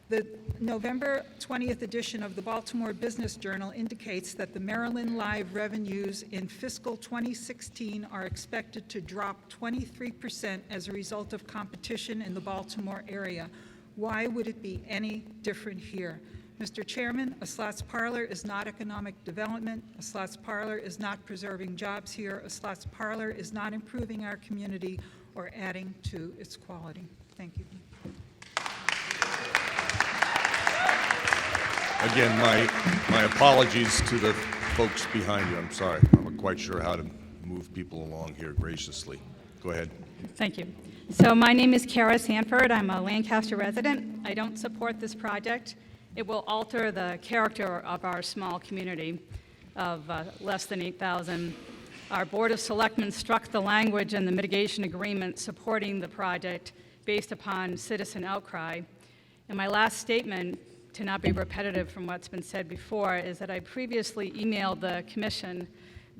The November 20th edition of the Baltimore Business Journal indicates that the Maryland Live revenues in fiscal 2016 are expected to drop 23% as a result of competition in the Baltimore area. Why would it be any different here? Mr. Chairman, a slots parlor is not economic development. A slots parlor is not preserving jobs here. A slots parlor is not improving our community or adding to its quality. Thank you. Again, my apologies to the folks behind you. I'm sorry. I'm not quite sure how to move people along here graciously. Go ahead. Thank you. So my name is Kara Sanford. I'm a Lancaster resident. I don't support this project. It will alter the character of our small community of less than 8,000. Our Board of Selectmen struck the language in the mitigation agreement supporting the project based upon citizen outcry. And my last statement, to not be repetitive from what's been said before, is that I previously emailed the commission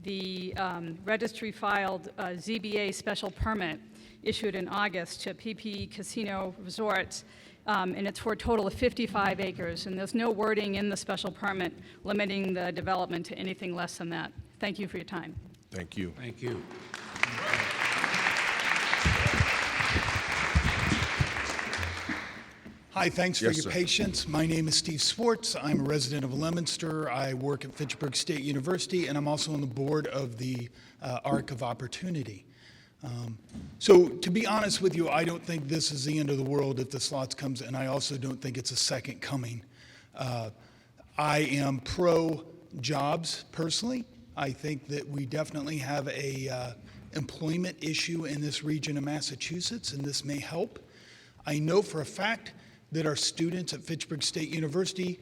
the registry filed ZBA special permit issued in August to PP Casino Resorts, and it's for a total of 55 acres, and there's no wording in the special permit limiting the development to anything less than that. Thank you for your time. Thank you. Thank you. Hi, thanks for Yes, your sir. patience. My name is Steve Swartz. I'm a resident of Leominster. I work at Fitchburg State University, and I'm also on the board of the Arc of Opportunity. So to be honest with you, I don't think this is the end of the world if the slots comes, and I also don't think it's a second coming. I am pro jobs personally. I think that we definitely have a employment issue in this region of Massachusetts, and this may help. I know for a fact that our students at Fitchburg State University,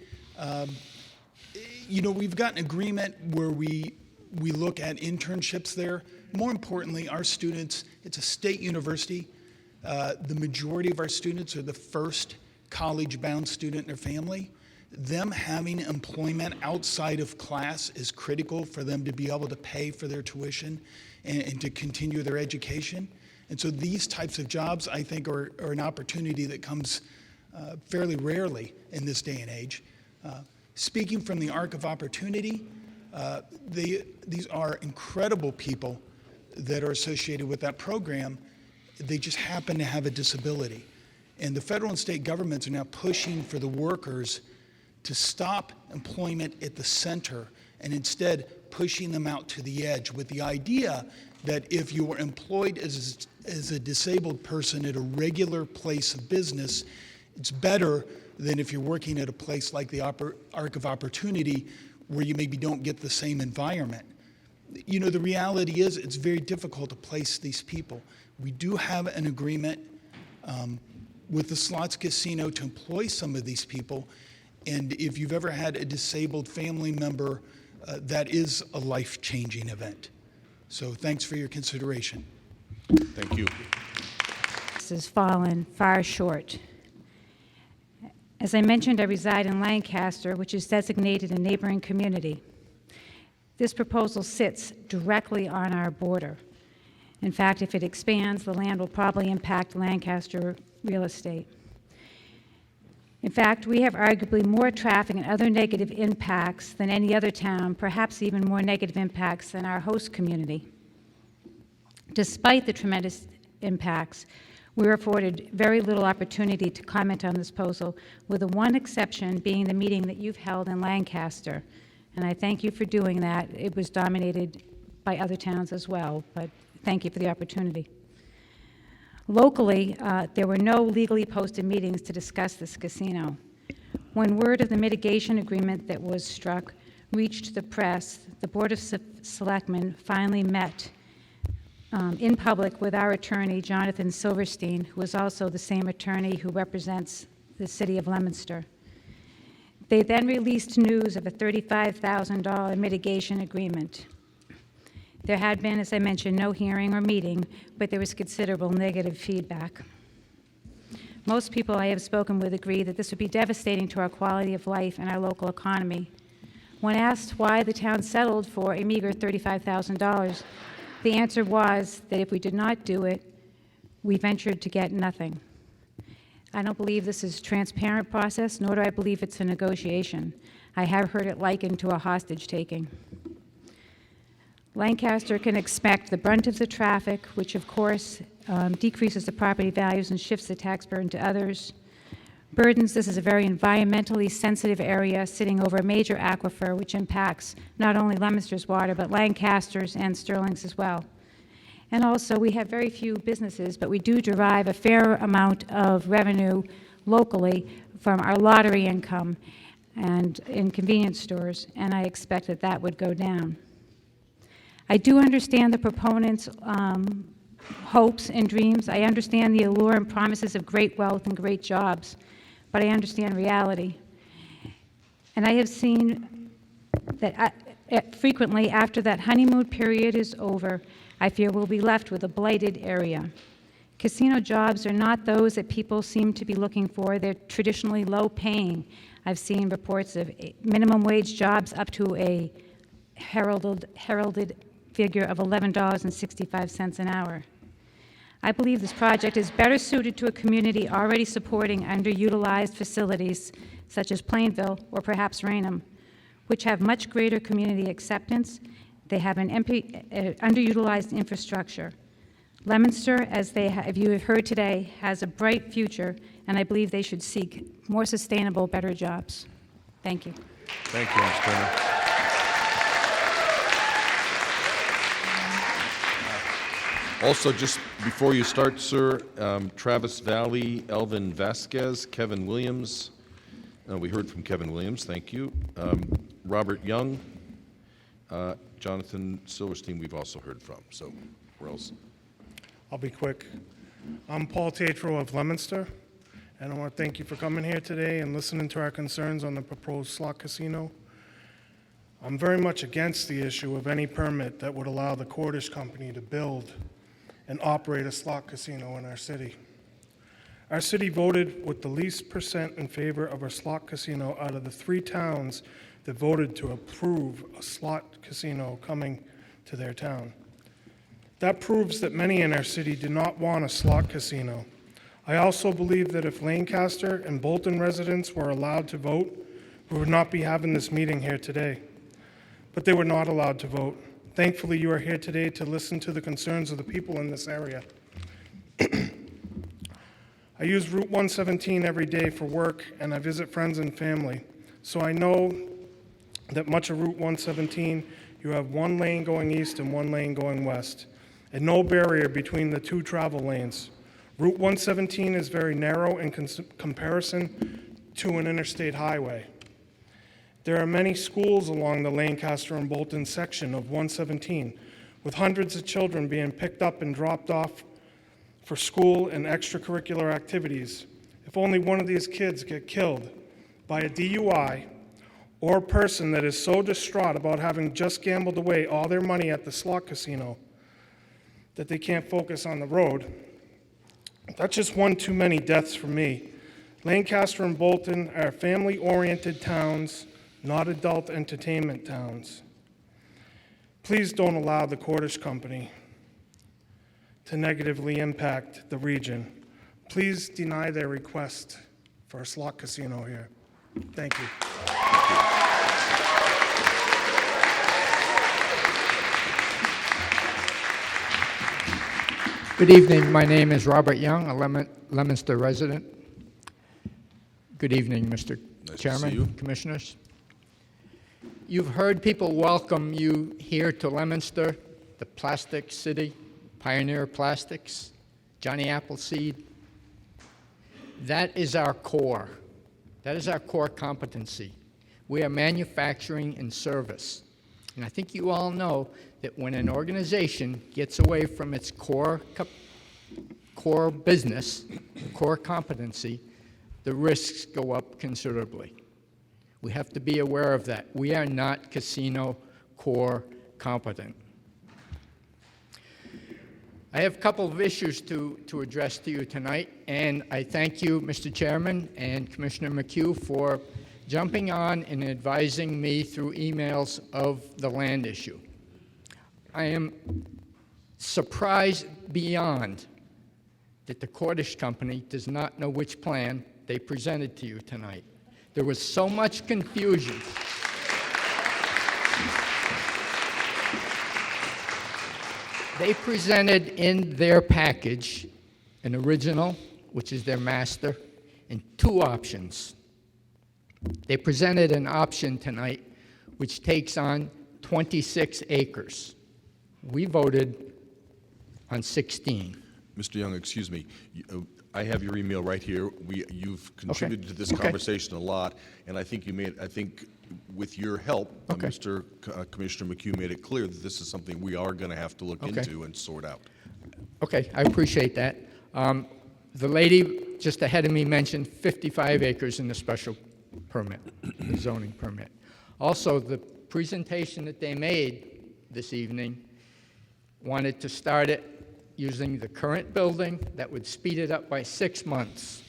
we've got an agreement where we look at internships there. More importantly, our students, it's a state university. The majority of our students are the first college-bound student in their family. Them having employment outside of class is critical for them to be able to pay for their tuition and to continue their education. And so these types of jobs, I think, are an opportunity that comes fairly rarely in this day and age. Speaking from the Arc of Opportunity, these are incredible people that are associated with that program. They just happen to have a disability. And the federal and state governments are now pushing for the workers to stop employment at the center and instead pushing them out to the edge with the idea that if you were employed as a disabled person at a regular place of business, it's better than if you're working at a place like the Arc of Opportunity where you maybe don't get the same environment. The reality is it's very difficult to place these people. We do have an agreement with the slots casino to employ some of these people, and if you've ever had a disabled family member, that is a life-changing event. So thanks for your consideration. Thank you. This has fallen far short. As I mentioned, I reside in Lancaster, which is designated a neighboring community. This proposal sits directly on our border. In fact, if it expands, the land will probably impact Lancaster real estate. In fact, we have arguably more traffic and other negative impacts than any other town, perhaps even more negative impacts than our host community. Despite the tremendous impacts, we were afforded very little opportunity to comment on this proposal, with the one exception being the meeting that you've held in Lancaster. And I thank you for doing that. It was dominated by other towns as well, but thank you for the opportunity. Locally, there were no legally posted meetings to discuss this casino. When word of the mitigation agreement that was struck reached the press, the Board of Selectmen finally met in public with our attorney, Jonathan Silverstein, who is also the same attorney who represents the city of Leominster. They then released news of a $35,000 mitigation agreement. There had been, as I mentioned, no hearing or meeting, but there was considerable negative feedback. Most people I have spoken with agree that this would be devastating to our quality of life and our local economy. When asked why the town settled for a meager $35,000, the answer was that if we did not do it, we ventured to get nothing. I don't believe this is a transparent process, nor do I believe it's a negotiation. I have heard it likened to a hostage-taking. Lancaster can expect the brunt of the traffic, which of course decreases the property values and shifts the tax burden to others. Burdens, this is a very environmentally sensitive area sitting over a major aquifer, which impacts not only Leominster's water, but Lancaster's and Sterling's as well. And also, we have very few businesses, but we do derive a fair amount of revenue locally from our lottery income and in convenience stores, and I expect that that would go down. I do understand the proponents' hopes and dreams. I understand the allure and promises of great wealth and great jobs, but I understand reality. And I have seen that frequently after that honeymoon period is over, I fear we'll be left with a blighted area. Casino jobs are not those that people seem to be looking for. They're traditionally low-paying. I've seen reports of minimum wage jobs up to a heralded figure of $11.65 an hour. I believe this project is better suited to a community already supporting underutilized facilities such as Plainville or perhaps Raynham, which have much greater community acceptance. They have an underutilized infrastructure. Leominster, as you have heard today, has a bright future, and I believe they should seek more sustainable, better jobs. Thank you. Thank you, Ms. Turner. Also, just before you start, sir, Travis Valley, Elvin Vasquez, Kevin Williams. We heard from Kevin Williams, thank you. Robert Young, Jonathan Silverstein, we've also heard from. So, where else? I'll be quick. I'm Paul Tatro of Leominster, and I want to thank you for coming here today and listening to our concerns on the proposed slot casino. I'm very much against the issue of any permit that would allow the Cordish Company to build and operate a slot casino in our city. Our city voted with the least percent in favor of a slot casino out of the 3 towns that voted to approve a slot casino coming to their town. That proves that many in our city do not want a slot casino. I also believe that if Lancaster and Bolton residents were allowed to vote, we would not be having this meeting here today. But they were not allowed to vote. Thankfully, you are here today to listen to the concerns of the people in this area. I use Route 117 every day for work, and I visit friends and family. So I know that much of Route 117, you have 1 lane going east and 1 lane going west, and no barrier between the 2 travel lanes. Route 117 is very narrow in comparison to an interstate highway. There are many schools along the Lancaster and Bolton section of 117, with hundreds of children being picked up and dropped off for school and extracurricular activities. If only one of these kids get killed by a DUI or a person that is so distraught about having just gambled away all their money at the slot casino that they can't focus on the road, that's just one too many deaths for me. Lancaster and Bolton are family-oriented towns, not adult entertainment towns. Please don't allow the Cordish Company to negatively impact the region. Please deny their request for a slot casino here. Thank you. Good evening. My name is Robert Young, a Leominster resident. Good evening, Mr. Chairman, Commissioners. You've heard people welcome you here to Leominster, the plastic city, Pioneer Plastics, Johnny Appleseed. That is our core. That is our core competency. We are manufacturing and service. And I think you all know that when an organization gets away from its core business, core competency, the risks go up considerably. We have to be aware of that. We are not casino core competent. I have a couple of issues to address to you tonight, and I thank you, Mr. Chairman and Commissioner McHugh, for jumping on and advising me through emails of the land issue. I am surprised beyond that the Cordish Company does not know which plan they presented to you tonight. There was so much confusion. They presented in their package an original, which is their master, and two options. They presented an option tonight which takes on 26 acres. We voted on 16. Mr. Young, excuse me. I have your email right here. You've contributed to this conversation a lot, and I think with your help, Mr. Commissioner McHugh made it clear that this is something we are going to have to look into and sort out. Okay, I appreciate that. The lady just ahead of me mentioned 55 acres in the special permit, the zoning permit. Also, the presentation that they made this evening wanted to start it using the current building that would speed it up by 6 months.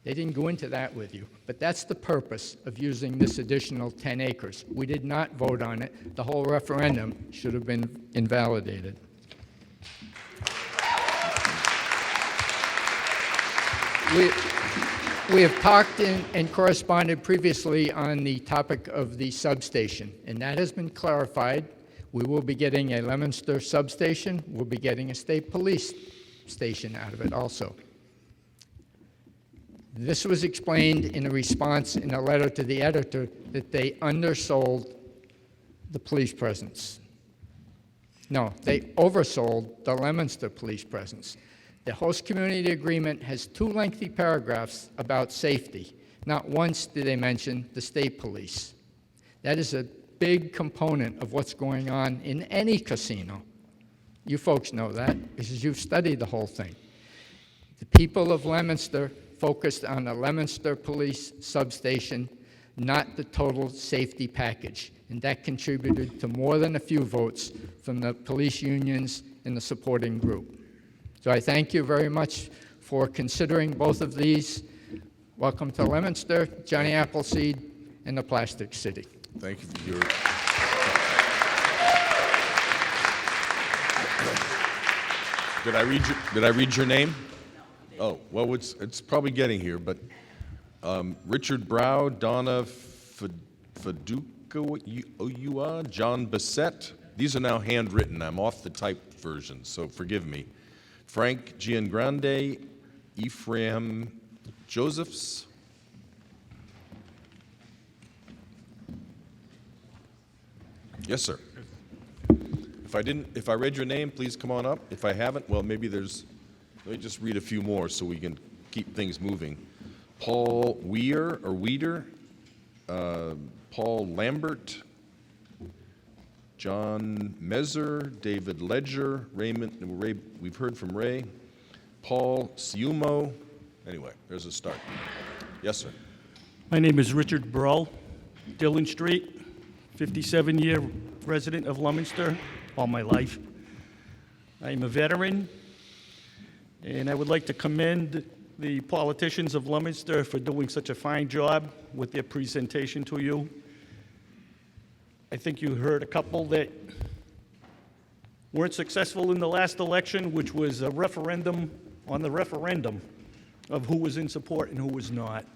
They didn't go into that with you, but that's the purpose of using this additional 10 acres. We did not vote on it. The whole referendum should have been invalidated. We have talked and corresponded previously on the topic of the substation, and that has been clarified. We will be getting a Leominster substation. We'll be getting a state police station out of it also. This was explained in a response in a letter to the editor that they undersold the police presence. No, they oversold the Leominster police presence. The host community agreement has 2 lengthy paragraphs about safety. Not once did they mention the state police. That is a big component of what's going on in any casino. You folks know that because you've studied the whole thing. The people of Leominster focused on the Leominster police substation, not the total safety package. And that contributed to more than a few votes from the police unions and the supporting group. So I thank you very much for considering both of these. Welcome to Leominster, Johnny Appleseed, and the Plastic City. Thank you for your... Did I read your name? Oh, well, it's probably getting here, but Richard Brow, Donna Faduka, John Bissett. These are now handwritten. I'm off the typed version, so forgive me. Frank Giangrande, Ephraim Josephs. Yes, sir. If I read your name, please come on up. If I haven't, well, maybe let me just read a few more so we can keep things moving. Paul Weeder, Paul Lambert, John Mezer, David Ledger, Ray, we've heard from Ray, Paul Siumo. Anyway, there's a start. Yes, sir. My name is Richard Burrell, Dillon Street, 57-year resident of Leominster all my life. I am a veteran, and I would like to commend the politicians of Leominster for doing such a fine job with their presentation to you. I think you heard a couple that weren't successful in the last election, which was a referendum on the referendum of who was in support and who was not.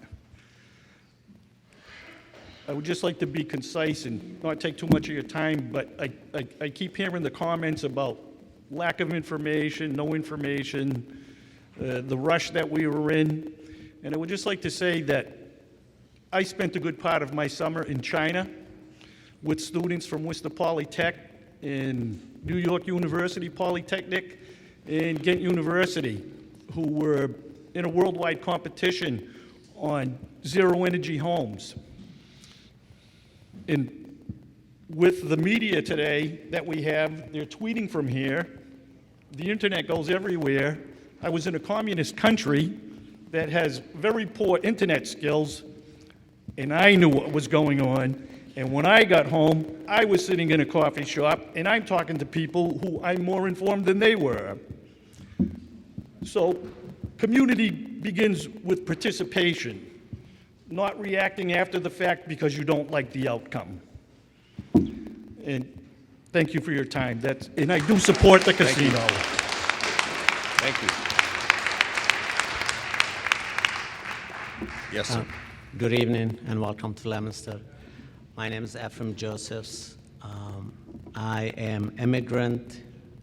I would just like to be concise and not take too much of your time, but I keep hearing the comments about lack of information, no information, the rush that we were in. And I would just like to say that I spent a good part of my summer in China with students from Worcester Polytech and New York University Polytechnic and Ghent University, who were in a worldwide competition on zero-energy homes. And with the media today that we have, they're tweeting from here. The internet goes everywhere. I was in a communist country that has very poor internet skills, and I knew what was going on. And when I got home, I was sitting in a coffee shop, and I'm talking to people who I'm more informed than they were. So community begins with participation, not reacting after the fact because you don't like the outcome. And thank you for your time. And I do support the casino. Thank you. Yes, sir. Good evening and welcome to Leominster. My name is Ephraim Josephs. I am immigrant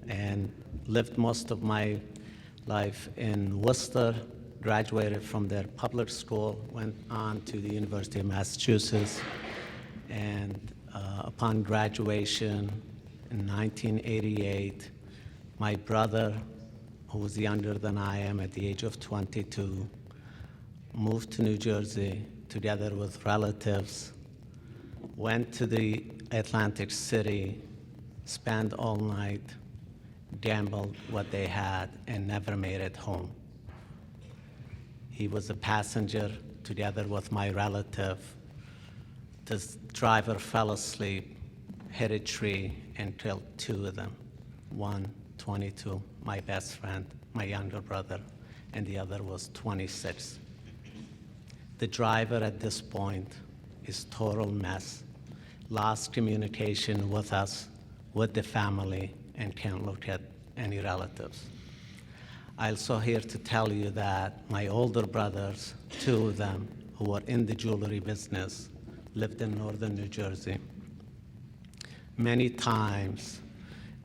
and lived most of my life in Worcester, graduated from their public school, went on to the University of Massachusetts, and upon graduation in 1988, my brother, who was younger than I am at the age of 22, moved to New Jersey together with relatives, went to the Atlantic City, spent all night, gambled what they had, and never made it home. He was a passenger together with my relative. This driver fell asleep, hit a tree, and killed two of them. One, 22, my best friend, my younger brother, and the other was 26. The driver at this point is total mess, lost communication with us, with the family, and can't look at any relatives. I'm also here to tell you that my older brothers, two of them who were in the jewelry business, lived in northern New Jersey. Many times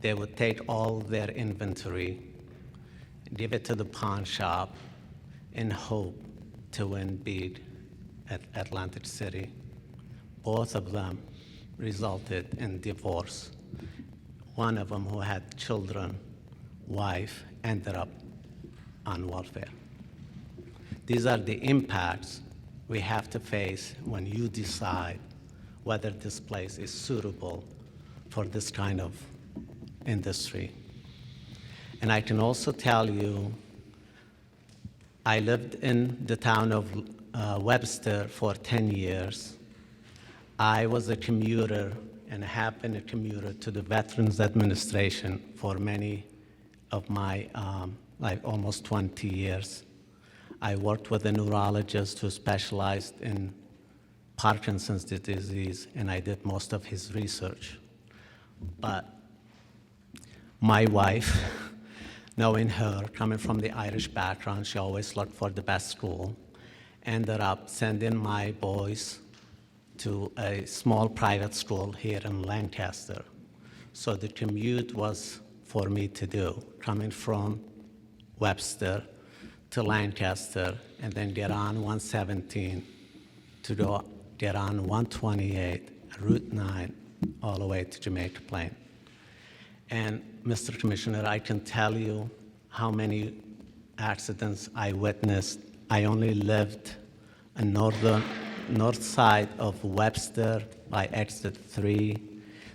they would take all their inventory, give it to the pawn shop in hope to win big at Atlantic City. Both of them resulted in divorce. One of them, who had children, wife, ended up on welfare. These are the impacts we have to face when you decide whether this place is suitable for this kind of industry. And I can also tell you, I lived in the town of Webster for 10 years. I was a commuter and have been a commuter to the Veterans Administration for many of my, like almost 20 years. I worked with a neurologist who specialized in Parkinson's disease, and I did most of his research. But my wife, knowing her, coming from the Irish background, she always looked for the best school, ended up sending my boys to a small private school here in Lancaster. So the commute was for me to do, coming from Webster to Lancaster, and then get on 117 to go get on 128, Route 9, all the way to Jamaica Plain. And Mr. Commissioner, I can tell you how many accidents I witnessed. I only lived in north side of Webster by exit 3,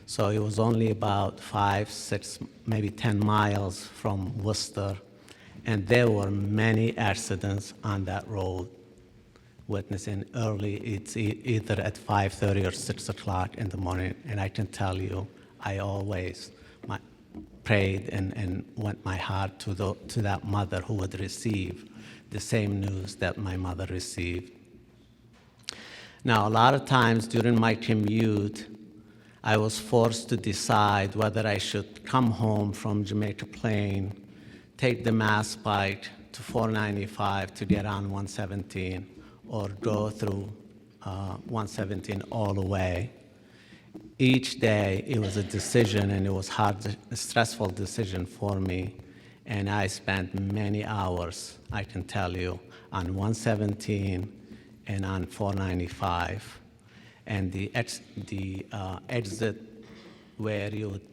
so it was only about 5, 6, maybe 10 miles from Worcester, and there were many accidents on that road, witnessing early, it's either at 5:30 or 6 o'clock in the morning, and I can tell you, I always prayed and went my heart to that mother who would receive the same news that my mother received. Now, a lot of times during my commute, I was forced to decide whether I should come home from Jamaica Plain, take the Mass Pike to 495 to get on 117, or go through 117 all the way. Each day, it was a decision, and it was a stressful decision for me, and I spent many hours, I can tell you, on 117 and on 495. And the exit where you would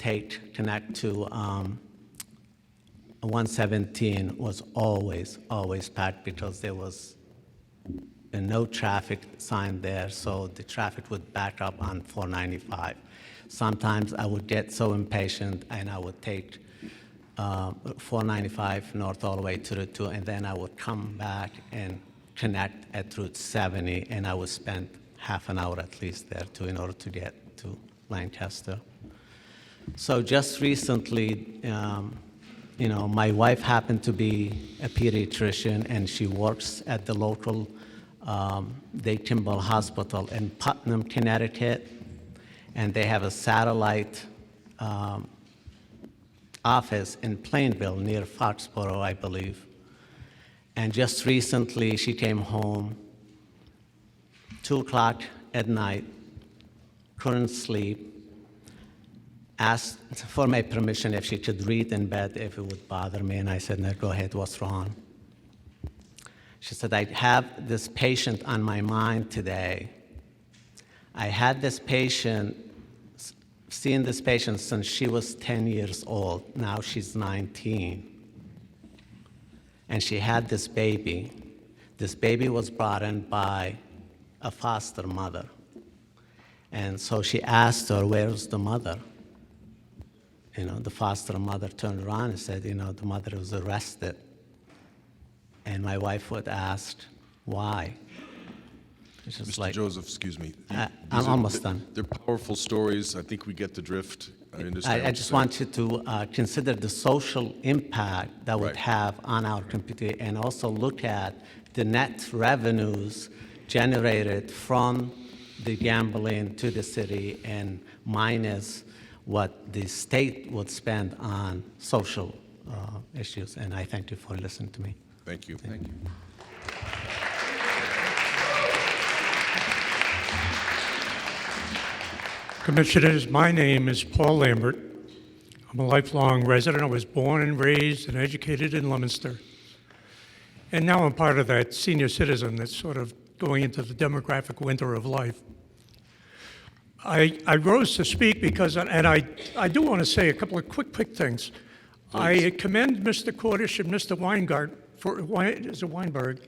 connect to 117 was always packed because there was no traffic sign there, so the traffic would back up on 495. sometimes I would get so impatient and I would take 495 north all the way to Route 2, and then I would come back and connect at Route 70, and I would spend half an hour at least there too in order to get to Lancaster. So just recently, my wife happened to be a pediatrician, and she works at the local Day Kimball Hospital in Putnam, Connecticut, and they have a satellite office in Plainville near Foxborough, I believe. And just recently, she came home 2 o'clock at night, couldn't sleep, asked for my permission if she could read in bed if it would bother me, and I said, no, go ahead, what's wrong? She said, I have this patient on my mind today. I had this patient, seen this patient since she was 10 years old. Now she's 19. And she had this baby. This baby was brought in by a foster mother. And so she asked her, where's the mother? The foster mother turned around and said, the mother was arrested. And my wife would ask, why? Mr. Joseph, excuse me. I'm almost done. They're powerful stories. I think we get the drift. I understand. I just want you to consider the social impact that would have on our community, and also look at the net revenues generated from the gambling to the city and minus what the state would spend on social issues. And I thank you for listening to me. Thank you. Thank you. Commissioners, my name is Paul Lambert. I'm a lifelong resident. I was born and raised and educated in Leominster. And now I'm part of that senior citizen that's sort of going into the demographic winter of life. I rose to speak because, and I do want to say a couple of quick things. Please. I commend Mr. Cordish and Mr. Weinberg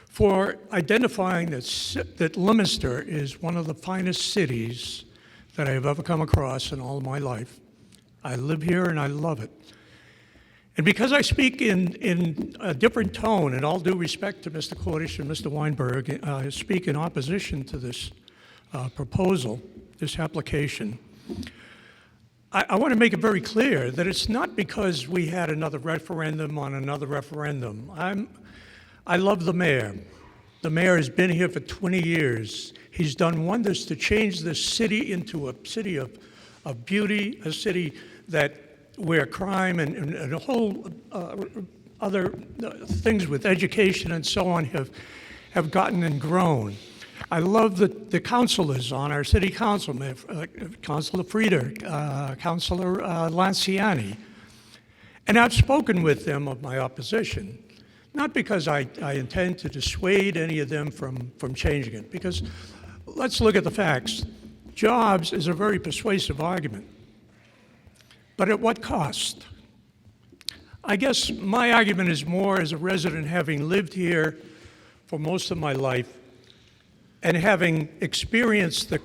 for identifying that Leominster is one of the finest cities that I have ever come across in all of my life. I live here and I love it. And because I speak in a different tone, and all due respect to Mr. Cordish and Mr. Weinberg, I speak in opposition to this proposal, this application. I want to make it very clear that it's not because we had another referendum on another referendum. I love the mayor. The mayor has been here for 20 years. He's done wonders to change this city into a city of beauty, a city where crime and a whole other things with education and so on have gotten and grown. I love the councilors on our city council, Councilor Frieder, Councilor Lanciani. And I've spoken with them of my opposition, not because I intend to dissuade any of them from changing it, because let's look at the facts. Jobs is a very persuasive argument, but at what cost? I guess my argument is more as a resident, having lived here for most of my life, and having experienced the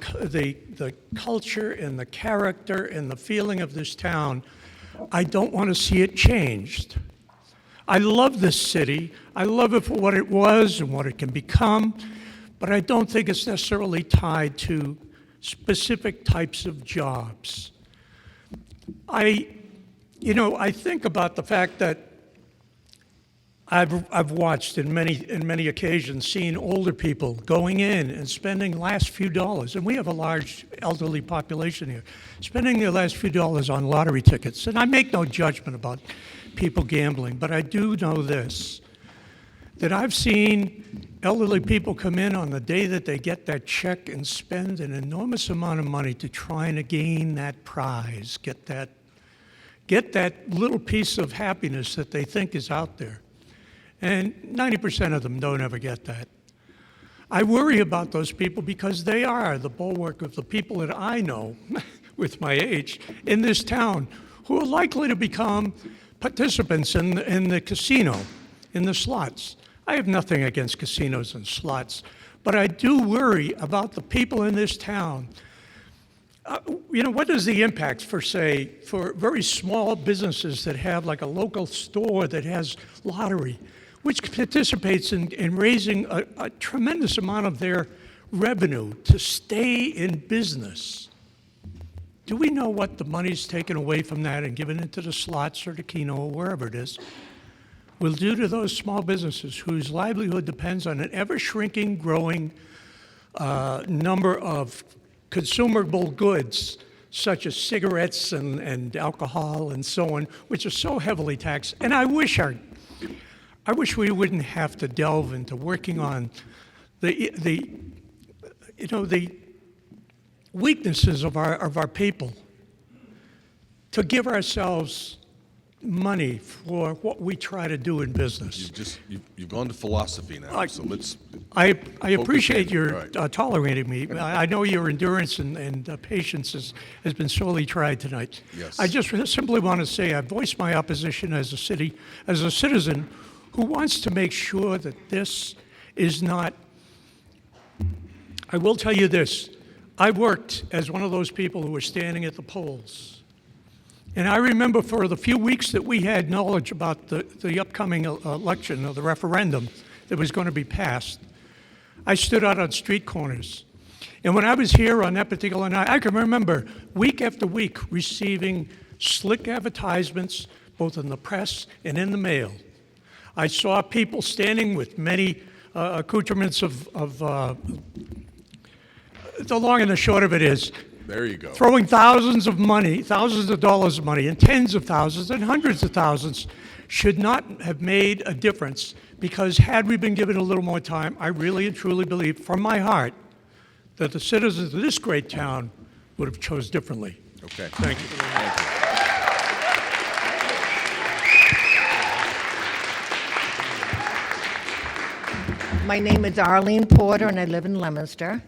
culture and the character and the feeling of this town. I don't want to see it changed. I love this city. I love it for what it was and what it can become, but I don't think it's necessarily tied to specific types of jobs. I think about the fact that I've watched in many occasions, seen older people going in and spending last few dollars, and we have a large elderly population here, spending their last few dollars on lottery tickets. And I make no judgment about people gambling, but I do know this, that I've seen elderly people come in on the day that they get that check and spend an enormous amount of money to try and gain that prize, get that little piece of happiness that they think is out there. And 90% of them don't ever get that. I worry about those people because they are the bulwark of the people that I know with my age in this town who are likely to become participants in the casino, in the slots. I have nothing against casinos and slots, but I do worry about the people in this town What is the impact for, say, for very small businesses that have like a local store that has lottery, which participates in raising a tremendous amount of their revenue to stay in business? Do we know what the money's taken away from that and given into the slots or the Keno or wherever it is will do to those small businesses whose livelihood depends on an ever-shrinking, growing number of consumable goods, such as cigarettes and alcohol and so on, which are so heavily taxed? And I wish we wouldn't have to delve into working on the weaknesses of our people to give ourselves money for what we try to do in business. You've gone to philosophy now, so let's. I focus appreciate in. your All right. tolerating me. I know your endurance and patience has been sorely tried tonight. Yes. I just simply want to say I voice my opposition as a citizen who wants to make sure that this is not. I will tell you this. I worked as one of those people who were standing at the polls. And I remember for the few weeks that we had knowledge about the upcoming election or the referendum that was going to be passed, I stood out on street corners. And when I was here on that particular night, I can remember week after week receiving slick advertisements, both in the press and in the mail. I saw people standing with many accoutrements of the long and the short of it is, There you go. throwing thousands of dollars of money, and tens of thousands and hundreds of thousands should not have made a difference, because had we been given a little more time, I really and truly believe from my heart that the citizens of this great town would have chose differently. Okay. Thank you. Thank you. My name is Arlene Porter, and I live in Leominster.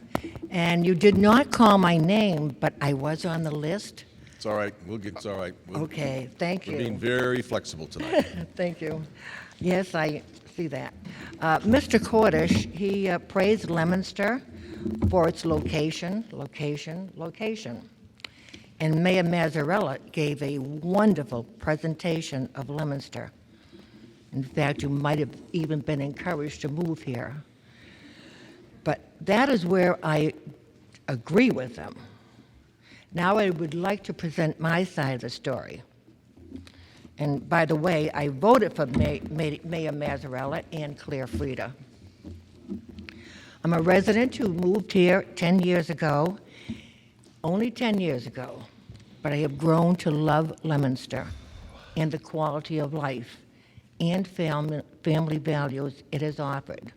And you did not call my name, but I was on the list. It's all right. It's all right. Okay, thank We're you. being very flexible tonight. Thank you. Yes, I see that. Mr. Cordish, he praised Leominster for its location. And Mayor Mazzarella gave a wonderful presentation of Leominster. In fact, you might have even been encouraged to move here. But that is where I agree with them. Now I would like to present my side of the story. And by the way, I voted for Mayor Mazzarella and Claire Frieda. I'm a resident who moved here 10 years ago, only 10 years ago, but I have grown to love Leominster and the quality of life and family values it has offered.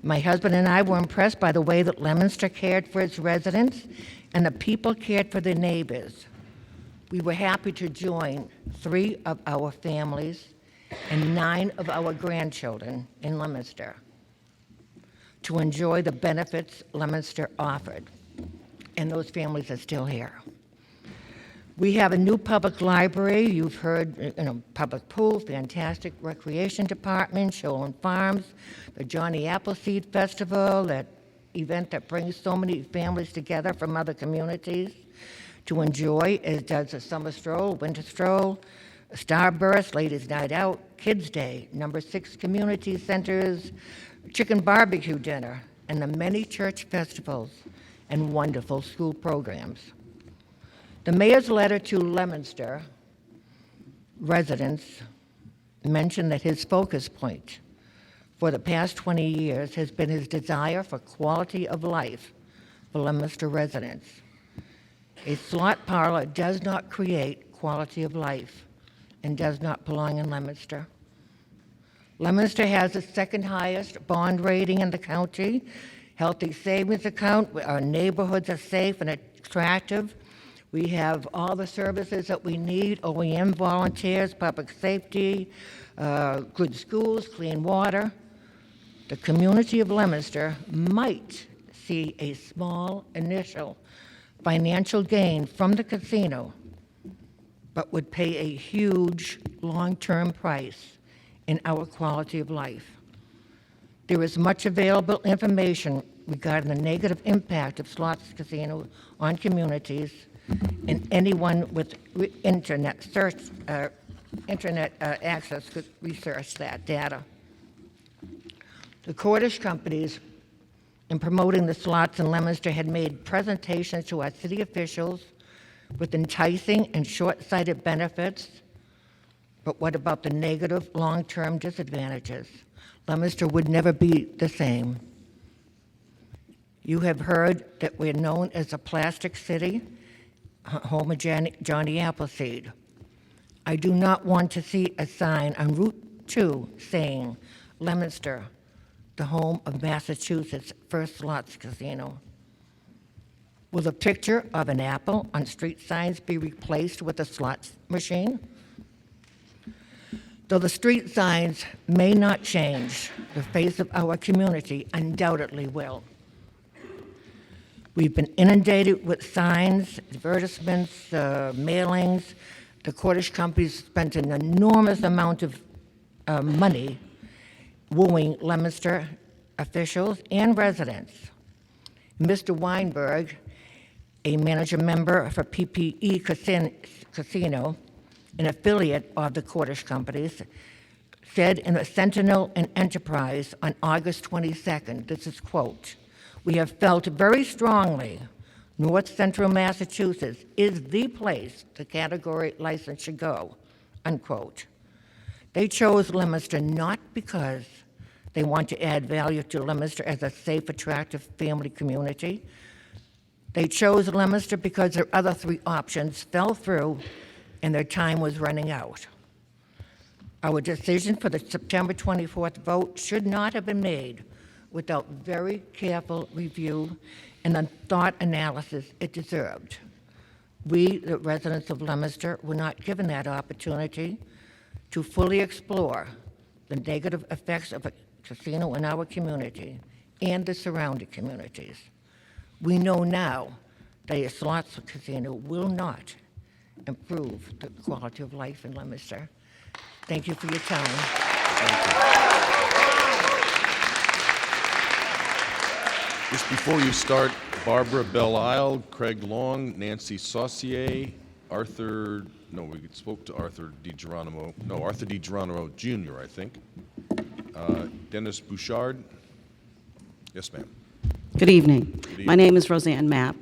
My husband and I were impressed by the way that Leominster cared for its residents and the people cared for their neighbors. We were happy to join 3 of our families and 9 of our grandchildren in Leominster to enjoy the benefits Leominster offered, and those families are still here. We have a new public library. You've heard, public pool, fantastic recreation department, Shoreland Farms, the Johnny Appleseed Festival, that event that brings so many families together from other communities to enjoy, as does the summer stroll, winter stroll, Starburst, Ladies Night Out, Kids Day, number 6 community centers, chicken barbecue dinner, and the many church festivals and wonderful school programs. The mayor's letter to Leominster residents mentioned that his focus point for the past 20 years has been his desire for quality of life for Leominster residents. A slot parlor does not create quality of life and does not belong in Leominster. Leominster has the 2nd highest bond rating in the county, healthy savings account, our neighborhoods are safe and attractive. We have all the services that we need, OEM volunteers, public safety, good schools, clean water. The community of Leominster might see a small initial financial gain from the casino, but would pay a huge long-term price in our quality of life. There is much available information regarding the negative impact of slots casino on communities, and anyone with internet access could research that data. The Cordish companies, in promoting the slots in Leominster, had made presentations to our city officials with enticing and short-sighted benefits. But what about the negative long-term disadvantages? Leominster would never be the same. You have heard that we're known as a plastic city, home of Johnny Appleseed. I do not want to see a sign on Route 2 saying, Leominster, the home of Massachusetts' first slots casino. Will the picture of an apple on street signs be replaced with a slots machine? Though the street signs may not change, the face of our community undoubtedly will. We've been inundated with signs, advertisements, mailings. The Cordish companies spent an enormous amount of money wooing Leominster officials and residents. Mr. Weinberg, a manager member for PPE Casino, an affiliate of the Cordish companies, said in the Sentinel and Enterprise on August 22nd, this is quote, "We have felt very strongly North Central Massachusetts is the place the category license should go," unquote. They chose Leominster not because they want to add value to Leominster as a safe, attractive family community. They chose Leominster because their other three options fell through and their time was running out. Our decision for the September 24th vote should not have been made without very careful review and the thought analysis it deserved. We, the residents of Leominster, were not given that opportunity to fully explore the negative effects of a casino in our community and the surrounding communities. We know now that a slots casino will not improve the quality of life in Leominster. Thank you for your time. Just before you start, Barbara Belle-Isle, Craig Long, Nancy Saucier, we spoke to Arthur DiGeronimo Jr., I think. Dennis Bouchard. Yes, ma'am. Good evening. Good evening. My name is Roseanne Mapp,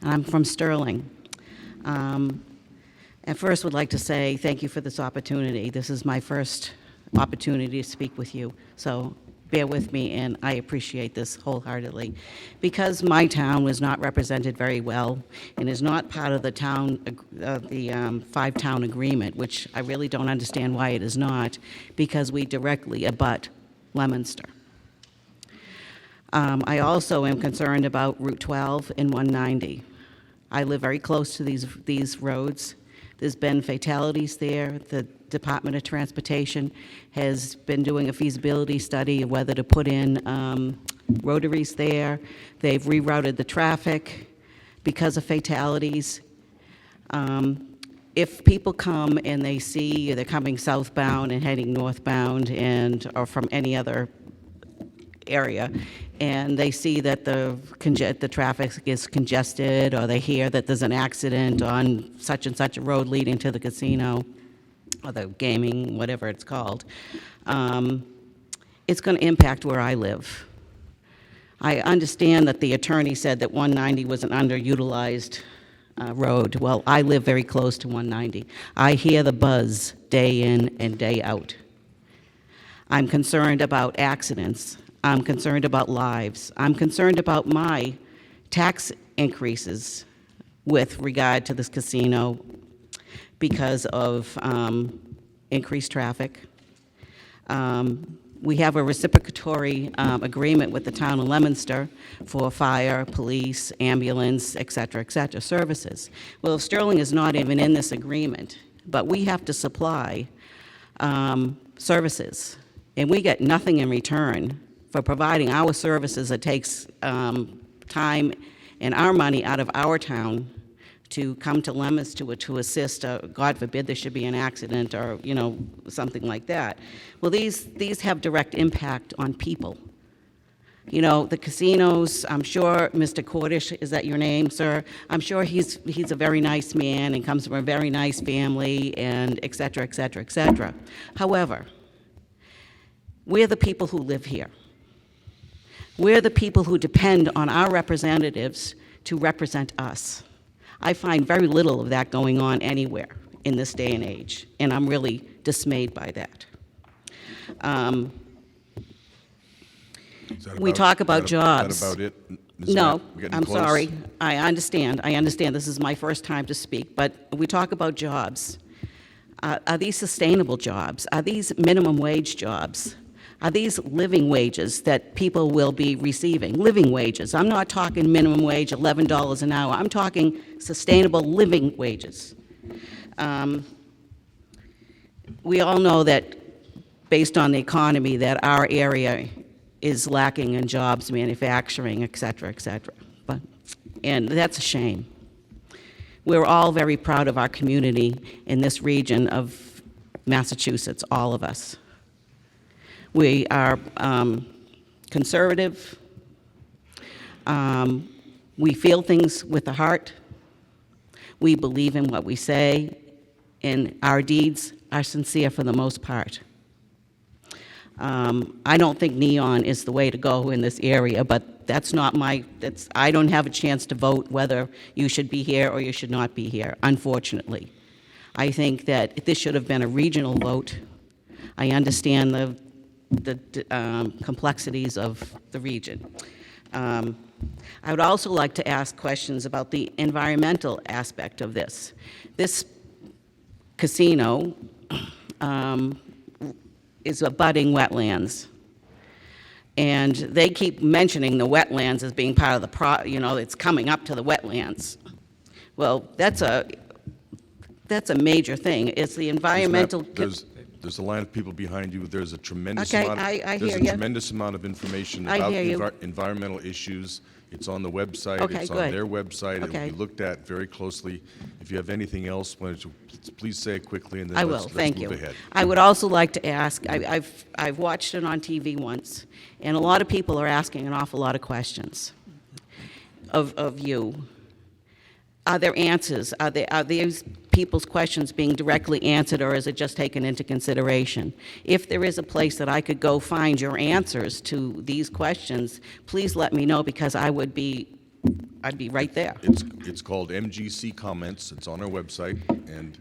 and I'm from Sterling. And first would like to say thank you for this opportunity. This is my first opportunity to speak with you, so bear with me, and I appreciate this wholeheartedly. Because my town was not represented very well and is not part of the five-town agreement, which I really don't understand why it is not, because we directly abut Leominster. I also am concerned about Route 12 and 190. I live very close to these roads. There's been fatalities there. The Department of Transportation has been doing a feasibility study of whether to put in rotaries there. They've rerouted the traffic because of fatalities. If people come and they see they're coming southbound and heading northbound or from any other area, and they see that the traffic is congested, or they hear that there's an accident on such and such a road leading to the casino, or the gaming, whatever it's called, it's going to impact where I live. I understand that the attorney said that 190 was an underutilized road. Well, I live very close to 190. I hear the buzz day in and day out. I'm concerned about accidents. I'm concerned about lives. I'm concerned about my tax increases with regard to this casino because of increased traffic. We have a reciprocatory agreement with the town of Leominster for fire, police, ambulance, et cetera, services. Well, Sterling is not even in this agreement, but we have to supply services, and we get nothing in return for providing our services. It takes time and our money out of our town to come to Leominster to assist. God forbid there should be an accident or something like that. Well, these have direct impact on people. You know, the casinos, I'm sure Mr. Cordish, is that your name, sir? I'm sure he's a very nice man and comes from a very nice family and et cetera, et cetera, et cetera. However, we're the people who live here. We're the people who depend on our representatives to represent us. I find very little of that going on anywhere in this day and age, and I'm really dismayed by that. We talk about jobs. Is that about it? Ms. No, Matt? We're getting I'm close. sorry. I understand. This is my first time to speak, but we talk about jobs. Are these sustainable jobs? Are these minimum wage jobs? Are these living wages that people will be receiving? Living wages. I'm not talking minimum wage, $11 an hour. I'm talking sustainable living wages. We all know that, based on the economy, that our area is lacking in jobs, manufacturing, et cetera, et cetera. And that's a shame. We're all very proud of our community in this region of Massachusetts, all of us. We are conservative. We feel things with the heart. We believe in what we say, and our deeds are sincere for the most part. I don't think neon is the way to go in this area, but that's not I don't have a chance to vote whether you should be here or you should not be here, unfortunately. I think that this should have been a regional vote. I understand the complexities of the region. I would also like to ask questions about the environmental aspect of this. This casino is abutting wetlands. And they keep mentioning the wetlands as being part of the it's coming up to the wetlands. Well, that's a major thing. It's the environmental. There's a line of people behind you. There's a tremendous Okay, amount. I There's hear a you. tremendous amount of information I about hear you. environmental issues. It's on the website. Okay, It's good. on their website. It Okay. will be looked at very closely. If you have anything else, why don't you please say it quickly, and then I let's will, thank you. move ahead. I would also like to ask, I've watched it on TV once, and a lot of people are asking an awful lot of questions of you. Are there answers? Are these people's questions being directly answered, or is it just taken into consideration? If there is a place that I could go find your answers to these questions, please let me know, because I'd be right there. It's called MGC Comments. It's on our website, and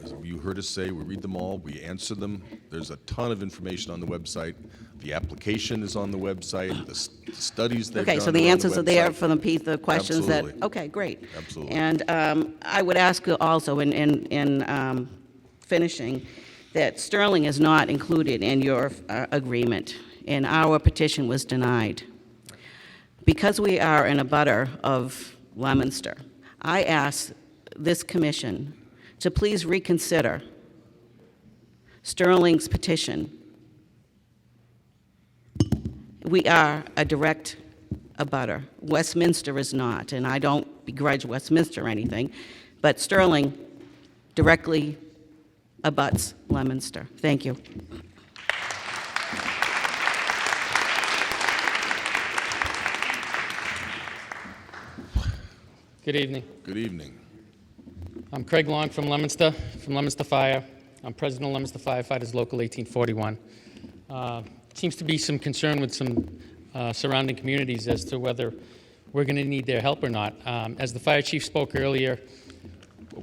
as you heard us say, we read them all, we answer them. There's a ton of information on the website. The application is on the website, the studies they've done Okay, so are the on answers are there website. for the questions that. Absolutely. Okay, great. Absolutely. And I would ask you also, in finishing, that Sterling is not included in your agreement, and our petition was denied. Because we are an abutter of Leominster, I ask this commission to please reconsider Sterling's petition. We are a direct abutter. Westminster is not, and I don't begrudge Westminster or anything, but Sterling directly abuts Leominster. Thank you. Good evening. Good evening. I'm Craig Long from Leominster Fire. I'm president of Leominster Firefighters Local 1841. Seems to be some concern with some surrounding communities as to whether we're going to need their help or not. As the fire chief spoke earlier,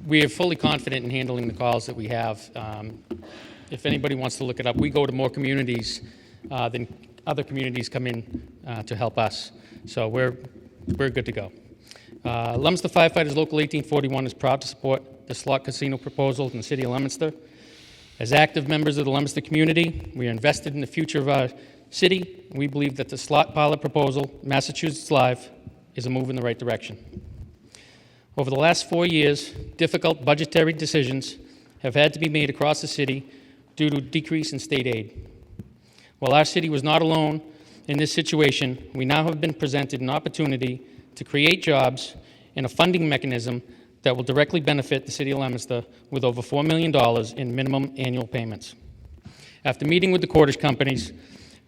we are fully confident in handling the calls that we have. If anybody wants to look it up, we go to more communities than other communities come in to help us. So we're good to go. Leominster Firefighters Local 1841 is proud to support the slot casino proposal in the city of Leominster. As active members of the Leominster community, we are invested in the future of our city. We believe that the slot pilot proposal, Massachusetts Live, is a move in the right direction. Over the last 4 years, difficult budgetary decisions have had to be made across the city due to decrease in state aid. While our city was not alone in this situation, we now have been presented an opportunity to create jobs and a funding mechanism that will directly benefit the city of Leominster with over $4 million in minimum annual payments. After meeting with the cordage companies,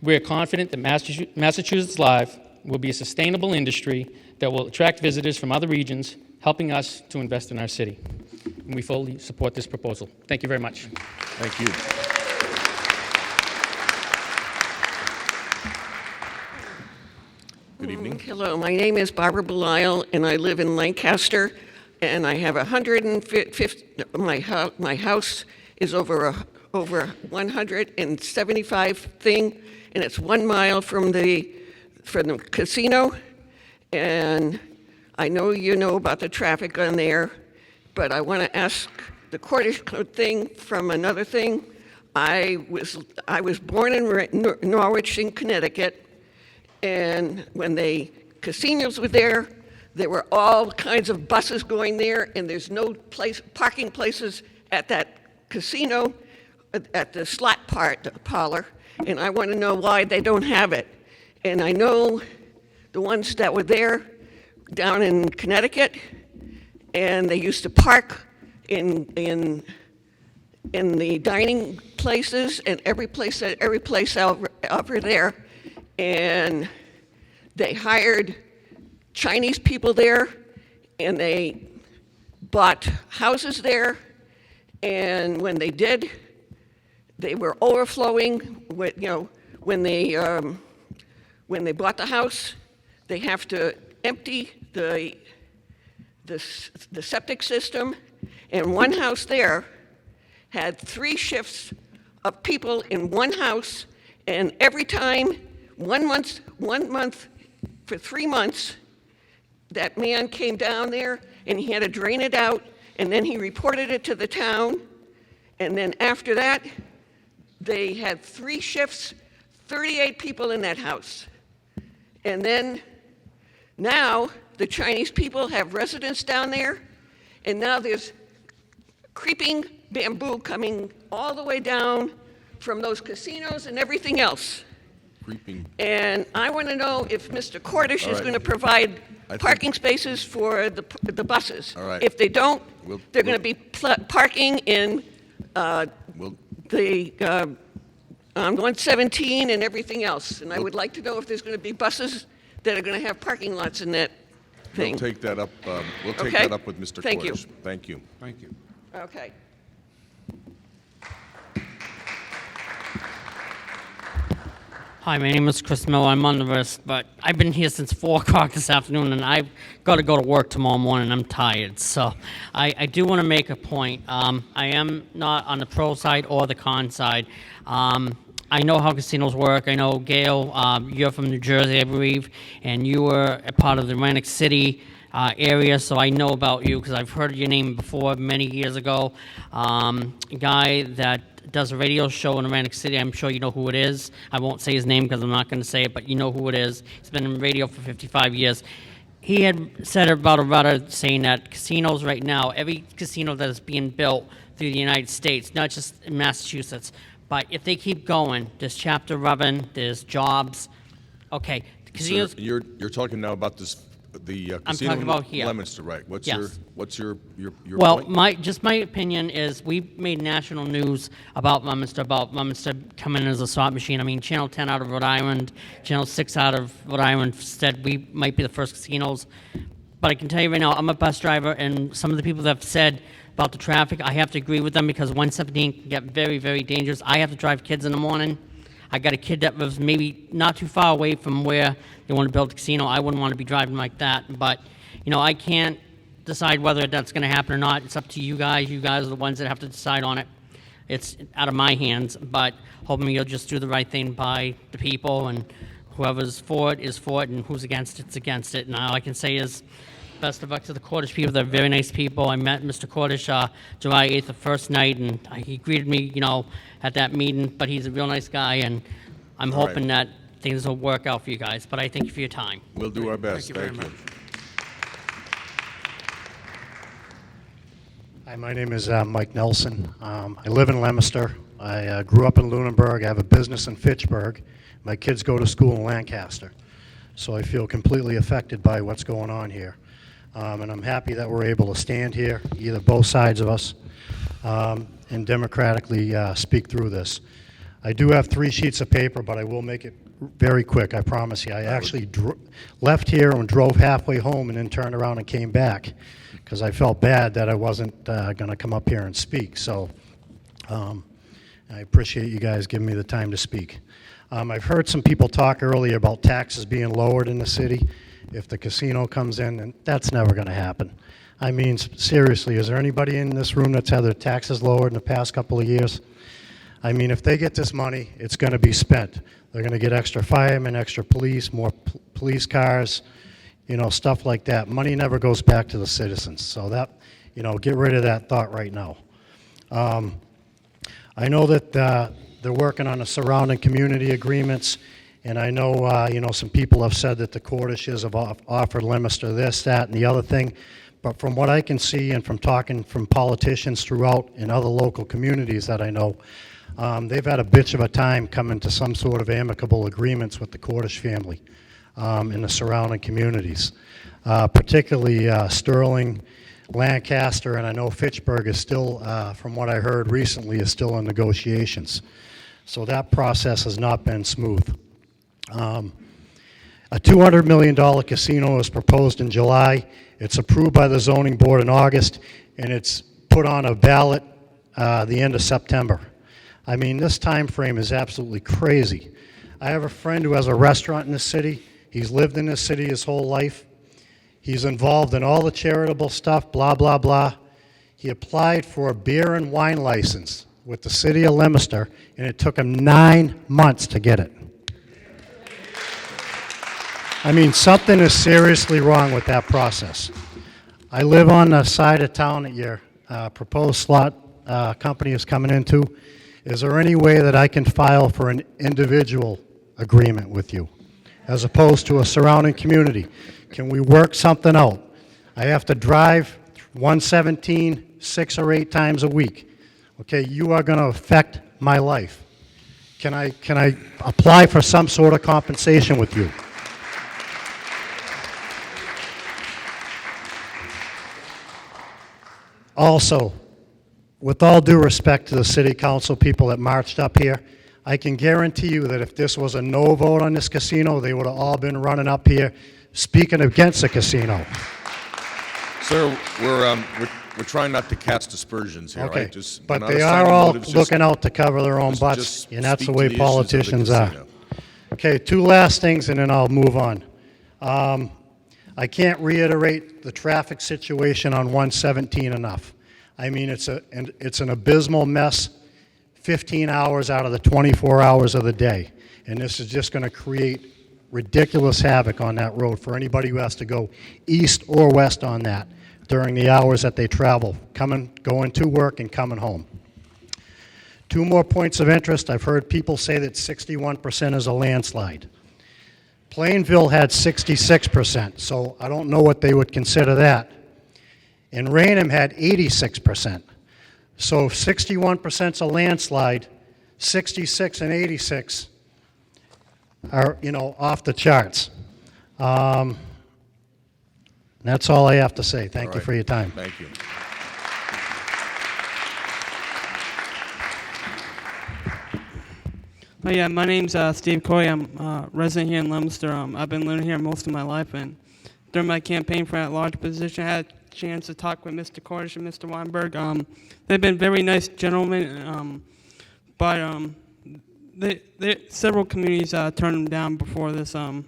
We're confident that Massachusetts Live will be a sustainable industry that will attract visitors from other regions, helping us to invest in our city. And we fully support this proposal. Thank you very much. Thank you. Good evening. Hello, my name is Barbara Belisle, and I live in Lancaster, and I have 150, my house is over 175 thing, and it's 1 mile from the casino, and I know you know about the traffic on there, but I want to ask the Cordish Code thing from another thing. I was born in Norwich in Connecticut, and when the casinos were there were all kinds of buses going there, and there's no parking places at that casino, at the slot parlor, and I want to know why they don't have it. And I know the ones that were there down in Connecticut, and they used to park in the dining places and every place over there, and they hired Chinese people there, and they bought houses there, and when they did, they were overflowing with, when they bought the house, they have to empty the septic system, and one house there had 3 shifts of people in one house, and every time, 1 month for 3 months, that man came down there and he had to drain it out, and then he reported it to the town, and then after that, they had 3 shifts, 38 people in that house. And then now the Chinese people have residents down there, and now there's creeping bamboo coming all the way down from those casinos and everything else. Creeping. And I want to know if Mr. Cordish All is right. going to provide parking spaces for the buses. All right. If they don't, they're going to we'll- be parking in on 117 and everything else. And I would like to know if there's going to be buses that are going to have parking lots in that thing. We'll take that up. We'll take Okay? that up with Mr. Thank you. Cordish. Thank you. Thank you. Okay. Hi, my name is Chris Miller. I'm on the list, but I've been here since 4 o'clock this afternoon, and I've got to go to work tomorrow morning. I'm tired. So I do want to make a point. I am not on the pro side or the con side. I know how casinos work. I know, Gail, you're from New Jersey, I believe, and you were a part of the Atlantic City area, so I know about you because I've heard your name before many years ago. A guy that does a radio show in Atlantic City. I'm sure you know who it is. I won't say his name because I'm not going to say it, but you know who it is. He's been in radio for 55 years. He had said about a rudder saying that casinos right now, every casino that is being built through the United States, not just in Massachusetts, but if they keep going, there's Chapter 11, there's jobs. Okay, the casinos. Sir, you're talking now about this, the I'm casino talking about in here. Leominster, right? What's Yes. your Well, point? my opinion is we made national news about Leominster coming in as a slot machine. I mean, Channel 10 out of Rhode Island, Channel 6 out of Rhode Island said we might be the first casinos. But I can tell you right now, I'm a bus driver, and some of the people that have said about the traffic, I have to agree with them because 117 can get very, very dangerous. I have to drive kids in the morning. I got a kid that lives maybe not too far away from where they want to build a casino. I wouldn't want to be driving like that. But, I can't decide whether that's going to happen or not. It's up to you guys. You guys are the ones that have to decide on it. It's out of my hands. But hoping you'll just do the right thing by the people, and whoever's for it is for it, and who's against it's against it. And all I can say is best of luck to the Cordish people. They're very nice people. I met Mr. Cordish July 8th, the first night, and he greeted me, at that meeting. But he's a real nice guy, and I'm All right. hoping that things will work out for you guys. But I thank you for your time. We'll do our best. Thank you very much. Hi, my name is Mike Nelson. I live in Leominster. I grew up in Lunenburg. I have a business in Fitchburg. My kids go to school in Lancaster. So I feel completely affected by what's going on here. And I'm happy that we're able to stand here, either both sides of us, and democratically speak through this. I do have 3 sheets of paper, but I will make it very quick, I promise you. I actually left here and drove halfway home and then turned around and came back because I felt bad that I wasn't going to come up here and speak. So I appreciate you guys giving me the time to speak. I've heard some people talk earlier about taxes being lowered in the city if the casino comes in, and that's never going to happen. I mean, seriously, is there anybody in this room that's had their taxes lowered in the past couple of years? I mean, if they get this money, it's going to be spent. They're going to get extra firemen, extra police, more police cars, you know, stuff like that. Money never goes back to the citizens. So that, you know, get rid of that thought right now. I know that they're working on the surrounding community agreements, and I know, you know, some people have said that the Cordishes have offered Leominster this, that, and the other thing. But from what I can see and from talking from politicians throughout in other local communities that I know, they've had a bitch of a time coming to some sort of amicable agreements with the Cordish family in the surrounding communities, particularly Sterling, Lancaster, and I know Fitchburg is still, from what I heard recently, is still in negotiations. So that process has not been smooth. A $200 million casino is proposed in July. It's approved by the zoning board in August, and it's put on a ballot the end of September. I mean, this time frame is absolutely crazy. I have a friend who has a restaurant in the city. He's lived in this city his whole life. He's involved in all the charitable stuff, blah, blah, blah. He applied for a beer and wine license with the city of Leominster, and it took him 9 months to get it. I mean, something is seriously wrong with that process. I live on the side of town that your proposed slot company is coming into. Is there any way that I can file for an individual agreement with you as opposed to a surrounding community? Can we work something out? I have to drive 117 6 or 8 times a week. Okay, you are going to affect my life. Can I apply for some sort of compensation with you? Also, with all due respect to the city council people that marched up here, I can guarantee you that if this was a no vote on this casino, they would have all been running up here speaking against the casino. Sir, we're trying not to cast aspersions here, Okay, right? Just, but we're not they assigning are all motives, just- looking out to cover their own just- butts, just and that's the speak way to the issues of the politicians are. casino. Okay, 2 last things, and then I'll move on. I can't reiterate the traffic situation on 117 enough. I mean, it's an abysmal mess 15 hours out of the 24 hours of the day. And this is just going to create ridiculous havoc on that road for anybody who has to go east or west on that during the hours that they travel, going to work and coming home. 2 more points of interest. I've heard people say that 61% is a landslide. Plainville had 66%, so I don't know what they would consider that. And Raynham had 86%. So 61% is a landslide, 66 and 86 are, you know, off the charts. That's all I have to say. Thank you for your time. Thank you. Oh yeah, my name's Steve Coy. I'm a resident here in Leominster. I've been living here most of my life, and during my campaign for that large position, I had a chance to talk with Mr. Cordish and Mr. Weinberg. They've been very nice gentlemen, but several communities turned them down before this. I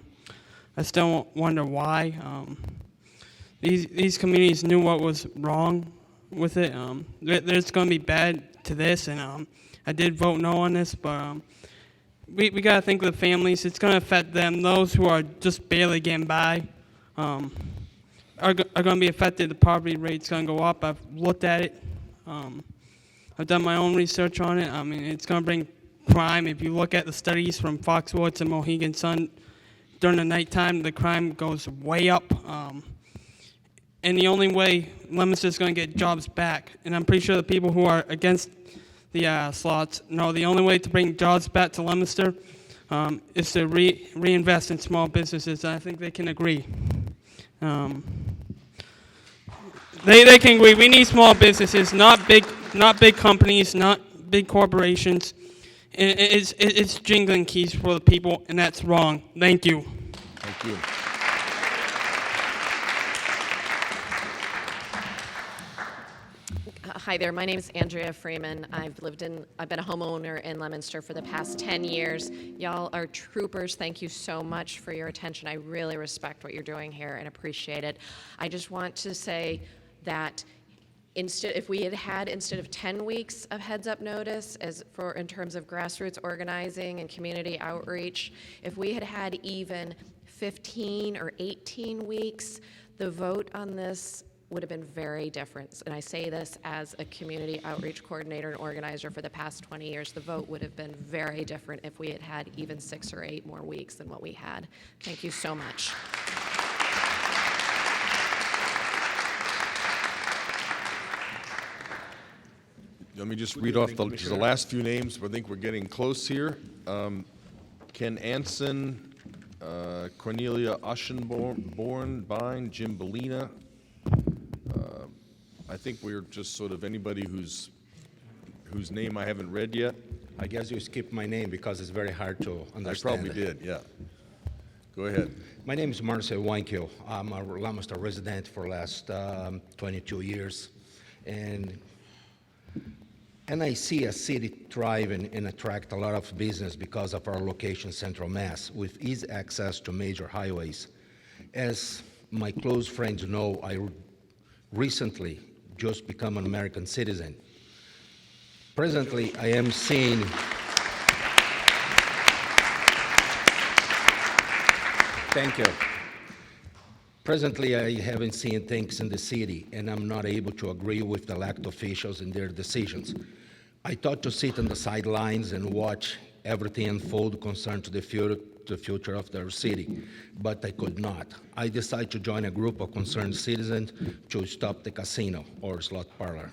still wonder why. These communities knew what was wrong with it. There's going to be bad to this, and I did vote no on this, but we got to think of the families. It's going to affect them. Those who are just barely getting by are going to be affected. The poverty rate's going to go up. I've looked at it. I've done my own research on it. I mean, it's going to bring crime. If you look at the studies from Fox Sports and Mohegan Sun, during the nighttime, the crime goes way up. And the only way Leominster is going to get jobs back, and I'm pretty sure the people who are against the slots know the only way to bring jobs back to Leominster is to reinvest in small businesses. And I think they can agree. They can agree. We need small businesses, not big companies, not big corporations. It's jingling keys for the people, and that's wrong. Thank you. Thank you. Hi there, my name is Andrea Freeman. I've been a homeowner in Leominster for the past 10 years. Y'all are troopers. Thank you so much for your attention. I really respect what you're doing here and appreciate it. I just want to say that if we had instead of 10 weeks of heads-up notice in terms of grassroots organizing and community outreach, if we had even 15 or 18 weeks, the vote on this would have been very different. And I say this as a community outreach coordinator and organizer for the past 20 years. The vote would have been very different if we had even 6 or 8 more weeks than what we had. Thank you so much. Let me just read off the last few names. I think we're getting close here. Ken Anson, Cornelia Oschenborn, Jim Bellina. I think we're just sort of anybody whose name I haven't read yet. I guess you skipped my name because it's very hard to understand. I probably did, yeah. Go ahead. My name is Marcel Weinkiel. I'm a Leominster resident for the last 22 years. And I see a city thriving and attract a lot of business because of our location, Central Mass, with easy access to major highways. As my close friends know, I recently just become an American citizen. Presently, I am seeing Thank you. Presently, I haven't seen things in the city, and I'm not able to agree with the elected officials in their decisions. I thought to sit on the sidelines and watch everything unfold concerned to the future of their city, but I could not. I decided to join a group of concerned citizens to stop the casino or slot parlor,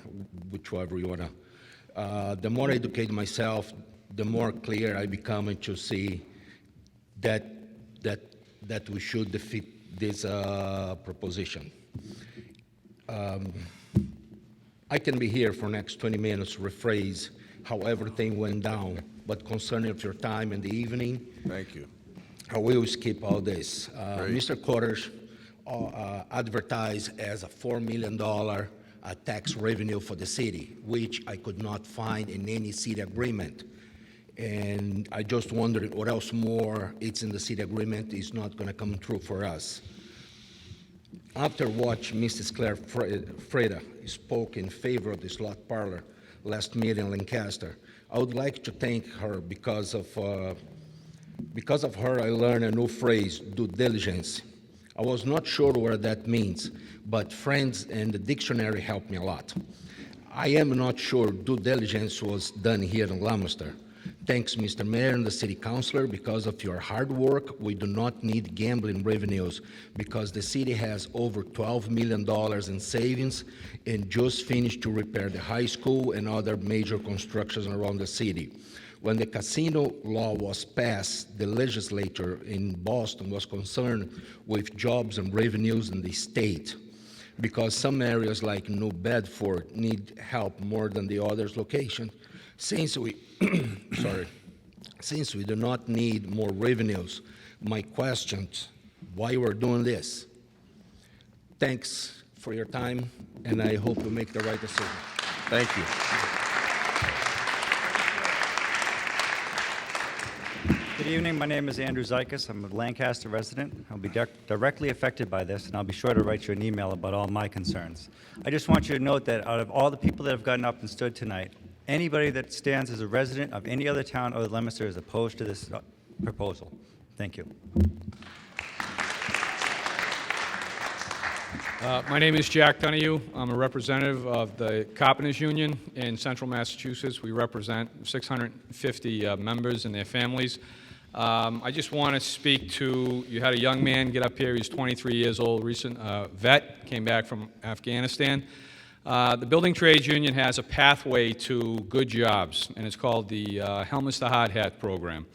whichever you want to. The more I educate myself, the more clear I become to see that we should defeat this proposition. I can be here for next 20 minutes, rephrase how everything went down, but concerning of your time in the evening, thank you. I will skip all this. Mr. Quarters advertised as a $4 million tax revenue for the city, which I could not find in any city agreement. And I just wondered what else more it's in the city agreement is not going to come true for us. After watching Mrs. Claire Freda spoke in favor of the slot parlor last meeting in Lancaster, I would like to thank her because of her I learned a new phrase, due diligence. I was not sure what that means, but friends and the dictionary helped me a lot. I am not sure due diligence was done here in Leominster. Thanks, Mr. Mayor and the City Councilor. Because of your hard work, we do not need gambling revenues because the city has over $12 million in savings and just finished to repair the high school and other major constructions around the city. When the casino law was passed, the legislature in Boston was concerned with jobs and revenues in the state because some areas like New Bedford need help more than the others location. Since we since we do not need more revenues, my question, why we're doing this? Thanks for your time, and I hope we make the right decision. Thank you. Good evening. My name is Andrew Zykas. I'm a Lancaster resident. I'll be directly affected by this, and I'll be sure to write you an email about all my concerns. I just want you to note that out of all the people that have gotten up and stood tonight, anybody that stands as a resident of any other town other than Leominster is opposed to this proposal. Thank you. My name is Jack Donahue. I'm a representative of the Carpenters Union in central Massachusetts. We represent 650 members and their families. I just want to speak to, you had a young man get up here, he's 23 years old, recent vet, came back from Afghanistan. The Building Trades Union has a pathway to good jobs, and it's called the Helmets to Hard Hat program,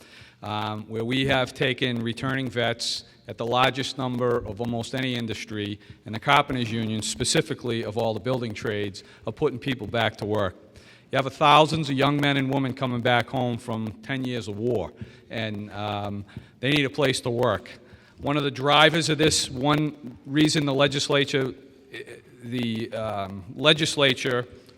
where we have taken returning vets at the largest number of almost any industry, and the Carpenters Union specifically of all the building trades, of putting people back to work. You have thousands of young men and women coming back home from 10 years of war, and they need a place to work. One of the drivers of this, one reason the legislature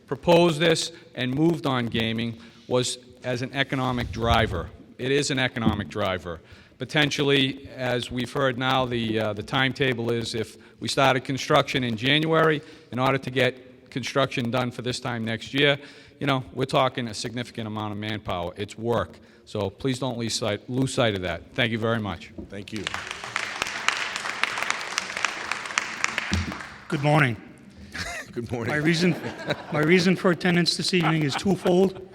proposed this and moved on gaming was as an economic driver. It is an economic driver. Potentially, as we've heard now, the timetable is if we started construction in January, in order to get construction done for this time next year, you know, we're talking a significant amount of manpower. It's work. So please don't lose sight of that. Thank you very much. Thank you. Good morning. Good morning. My reason for attendance this evening is twofold.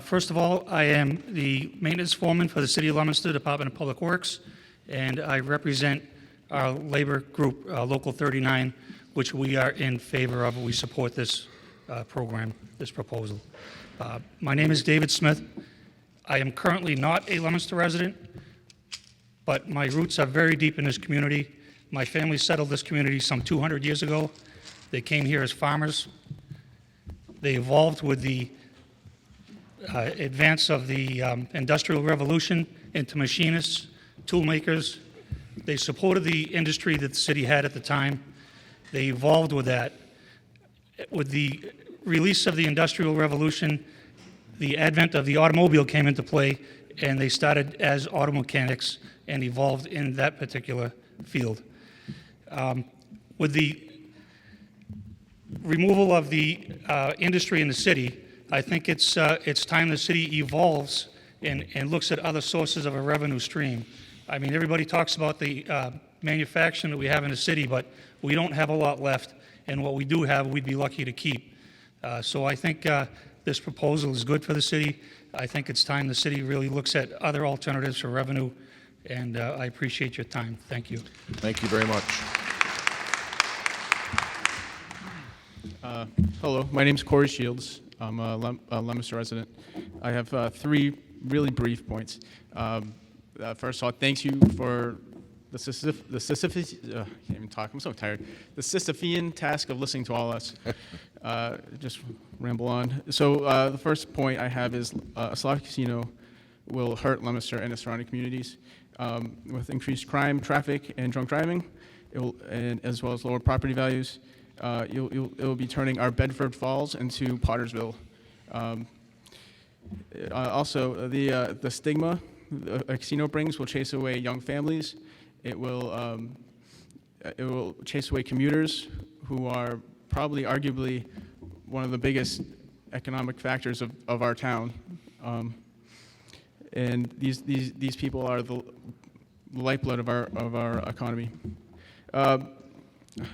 First of all, I am the maintenance foreman for the City of Leominster Department of Public Works, and I represent our labor group, Local 39, which we are in favor of. We support this program, this proposal. My name is David Smith. I am currently not a Leominster resident, but my roots are very deep in this community. My family settled this community some 200 years ago. They came here as farmers. They evolved with the advance of the Industrial Revolution into machinists, tool makers. They supported the industry that the city had at the time. They evolved with that. With the release of the Industrial Revolution, the advent of the automobile came into play, and they started as auto mechanics and evolved in that particular field. With the removal of the industry in the city, I think it's time the city evolves and looks at other sources of a revenue stream. I mean, everybody talks about the manufacturing that we have in the city, but we don't have a lot left, and what we do have, we'd be lucky to keep. So I think this proposal is good for the city. I think it's time the city really looks at other alternatives for revenue, and I appreciate your time. Thank you. Thank you very much. Hello, my name is Corey Shields. I'm a Leominster resident. I have three really brief points. First of all, thanks you for the can't even talk, I'm so tired. The Sisyphean task of listening to all of us. Just ramble on. So the first point I have is a slot casino will hurt Leominster and its surrounding communities with increased crime, traffic, and drunk driving, and as well as lower property values. It will be turning our Bedford Falls into Pottersville. Also, the stigma a casino brings will chase away young families. It will chase away commuters who are probably arguably one of the biggest economic factors of our town. And these people are the lifeblood of our economy.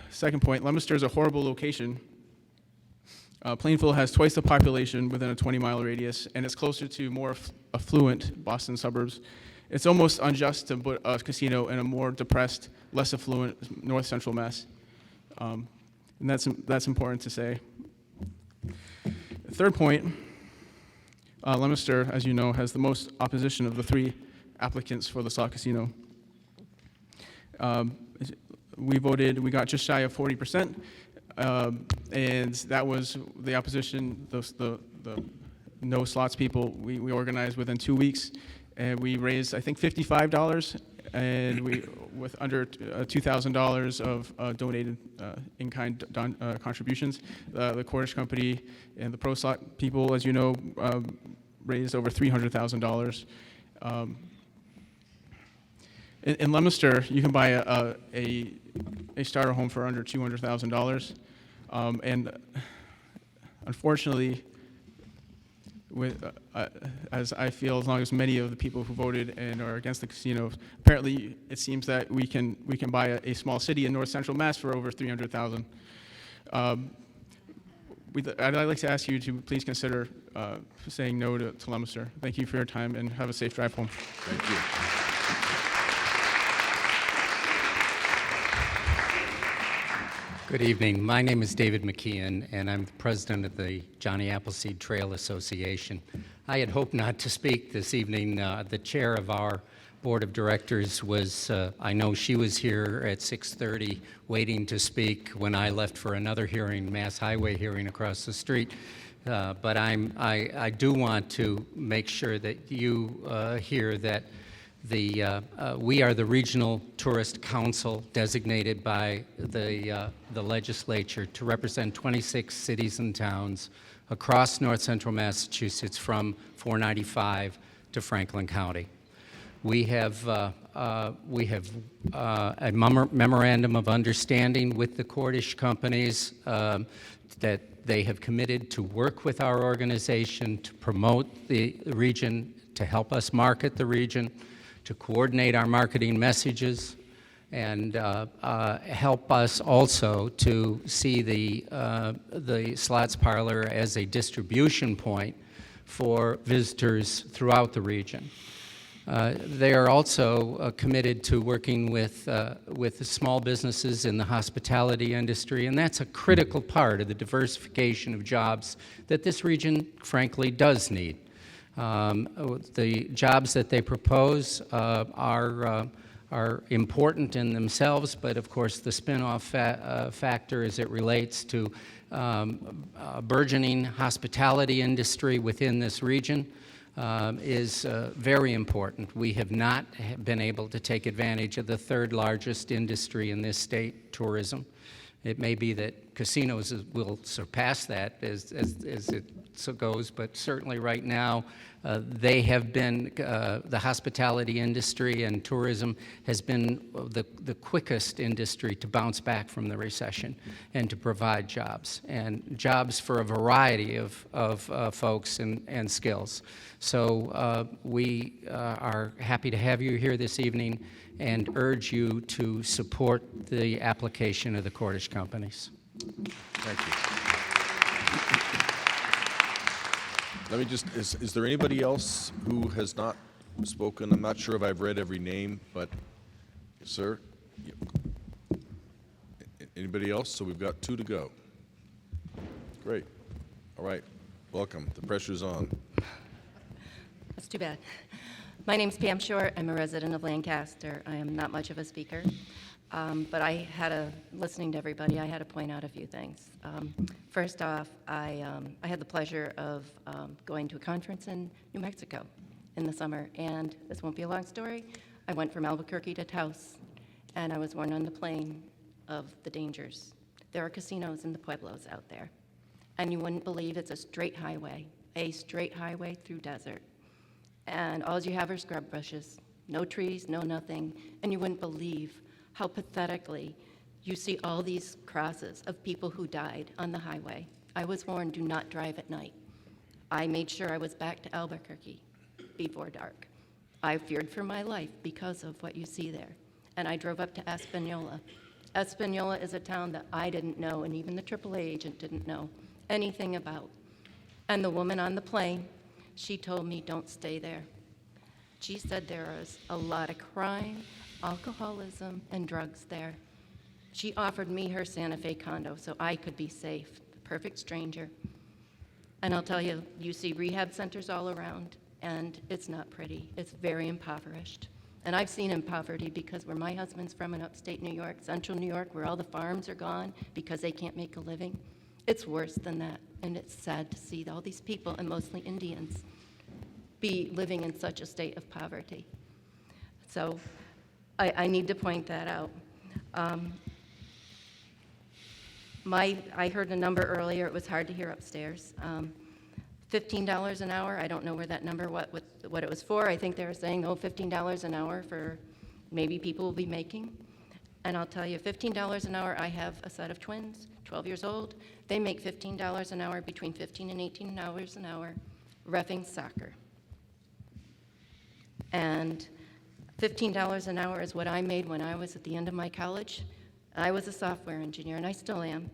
Second point, Leominster is a horrible location. Plainville has twice the population within a 20-mile radius, and it's closer to more affluent Boston suburbs. It's almost unjust to put a casino in a more depressed, less affluent North Central Mass. And that's important to say. Third point, Leominster, as you know, has the most opposition of the three applicants for the slot casino. We got just shy of 40%, and that was the opposition, the no slots people we organized within 2 weeks, and we raised, I think, $55, and with under $2,000 of donated in-kind contributions. The Cordish Company and the Pro Slot people, as you know, raised over $300,000. In Leominster, you can buy a starter home for under $200,000, and unfortunately, as I feel, as long as many of the people who voted and are against the casino, apparently it seems that we can buy a small city in North Central Mass for over $300,000. I'd like to ask you to please consider saying no to Leominster. Thank you for your time, and have a safe drive home. Thank you. Good evening. My name is David McKeon, and I'm the president of the Johnny Appleseed Trail Association. I had hoped not to speak this evening. The chair of our board of directors was, I know she was here at 6:30 waiting to speak when I left for another hearing, Mass Highway hearing across the street. But I do want to make sure that you hear that we are the Regional Tourist Council designated by the legislature to represent 26 cities and towns across north central Massachusetts from 495 to Franklin County. We have a memorandum of understanding with the Cordish companies that they have committed to work with our organization to promote the region, to help us market the region, to coordinate our marketing messages, and help us also to see the Slots Parlor as a distribution point for visitors throughout the region. They are also committed to working with the small businesses in the hospitality industry, and that's a critical part of the diversification of jobs that this region, frankly, does need. The jobs that they propose are important in themselves, but of course the spin-off factor as it relates to burgeoning hospitality industry within this region is very important. We have not been able to take advantage of the third largest industry in this state, tourism. It may be that casinos will surpass that as it so goes, but certainly right now they have been, the hospitality industry and tourism has been the quickest industry to bounce back from the recession and to provide jobs, and jobs for a variety of folks and skills. So we are happy to have you here this evening and urge you to support the application of the Cordish companies. Thank you. Let me just, is there anybody else who has not spoken? I'm not sure if I've read every name, but, sir? Anybody else? So we've got 2 to go. Great. All right. Welcome. The pressure's on. That's too bad. My name's Pam Short. I'm a resident of Lancaster. I am not much of a speaker, but listening to everybody, I had to point out a few things. First off, I had the pleasure of going to a conference in New Mexico in the summer, and this won't be a long story. I went from Albuquerque to Taos, and I was warned on the plane of the dangers. There are casinos in the pueblos out there, and you wouldn't believe it's a straight highway through desert. And all you have are scrub bushes, no trees, no nothing, and you wouldn't believe how pathetically you see all these crosses of people who died on the highway. I was warned, do not drive at night. I made sure I was back to Albuquerque before dark. I feared for my life because of what you see there. And I drove up to Espanola. Espanola is a town that I didn't know, and even the AAA agent didn't know anything about. And the woman on the plane, she told me, don't stay there. She said there is a lot of crime, alcoholism, and drugs there. She offered me her Santa Fe condo so I could be safe, the perfect stranger. And I'll tell you, you see rehab centers all around, and it's not pretty. It's very impoverished. And I've seen in poverty because where my husband's from in upstate New York, central New York, where all the farms are gone because they can't make a living, it's worse than that. And it's sad to see all these people, and mostly Indians, be living in such a state of poverty. So I need to point that out. I heard a number earlier, it was hard to hear upstairs. $15 an hour, I don't know where that number, what it was for. I think they were saying, $15 an hour for maybe people will be making. And I'll tell you, $15 an hour, I have a set of twins, 12 years old. They make $15 an hour, between $15 and $18 an hour, reffing soccer. And $15 an hour is what I made when I was at the end of my college. I was a software engineer, and I still am.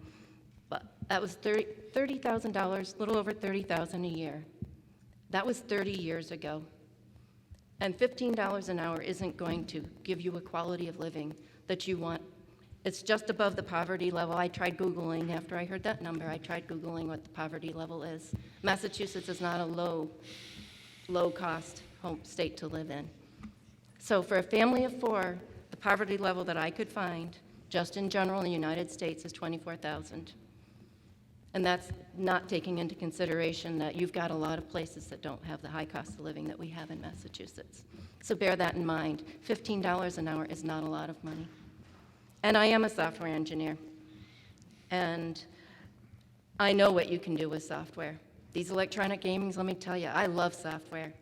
But that was $30,000, a little over $30,000 a year. That was 30 years ago. And $15 an hour isn't going to give you a quality of living that you want. It's just above the poverty level. I tried Googling after I heard that number. I tried Googling what the poverty level is. Massachusetts is not a low-cost home state to live in. So for a family of 4, the poverty level that I could find, just in general in the United States, is $24,000. And that's not taking into consideration that you've got a lot of places that don't have the high cost of living that we have in Massachusetts. So bear that in mind. $15 an hour is not a lot of money. And I am a software engineer. And I know what you can do with software. These electronic gamings, let me tell you, I love software.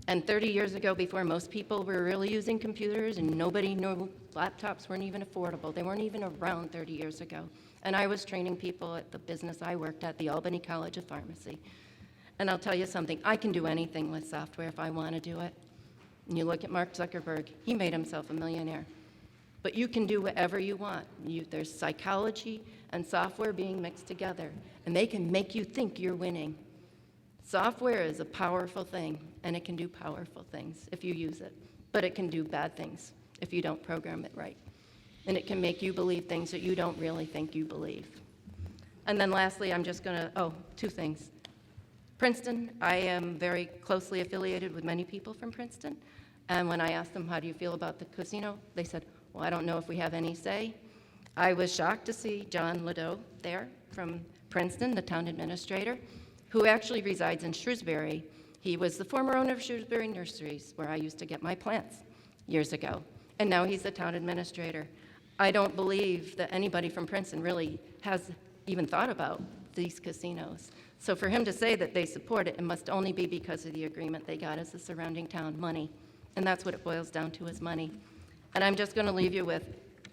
And 30 years ago, before most people were really using computers and nobody knew laptops weren't even affordable, they weren't even around 30 years ago. And I was training people at the business I worked at, the Albany College of Pharmacy. And I'll tell you something, I can do anything with software if I want to do it. And you look at Mark Zuckerberg, he made himself a millionaire. But you can do whatever you want. There's psychology and software being mixed together, and they can make you think you're winning. Software is a powerful thing, and it can do powerful things if you use it. But it can do bad things if you don't program it right. And it can make you believe things that you don't really think you believe. And then lastly, I'm just going to, two things. Princeton, I am very closely affiliated with many people from Princeton. And when I asked them, how do you feel about the casino? They said, well, I don't know if we have any say. I was shocked to see John Ladeau there from Princeton, the town administrator, who actually resides in Shrewsbury. He was the former owner of Shrewsbury Nurseries, where I used to get my plants years ago. And now he's the town administrator. I don't believe that anybody from Princeton really has even thought about these casinos. So for him to say that they support it, it must only be because of the agreement they got as the surrounding town, money. And that's what it boils down to, is money. And I'm just going to leave you with,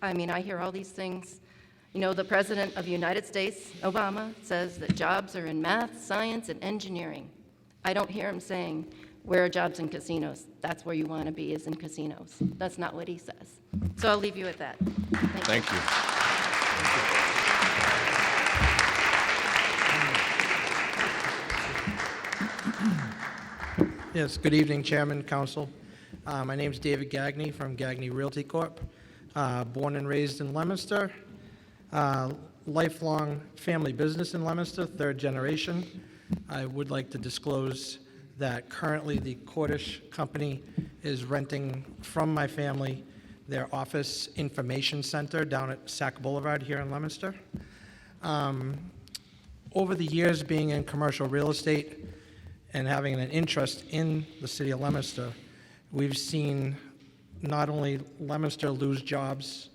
I hear all these things. You know, the President of the United States, Obama, says that jobs are in math, science, and engineering. I don't hear him saying, where are jobs in casinos? That's where you want to be, is in casinos. That's not what he says. So I'll leave you with that. Thank you. Yes, good evening, Chairman, Council. My name is David Gagney from Gagney Realty Corp. Born and raised in Leominster. Lifelong family business in Leominster, third generation. I would like to disclose that currently the Cordish Company is renting from my family their office information center down at Sac Boulevard here in Leominster. Over the years being in commercial real estate and having an interest in the city of Leominster, we've seen not only Leominster lose jobs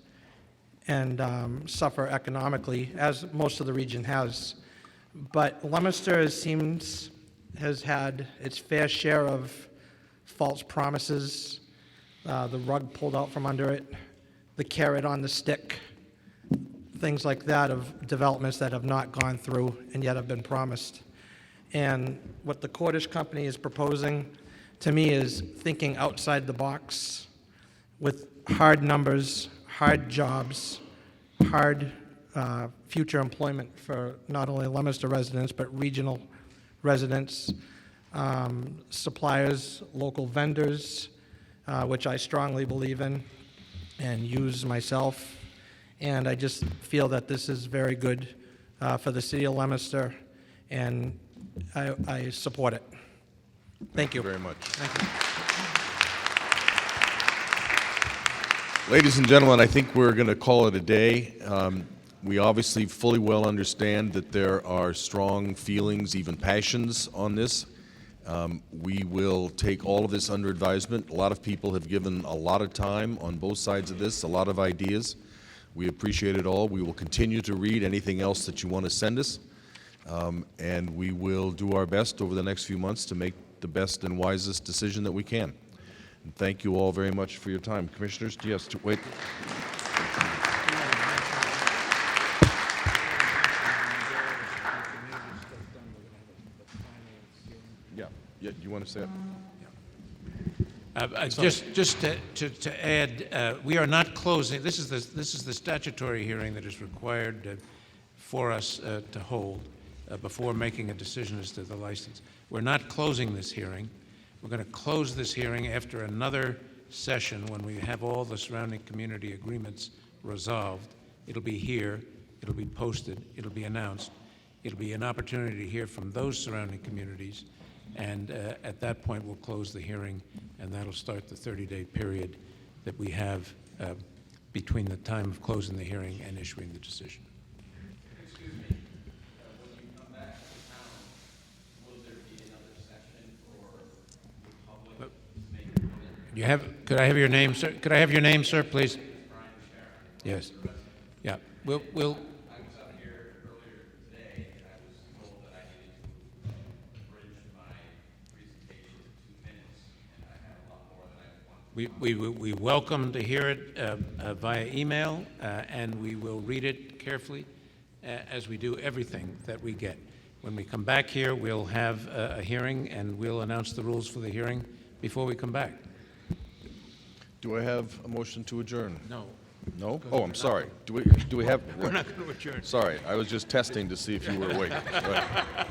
and suffer economically, as most of the region has, but Leominster has had its fair share of false promises, the rug pulled out from under it, the carrot on the stick, things like that, of developments that have not gone through and yet have been promised. And what the Cordish Company is proposing to me is thinking outside the box with hard numbers, hard jobs, hard future employment for not only Leominster residents, but regional residents, suppliers, local vendors, which I strongly believe in and use myself. And I just feel that this is very good for the city of Leominster, and I support it. Thank you very much. Thank you. Ladies and gentlemen, I think we're going to call it a day. We obviously fully well understand that there are strong feelings, even passions on this. We will take all of this under advisement. A lot of people have given a lot of time on both sides of this, a lot of ideas. We appreciate it all. We will continue to read anything else that you want to send us. And we will do our best over the next few months to make the best and wisest decision that we can. And thank you all very much for your time. Commissioners, yes, wait. Yeah, you want to say it? Just to add, we are not closing. This is the statutory hearing that is required for us to hold before making a decision as to the license. We're not closing this hearing. We're going to close this hearing after another session when we have all the surrounding community agreements resolved. It'll be here. It'll be posted. It'll be announced. It'll be an opportunity to hear from those surrounding communities. And at that point, we'll close the hearing, and that'll start the 30-day period that we have between the time of closing the hearing and issuing the decision. Excuse me. When you come Could I have your name, sir? Could I have your name, sir, please? Yes. Yeah, we'll. We welcome to hear it via email, and we will read it carefully, as we do everything that we get. When we come back here, we'll have a hearing, and we'll announce the rules for the hearing before we come back. Do I have a motion to adjourn? No. No? Oh, I'm sorry. Do we have? We're not going to adjourn. Sorry, I was just testing to see if you were awake. Go ahead.